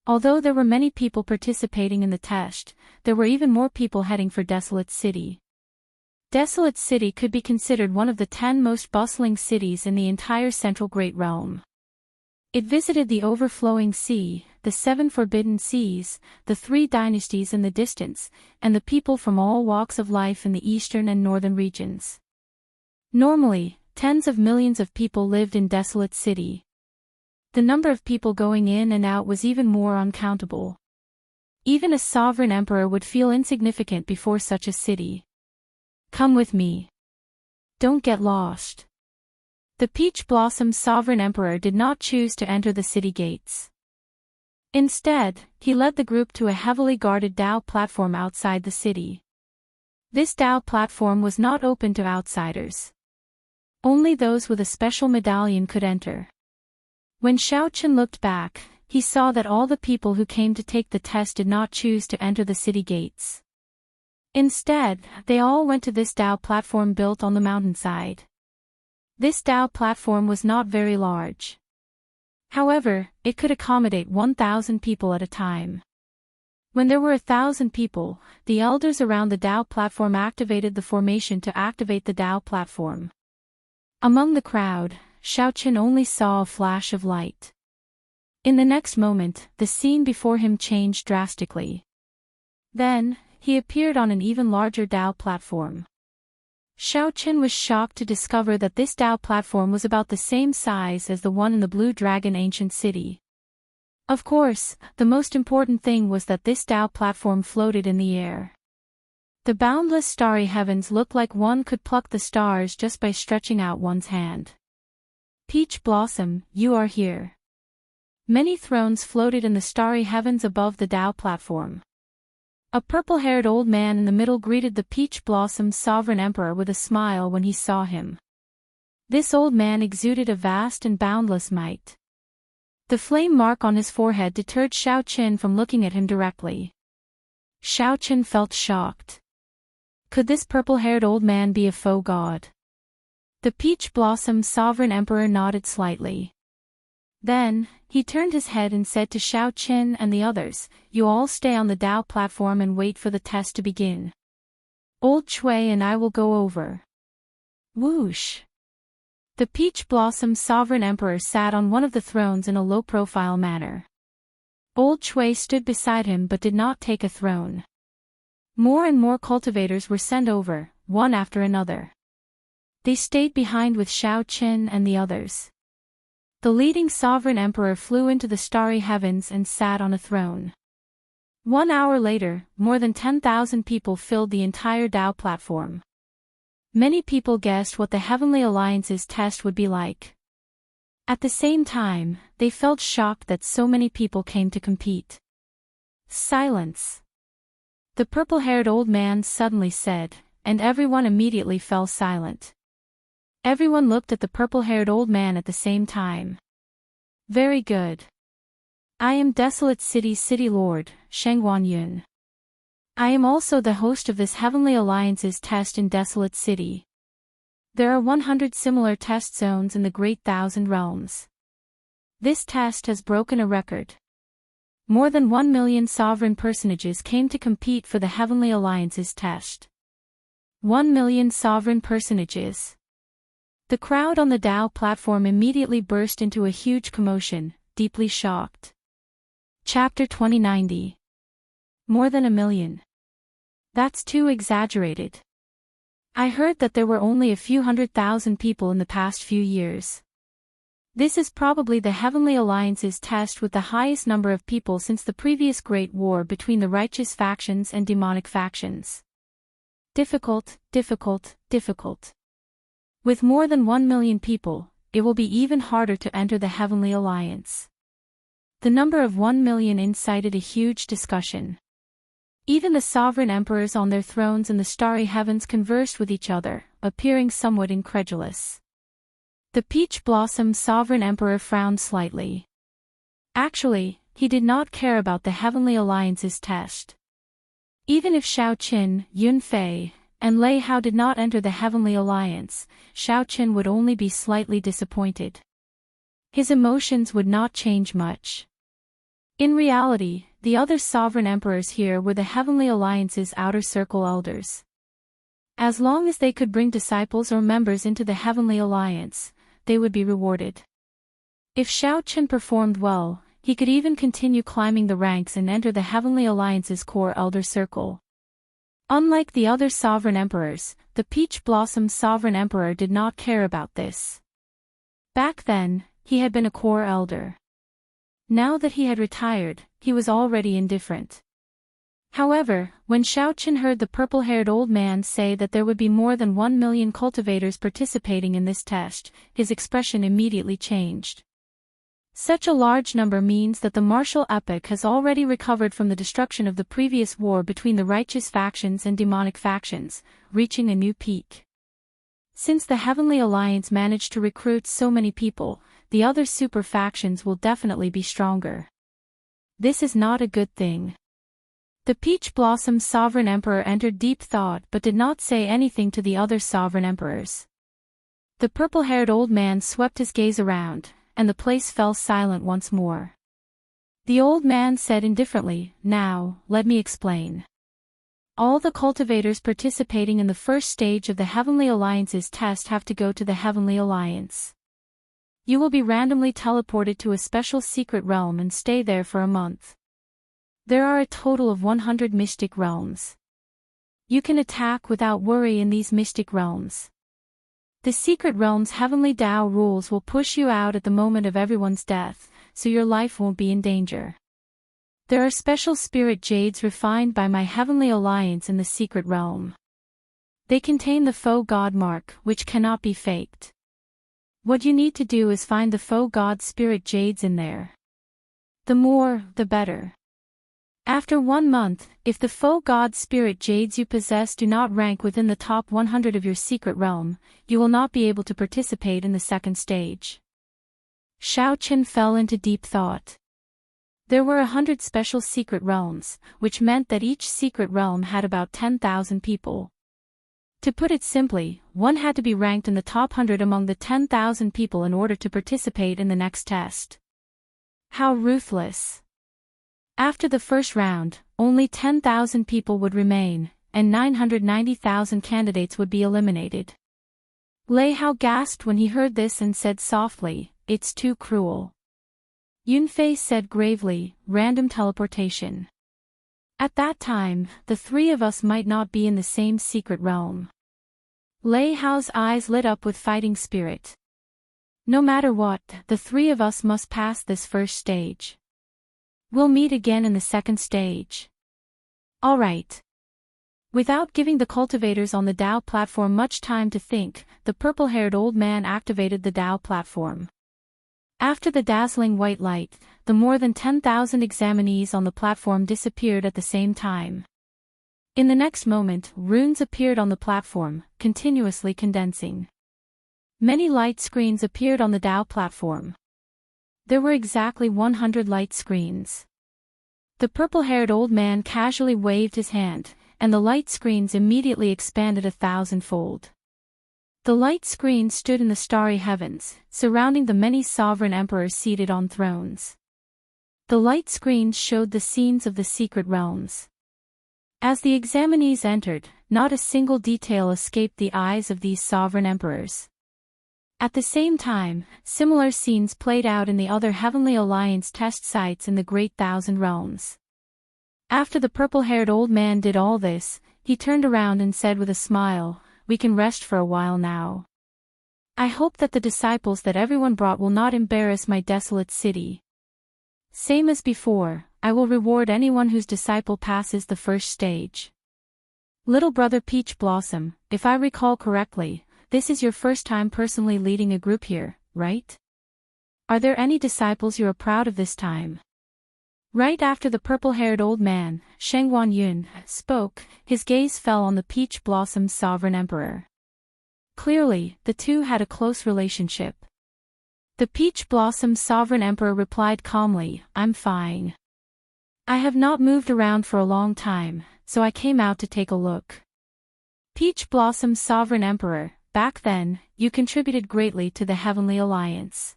[SPEAKER 1] Although there were many people participating in the test, there were even more people heading for Desolate City. Desolate City could be considered one of the 10 most bustling cities in the entire Central Great Realm. It visited the Overflowing Sea, the 7 Forbidden Seas, the 3 dynasties in the distance, and the people from all walks of life in the eastern and northern regions. Normally, tens of millions of people lived in Desolate City. The number of people going in and out was even more uncountable. Even a sovereign emperor would feel insignificant before such a city. "Come with me. Don't get lost." The Peach Blossom's sovereign emperor did not choose to enter the city gates. Instead, he led the group to a heavily guarded Dao platform outside the city. This Dao platform was not open to outsiders. Only those with a special medallion could enter. When Xiaochen looked back, he saw that all the people who came to take the test did not choose to enter the city gates. Instead, they all went to this Dao platform built on the mountainside. This Dao platform was not very large. However, it could accommodate 1,000 people at a time. When there were 1,000 people, the elders around the Dao platform activated the formation to activate the Dao platform. Among the crowd, Xiaochen only saw a flash of light. In the next moment, the scene before him changed drastically. Then, he appeared on an even larger Dao platform. Xiaochen was shocked to discover that this Dao platform was about the same size as the one in the Blue Dragon ancient city. Of course, the most important thing was that this Dao platform floated in the air. The boundless starry heavens looked like one could pluck the stars just by stretching out one's hand. "Peach Blossom, you are here." Many thrones floated in the starry heavens above the Dao platform. A purple-haired old man in the middle greeted the Peach Blossom's sovereign emperor with a smile when he saw him. This old man exuded a vast and boundless might. The flame mark on his forehead deterred Xiaochen from looking at him directly. Xiaochen felt shocked. Could this purple-haired old man be a faux god? The Peach Blossom's sovereign emperor nodded slightly. Then, he turned his head and said to Xiaochen and the others, "You all stay on the Dao platform and wait for the test to begin. Old Chui and I will go over." Whoosh! The Peach Blossom's sovereign emperor sat on one of the thrones in a low-profile manner. Old Chui stood beside him but did not take a throne. More and more cultivators were sent over, one after another. They stayed behind with Xiaochen and the others. The leading sovereign emperor flew into the starry heavens and sat on a throne. 1 hour later, more than 10,000 people filled the entire Dao platform. Many people guessed what the Heavenly Alliance's test would be like. At the same time, they felt shocked that so many people came to compete. Silence. The purple-haired old man suddenly said, and everyone immediately fell silent. Everyone looked at the purple-haired old man at the same time. Very good. I am Desolate City's City Lord, Shengguan Yun. I am also the host of this Heavenly Alliance's test in Desolate City. There are 100 similar test zones in the Great Thousand Realms. This test has broken a record. More than 1 million sovereign personages came to compete for the Heavenly Alliance's test. 1 million sovereign personages. The crowd on the Dao platform immediately burst into a huge commotion, deeply shocked. Chapter 2090. More than 1 million. That's too exaggerated. I heard that there were only a few 100,000 people in the past few years. This is probably the Heavenly Alliance's test with the highest number of people since the previous Great War between the righteous factions and demonic factions. Difficult, difficult, difficult. With more than 1 million people, it will be even harder to enter the Heavenly Alliance. The number of 1 million incited a huge discussion. Even the sovereign emperors on their thrones in the starry heavens conversed with each other, appearing somewhat incredulous. The Peach Blossom Sovereign Emperor frowned slightly. Actually, he did not care about the Heavenly Alliance's test. Even if Xiao Qin, Yun Fei, and Lei Hao did not enter the Heavenly Alliance, Xiao Qin would only be slightly disappointed. His emotions would not change much. In reality, the other sovereign emperors here were the Heavenly Alliance's outer circle elders. As long as they could bring disciples or members into the Heavenly Alliance, they would be rewarded. If Xiao Qin performed well, he could even continue climbing the ranks and enter the Heavenly Alliance's core elder circle. Unlike the other sovereign emperors, the Peach Blossom Sovereign Emperor did not care about this. Back then, he had been a core elder. Now that he had retired, he was already indifferent. However, when Xiao Qin heard the purple-haired old man say that there would be more than 1 million cultivators participating in this test, his expression immediately changed. Such a large number means that the martial epoch has already recovered from the destruction of the previous war between the righteous factions and demonic factions, reaching a new peak. Since the Heavenly Alliance managed to recruit so many people, the other super factions will definitely be stronger. This is not a good thing. The Peach Blossom Sovereign Emperor entered deep thought but did not say anything to the other sovereign emperors. The purple-haired old man swept his gaze around, and the place fell silent once more. The old man said indifferently, "Now, let me explain. All the cultivators participating in the first stage of the Heavenly Alliance's test have to go to the Heavenly Alliance. You will be randomly teleported to a special secret realm and stay there for a month. There are a total of 100 mystic realms. You can attack without worry in these mystic realms. The secret realm's heavenly Dao rules will push you out at the moment of everyone's death, so your life won't be in danger. There are special spirit jades refined by my Heavenly Alliance in the secret realm. They contain the faux god mark, which cannot be faked. What you need to do is find the faux god spirit jades in there. The more, the better. After 1 month, if the faux god spirit jades you possess do not rank within the top 100 of your secret realm, you will not be able to participate in the second stage." Xiao Qin fell into deep thought. There were 100 special secret realms, which meant that each secret realm had about 10,000 people. To put it simply, one had to be ranked in the top 100 among the 10,000 people in order to participate in the next test. How ruthless. After the first round, only 10,000 people would remain, and 990,000 candidates would be eliminated. Lei Hao gasped when he heard this and said softly, "It's too cruel." Yun Fei said gravely, "Random teleportation. At that time, the three of us might not be in the same secret realm." Lei Hao's eyes lit up with fighting spirit. "No matter what, the three of us must pass this first stage. We'll meet again in the second stage." "All right." Without giving the cultivators on the Dao platform much time to think, the purple-haired old man activated the Dao platform. After the dazzling white light, the more than 10,000 examinees on the platform disappeared at the same time. In the next moment, runes appeared on the platform, continuously condensing. Many light screens appeared on the Dao platform. There were exactly 100 light screens. The purple-haired old man casually waved his hand, and the light screens immediately expanded 1,000-fold. The light screens stood in the starry heavens, surrounding the many sovereign emperors seated on thrones. The light screens showed the scenes of the secret realms. As the examinees entered, not a single detail escaped the eyes of these sovereign emperors. At the same time, similar scenes played out in the other Heavenly Alliance test sites in the Great Thousand Realms. After the purple-haired old man did all this, he turned around and said with a smile, "We can rest for a while now. I hope that the disciples that everyone brought will not embarrass my desolate city. Same as before, I will reward anyone whose disciple passes the first stage." Little brother Peach Blossom, if I recall correctly, this is your first time personally leading a group here, right? Are there any disciples you are proud of this time? Right after the purple-haired old man, Shengwan Yun, spoke, his gaze fell on the Peach Blossom's sovereign emperor. Clearly, the two had a close relationship. The Peach Blossom's sovereign emperor replied calmly, "I'm fine. I have not moved around for a long time, so I came out to take a look." Peach Blossom's sovereign emperor, back then, you contributed greatly to the Heavenly Alliance.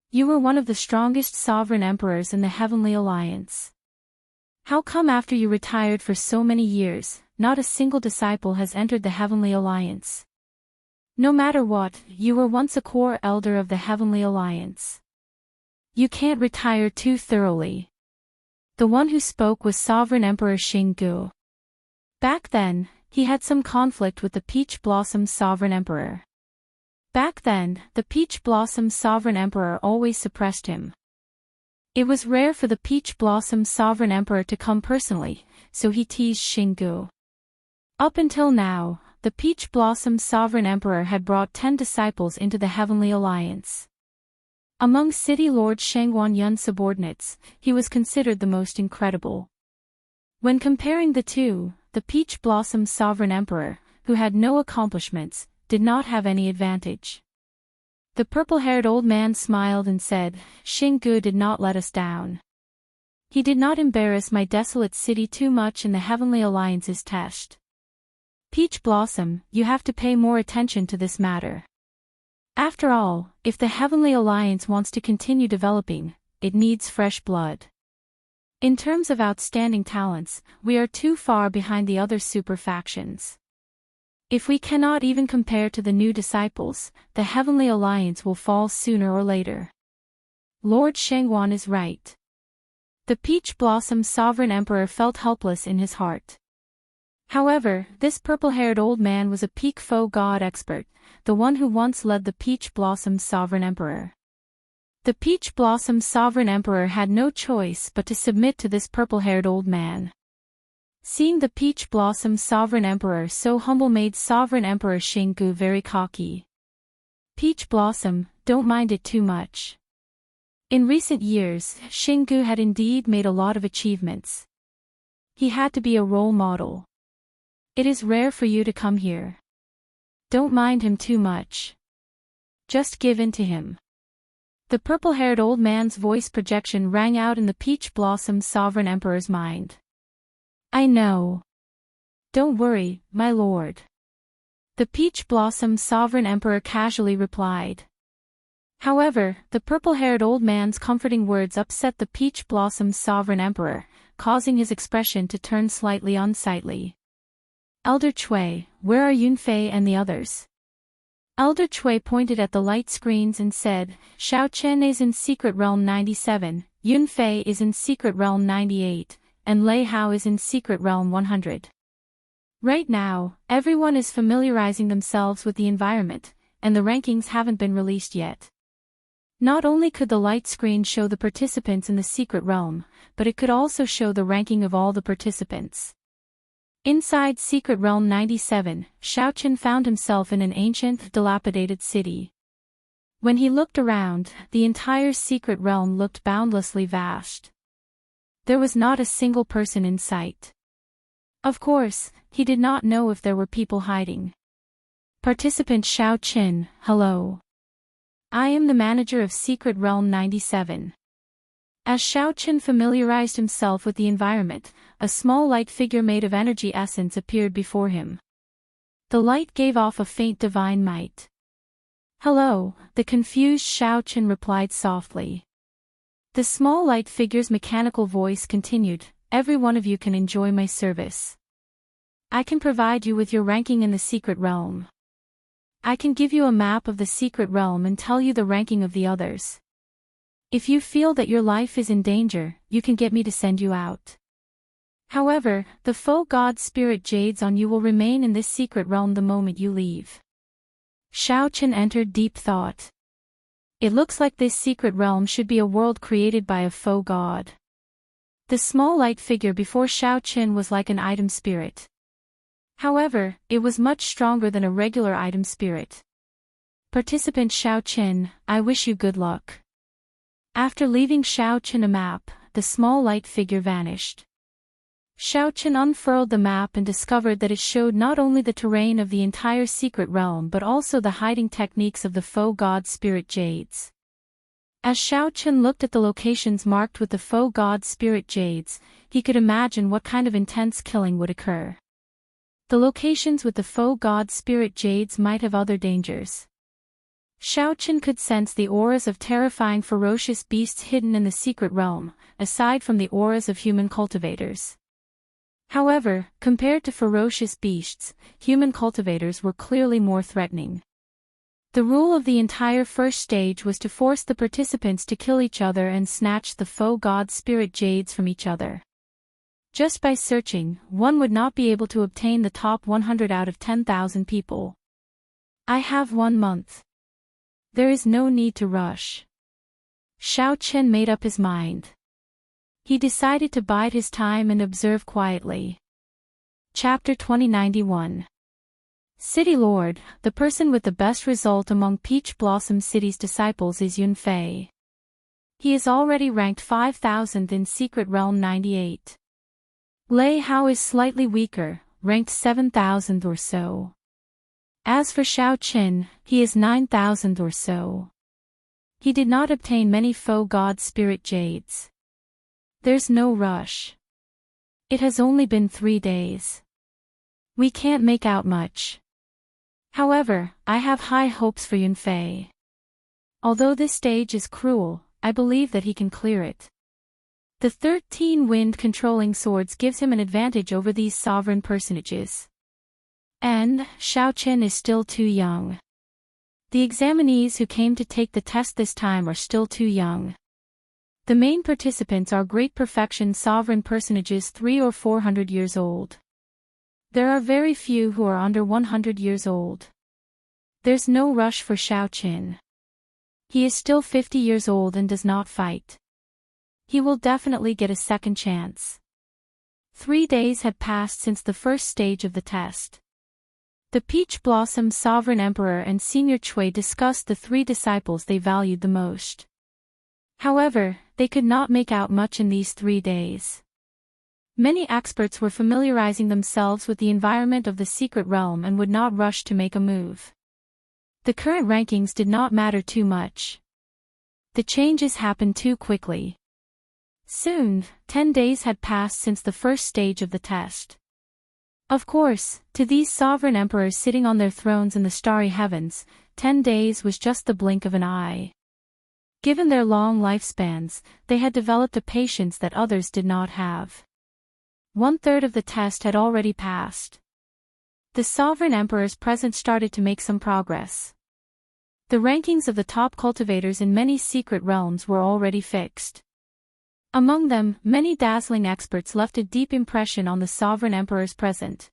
[SPEAKER 1] You were one of the strongest sovereign emperors in the Heavenly Alliance. How come after you retired for so many years, not a single disciple has entered the Heavenly Alliance? No matter what, you were once a core elder of the Heavenly Alliance. You can't retire too thoroughly. The one who spoke was Sovereign Emperor Xinggu. Back then, he had some conflict with the Peach Blossom's Sovereign Emperor. Back then, the Peach Blossom's Sovereign Emperor always suppressed him. It was rare for the Peach Blossom's Sovereign Emperor to come personally, so he teased Xinggu. Up until now, the Peach Blossom's Sovereign Emperor had brought 10 disciples into the Heavenly Alliance. Among City Lord Shengwan Yun's subordinates, he was considered the most incredible. When comparing the two, the Peach Blossom's Sovereign Emperor, who had no accomplishments, did not have any advantage. The purple-haired old man smiled and said, "Xinggu did not let us down. He did not embarrass my desolate city too much in the Heavenly Alliance's test. Peach Blossom, you have to pay more attention to this matter. After all, if the Heavenly Alliance wants to continue developing, it needs fresh blood. In terms of outstanding talents, we are too far behind the other super factions. If we cannot even compare to the new disciples, the Heavenly Alliance will fall sooner or later." Lord Shengwan is right. The Peach Blossom's Sovereign Emperor felt helpless in his heart. However, this purple-haired old man was a peak foe god expert, the one who once led the Peach Blossom's Sovereign Emperor. The Peach Blossom's Sovereign Emperor had no choice but to submit to this purple-haired old man. Seeing the Peach Blossom's Sovereign Emperor so humble made Sovereign Emperor Xinggu very cocky. "Peach Blossom, don't mind it too much." In recent years, Xinggu had indeed made a lot of achievements. He had to be a role model. It is rare for you to come here. Don't mind him too much. Just give in to him. The purple-haired old man's voice projection rang out in the Peach Blossom's Sovereign Emperor's mind. "I know. Don't worry, my lord." The Peach Blossom's Sovereign Emperor casually replied. However, the purple-haired old man's comforting words upset the Peach Blossom's Sovereign Emperor, causing his expression to turn slightly unsightly. "Elder Cui, where are Yunfei and the others?" Elder Cui pointed at the light screens and said, "Xiao Chen is in Secret Realm 97, Yunfei is in Secret Realm 98, and Lei Hao is in Secret Realm 100. Right now, everyone is familiarizing themselves with the environment, and the rankings haven't been released yet." Not only could the light screen show the participants in the Secret Realm, but it could also show the ranking of all the participants. Inside Secret Realm 97, Xiaochen found himself in an ancient, dilapidated city. When he looked around, the entire Secret Realm looked boundlessly vast. There was not a single person in sight. Of course, he did not know if there were people hiding. Participant Xiao Qin, hello. I am the manager of Secret Realm 97. As Xiao Qin familiarized himself with the environment, a small light figure made of energy essence appeared before him. The light gave off a faint divine might. Hello, the confused Xiao Qin replied softly. The small light figure's mechanical voice continued, every one of you can enjoy my service. I can provide you with your ranking in the secret realm. I can give you a map of the secret realm and tell you the ranking of the others. If you feel that your life is in danger, you can get me to send you out. However, the faux god spirit jades on you will remain in this secret realm the moment you leave. Xiao Qin entered deep thought. It looks like this secret realm should be a world created by a faux god. The small light figure before Xiao Qin was like an item spirit. However, it was much stronger than a regular item spirit. Participant Xiao Qin, I wish you good luck. After leaving Xiao Qin a map, the small light figure vanished. Xiao Qin unfurled the map and discovered that it showed not only the terrain of the entire secret realm but also the hiding techniques of the faux god spirit jades. As Xiao Qin looked at the locations marked with the faux god spirit jades, he could imagine what kind of intense killing would occur. The locations with the faux god spirit jades might have other dangers. Xiao Qin could sense the auras of terrifying ferocious beasts hidden in the secret realm, aside from the auras of human cultivators. However, compared to ferocious beasts, human cultivators were clearly more threatening. The rule of the entire first stage was to force the participants to kill each other and snatch the faux god spirit jades from each other. Just by searching, one would not be able to obtain the top 100 out of 10,000 people. I have 1 month. There is no need to rush. Xiao Qin made up his mind. He decided to bide his time and observe quietly. Chapter 2091. City Lord, the person with the best result among Peach Blossom City's disciples is Yunfei. He is already ranked 5,000 in Secret Realm 98. Lei Hao is slightly weaker, ranked 7,000 or so. As for Xiao Qin, he is 9,000 or so. He did not obtain many faux god spirit jades. There's no rush. It has only been 3 days. We can't make out much. However, I have high hopes for Yunfei. Although this stage is cruel, I believe that he can clear it. The 13 wind controlling swords gives him an advantage over these sovereign personages. And, Xiao Qin is still too young. The examinees who came to take the test this time are still too young. The main participants are great perfection sovereign personages 300 or 400 years old. There are very few who are under 100 years old. There's no rush for Xiao Qin. He is still 50 years old and does not fight. He will definitely get a second chance. 3 days had passed since the first stage of the test. The Peach Blossom Sovereign Emperor and Senior Chui discussed the 3 disciples they valued the most. However, they could not make out much in these 3 days. Many experts were familiarizing themselves with the environment of the secret realm and would not rush to make a move. The current rankings did not matter too much. The changes happened too quickly. Soon, 10 days had passed since the first stage of the test. Of course, to these sovereign emperors sitting on their thrones in the starry heavens, 10 days was just the blink of an eye. Given their long lifespans, they had developed a patience that others did not have. 1/3 of the test had already passed. The sovereign emperors present started to make some progress. The rankings of the top cultivators in many secret realms were already fixed. Among them, many dazzling experts left a deep impression on the sovereign emperors present.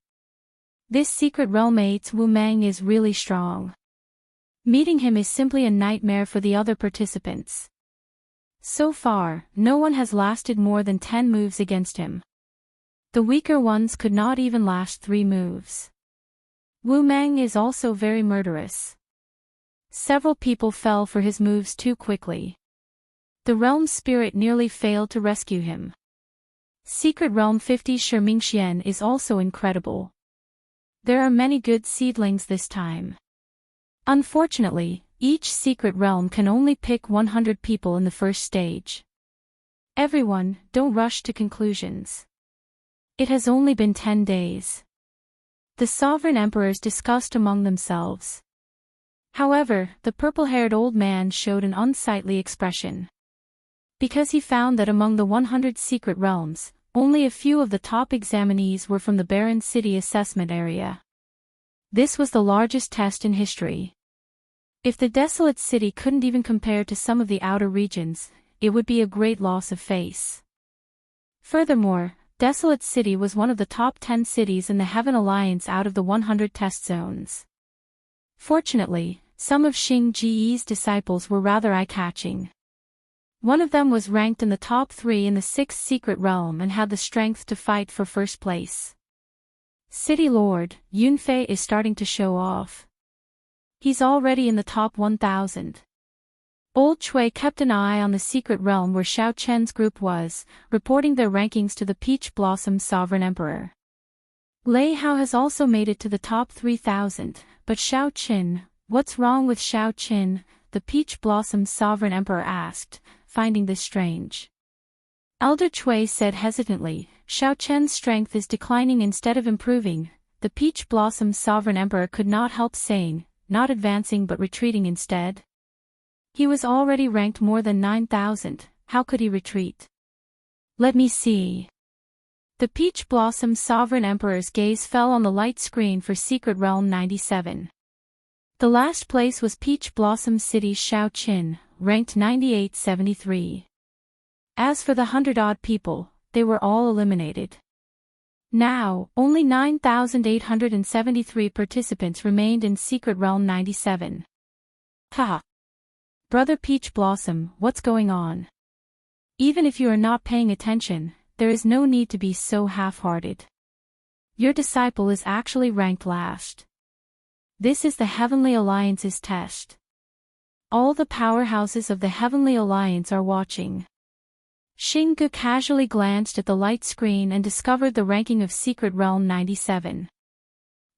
[SPEAKER 1] This secret realm mate's Wu Meng is really strong. Meeting him is simply a nightmare for the other participants. So far, no one has lasted more than 10 moves against him. The weaker ones could not even last 3 moves. Wu Meng is also very murderous. Several people fell for his moves too quickly. The realm spirit nearly failed to rescue him. Secret Realm 50 Shimingxian is also incredible. There are many good seedlings this time. Unfortunately, each secret realm can only pick 100 people in the first stage. Everyone, don't rush to conclusions. It has only been 10 days. The sovereign emperors discussed among themselves. However, the purple-haired old man showed an unsightly expression. Because he found that among the 100 secret realms, only a few of the top examinees were from the Barren City assessment area. This was the largest test in history. If the desolate city couldn't even compare to some of the outer regions, it would be a great loss of face. Furthermore, Desolate City was one of the top 10 cities in the Heaven Alliance out of the 100 test zones. Fortunately, some of Xing Ji's disciples were rather eye-catching. One of them was ranked in the top 3 in the 6th secret realm and had the strength to fight for first place. City Lord, Yunfei is starting to show off. He's already in the top 1,000. Old Chui kept an eye on the secret realm where Xiao Chen's group was, reporting their rankings to the Peach Blossom Sovereign Emperor. Lei Hao has also made it to the top 3,000, but Xiao Qin, what's wrong with Xiao Qin? The Peach Blossom Sovereign Emperor asked, finding this strange. Elder Chui said hesitantly, Xiao Chen's strength is declining instead of improving. The Peach Blossom Sovereign Emperor could not help saying, not advancing but retreating instead. He was already ranked more than 9,000, how could he retreat? Let me see. The Peach Blossom Sovereign Emperor's gaze fell on the light screen for Secret Realm 97. The last place was Peach Blossom City's Xiao Qin, ranked 9873. As for the 100-odd people, they were all eliminated. Now, only 9,873 participants remained in Secret Realm 97. Haha. Brother Peach Blossom, what's going on? Even if you are not paying attention, there is no need to be so half-hearted. Your disciple is actually ranked last. This is the Heavenly Alliance's test. All the powerhouses of the Heavenly Alliance are watching. Xinggu casually glanced at the light screen and discovered the ranking of Secret Realm 97.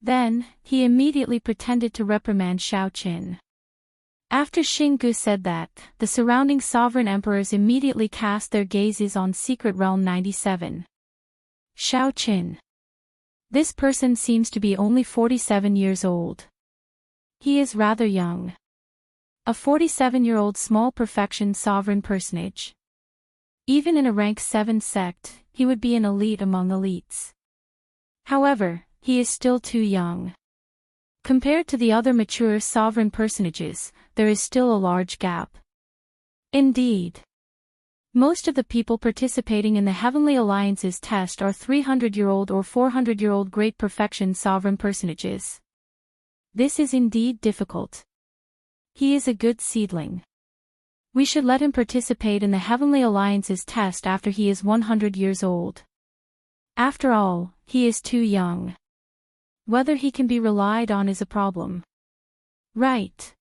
[SPEAKER 1] Then, he immediately pretended to reprimand Xiao Qin. After Xinggu said that, the surrounding sovereign emperors immediately cast their gazes on Secret Realm 97. Xiao Qin. This person seems to be only 47 years old. He is rather young. A 47-year-old small perfection sovereign personage. Even in a rank 7 sect, he would be an elite among elites. However, he is still too young. Compared to the other mature sovereign personages, there is still a large gap. Indeed. Most of the people participating in the Heavenly Alliance's test are 300-year-old or 400-year-old great perfection sovereign personages. This is indeed difficult. He is a good seedling. We should let him participate in the Heavenly Alliance's test after he is 100 years old. After all, he is too young. Whether he can be relied on is a problem. Right.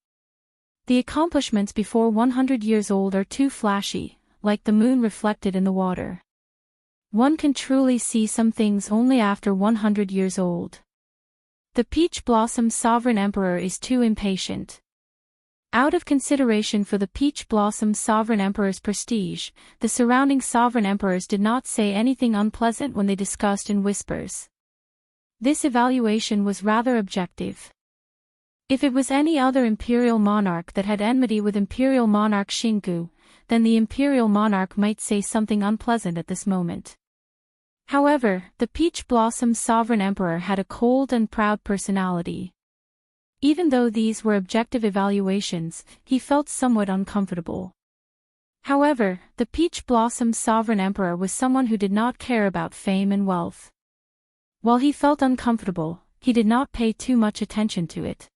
[SPEAKER 1] The accomplishments before 100 years old are too flashy, like the moon reflected in the water. One can truly see some things only after 100 years old. The Peach Blossom Sovereign Emperor is too impatient. Out of consideration for the Peach Blossom Sovereign Emperor's prestige, the surrounding sovereign emperors did not say anything unpleasant when they discussed in whispers. This evaluation was rather objective. If it was any other imperial monarch that had enmity with imperial monarch Xinggu, then the imperial monarch might say something unpleasant at this moment. However, the Peach Blossom Sovereign Emperor had a cold and proud personality. Even though these were objective evaluations, he felt somewhat uncomfortable. However, the Peach Blossom Sovereign Emperor was someone who did not care about fame and wealth. While he felt uncomfortable, he did not pay too much attention to it.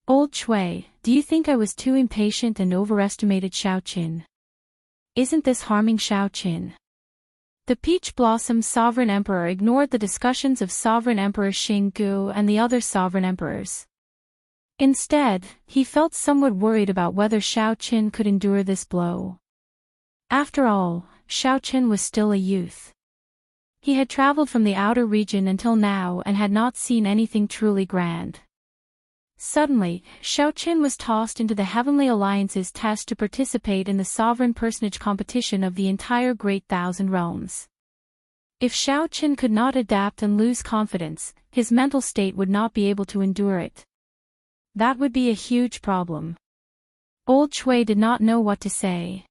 [SPEAKER 1] Old Chui, do you think I was too impatient and overestimated Xiao Qin? Isn't this harming Xiao Qin? The Peach Blossom Sovereign Emperor ignored the discussions of Sovereign Emperor Xinggu and the other sovereign emperors. Instead, he felt somewhat worried about whether Xiao Qin could endure this blow. After all, Xiao Qin was still a youth. He had traveled from the outer region until now and had not seen anything truly grand. Suddenly, Xiaoqin was tossed into the Heavenly Alliance's test to participate in the sovereign personage competition of the entire Great Thousand Realms. If Xiaoqin could not adapt and lose confidence, his mental state would not be able to endure it. That would be a huge problem. Old Chui did not know what to say.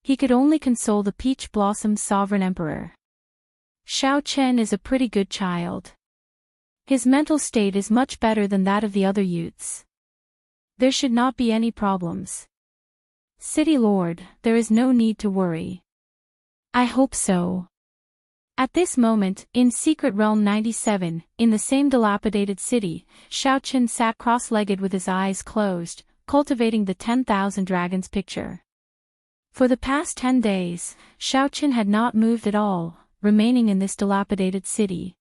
[SPEAKER 1] He could only console the Peach Blossom's sovereign emperor. Xiaoqin is a pretty good child. His mental state is much better than that of the other youths. There should not be any problems. City Lord, there is no need to worry. I hope so. At this moment, in Secret Realm 97, in the same dilapidated city, Xiaoqin sat cross-legged with his eyes closed, cultivating the 10,000 Dragons picture. For the past 10 days, Xiaoqin had not moved at all, remaining in this dilapidated city.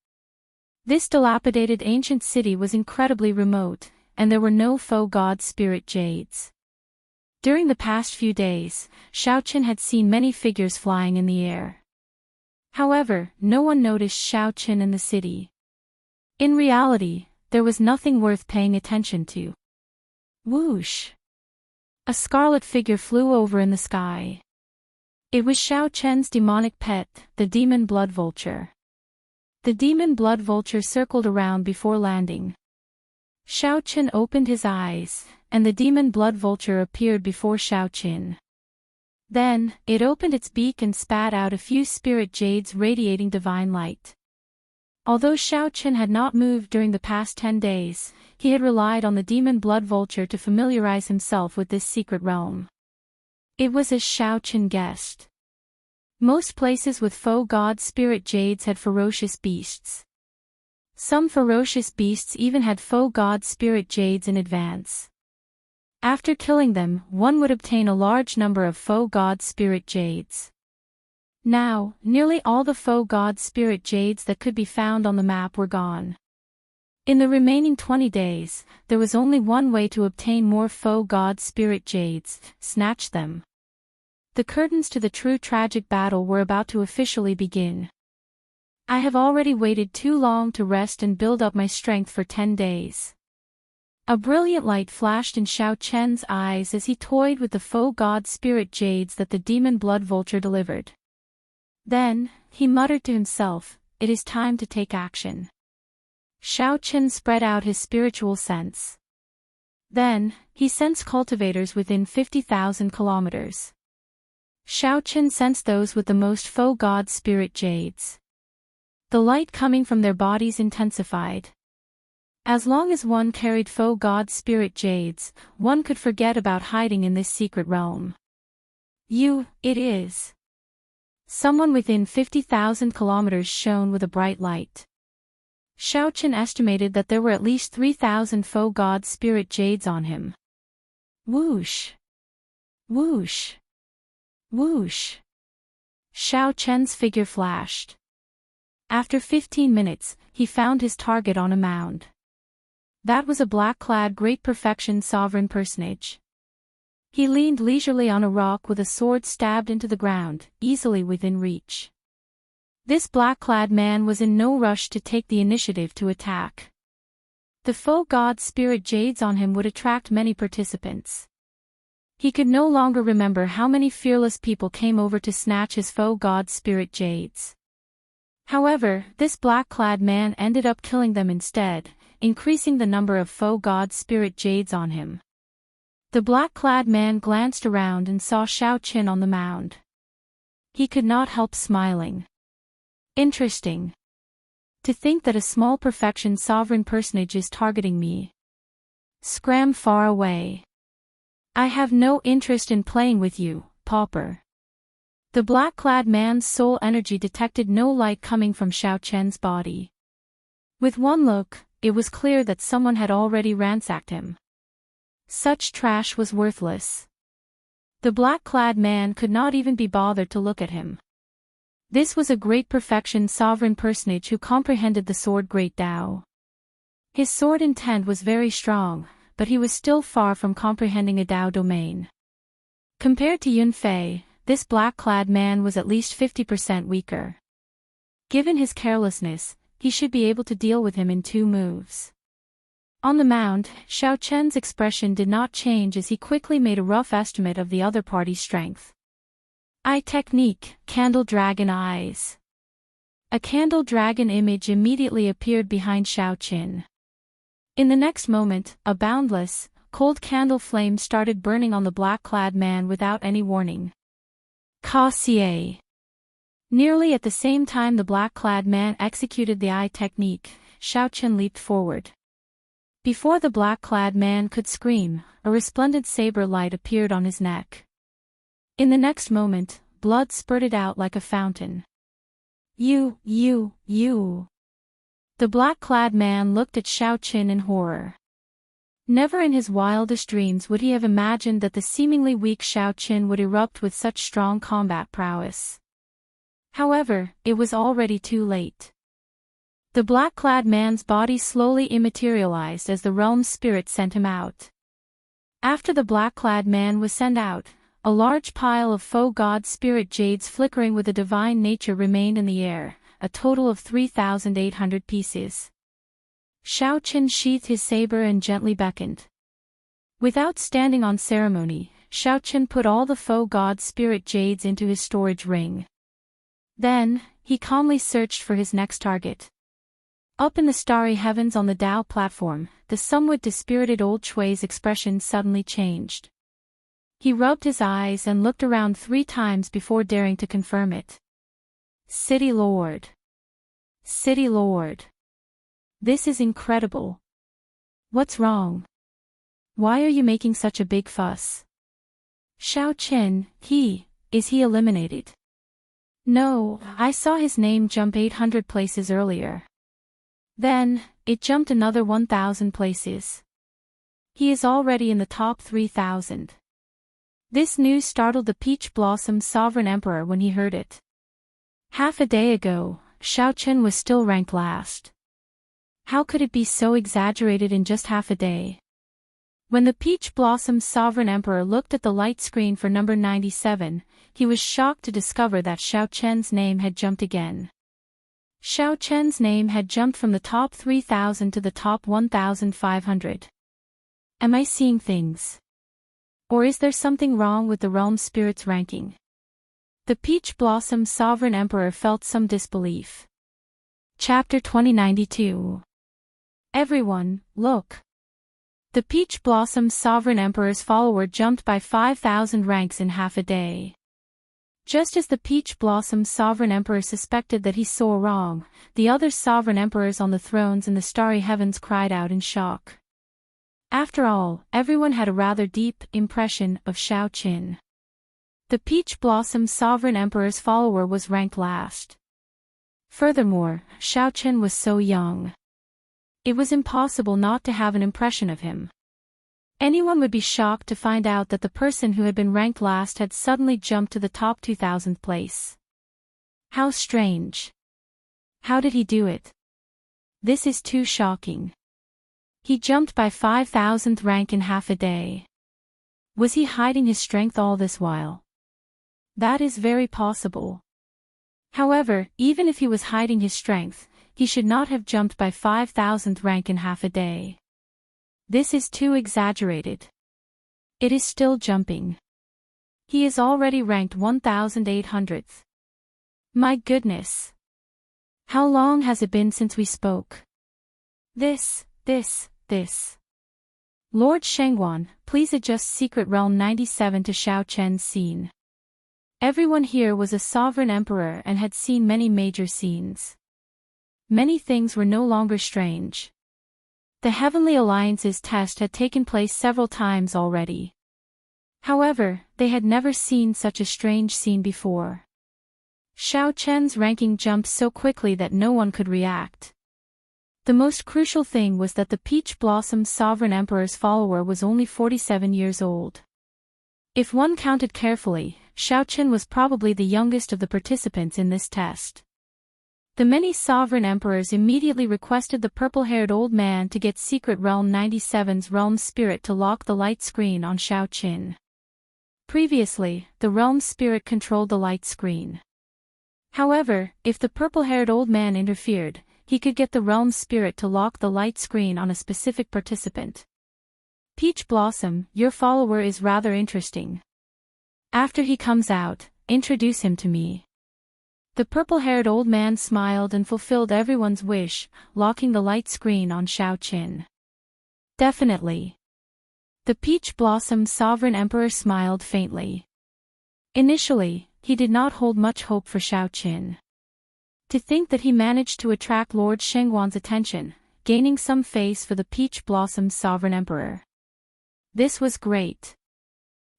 [SPEAKER 1] This dilapidated ancient city was incredibly remote, and there were no faux god spirit jades. During the past few days, Xiaoqin had seen many figures flying in the air. However, no one noticed Xiaoqin in the city. In reality, there was nothing worth paying attention to. Whoosh! A scarlet figure flew over in the sky. It was Xiaoqin's demonic pet, the demon blood vulture. The demon blood vulture circled around before landing. Xiaoqin opened his eyes, and the demon blood vulture appeared before Xiaoqin. Then, it opened its beak and spat out a few spirit jades radiating divine light. Although Xiaoqin had not moved during the past 10 days, he had relied on the demon blood vulture to familiarize himself with this secret realm. It was as Xiaoqin guessed. Most places with faux god spirit jades had ferocious beasts. Some ferocious beasts even had faux god spirit jades in advance. After killing them, one would obtain a large number of faux god spirit jades. Now, nearly all the faux god spirit jades that could be found on the map were gone. In the remaining 20 days, there was only one way to obtain more faux god spirit jades: snatch them. The curtains to the true tragic battle were about to officially begin. I have already waited too long to rest and build up my strength for 10 days. A brilliant light flashed in Xiaoqin's eyes as he toyed with the faux god spirit jades that the demon blood vulture delivered. Then, he muttered to himself, "It is time to take action." Xiaoqin spread out his spiritual sense. Then, he sensed cultivators within 50,000 kilometers. Xiaoqin sensed those with the most faux god spirit jades. The light coming from their bodies intensified. As long as one carried faux god spirit jades, one could forget about hiding in this secret realm. It is. Someone within 50,000 kilometers shone with a bright light. Xiaoqin estimated that there were at least 3,000 faux god spirit jades on him. Whoosh! Whoosh! Whoosh! Xiaoqin's figure flashed. After 15 minutes, he found his target on a mound. That was a black-clad Great Perfection sovereign personage. He leaned leisurely on a rock with a sword stabbed into the ground, easily within reach. This black-clad man was in no rush to take the initiative to attack. The faux god spirit jades on him would attract many participants. He could no longer remember how many fearless people came over to snatch his faux god spirit jades. However, this black-clad man ended up killing them instead, increasing the number of faux god spirit jades on him. The black-clad man glanced around and saw Xiaoqin on the mound. He could not help smiling. Interesting. To think that a small perfection sovereign personage is targeting me. Scram far away. I have no interest in playing with you, pauper. The black-clad man's soul energy detected no light coming from Xiaoqin's body. With one look, it was clear that someone had already ransacked him. Such trash was worthless. The black-clad man could not even be bothered to look at him. This was a Great Perfection sovereign personage who comprehended the sword Great Dao. His sword intent was very strong, but he was still far from comprehending a Dao domain. Compared to Yunfei, this black-clad man was at least 50% weaker. Given his carelessness, he should be able to deal with him in 2 moves. On the mound, Xiao Chen's expression did not change as he quickly made a rough estimate of the other party's strength. Eye technique, Candle Dragon Eyes. A candle dragon image immediately appeared behind Xiao Chen. In the next moment, a boundless, cold candle flame started burning on the black-clad man without any warning. Ka-xie. Nearly at the same time the black-clad man executed the eye technique, Xiao Chen leaped forward. Before the black-clad man could scream, a resplendent saber light appeared on his neck. In the next moment, blood spurted out like a fountain. You. The black-clad man looked at Xiao Chen in horror. Never in his wildest dreams would he have imagined that the seemingly weak Xiao Chen would erupt with such strong combat prowess. However, it was already too late. The black-clad man's body slowly immaterialized as the realm spirit sent him out. After the black-clad man was sent out, a large pile of faux god spirit jades flickering with a divine nature remained in the air, a total of 3,800 pieces. Xiao Chen sheathed his saber and gently beckoned. Without standing on ceremony, Xiao Chen put all the faux god spirit jades into his storage ring. Then, he calmly searched for his next target. Up in the starry heavens on the Dao platform, the somewhat dispirited old Chui's expression suddenly changed. He rubbed his eyes and looked around 3 times before daring to confirm it. City Lord. City Lord. This is incredible. What's wrong? Why are you making such a big fuss? Xiao Chen, is he eliminated? No, I saw his name jump 800 places earlier. Then, it jumped another 1,000 places. He is already in the top 3,000. This news startled the Peach Blossom Sovereign Emperor when he heard it. Half a day ago, Xiao Chen was still ranked last. How could it be so exaggerated in just half a day? When the Peach Blossom Sovereign Emperor looked at the light screen for number 97, he was shocked to discover that Xiao Chen's name had jumped again. Xiao Chen's name had jumped from the top 3,000 to the top 1,500. Am I seeing things? Or is there something wrong with the realm spirit's ranking? The Peach Blossom Sovereign Emperor felt some disbelief. Chapter 2092. Everyone, look. The Peach Blossom Sovereign Emperor's follower jumped by 5,000 ranks in half a day. Just as the Peach Blossom Sovereign Emperor suspected that he saw wrong, the other Sovereign Emperors on the thrones in the starry heavens cried out in shock. After all, everyone had a rather deep impression of Xiao Chen. The Peach Blossom Sovereign Emperor's follower was ranked last. Furthermore, Xiao Chen was so young. It was impossible not to have an impression of him. Anyone would be shocked to find out that the person who had been ranked last had suddenly jumped to the top 2,000th place. How strange. How did he do it? This is too shocking. He jumped by 5,000th rank in half a day. Was he hiding his strength all this while? That is very possible. However, even if he was hiding his strength, he should not have jumped by 5,000th rank in half a day. This is too exaggerated. It is still jumping. He is already ranked 1,800th. My goodness. How long has it been since we spoke? This. Lord Shengguan, please adjust Secret Realm 97 to Xiao Chen's scene. Everyone here was a sovereign emperor and had seen many major scenes. Many things were no longer strange. The Heavenly Alliance's test had taken place several times already. However, they had never seen such a strange scene before. Xiao Chen's ranking jumped so quickly that no one could react. The most crucial thing was that the Peach Blossom Sovereign Emperor's follower was only 47 years old. If one counted carefully, Xiao Chen was probably the youngest of the participants in this test. The many sovereign emperors immediately requested the purple-haired old man to get Secret Realm 97's realm spirit to lock the light screen on Xiao Chen. Previously, the realm spirit controlled the light screen. However, if the purple-haired old man interfered, he could get the realm's spirit to lock the light screen on a specific participant. Peach Blossom, your follower is rather interesting. After he comes out, introduce him to me. The purple-haired old man smiled and fulfilled everyone's wish, locking the light screen on Xiaoqin. Definitely. The Peach Blossom Sovereign Emperor smiled faintly. Initially, he did not hold much hope for Xiaoqin. To think that he managed to attract Lord Shengguan's attention, gaining some face for the Peach Blossom's Sovereign Emperor. This was great.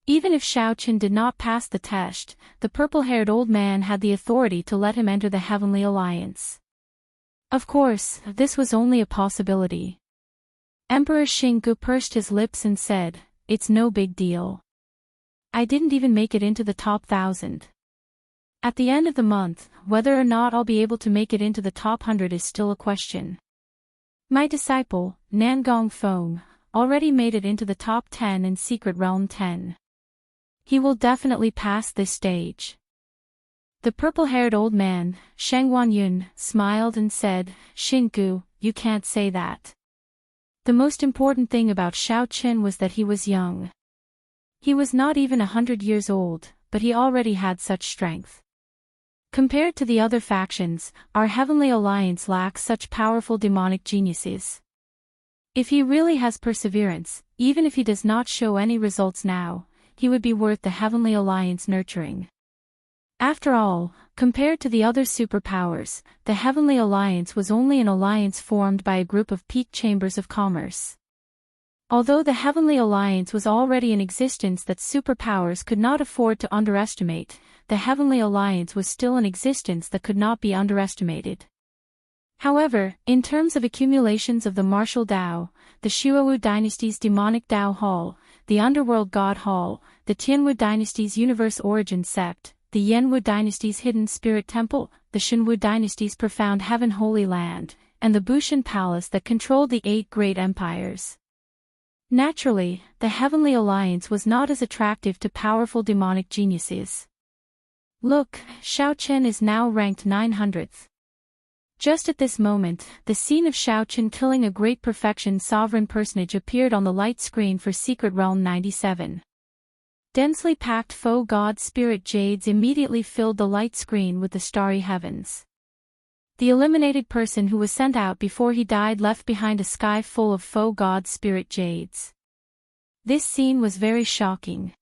[SPEAKER 1] Even if Xiaoqin did not pass the test, the purple-haired old man had the authority to let him enter the Heavenly Alliance. Of course, this was only a possibility. Emperor Xinggu pursed his lips and said, "It's no big deal. I didn't even make it into the top 1,000. At the end of the month, whether or not I'll be able to make it into the top 100 is still a question. My disciple, Nangong Feng, already made it into the top 10 in Secret Realm 10. He will definitely pass this stage." The purple-haired old man, Shengguan Yun, smiled and said, "Xinggu, you can't say that. The most important thing about Xiaoqin was that he was young. He was not even 100 years old, but he already had such strength. Compared to the other factions, our Heavenly Alliance lacks such powerful demonic geniuses. If he really has perseverance, even if he does not show any results now, he would be worth the Heavenly Alliance nurturing. After all, compared to the other superpowers, the Heavenly Alliance was only an alliance formed by a group of peak chambers of commerce. Although the Heavenly Alliance was already in existence that superpowers could not afford to underestimate, the Heavenly Alliance was still in existence that could not be underestimated. However, in terms of accumulations of the martial Dao, the Shuowu dynasty's demonic Dao Hall, the Underworld God Hall, the Tianwu dynasty's Universe Origin Sept, the Yanwu dynasty's Hidden Spirit Temple, the Shenwu dynasty's Profound Heaven Holy Land, and the Bushan Palace that controlled the 8 great empires. Naturally, the Heavenly Alliance was not as attractive to powerful demonic geniuses. Look, Xiaoqin is now ranked 900th. Just at this moment, the scene of Xiaoqin killing a great perfection sovereign personage appeared on the light screen for Secret Realm 97. Densely packed faux god spirit jades immediately filled the light screen with the starry heavens. The eliminated person who was sent out before he died left behind a sky full of faux god spirit jades. This scene was very shocking.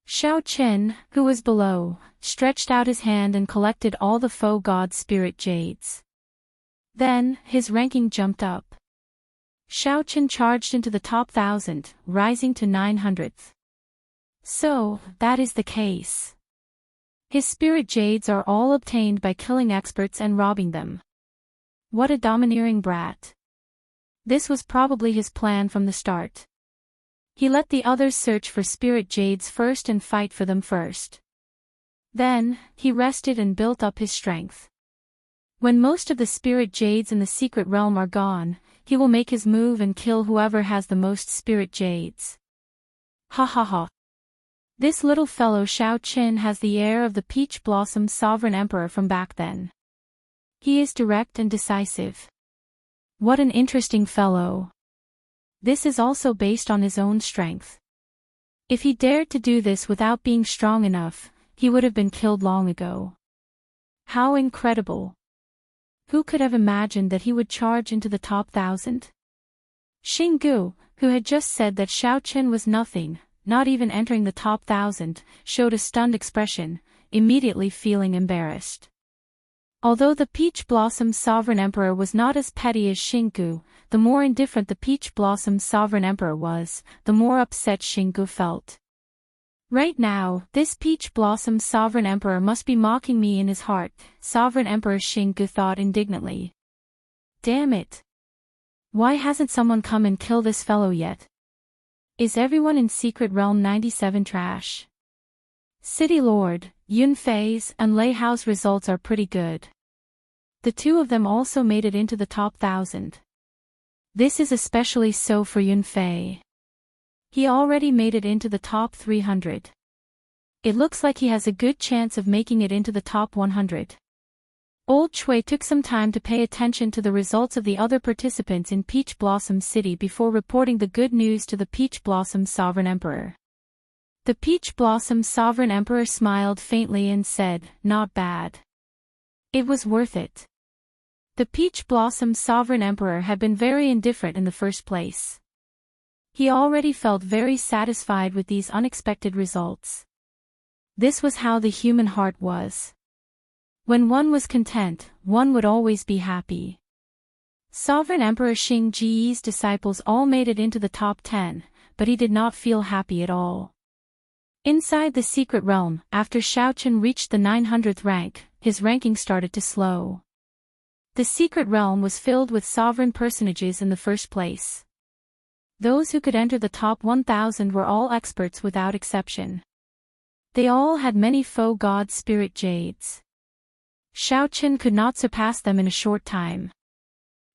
[SPEAKER 1] Xiaoqin, who was below, stretched out his hand and collected all the faux god spirit jades. Then, his ranking jumped up. Xiaoqin charged into the top 1,000, rising to 900th. So, that is the case. His spirit jades are all obtained by killing experts and robbing them. What a domineering brat. This was probably his plan from the start. He let the others search for spirit jades first and fight for them first. Then, he rested and built up his strength. When most of the spirit jades in the secret realm are gone, he will make his move and kill whoever has the most spirit jades. Ha ha ha. This little fellow Xiaoqin has the air of the Peach Blossom Sovereign Emperor from back then. He is direct and decisive. What an interesting fellow. This is also based on his own strength. If he dared to do this without being strong enough, he would have been killed long ago. How incredible. Who could have imagined that he would charge into the top 1,000? Xinggu, who had just said that Xiaoqin was nothing, not even entering the top 1,000, showed a stunned expression, immediately feeling embarrassed. Although the Peach Blossom Sovereign Emperor was not as petty as Xinggu, the more indifferent the Peach Blossom Sovereign Emperor was, the more upset Xinggu felt. Right now, this Peach Blossom Sovereign Emperor must be mocking me in his heart, Sovereign Emperor Xinggu thought indignantly. Damn it. Why hasn't someone come and kill this fellow yet? Is everyone in Secret Realm 97 trash? City Lord, Yunfei's and Lei Hao's results are pretty good. The two of them also made it into the top 1,000. This is especially so for Yunfei. He already made it into the top 300. It looks like he has a good chance of making it into the top 100. Old Chui took some time to pay attention to the results of the other participants in Peach Blossom City before reporting the good news to the Peach Blossom Sovereign Emperor. The Peach Blossom Sovereign Emperor smiled faintly and said, "Not bad. It was worth it." The Peach Blossom Sovereign Emperor had been very indifferent in the first place. He already felt very satisfied with these unexpected results. This was how the human heart was. When one was content, one would always be happy. Sovereign Emperor Xing Ji's disciples all made it into the top 10, but he did not feel happy at all. Inside the secret realm, after Xiaochen reached the 900th rank, his ranking started to slow. The secret realm was filled with sovereign personages in the first place. Those who could enter the top 1000 were all experts without exception. They all had many faux god spirit jades. Xiaochen could not surpass them in a short time.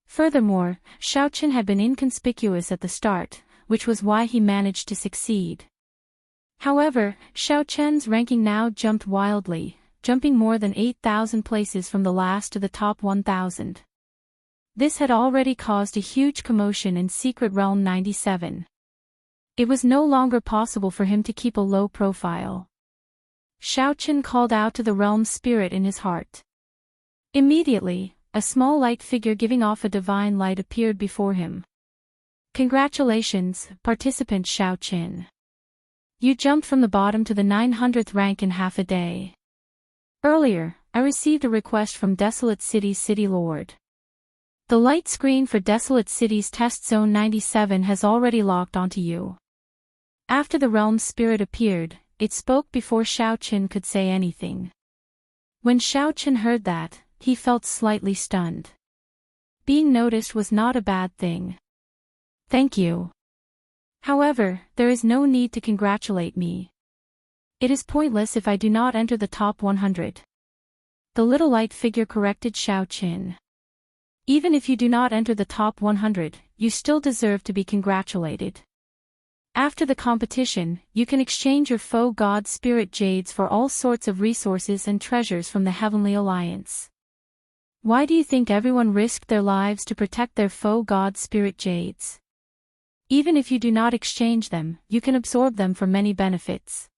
[SPEAKER 1] Furthermore, Xiaochen had been inconspicuous at the start, which was why he managed to succeed. However, Xiaochen's ranking now jumped wildly, jumping more than 8,000 places from the last to the top 1,000. This had already caused a huge commotion in Secret Realm 97. It was no longer possible for him to keep a low profile. Xiaochen called out to the realm spirit in his heart. Immediately, a small light figure giving off a divine light appeared before him. "Congratulations, participant Xiaochen. You jumped from the bottom to the 900th rank in half a day. Earlier, I received a request from Desolate City's City Lord. The light screen for Desolate City's Test Zone 97 has already locked onto you." After the realm spirit appeared, it spoke before Xiaochen could say anything. When Xiaochen heard that, he felt slightly stunned. Being noticed was not a bad thing. "Thank you. However, there is no need to congratulate me. It is pointless if I do not enter the top 100. The little light figure corrected Xiaochen. "Even if you do not enter the top 100, you still deserve to be congratulated. After the competition, you can exchange your faux god spirit jades for all sorts of resources and treasures from the Heavenly Alliance. Why do you think everyone risked their lives to protect their faux god spirit jades? Even if you do not exchange them, you can absorb them for many benefits.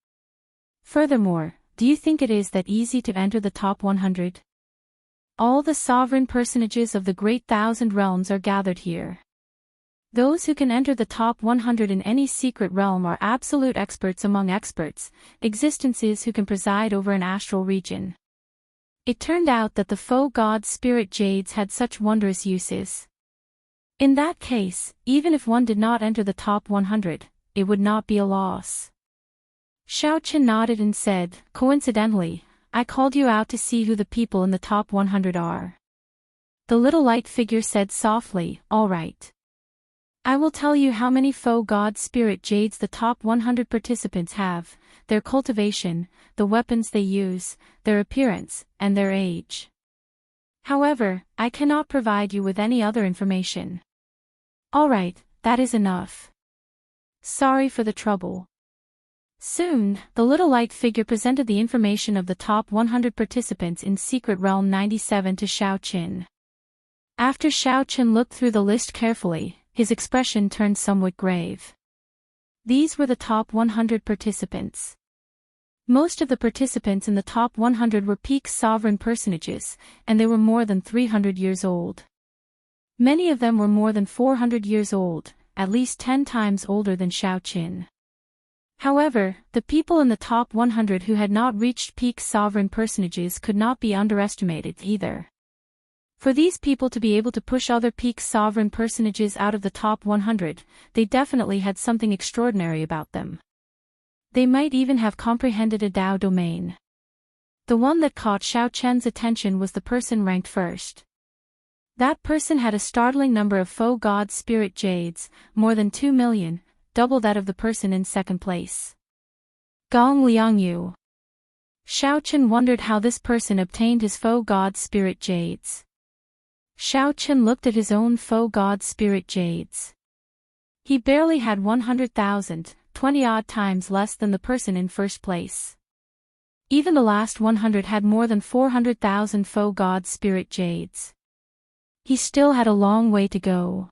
[SPEAKER 1] Furthermore, do you think it is that easy to enter the top 100? All the sovereign personages of the Great Thousand Realms are gathered here. Those who can enter the top 100 in any secret realm are absolute experts among experts, existences who can preside over an astral region." It turned out that the faux god spirit jades had such wondrous uses. In that case, even if one did not enter the top 100, it would not be a loss. Xiaochen nodded and said, "Coincidentally, I called you out to see who the people in the top 100 are." The little light figure said softly, "All right. I will tell you how many faux god spirit jades the top 100 participants have, their cultivation, the weapons they use, their appearance, and their age. However, I cannot provide you with any other information." "All right, that is enough. Sorry for the trouble." Soon, the little light figure presented the information of the top 100 participants in Secret Realm 97 to Xiaochen. After Xiaochen looked through the list carefully, his expression turned somewhat grave. These were the top 100 participants. Most of the participants in the top 100 were peak sovereign personages, and they were more than 300 years old. Many of them were more than 400 years old, at least 10 times older than Xiaochen. However, the people in the top 100 who had not reached peak sovereign personages could not be underestimated either. For these people to be able to push other peak sovereign personages out of the top 100, they definitely had something extraordinary about them. They might even have comprehended a Dao domain. The one that caught Xiaochen's attention was the person ranked first. That person had a startling number of faux god spirit jades, more than 2 million, double that of the person in second place. Gong Liangyu. Xiaochen wondered how this person obtained his faux god spirit jades. Xiaochen looked at his own faux god spirit jades. He barely had 100,000, 20-odd times less than the person in first place. Even the last 100 had more than 400,000 faux god spirit jades. He still had a long way to go.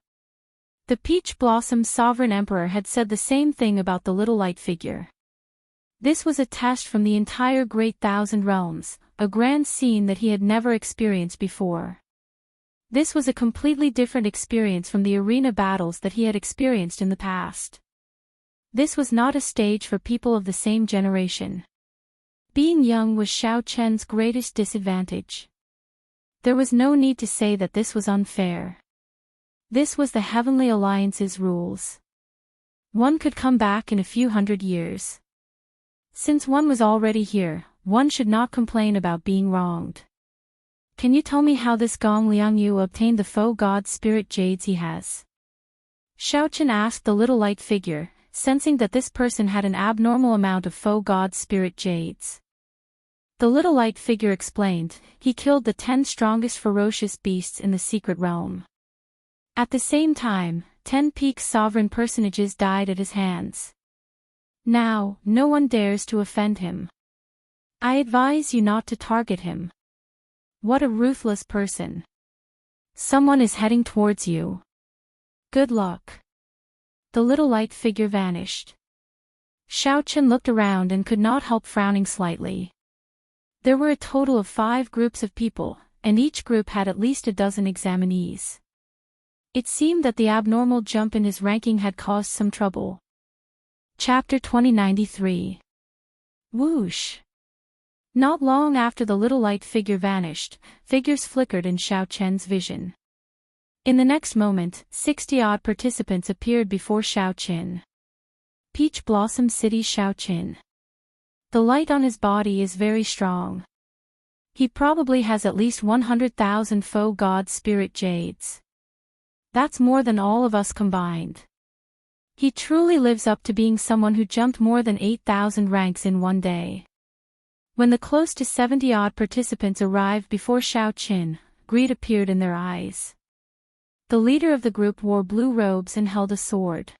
[SPEAKER 1] The Peach Blossom's sovereign emperor had said the same thing about the little light figure. This was a test from the entire Great Thousand Realms, a grand scene that he had never experienced before. This was a completely different experience from the arena battles that he had experienced in the past. This was not a stage for people of the same generation. Being young was Xiao Chen's greatest disadvantage. There was no need to say that this was unfair. This was the Heavenly Alliance's rules. One could come back in a few hundred years. Since one was already here, one should not complain about being wronged. Can you tell me how this Gong Liangyu obtained the faux god spirit jades he has? Xiao Chen asked the little light figure, sensing that this person had an abnormal amount of faux god spirit jades. The little light figure explained, he killed the 10 strongest ferocious beasts in the secret realm. At the same time, 10 peak sovereign personages died at his hands. Now, no one dares to offend him. I advise you not to target him. What a ruthless person. Someone is heading towards you. Good luck. The little light figure vanished. Xiao Chen looked around and could not help frowning slightly. There were a total of 5 groups of people, and each group had at least a dozen examinees. It seemed that the abnormal jump in his ranking had caused some trouble. Chapter 2093. Whoosh! Not long after the little light figure vanished, figures flickered in Xiao Chen's vision. In the next moment, 60-odd participants appeared before Xiao Chen. Peach Blossom City Xiao Chen. The light on his body is very strong. He probably has at least 100,000 faux god spirit jades. That's more than all of us combined. He truly lives up to being someone who jumped more than 8,000 ranks in one day. When the close to 70-odd participants arrived before Xiao Chen, greed appeared in their eyes. The leader of the group wore blue robes and held a sword.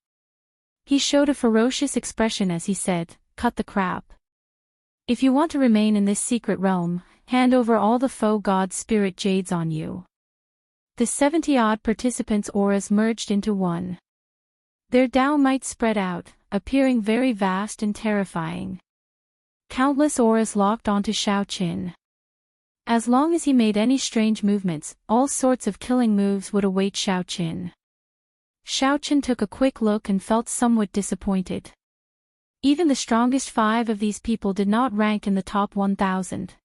[SPEAKER 1] He showed a ferocious expression as he said, "Cut the crap. If you want to remain in this secret realm, hand over all the faux god spirit jades on you." The 70-odd participants' auras merged into one. Their Dao might spread out, appearing very vast and terrifying. Countless auras locked onto Xiao Chen. As long as he made any strange movements, all sorts of killing moves would await Xiao Chen. Xiao Chen took a quick look and felt somewhat disappointed. Even the strongest 5 of these people did not rank in the top 1,000.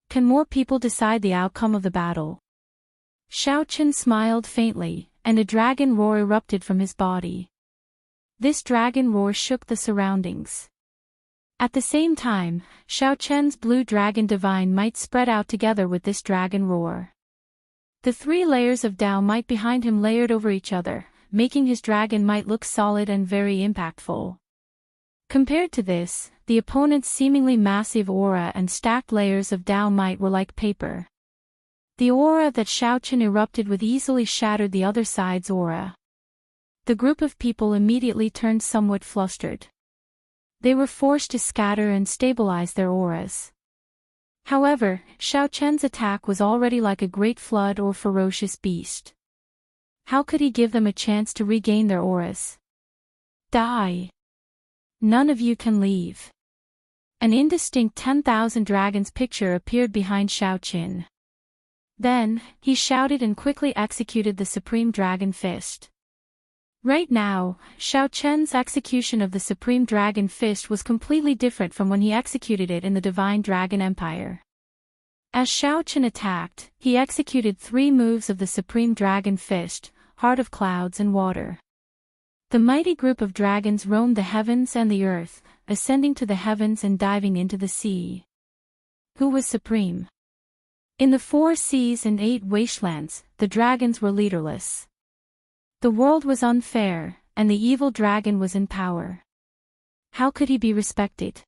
[SPEAKER 1] Can more people decide the outcome of the battle? Xiao Chen smiled faintly, and a dragon roar erupted from his body. This dragon roar shook the surroundings. At the same time, Xiao Chen's blue dragon divine might spread out together with this dragon roar. The 3 layers of Dao might behind him layered over each other, making his dragon might look solid and very impactful. Compared to this, the opponent's seemingly massive aura and stacked layers of Dao might were like paper. The aura that Xiao Chen erupted with easily shattered the other side's aura. The group of people immediately turned somewhat flustered. They were forced to scatter and stabilize their auras. However, Xiao Chen's attack was already like a great flood or ferocious beast. How could he give them a chance to regain their auras? Die! None of you can leave. An indistinct 10,000 dragons picture appeared behind Xiao Chen. Then, he shouted and quickly executed the Supreme Dragon Fist. Right now, Xiao Chen's execution of the Supreme Dragon Fist was completely different from when he executed it in the Divine Dragon Empire. As Xiao Chen attacked, he executed 3 moves of the Supreme Dragon Fist, Heart of Clouds and Water. The mighty group of dragons roamed the heavens and the earth, ascending to the heavens and diving into the sea. Who was supreme? In the 4 seas and 8 wastelands, the dragons were leaderless. The world was unfair, and the evil dragon was in power. How could he be respected?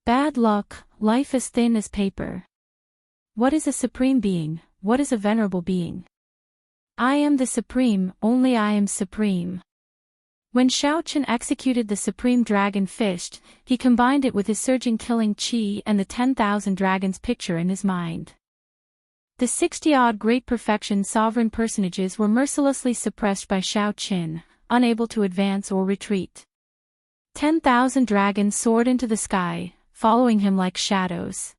[SPEAKER 1] Bad luck, life as thin as paper. What is a supreme being? What is a venerable being? I am the supreme, only I am supreme. When Xiaoqin executed the supreme dragon fist, he combined it with his surging killing qi and the 10,000 dragons picture in his mind. The 60-odd great perfection sovereign personages were mercilessly suppressed by Xiaoqin, unable to advance or retreat. 10,000 dragons soared into the sky, following him like shadows.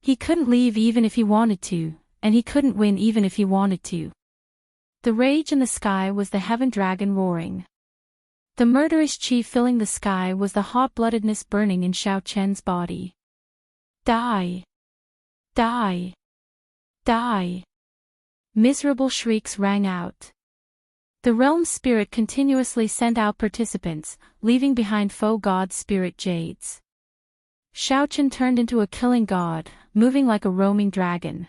[SPEAKER 1] He couldn't leave even if he wanted to, and he couldn't win even if he wanted to. The rage in the sky was the heaven dragon roaring. The murderous qi filling the sky was the hot-bloodedness burning in Xiaoqian's body. Die! Die! Die! Miserable shrieks rang out. The realm's spirit continuously sent out participants, leaving behind foe god spirit jades. Xiaoqin turned into a killing god, moving like a roaming dragon.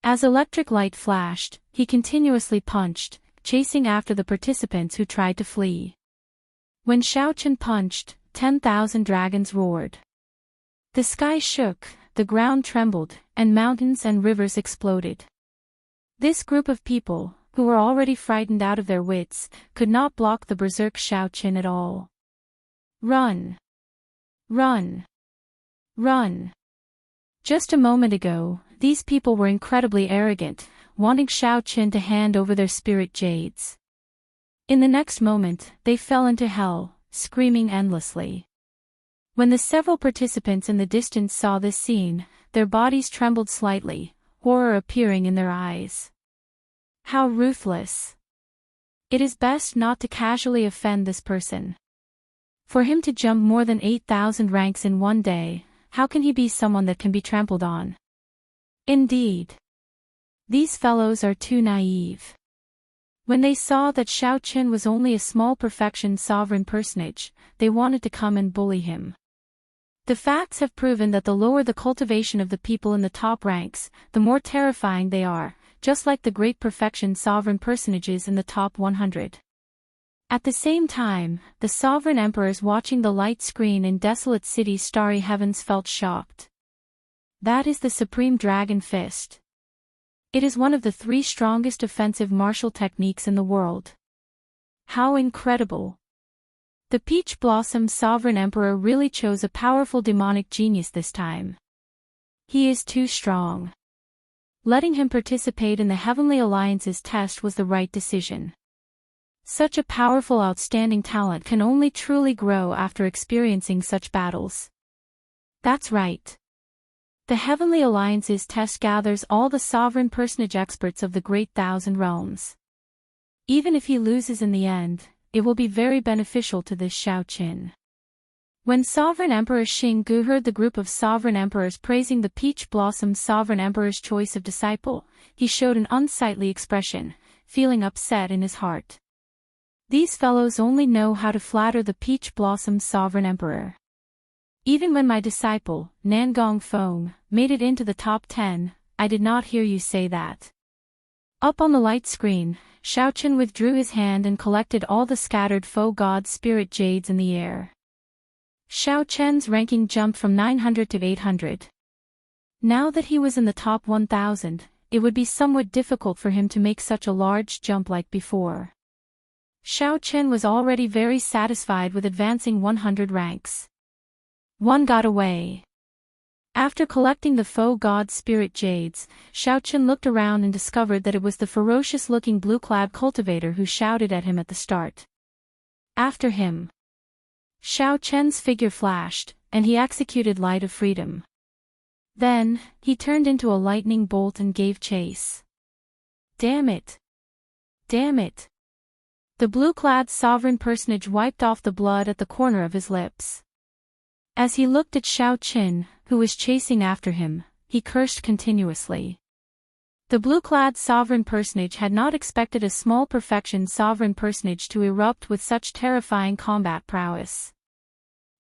[SPEAKER 1] As electric light flashed, he continuously punched, chasing after the participants who tried to flee. When Xiaoqin punched, 10,000 dragons roared. The sky shook, the ground trembled, and mountains and rivers exploded. This group of people, who were already frightened out of their wits, could not block the berserk Xiaoqin at all. Run! Run! Run! Just a moment ago, these people were incredibly arrogant, wanting Xiaoqin to hand over their spirit jades. In the next moment, they fell into hell, screaming endlessly. When the several participants in the distance saw this scene, their bodies trembled slightly, horror appearing in their eyes. How ruthless! It is best not to casually offend this person. For him to jump more than 8,000 ranks in one day, how can he be someone that can be trampled on? Indeed. These fellows are too naive. When they saw that Xiaoqin was only a small perfection sovereign personage, they wanted to come and bully him. The facts have proven that the lower the cultivation of the people in the top ranks, the more terrifying they are, just like the great perfection sovereign personages in the top 100. At the same time, the sovereign emperors watching the light screen in desolate cities' starry heavens felt shocked. That is the supreme dragon fist. It is one of the 3 strongest offensive martial techniques in the world. How incredible! The Peach Blossom Sovereign Emperor really chose a powerful demonic genius this time. He is too strong. Letting him participate in the Heavenly Alliance's test was the right decision. Such a powerful outstanding talent can only truly grow after experiencing such battles. That's right. The Heavenly Alliance's test gathers all the sovereign personage experts of the Great Thousand Realms. Even if he loses in the end, it will be very beneficial to this Xiaoqin. When Sovereign Emperor Xing heard the group of sovereign emperors praising the Peach Blossom Sovereign Emperor's choice of disciple, he showed an unsightly expression, feeling upset in his heart. These fellows only know how to flatter the Peach Blossom Sovereign Emperor. Even when my disciple, Nangong Feng, made it into the top 10, I did not hear you say that. Up on the light screen, Xiaoqin withdrew his hand and collected all the scattered foe god spirit jades in the air. Xiaoqian's ranking jumped from 900 to 800. Now that he was in the top 1,000, it would be somewhat difficult for him to make such a large jump like before. Xiaoqin was already very satisfied with advancing 100 ranks. One got away. After collecting the foe god spirit jades, Xiaoqin looked around and discovered that it was the ferocious-looking blue-clad cultivator who shouted at him at the start. After him. Xiaoqian's figure flashed, and he executed Light of Freedom. Then, he turned into a lightning bolt and gave chase. Damn it! Damn it! The blue-clad sovereign personage wiped off the blood at the corner of his lips. As he looked at Xiaoqin, who was chasing after him, he cursed continuously. The blue-clad sovereign personage had not expected a small perfection sovereign personage to erupt with such terrifying combat prowess.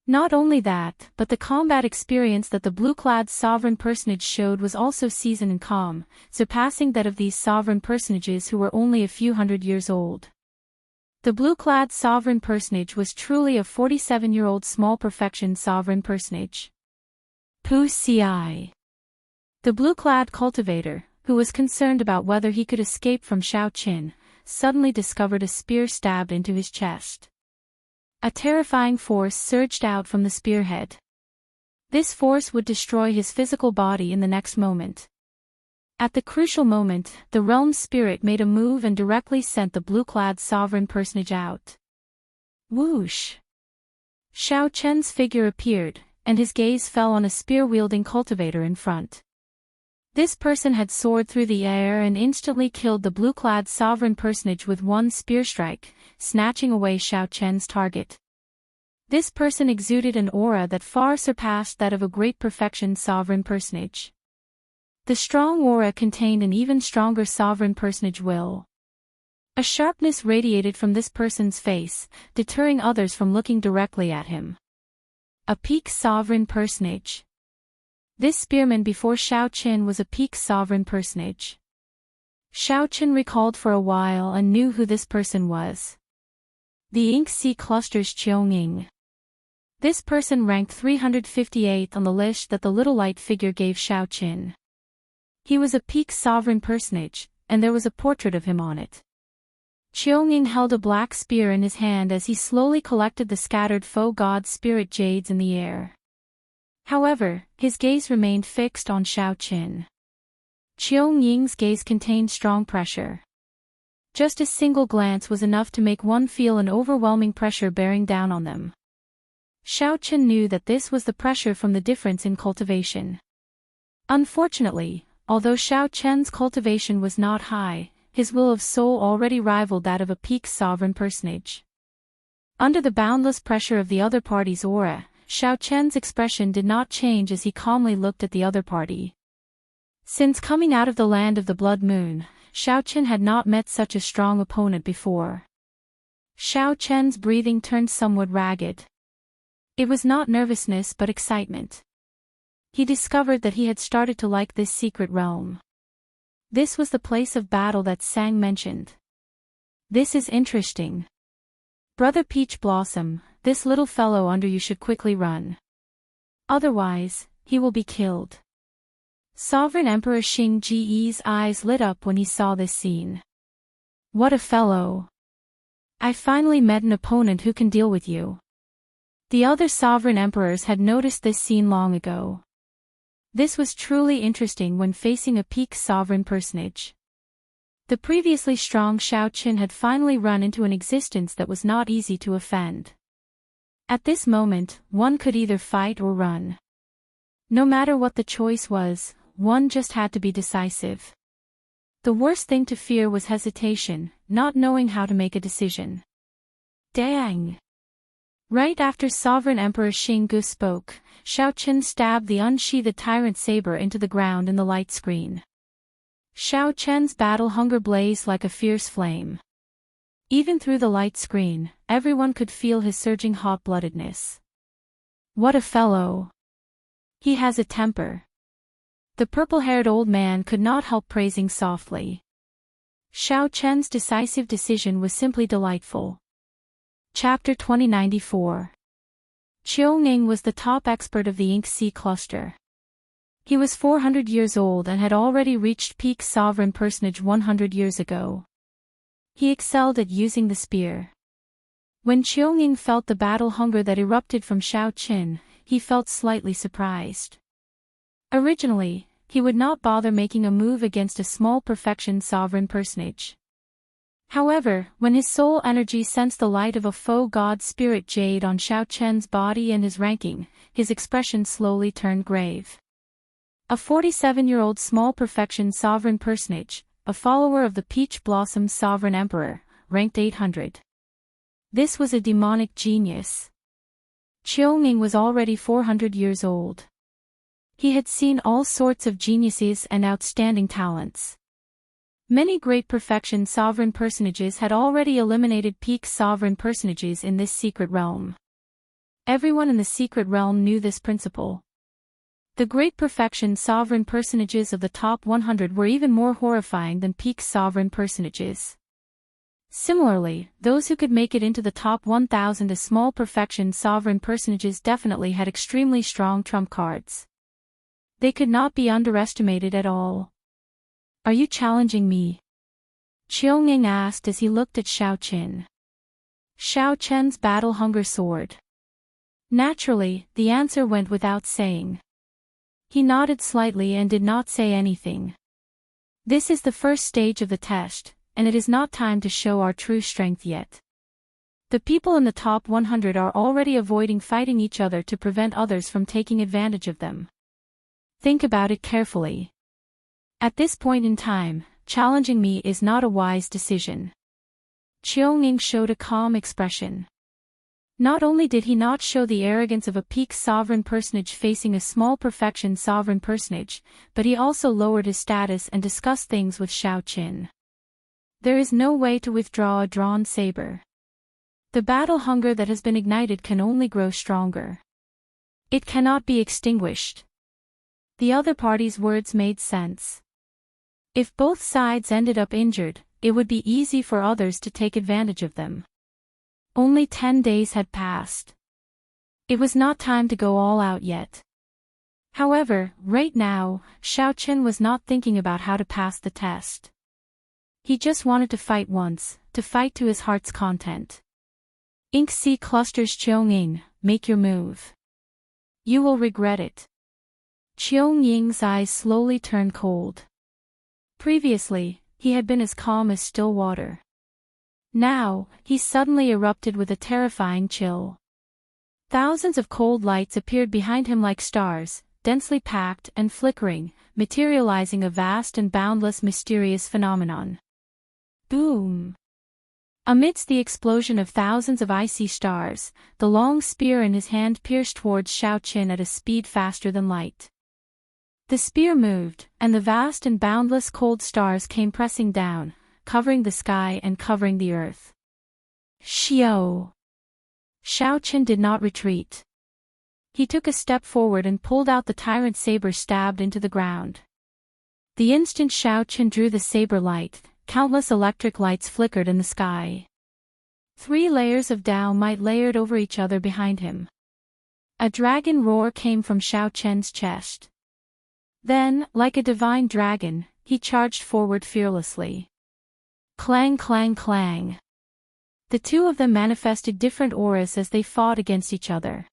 [SPEAKER 1] Not only that, but the combat experience that the blue-clad sovereign personage showed was also seasoned and calm, surpassing that of these sovereign personages who were only a few hundred years old. The blue-clad sovereign personage was truly a 47-year-old small perfection sovereign personage. Pu Ci. The blue-clad cultivator, who was concerned about whether he could escape from Xiaoqin, suddenly discovered a spear stabbed into his chest. A terrifying force surged out from the spearhead. This force would destroy his physical body in the next moment. At the crucial moment, the realm's spirit made a move and directly sent the blue-clad sovereign personage out. Whoosh! Xiao Chen's figure appeared, and his gaze fell on a spear-wielding cultivator in front. This person had soared through the air and instantly killed the blue-clad sovereign personage with one spear strike, snatching away Xiao Chen's target. This person exuded an aura that far surpassed that of a great perfection sovereign personage. The strong aura contained an even stronger sovereign personage will. A sharpness radiated from this person's face, deterring others from looking directly at him. A peak sovereign personage. This spearman before Xiao Chen was a peak sovereign personage. Xiao Chen recalled for a while and knew who this person was. The Ink Sea Cluster's Qiongning. This person ranked 358th on the list that the little light figure gave Xiao Chen. He was a peak sovereign personage, and there was a portrait of him on it. Qiongning held a black spear in his hand as he slowly collected the scattered faux god spirit jades in the air. However, his gaze remained fixed on Xiao Chen. Qiongnying's gaze contained strong pressure. Just a single glance was enough to make one feel an overwhelming pressure bearing down on them. Xiao Chen knew that this was the pressure from the difference in cultivation. Unfortunately, although Xiao Chen's cultivation was not high, his will of soul already rivaled that of a peak sovereign personage. Under the boundless pressure of the other party's aura, Xiao Chen's expression did not change as he calmly looked at the other party. Since coming out of the land of the Blood Moon, Xiao Chen had not met such a strong opponent before. Xiao Chen's breathing turned somewhat ragged. It was not nervousness but excitement. He discovered that he had started to like this secret realm. This was the place of battle that Sang mentioned. This is interesting. Brother Peach Blossom, this little fellow under you should quickly run. Otherwise, he will be killed. Sovereign Emperor Xing Ji's eyes lit up when he saw this scene. What a fellow! I finally met an opponent who can deal with you. The other sovereign emperors had noticed this scene long ago. This was truly interesting when facing a peak sovereign personage. The previously strong Xiao Chen had finally run into an existence that was not easy to offend. At this moment, one could either fight or run. No matter what the choice was, one just had to be decisive. The worst thing to fear was hesitation, not knowing how to make a decision. Dang! Right after Sovereign Emperor Xing spoke, Xiao Chen stabbed the unsheathed tyrant saber into the ground in the light screen. Xiao Chen's battle hunger blazed like a fierce flame. Even through the light screen, everyone could feel his surging hot-bloodedness. What a fellow! He has a temper. The purple-haired old man could not help praising softly. Xiao Chen's decisive decision was simply delightful. Chapter 2094. Qiongning was the top expert of the Ink Sea cluster. He was 400 years old and had already reached peak sovereign personage 100 years ago. He excelled at using the spear. When Qiongning felt the battle hunger that erupted from Xiao Chen, he felt slightly surprised. Originally, he would not bother making a move against a small perfection sovereign personage. However, when his soul energy sensed the light of a faux god spirit jade on Xiao Chen's body and his ranking, his expression slowly turned grave. A 47-year-old small perfection sovereign personage, a follower of the Peach Blossom Sovereign Emperor, ranked 800. This was a demonic genius. Qiongning was already 400 years old. He had seen all sorts of geniuses and outstanding talents. Many great perfection sovereign personages had already eliminated peak sovereign personages in this secret realm. Everyone in the secret realm knew this principle. The great perfection sovereign personages of the top 100 were even more horrifying than peak sovereign personages. Similarly, those who could make it into the top 1,000 as small perfection sovereign personages definitely had extremely strong trump cards. They could not be underestimated at all. Are you challenging me? Xiaoning asked as he looked at Xiao Qin. Xiao Chen's battle hunger soared. Naturally, the answer went without saying. He nodded slightly and did not say anything. This is the first stage of the test, and it is not time to show our true strength yet. The people in the top 100 are already avoiding fighting each other to prevent others from taking advantage of them. Think about it carefully. At this point in time, challenging me is not a wise decision. Xiaoning showed a calm expression. Not only did he not show the arrogance of a peak sovereign personage facing a small perfection sovereign personage, but he also lowered his status and discussed things with Xiao Qin. There is no way to withdraw a drawn saber. The battle hunger that has been ignited can only grow stronger. It cannot be extinguished. The other party's words made sense. If both sides ended up injured, it would be easy for others to take advantage of them. Only 10 days had passed. It was not time to go all out yet. However, right now, Xiao Qin was not thinking about how to pass the test. He just wanted to fight once, to fight to his heart's content. Ink C clusters Xiaoning, make your move. You will regret it. Xiaoning's eyes slowly turned cold. Previously, he had been as calm as still water. Now, he suddenly erupted with a terrifying chill. Thousands of cold lights appeared behind him like stars, densely packed and flickering, materializing a vast and boundless mysterious phenomenon. Boom! Amidst the explosion of thousands of icy stars, the long spear in his hand pierced towards Xiao Qin at a speed faster than light. The spear moved, and the vast and boundless cold stars came pressing down, covering the sky and covering the earth. Xiao Qin did not retreat. He took a step forward and pulled out the tyrant saber stabbed into the ground. The instant Xiao Qin drew the saber light, countless electric lights flickered in the sky. 3 layers of Dao might layered over each other behind him. A dragon roar came from Xiao Chen's chest. Then, like a divine dragon, he charged forward fearlessly. Clang clang clang. The two of them manifested different auras as they fought against each other.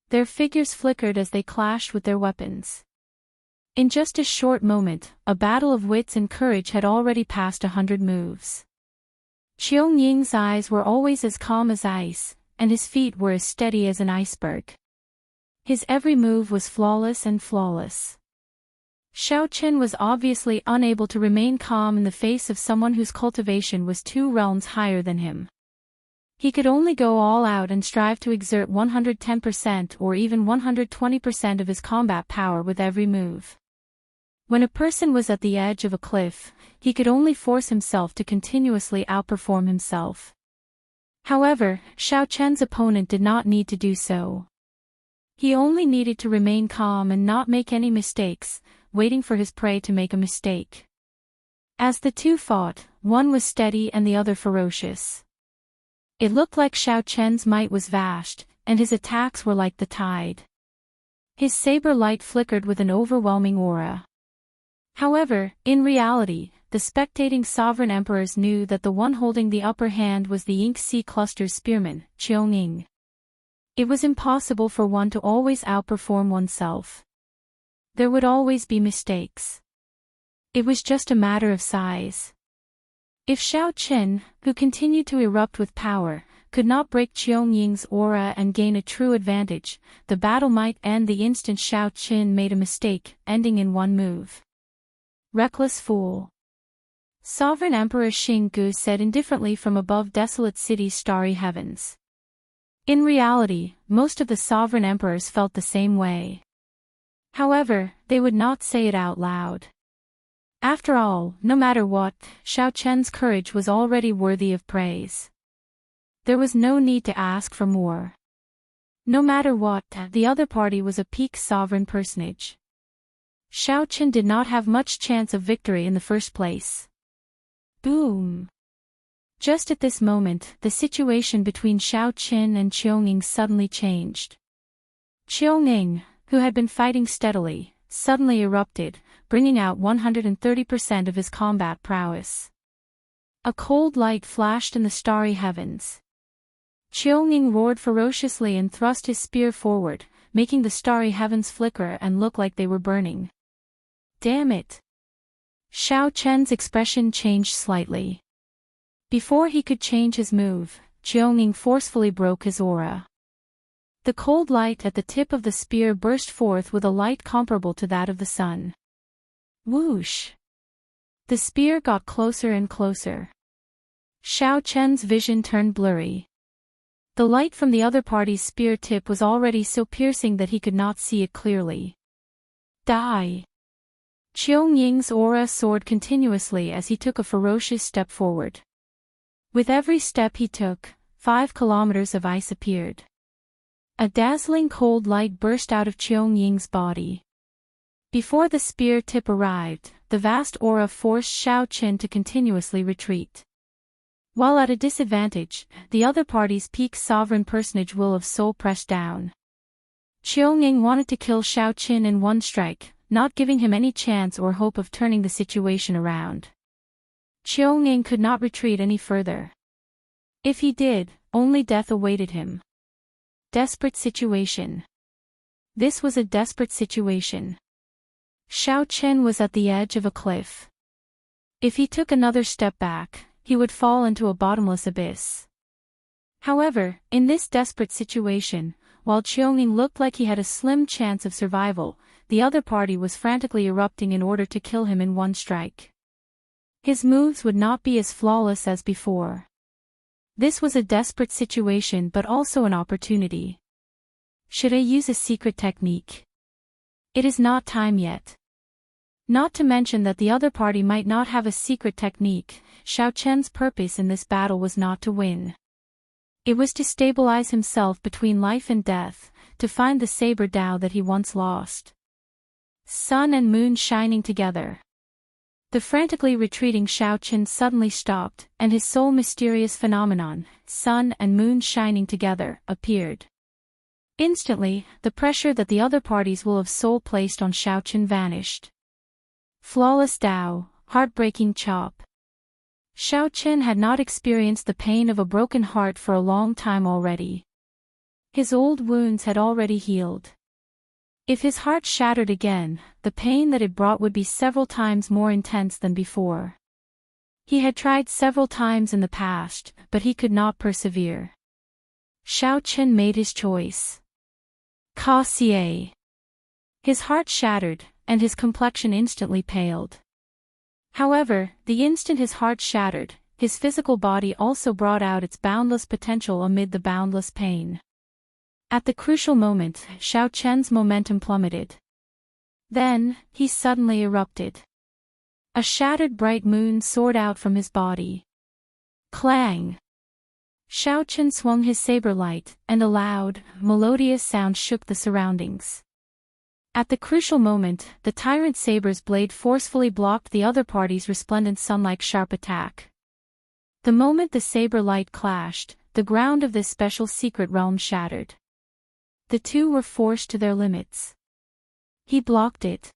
[SPEAKER 1] Their figures flickered as they clashed with their weapons. In just a short moment, a battle of wits and courage had already passed 100 moves. Xiaoning's eyes were always as calm as ice, and his feet were as steady as an iceberg. His every move was flawless and flawless. Xiao Qin was obviously unable to remain calm in the face of someone whose cultivation was 2 realms higher than him. He could only go all out and strive to exert 110% or even 120% of his combat power with every move. When a person was at the edge of a cliff, he could only force himself to continuously outperform himself. However, Xiao Chen's opponent did not need to do so. He only needed to remain calm and not make any mistakes, waiting for his prey to make a mistake. As the two fought, one was steady and the other ferocious. It looked like Xiao Chen's might was vast, and his attacks were like the tide. His saber light flickered with an overwhelming aura. However, in reality, the spectating sovereign emperors knew that the one holding the upper hand was the Ink C cluster's spearman, Xiaoning. It was impossible for one to always outperform oneself. There would always be mistakes. It was just a matter of size. If Xiao Qin, who continued to erupt with power, could not break Xiaoning's aura and gain a true advantage, the battle might end the instant Xiao Qin made a mistake, ending in one move. Reckless fool. Sovereign Emperor Xinggu said indifferently from above desolate city's starry heavens. In reality, most of the sovereign emperors felt the same way. However, they would not say it out loud. After all, no matter what, Xiao Chen's courage was already worthy of praise. There was no need to ask for more. No matter what, the other party was a peak sovereign personage. Xiao Qin did not have much chance of victory in the first place. Boom! Just at this moment, the situation between Xiao Qin and Xiaoning suddenly changed. Xiaoning, who had been fighting steadily, suddenly erupted, bringing out 130% of his combat prowess. A cold light flashed in the starry heavens. Xiaoning roared ferociously and thrust his spear forward, making the starry heavens flicker and look like they were burning. Damn it! Xiao Chen's expression changed slightly. Before he could change his move, Xiaoning forcefully broke his aura. The cold light at the tip of the spear burst forth with a light comparable to that of the sun. Whoosh! The spear got closer and closer. Xiao Chen's vision turned blurry. The light from the other party's spear tip was already so piercing that he could not see it clearly. Die! Xiaoying's aura soared continuously as he took a ferocious step forward. With every step he took, 5 kilometers of ice appeared. A dazzling cold light burst out of Xiaoying's body. Before the spear tip arrived, the vast aura forced Xiao Chen to continuously retreat. While at a disadvantage, the other party's peak sovereign personage Will of Soul pressed down. Xiaoying wanted to kill Xiao Chen in one strike, not giving him any chance or hope of turning the situation around. Xiaoying could not retreat any further. If he did, only death awaited him. Desperate situation. This was a desperate situation. Xiao Chen was at the edge of a cliff. If he took another step back, he would fall into a bottomless abyss. However, in this desperate situation, while Xiaoying looked like he had a slim chance of survival, the other party was frantically erupting in order to kill him in one strike. His moves would not be as flawless as before. This was a desperate situation but also an opportunity. Should I use a secret technique? It is not time yet. Not to mention that the other party might not have a secret technique. Xiao Chen's purpose in this battle was not to win. It was to stabilize himself between life and death, to find the saber Dao that he once lost. Sun and moon shining together. The frantically retreating Xiao Chen suddenly stopped, and his sole mysterious phenomenon, sun and moon shining together, appeared. Instantly, the pressure that the other party's Will of Soul placed on Xiao Chen vanished. Flawless Dao, heartbreaking chop. Xiao Chen had not experienced the pain of a broken heart for a long time already. His old wounds had already healed. If his heart shattered again, the pain that it brought would be several times more intense than before. He had tried several times in the past, but he could not persevere. Xiao Chen made his choice. Cassier. His heart shattered, and his complexion instantly paled. However, the instant his heart shattered, his physical body also brought out its boundless potential amid the boundless pain. At the crucial moment, Xiao Chen's momentum plummeted. Then, he suddenly erupted. A shattered bright moon soared out from his body. Clang! Xiao Chen swung his saber light, and a loud, melodious sound shook the surroundings. At the crucial moment, the tyrant saber's blade forcefully blocked the other party's resplendent sun-like sharp attack. The moment the saber light clashed, the ground of this special secret realm shattered. The two were forced to their limits. He blocked it.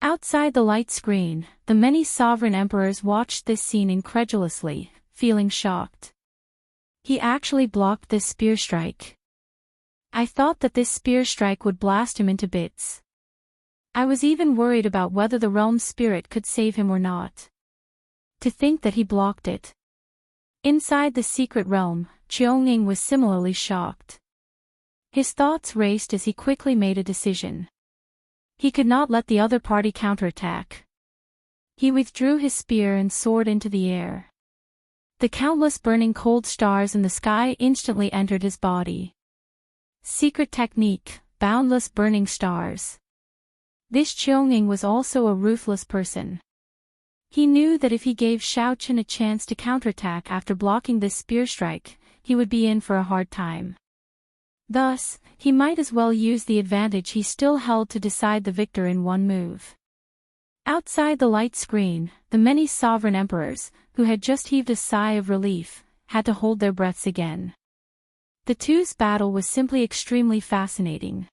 [SPEAKER 1] Outside the light screen, the many sovereign emperors watched this scene incredulously, feeling shocked. He actually blocked this spear strike. I thought that this spear strike would blast him into bits. I was even worried about whether the realm's spirit could save him or not. To think that he blocked it. Inside the secret realm, Xiaoying was similarly shocked. His thoughts raced as he quickly made a decision. He could not let the other party counterattack. He withdrew his spear and soared into the air. The countless burning cold stars in the sky instantly entered his body. Secret technique, boundless burning stars. This Xiaoying was also a ruthless person. He knew that if he gave Xiao Chen a chance to counterattack after blocking this spear strike, he would be in for a hard time. Thus, he might as well use the advantage he still held to decide the victor in one move. Outside the light screen, the many sovereign emperors, who had just heaved a sigh of relief, had to hold their breaths again. The two's battle was simply extremely fascinating.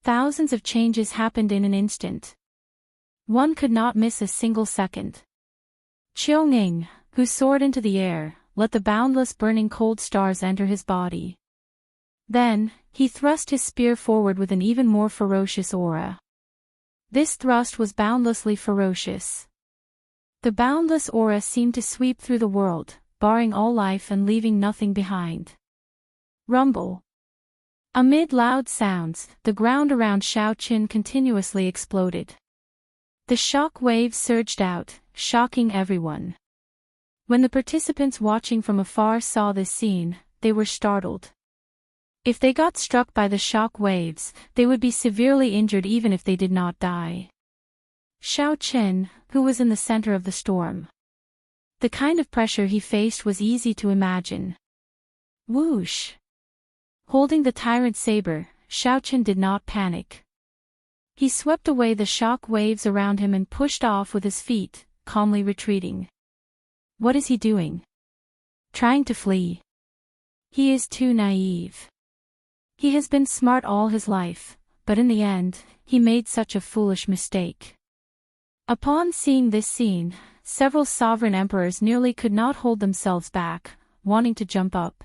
[SPEAKER 1] Thousands of changes happened in an instant. One could not miss a single second. Xiongning, who soared into the air, let the boundless burning cold stars enter his body. Then, he thrust his spear forward with an even more ferocious aura. This thrust was boundlessly ferocious. The boundless aura seemed to sweep through the world, barring all life and leaving nothing behind. Rumble. Amid loud sounds, the ground around Xiaoqin continuously exploded. The shock waves surged out, shocking everyone. When the participants watching from afar saw this scene, they were startled. If they got struck by the shock waves, they would be severely injured even if they did not die. Xiaoqin, who was in the center of the storm. The kind of pressure he faced was easy to imagine. Whoosh! Holding the tyrant saber, Xiaoqin did not panic. He swept away the shock waves around him and pushed off with his feet, calmly retreating. What is he doing? Trying to flee. He is too naive. He has been smart all his life, but in the end, he made such a foolish mistake. Upon seeing this scene, several sovereign emperors nearly could not hold themselves back, wanting to jump up.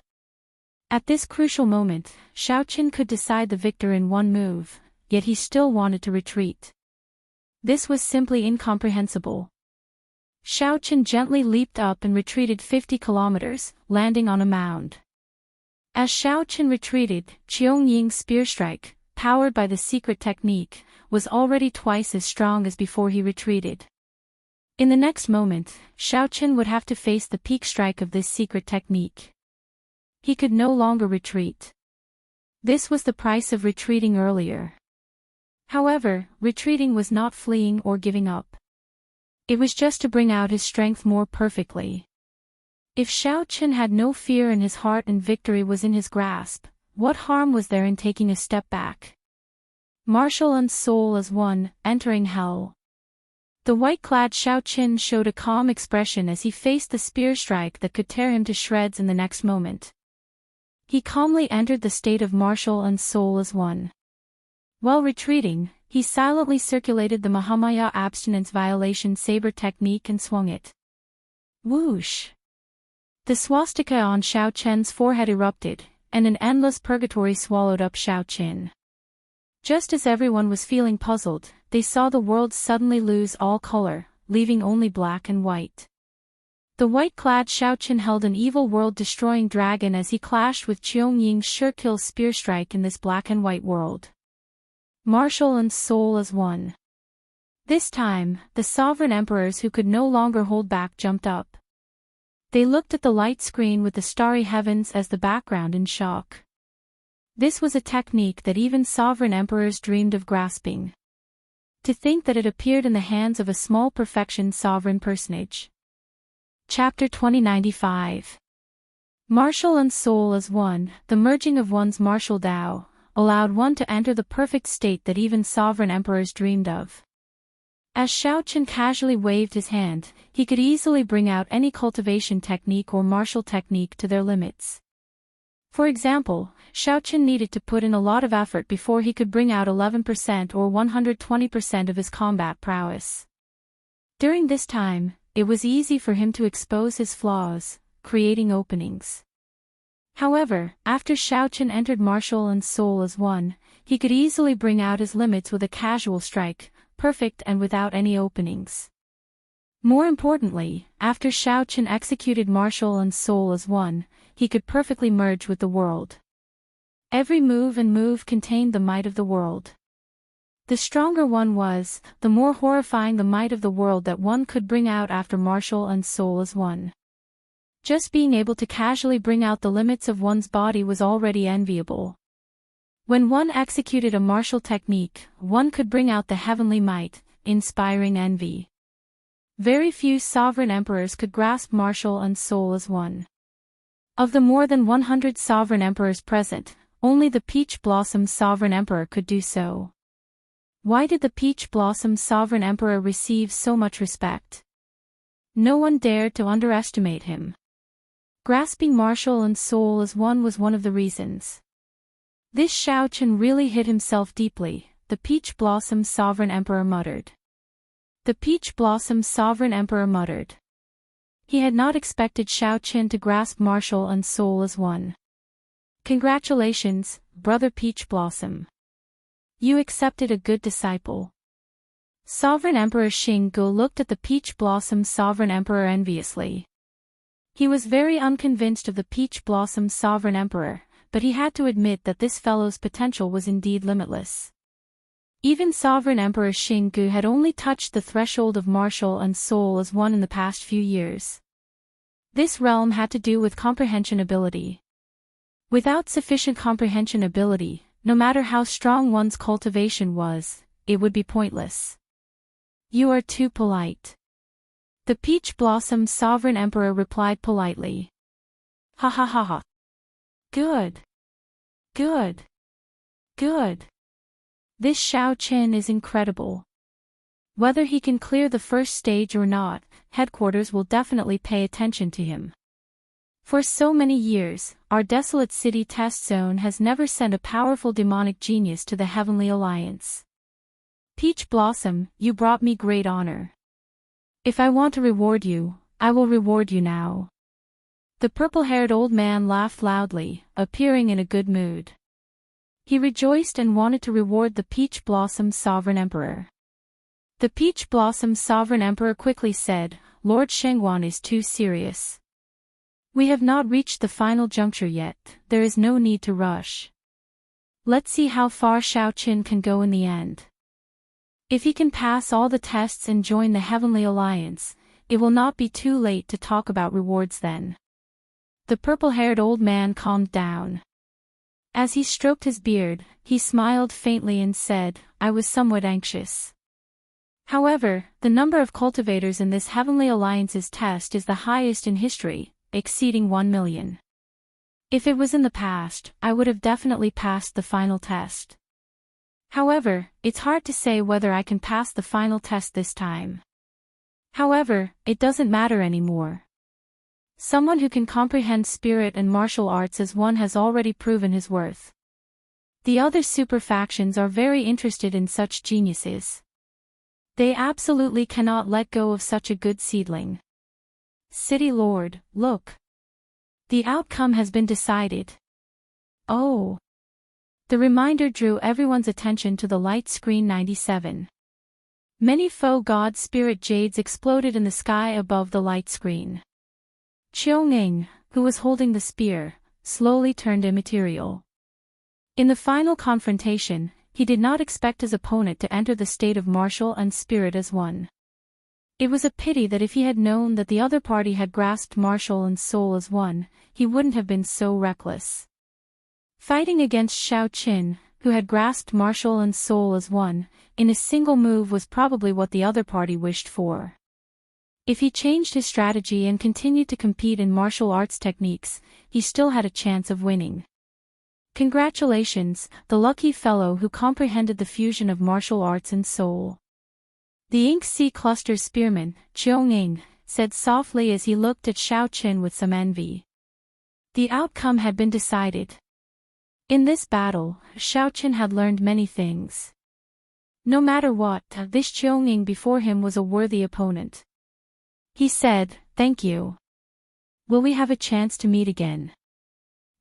[SPEAKER 1] At this crucial moment, Xiaoqin could decide the victor in one move, yet he still wanted to retreat. This was simply incomprehensible. Xiaoqin gently leaped up and retreated 50 kilometers, landing on a mound. As Xiaoqin retreated, Qiangying's spear strike, powered by the secret technique, was already twice as strong as before he retreated. In the next moment, Xiaoqin would have to face the peak strike of this secret technique. He could no longer retreat. This was the price of retreating earlier. However, retreating was not fleeing or giving up. It was just to bring out his strength more perfectly. If Xiaoqin had no fear in his heart and victory was in his grasp, what harm was there in taking a step back? Martial and soul as one, entering hell. The white-clad Xiaoqin showed a calm expression as he faced the spear strike that could tear him to shreds in the next moment. He calmly entered the state of martial and soul as one. While retreating, he silently circulated the Mahamaya abstinence violation saber technique and swung it. Whoosh! The swastika on Xiaoqin's forehead erupted, and an endless purgatory swallowed up Xiaoqin. Just as everyone was feeling puzzled, they saw the world suddenly lose all color, leaving only black and white. The white-clad Xiaoqin held an evil world-destroying dragon as he clashed with Qiangying's sure-kill spear strike in this black and white world. Martial and soul as one. This time, the sovereign emperors who could no longer hold back jumped up. They looked at the light screen with the starry heavens as the background in shock. This was a technique that even sovereign emperors dreamed of grasping. To think that it appeared in the hands of a small perfection sovereign personage. Chapter 2095. Martial and soul as one, the merging of one's martial Dao, allowed one to enter the perfect state that even sovereign emperors dreamed of. As Xiaoqin casually waved his hand, he could easily bring out any cultivation technique or martial technique to their limits. For example, Xiaoqin needed to put in a lot of effort before he could bring out 11% or 120% of his combat prowess. During this time, it was easy for him to expose his flaws, creating openings. However, after Xiaoqin entered martial and soul as one, he could easily bring out his limits with a casual strike, perfect and without any openings. More importantly, after Xiaoqin executed martial and soul as one, he could perfectly merge with the world. Every move contained the might of the world. The stronger one was, the more horrifying the might of the world that one could bring out after martial and soul as one. Just being able to casually bring out the limits of one's body was already enviable. When one executed a martial technique, one could bring out the heavenly might, inspiring envy. Very few sovereign emperors could grasp martial and soul as one. Of the more than 100 sovereign emperors present, only the Peach Blossom Sovereign Emperor could do so. Why did the Peach Blossom Sovereign Emperor receive so much respect? No one dared to underestimate him. Grasping martial and soul as one was one of the reasons. This Xiaoqin really hit himself deeply, the Peach Blossom Sovereign Emperor muttered. The Peach Blossom Sovereign Emperor muttered. He had not expected Xiao Qin to grasp martial and soul as one. Congratulations, Brother Peach Blossom. You accepted a good disciple. Sovereign Emperor Xing Gu looked at the Peach Blossom Sovereign Emperor enviously. He was very unconvinced of the Peach Blossom Sovereign Emperor, but he had to admit that this fellow's potential was indeed limitless. Even Sovereign Emperor Xing Gu had only touched the threshold of martial and soul as one in the past few years. This realm had to do with comprehension ability. Without sufficient comprehension ability, no matter how strong one's cultivation was, it would be pointless. You are too polite. The Peach Blossom Sovereign Emperor replied politely. Ha ha ha ha. Good. Good. Good. This Xiao Qin is incredible. Whether he can clear the first stage or not, headquarters will definitely pay attention to him. For so many years, our desolate city test zone has never sent a powerful demonic genius to the Heavenly Alliance. Peach Blossom, you brought me great honor. If I want to reward you, I will reward you now. The purple-haired old man laughed loudly, appearing in a good mood. He rejoiced and wanted to reward the Peach Blossom Sovereign Emperor. The Peach Blossom Sovereign Emperor quickly said, Lord Shengguan is too serious. We have not reached the final juncture yet, there is no need to rush. Let's see how far Xiao Qin can go in the end. If he can pass all the tests and join the Heavenly Alliance, it will not be too late to talk about rewards then. The purple-haired old man calmed down. As he stroked his beard, he smiled faintly and said, I was somewhat anxious. However, the number of cultivators in this Heavenly Alliance's test is the highest in history, exceeding 1 million. If it was in the past, I would have definitely passed the final test. However, it's hard to say whether I can pass the final test this time. However, it doesn't matter anymore. Someone who can comprehend spirit and martial arts as one has already proven his worth. The other super factions are very interested in such geniuses. They absolutely cannot let go of such a good seedling. City Lord, look. The outcome has been decided. Oh. The reminder drew everyone's attention to the light screen 97. Many faux god spirit jades exploded in the sky above the light screen. Qiongning, who was holding the spear, slowly turned immaterial. In the final confrontation, he did not expect his opponent to enter the state of martial and spirit as one. It was a pity that if he had known that the other party had grasped martial and soul as one, he wouldn't have been so reckless. Fighting against Xiao Qin, who had grasped martial and soul as one, in a single move was probably what the other party wished for. If he changed his strategy and continued to compete in martial arts techniques, he still had a chance of winning. Congratulations, the lucky fellow who comprehended the fusion of martial arts and soul. The Ink Sea Cluster's spearman, Qiongning, said softly as he looked at Xiao Qin with some envy. The outcome had been decided. In this battle, Xiao Qin had learned many things. No matter what, this Qiongning before him was a worthy opponent. He said, thank you. Will we have a chance to meet again?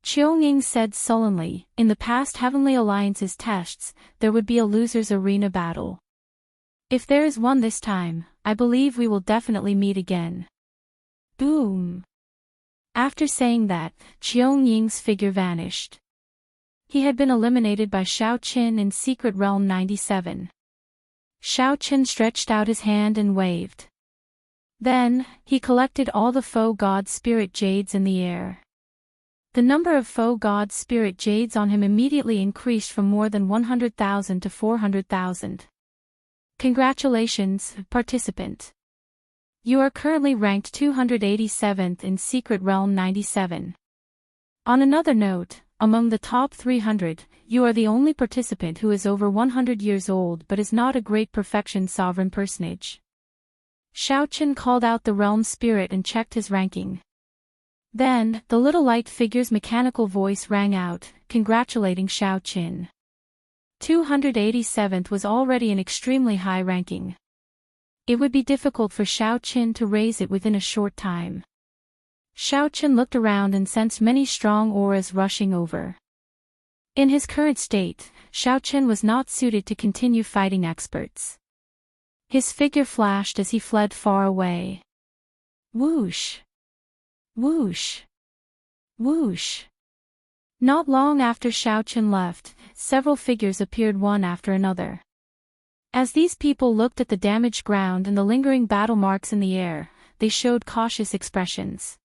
[SPEAKER 1] Qiongning said sullenly, in the past Heavenly Alliance's tests, there would be a loser's arena battle. If there is one this time, I believe we will definitely meet again. Boom. After saying that, Qiongnings's figure vanished. He had been eliminated by Xiao Qin in Secret Realm 97. Xiao Qin stretched out his hand and waved. Then, he collected all the faux god spirit jades in the air. The number of faux god spirit jades on him immediately increased from more than 100,000 to 400,000. Congratulations, participant. You are currently ranked 287th in Secret Realm 97. On another note, among the top 300, you are the only participant who is over 100 years old but is not a great perfection sovereign personage. Xiao Qin called out the realm spirit and checked his ranking. Then, the little light figure's mechanical voice rang out, congratulating Xiao Qin. 287th was already an extremely high ranking. It would be difficult for Xiao Qin to raise it within a short time. Xiao Qin looked around and sensed many strong auras rushing over. In his current state, Xiao Qin was not suited to continue fighting experts. His figure flashed as he fled far away. Whoosh! Whoosh! Whoosh! Not long after Xiao Qin left, several figures appeared one after another. As these people looked at the damaged ground and the lingering battle marks in the air, they showed cautious expressions.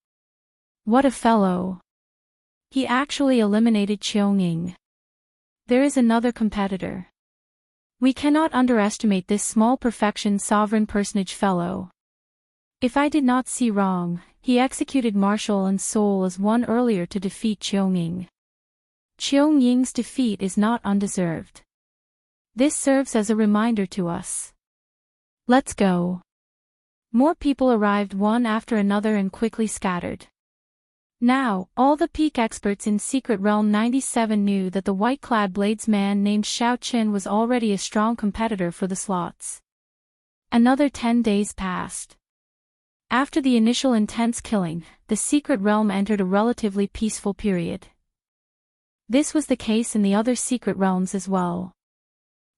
[SPEAKER 1] What a fellow! He actually eliminated Qionging. There is another competitor. We cannot underestimate this small perfection sovereign personage fellow. If I did not see wrong, he executed Martial and Soul as one earlier to defeat Qionging. Qionging's defeat is not undeserved. This serves as a reminder to us. Let's go. More people arrived one after another and quickly scattered. Now, all the peak experts in Secret Realm 97 knew that the white-clad bladesman named Xiao Qin was already a strong competitor for the slots. Another 10 days passed. After the initial intense killing, the Secret Realm entered a relatively peaceful period. This was the case in the other Secret Realms as well.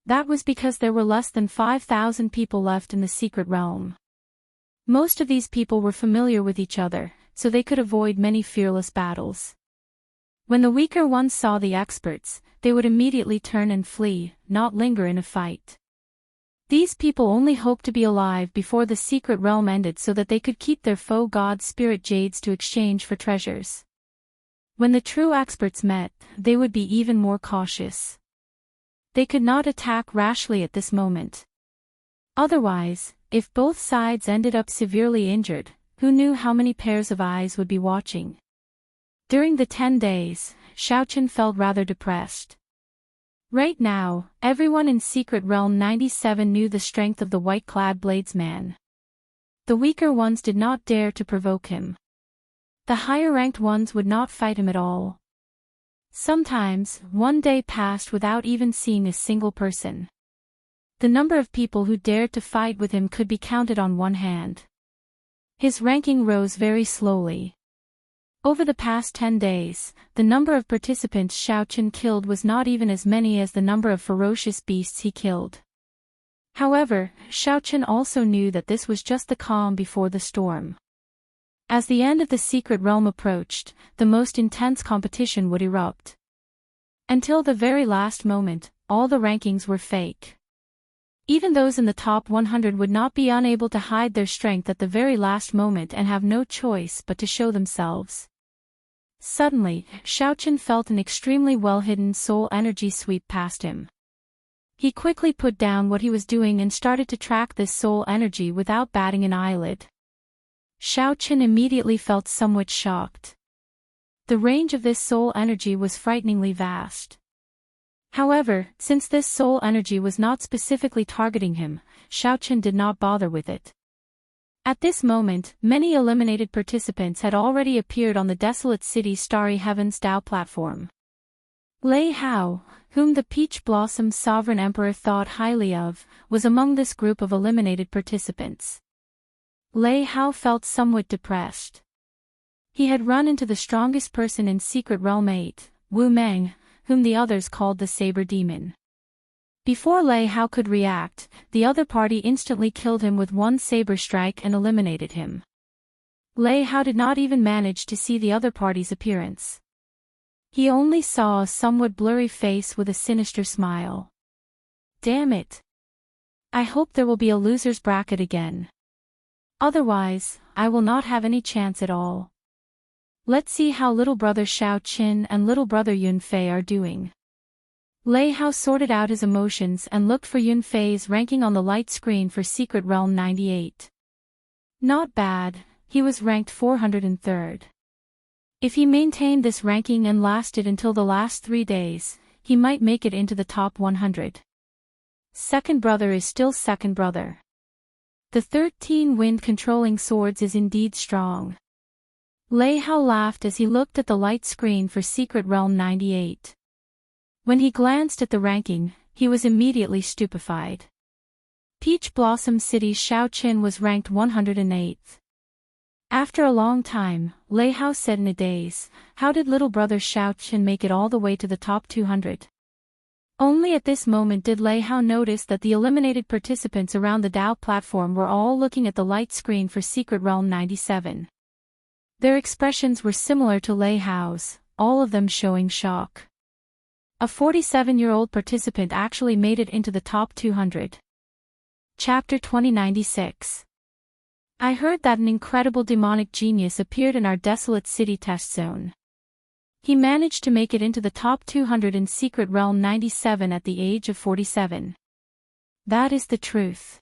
[SPEAKER 1] That was because there were less than 5,000 people left in the Secret Realm. Most of these people were familiar with each other, so they could avoid many fearless battles. When the weaker ones saw the experts, they would immediately turn and flee, not linger in a fight. These people only hoped to be alive before the Secret Realm ended so that they could keep their foe god spirit jades to exchange for treasures. When the true experts met, they would be even more cautious. They could not attack rashly at this moment. Otherwise, if both sides ended up severely injured, who knew how many pairs of eyes would be watching? During the 10 days, Xiao Qin felt rather depressed. Right now, everyone in Secret Realm 97 knew the strength of the white-clad bladesman. The weaker ones did not dare to provoke him. The higher-ranked ones would not fight him at all. Sometimes, one day passed without even seeing a single person. The number of people who dared to fight with him could be counted on one hand. His ranking rose very slowly. Over the past 10 days, the number of participants Xiao Qin killed was not even as many as the number of ferocious beasts he killed. However, Xiao Qin also knew that this was just the calm before the storm. As the end of the Secret Realm approached, the most intense competition would erupt. Until the very last moment, all the rankings were fake. Even those in the top 100 would not be unable to hide their strength at the very last moment and have no choice but to show themselves. Suddenly, Xiao Qin felt an extremely well-hidden soul energy sweep past him. He quickly put down what he was doing and started to track this soul energy without batting an eyelid. Xiao Qin immediately felt somewhat shocked. The range of this soul energy was frighteningly vast. However, since this soul energy was not specifically targeting him, Xiao Qin did not bother with it. At this moment, many eliminated participants had already appeared on the desolate city's starry heavens Dao platform. Lei Hao, whom the Peach Blossom Sovereign Emperor thought highly of, was among this group of eliminated participants. Lei Hao felt somewhat depressed. He had run into the strongest person in Secret Realm 8, Wu Meng, whom the others called the Saber Demon. Before Lei Hao could react, the other party instantly killed him with one saber strike and eliminated him. Lei Hao did not even manage to see the other party's appearance. He only saw a somewhat blurry face with a sinister smile. Damn it! I hope there will be a loser's bracket again. Otherwise, I will not have any chance at all. Let's see how little brother Xiao Qin and little brother Yun Fei are doing. Lei Hao sorted out his emotions and looked for Yun Fei's ranking on the light screen for Secret Realm 98. Not bad, he was ranked 403rd. If he maintained this ranking and lasted until the last 3 days, he might make it into the top 100. Second brother is still second brother. The 13 wind-controlling swords is indeed strong. Lei Hao laughed as he looked at the light screen for Secret Realm 98. When he glanced at the ranking, he was immediately stupefied. Peach Blossom City Xiaoqin was ranked 108th. After a long time, Lei Hao said in a daze, "How did little brother Xiaoqin make it all the way to the top 200? Only at this moment did Lei Hao notice that the eliminated participants around the Dao platform were all looking at the light screen for Secret Realm 97. Their expressions were similar to Lei Hao's, all of them showing shock. A 47-year-old participant actually made it into the top 200. Chapter 2096. I heard that an incredible demonic genius appeared in our desolate city test zone. He managed to make it into the top 200 in Secret Realm 97 at the age of 47. That is the truth.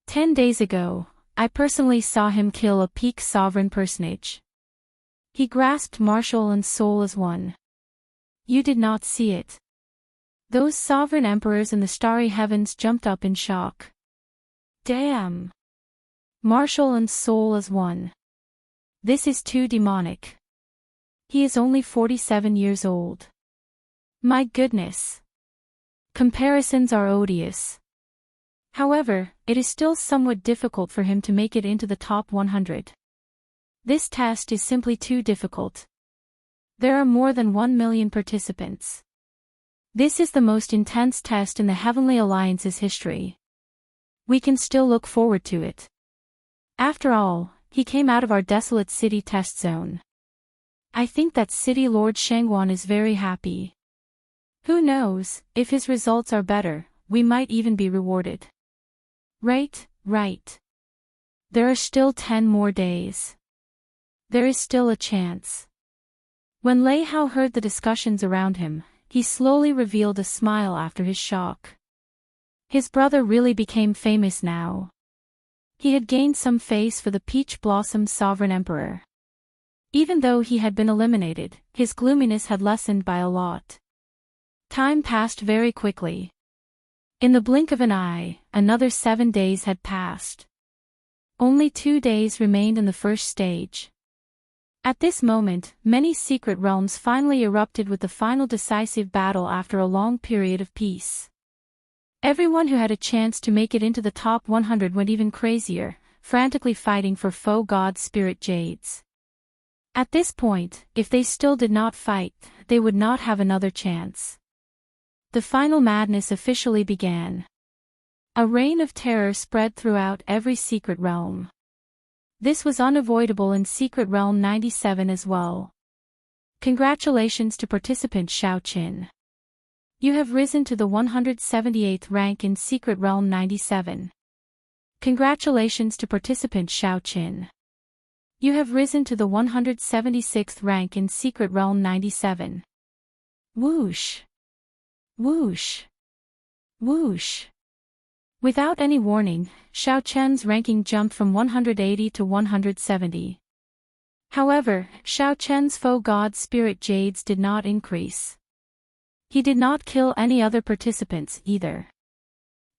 [SPEAKER 1] 10 days ago, I personally saw him kill a peak sovereign personage. He grasped martial and soul as one. You did not see it. Those sovereign emperors in the starry heavens jumped up in shock. Damn! Martial and soul as one. This is too demonic. He is only 47 years old. My goodness. Comparisons are odious. However, it is still somewhat difficult for him to make it into the top 100. This test is simply too difficult. There are more than 1 million participants. This is the most intense test in the Heavenly Alliance's history. We can still look forward to it. After all, he came out of our desolate city test zone. I think that City Lord Shangguan is very happy. Who knows, if his results are better, we might even be rewarded. Right. There are still 10 more days. There is still a chance. When Lei Hao heard the discussions around him, he slowly revealed a smile after his shock. His brother really became famous now. He had gained some face for the Peach Blossom Sovereign Emperor. Even though he had been eliminated, his gloominess had lessened by a lot. Time passed very quickly. In the blink of an eye, another 7 days had passed. Only 2 days remained in the first stage. At this moment, many secret realms finally erupted with the final decisive battle after a long period of peace. Everyone who had a chance to make it into the top 100 went even crazier, frantically fighting for foe god spirit jades. At this point, if they still did not fight, they would not have another chance. The final madness officially began. A reign of terror spread throughout every secret realm. This was unavoidable in Secret Realm 97 as well. Congratulations to participant Xiaoqin. You have risen to the 178th rank in Secret Realm 97. Congratulations to participant Xiaoqin. You have risen to the 176th rank in Secret Realm 97. Whoosh! Whoosh! Whoosh! Without any warning, Xiaoqian's ranking jumped from 180 to 170. However, Xiaoqian's foe god spirit jades did not increase. He did not kill any other participants either.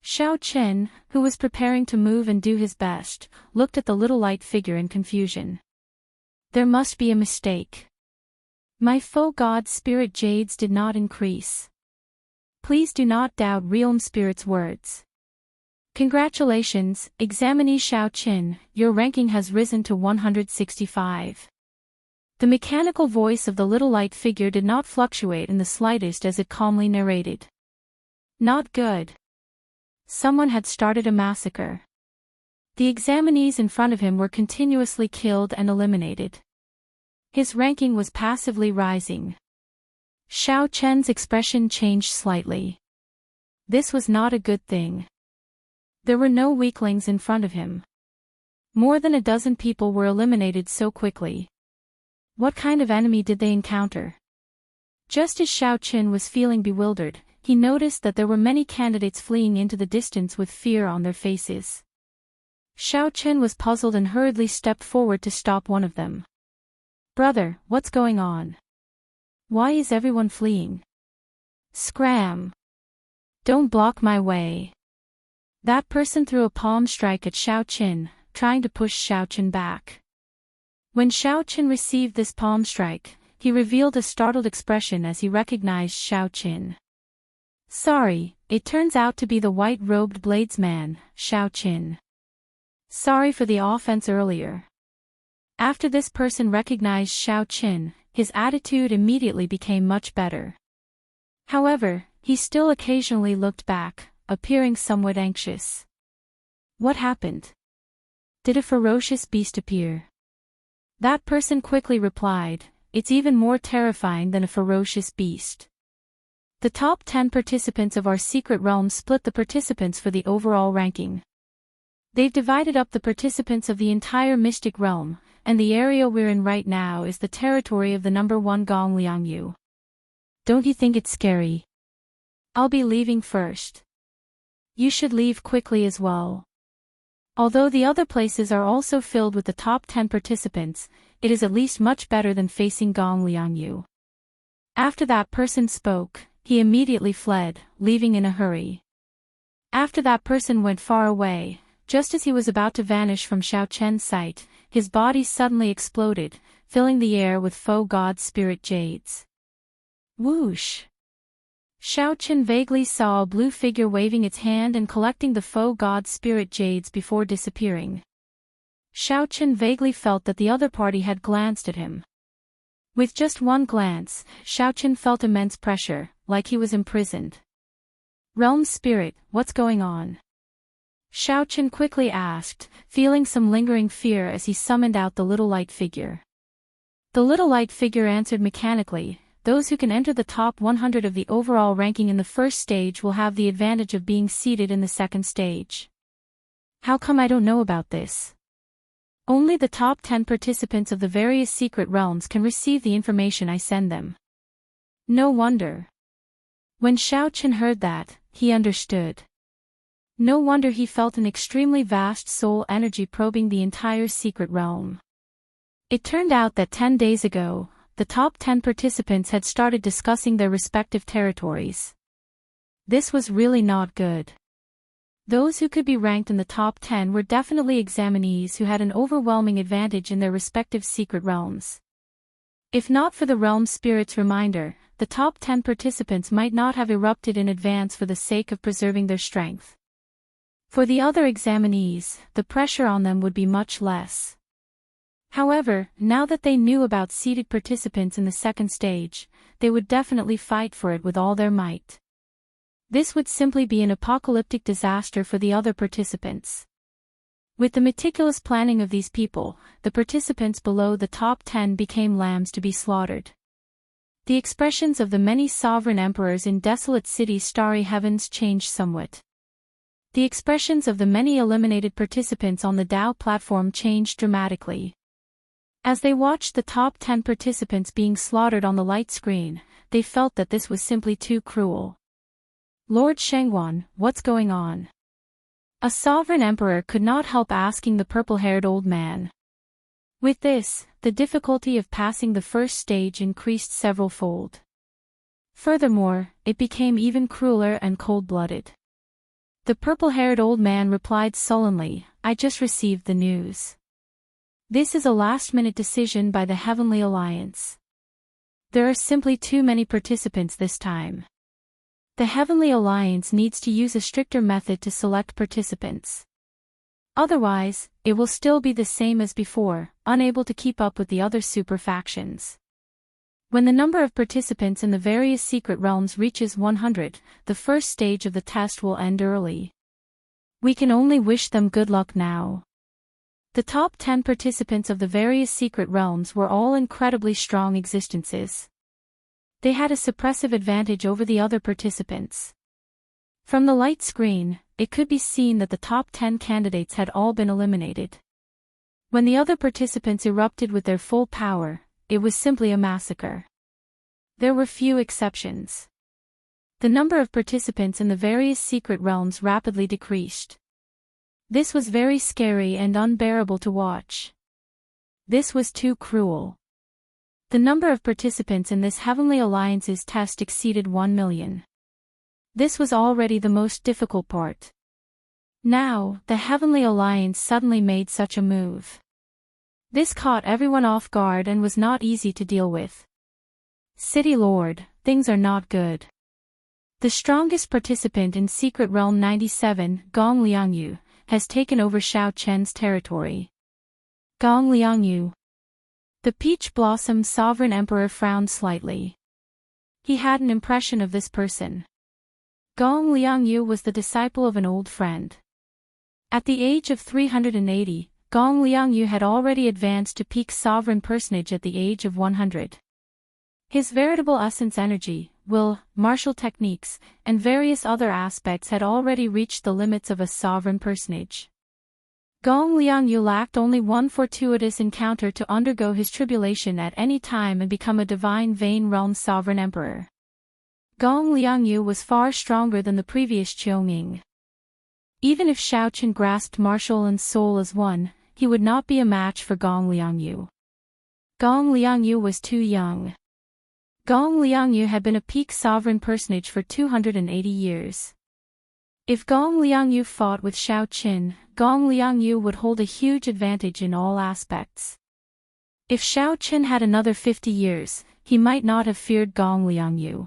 [SPEAKER 1] Xiaoqian, who was preparing to move and do his best, looked at the little light figure in confusion. There must be a mistake. My foe god spirit jades did not increase. Please do not doubt Realm Spirit's words. Congratulations, examinee Xiaoqin, your ranking has risen to 165. The mechanical voice of the little light figure did not fluctuate in the slightest as it calmly narrated. Not good. Someone had started a massacre. The examinees in front of him were continuously killed and eliminated. His ranking was passively rising. Xiaoqian's expression changed slightly. This was not a good thing. There were no weaklings in front of him. More than a dozen people were eliminated so quickly. What kind of enemy did they encounter? Just as Xiaoqin was feeling bewildered, he noticed that there were many candidates fleeing into the distance with fear on their faces. Xiaoqin was puzzled and hurriedly stepped forward to stop one of them. Brother, what's going on? Why is everyone fleeing? Scram! Don't block my way. That person threw a palm strike at Xiaoqin, trying to push Xiaoqin back. When Xiaoqin received this palm strike, he revealed a startled expression as he recognized Xiaoqin. Sorry, it turns out to be the white-robed bladesman, Xiaoqin. Sorry for the offense earlier. After this person recognized Xiaoqin, his attitude immediately became much better. However, he still occasionally looked back, appearing somewhat anxious. What happened? Did a ferocious beast appear? That person quickly replied, it's even more terrifying than a ferocious beast. The top 10 participants of our secret realm split the participants for the overall ranking. They've divided up the participants of the entire mystic realm, and the area we're in right now is the territory of the number 1 Gong Liangyu. Don't you think it's scary? I'll be leaving first. You should leave quickly as well. Although the other places are also filled with the top 10 participants, it is at least much better than facing Gong Liangyu. After that person spoke, he immediately fled, leaving in a hurry. After that person went far away, just as he was about to vanish from Xiaoqian's sight, his body suddenly exploded, filling the air with faux god spirit jades. Whoosh! Xiaoqian vaguely saw a blue figure waving its hand and collecting the faux god spirit jades before disappearing. Xiaoqian vaguely felt that the other party had glanced at him. With just one glance, Xiaoqian felt immense pressure, like he was imprisoned. Realm spirit, what's going on? Xiaoqian quickly asked, feeling some lingering fear as he summoned out the little light figure. The little light figure answered mechanically, those who can enter the top 100 of the overall ranking in the first stage will have the advantage of being seated in the second stage. How come I don't know about this? Only the top 10 participants of the various secret realms can receive the information I send them. No wonder. When Xiaoqian heard that, he understood. No wonder he felt an extremely vast soul energy probing the entire secret realm. It turned out that 10 days ago, the top 10 participants had started discussing their respective territories. This was really not good. Those who could be ranked in the top 10 were definitely examinees who had an overwhelming advantage in their respective secret realms. If not for the realm spirit's reminder, the top 10 participants might not have erupted in advance for the sake of preserving their strength. For the other examinees, the pressure on them would be much less. However, now that they knew about seated participants in the second stage, they would definitely fight for it with all their might. This would simply be an apocalyptic disaster for the other participants. With the meticulous planning of these people, the participants below the top 10 became lambs to be slaughtered. The expressions of the many sovereign emperors in desolate cities' starry heavens changed somewhat. The expressions of the many eliminated participants on the Dao platform changed dramatically. As they watched the top 10 participants being slaughtered on the light screen, they felt that this was simply too cruel. Lord Shengwan, what's going on? A sovereign emperor could not help asking the purple-haired old man. With this, the difficulty of passing the first stage increased several-fold. Furthermore, it became even crueler and cold-blooded. The purple-haired old man replied sullenly, I just received the news. This is a last-minute decision by the Heavenly Alliance. There are simply too many participants this time. The Heavenly Alliance needs to use a stricter method to select participants. Otherwise, it will still be the same as before, unable to keep up with the other super factions. When the number of participants in the various secret realms reaches 100, the first stage of the test will end early. We can only wish them good luck now. The top 10 participants of the various secret realms were all incredibly strong existences. They had a suppressive advantage over the other participants. From the light screen, it could be seen that the top 10 candidates had all been eliminated. When the other participants erupted with their full power, it was simply a massacre. There were few exceptions. The number of participants in the various secret realms rapidly decreased. This was very scary and unbearable to watch. This was too cruel. The number of participants in this Heavenly Alliance's test exceeded 1 million. This was already the most difficult part. Now, the Heavenly Alliance suddenly made such a move. This caught everyone off guard and was not easy to deal with. City Lord, things are not good. The strongest participant in Secret Realm 97, Gong Liangyu, has taken over Xiao Chen's territory. Gong Liangyu. The Peach Blossom Sovereign Emperor frowned slightly. He had an impression of this person. Gong Liangyu was the disciple of an old friend. At the age of 380, Gong Liangyu had already advanced to peak sovereign personage at the age of 100. His veritable essence energy, will, martial techniques, and various other aspects had already reached the limits of a sovereign personage. Gong Liangyu lacked only one fortuitous encounter to undergo his tribulation at any time and become a divine Vein Realm sovereign emperor. Gong Liangyu was far stronger than the previous Qiuming. Even if Xiao Chen grasped martial and soul as one, he would not be a match for Gong Liangyu. Gong Liangyu was too young. Gong Liangyu had been a peak sovereign personage for 280 years. If Gong Liangyu fought with Xiao Chen, Gong Liangyu would hold a huge advantage in all aspects. If Xiao Chen had another 50 years, he might not have feared Gong Liangyu.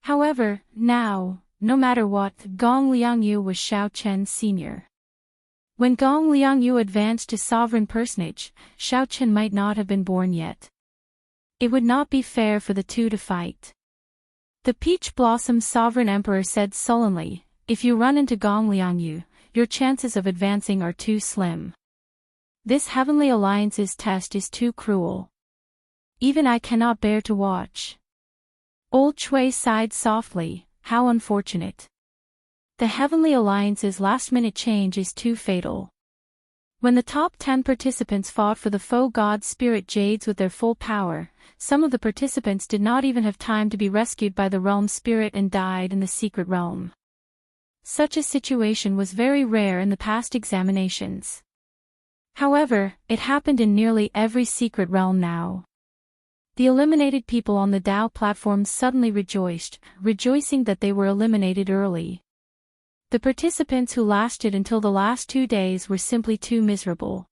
[SPEAKER 1] However, now, no matter what, Gong Liangyu was Xiao Chen's senior. When Gong Liangyu advanced to sovereign personage, Xiao Chen might not have been born yet. It would not be fair for the two to fight. The Peach Blossom Sovereign Emperor said sullenly, "If you run into Gong Liangyu, your chances of advancing are too slim. This Heavenly Alliance's test is too cruel. Even I cannot bear to watch." Old Chui sighed softly, "How unfortunate. The Heavenly Alliance's last-minute change is too fatal." When the top 10 participants fought for the foe god spirit jades with their full power, some of the participants did not even have time to be rescued by the realm spirit and died in the secret realm. Such a situation was very rare in the past examinations. However, it happened in nearly every secret realm now. The eliminated people on the Dao platform suddenly rejoiced, rejoicing that they were eliminated early. The participants who lasted until the last 2 days were simply too miserable.